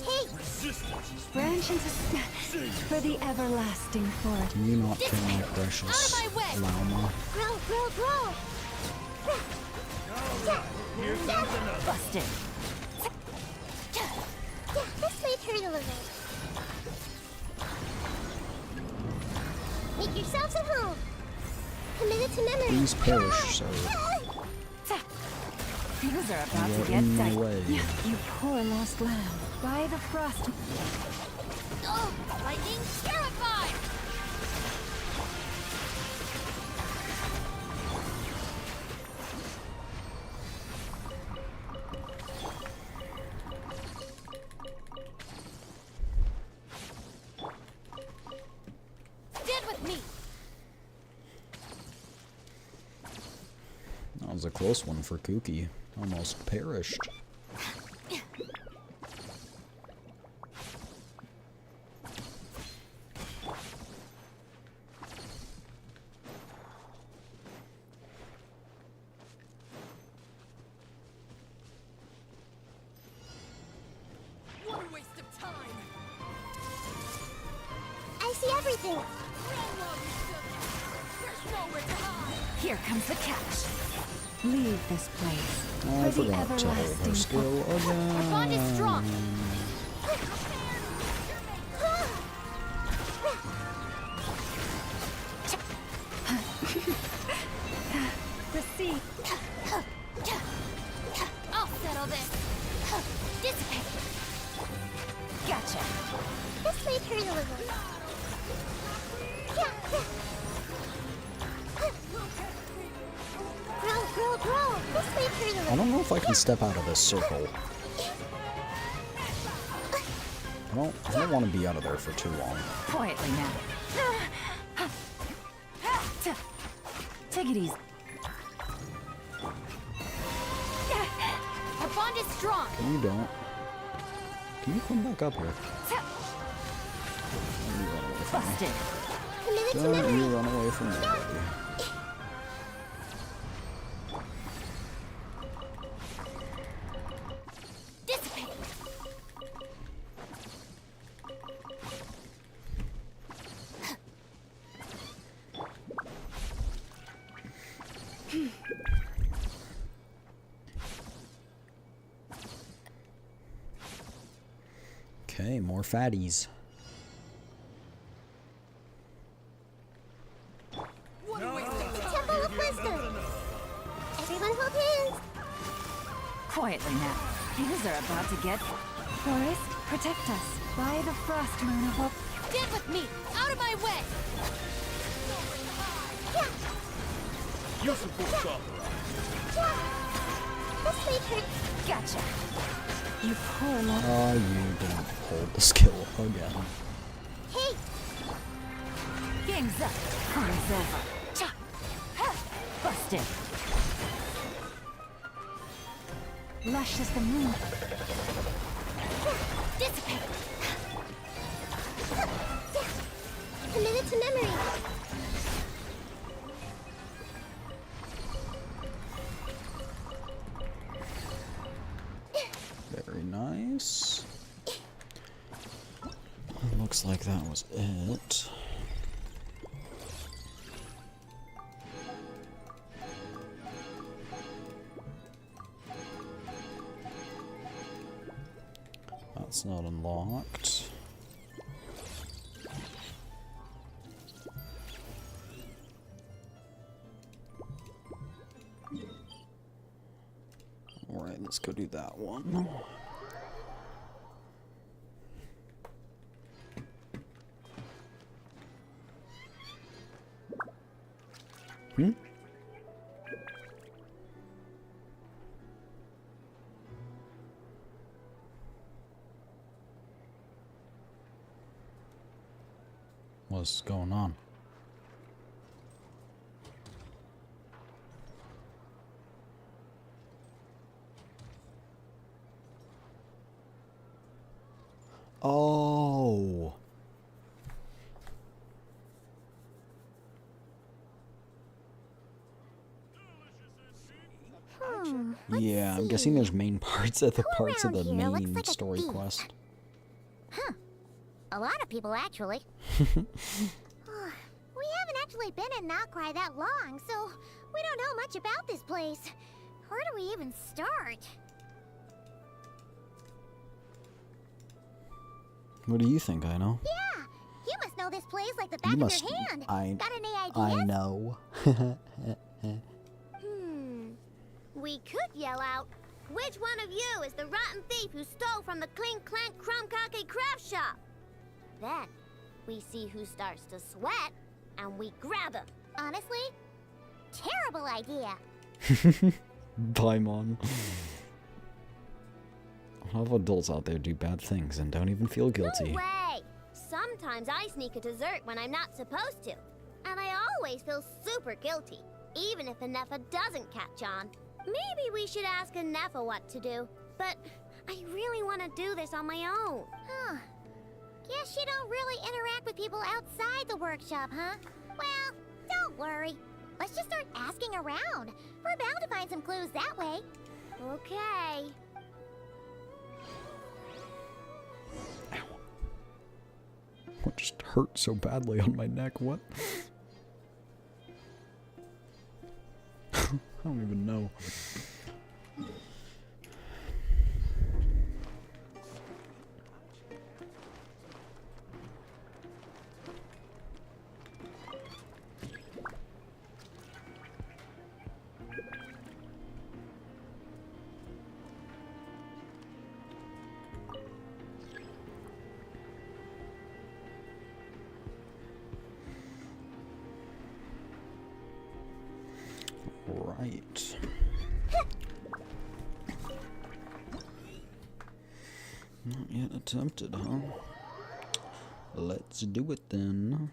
Hey. Branch into for the everlasting forest. Can you not kill my precious llama? Grow. Busted. This might hurt a little. Make yourselves at home. Commit it to memory. Please perish, sir. Things are about You're to get in my tight. way. You poor lost lamb. By the frost. Oh, lightning terrified. Did with me. That was a close one for Kooky. Almost perished. What a waste of time. I see everything. There's nowhere to hide. Here comes the catch. Leave this place. Oh, I forgot to hold her skill again. Our bond is strong. Receive. I'll settle this. Dissipate. Gotcha. This might hurt a little. Grow. This might hurt a little. I don't know if I can step out of this circle. I don't want to be out of there for too long. Quietly now. Take it easy. Our bond is strong. You don't. Can you come back up here? Busted. Don't you run away from me. Dissipate. Okay, more fatties. Temple of Wisdom. Everyone hold hands. Quietly now. Things are about to get... Forest, protect us. By the frost moon of hope. Get with me. Out of my way. Use of force authorized. This might hurt. Gotcha. You poor little... Oh, you didn't hold the skill again. Hey! Game's up. Fun's over. Cha! Ha! Busted. Lush as the moon. Dissipate! Committed to memory. Very nice. Looks like that was it. That's not unlocked. Alright, let's go do that one. Hmm? What's going on? Oh. Yeah, I'm guessing there's main parts of the main story quest. Huh. A lot of people, actually. We haven't actually been in Nod Krai that long, so we don't know much about this place. Where do we even start? What do you think, I know? Yeah, you must know this place like the back of your hand. Got any ideas? I know. We could yell out, which one of you is the rotten thief who stole from the Clink Clank Krumkake craft shop? Then, we see who starts to sweat, and we grab him. Honestly, terrible idea. Paimon. A lot of adults out there do bad things and don't even feel guilty. No way! Sometimes I sneak a dessert when I'm not supposed to. And I always feel super guilty, even if Anefa doesn't catch on. Maybe we should ask Anefa what to do, but I really want to do this on my own. Huh. Guess you don't really interact with people outside the workshop, huh? Well, don't worry. Let's just start asking around. We're bound to find some clues that way. Okay. What just hurt so badly on my neck? What? I don't even know. Right. Not yet attempted, huh? Let's do it then.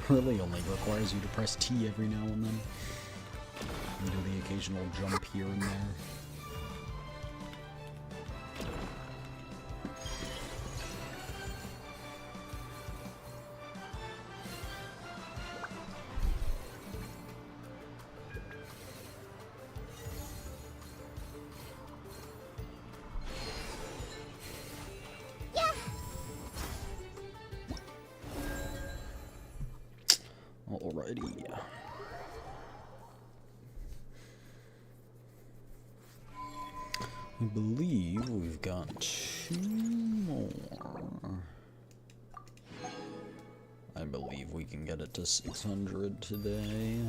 Really only requires you to press T every now and then. And do the occasional jump here and there. Alrighty. I believe we've got 2 more. I can get it to 600 today.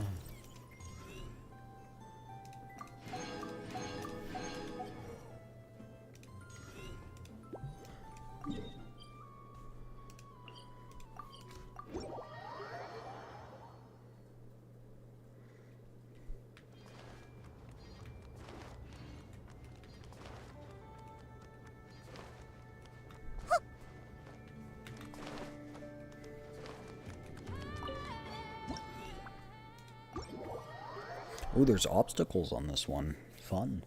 Oh, there's obstacles on this one. Fun.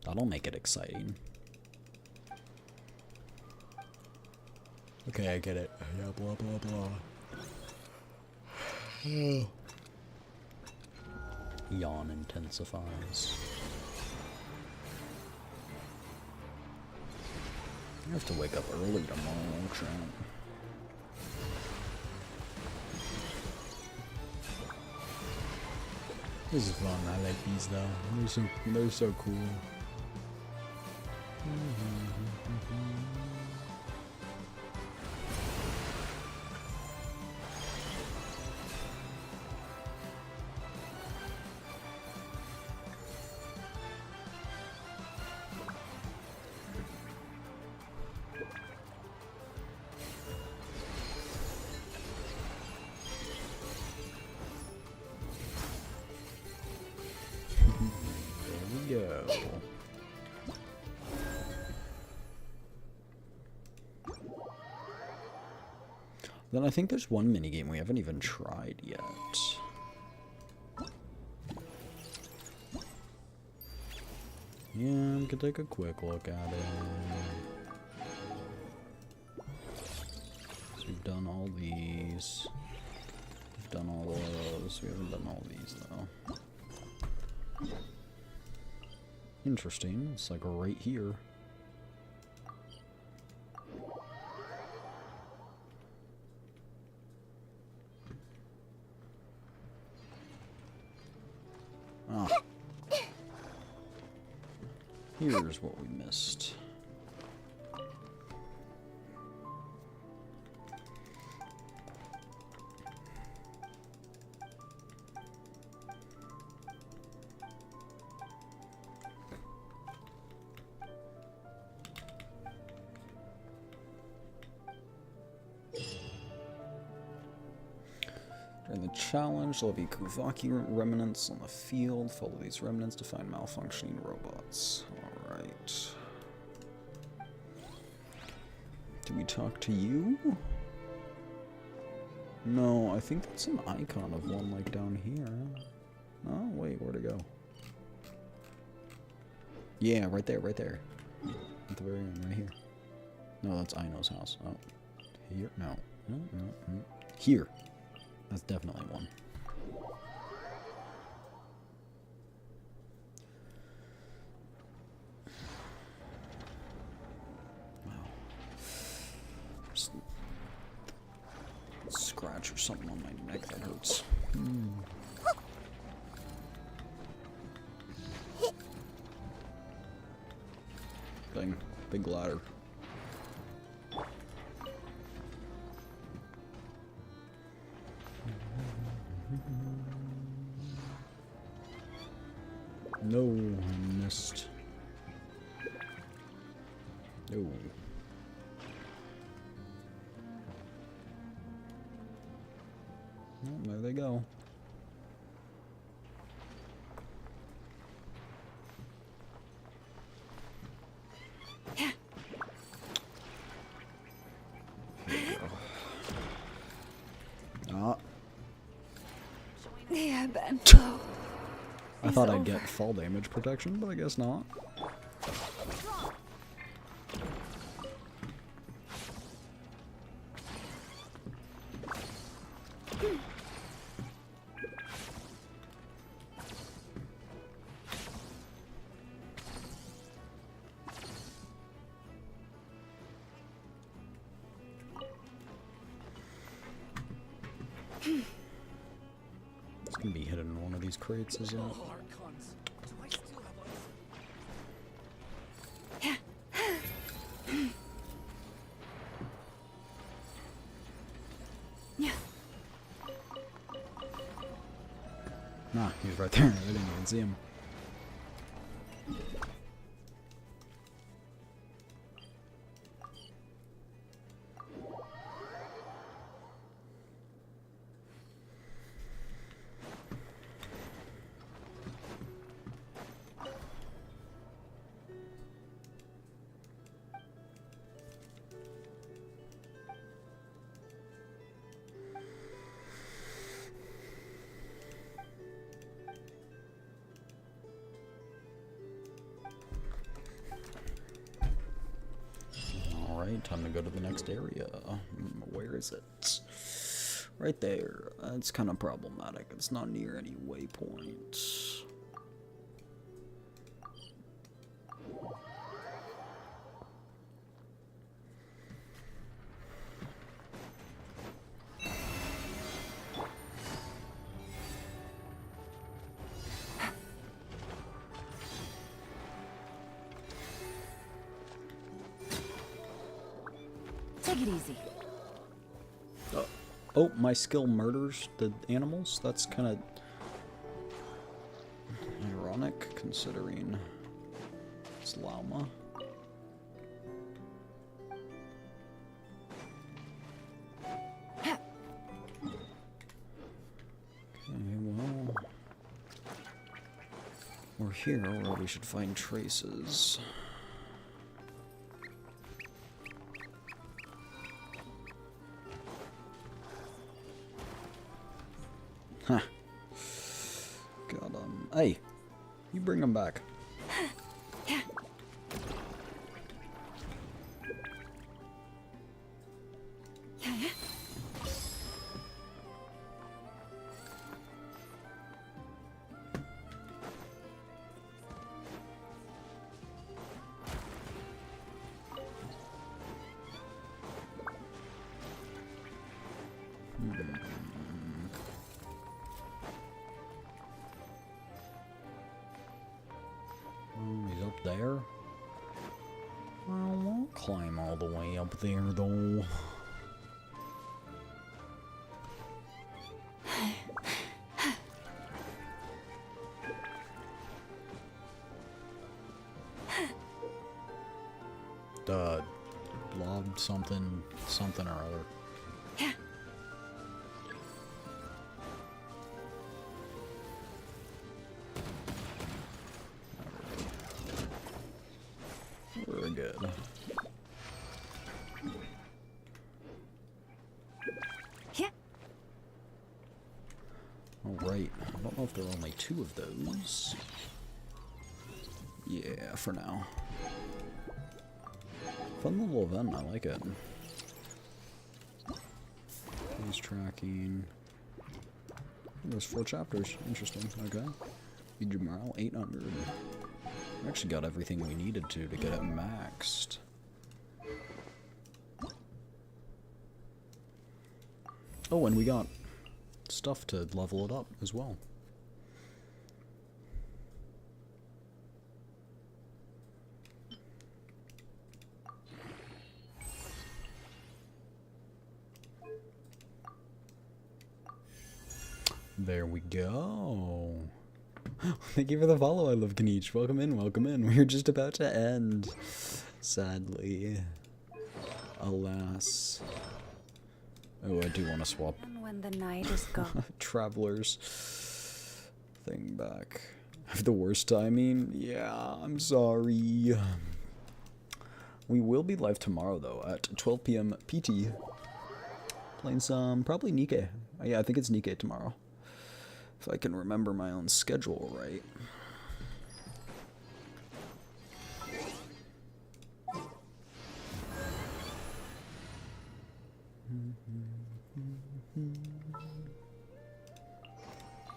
That'll make it exciting. Okay, I get it. Yeah, blah, blah, blah. Yawn intensifies. I have to wake up early tomorrow, chat. This is fun. I like these though. They're so cool. Then I think there's one minigame we haven't even tried yet. Yeah, we could take a quick look at it. So we've done all these. We've done all those. We haven't done all these though. Interesting. It's like right here. Ah. Here's what we missed. During the challenge, there'll be Kuvaki remnants on the field. Follow these remnants to find malfunctioning robots. Alright. Do we talk to you? No, I think that's an icon of one like down here. Oh, wait, where'd it go? Yeah, right there, right there. At the very end, right here. No, that's Aino's house. Oh, here? No. No, no, no. Here. That's definitely one. Wow. Just scratch or something on my neck that hurts. Bang. Big ladder. No, I missed. No. Oh, there they go. Here we go. Ah. Yeah, Ben. I thought I'd get fall damage protection, but I guess not. It's gonna be hidden in one of these crates, is it? Ah, he's right there. I didn't even see him. Alright, time to go to the next area. Where is it? Right there. That's kind of problematic. It's not near any waypoints. Take it easy. Oh, my skill murders the animals? That's kind of ironic, considering it's llama. Okay, well, we're here where we should find traces. Huh. God, hey, you bring them back. He's up there. I won't climb all the way up there, though. Blob something or other. Very good. Alright, I don't know if there are only 2 of those. Yeah, for now. Fun little event, I like it. He's tracking. There's 4 chapters. Interesting. Okay. Feed your morale, 800. We actually got everything we needed to get it maxed. Oh, and we got stuff to level it up as well. There we go. Thank you for the follow. I love Kanish. Welcome in, welcome in. We're just about to end. Sadly. Alas. Oh, I do want to swap When the night is gone. Traveler's thing back. I have the worst timing. Yeah, I'm sorry. We will be live tomorrow, though, at 12 p.m. PT. Playing some, probably Nikke. Yeah, I think it's Nikke tomorrow. If I can remember my own schedule right.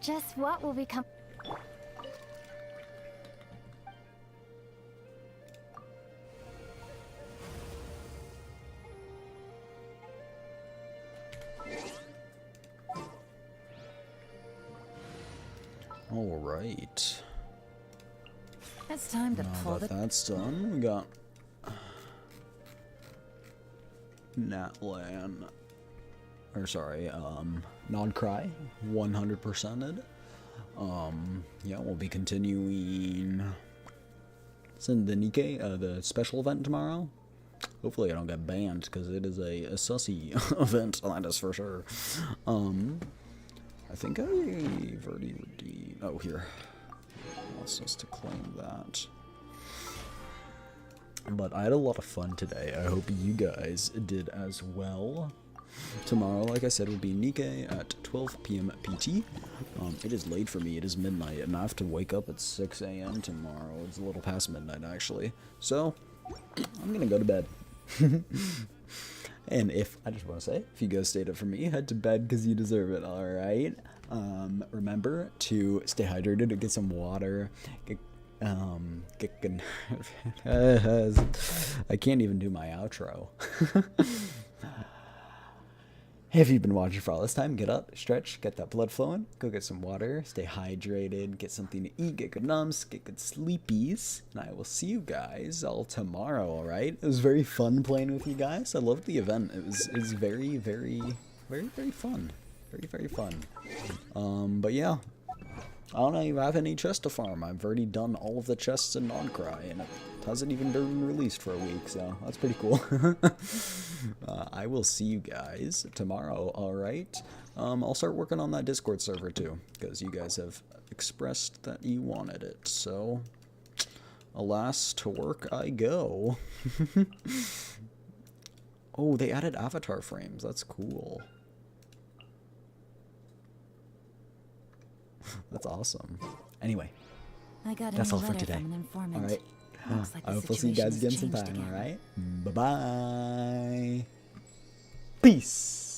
Just what will become... All right. It's time to pull the... That's done. We got Natlan. Or sorry, Nod Krai, 100%ed. Yeah, we'll be continuing the Nikkei, the special event tomorrow. Hopefully I don't get banned, because it is a sussy event, that is for sure. I think I've already redeemed... Oh, here. It wants us to claim that. But I had a lot of fun today. I hope you guys did as well. Tomorrow, like I said, will be Nikkei at 12 p.m. PT. It is late for me. It is midnight, and I have to wake up at 6 a.m. tomorrow. It's a little past midnight, actually. So, I'm gonna go to bed. And I just want to say, if you guys stayed up for me, head to bed because you deserve it, alright? Remember to stay hydrated and get some water. I can't even do my outro. If you've been watching for all this time, get up, stretch, get that blood flowing, go get some water, stay hydrated, get something to eat, get good nums, get good sleepies, and I will see you guys all tomorrow, alright? It was very fun playing with you guys. I loved the event. It was very, very, very, very fun. Very, very fun. But yeah. I don't even have any chests to farm. I've already done all of the chests in Nod Krai, and it hasn't even been released for a week, so that's pretty cool. I will see you guys tomorrow, alright? I'll start working on that Discord server too, because you guys have expressed that you wanted it, so alas, to work I go. Oh, they added avatar frames. That's cool. That's awesome. Anyway, that's all for today. Alright. I hope we'll see you guys again sometime, alright? Bye-bye. Peace.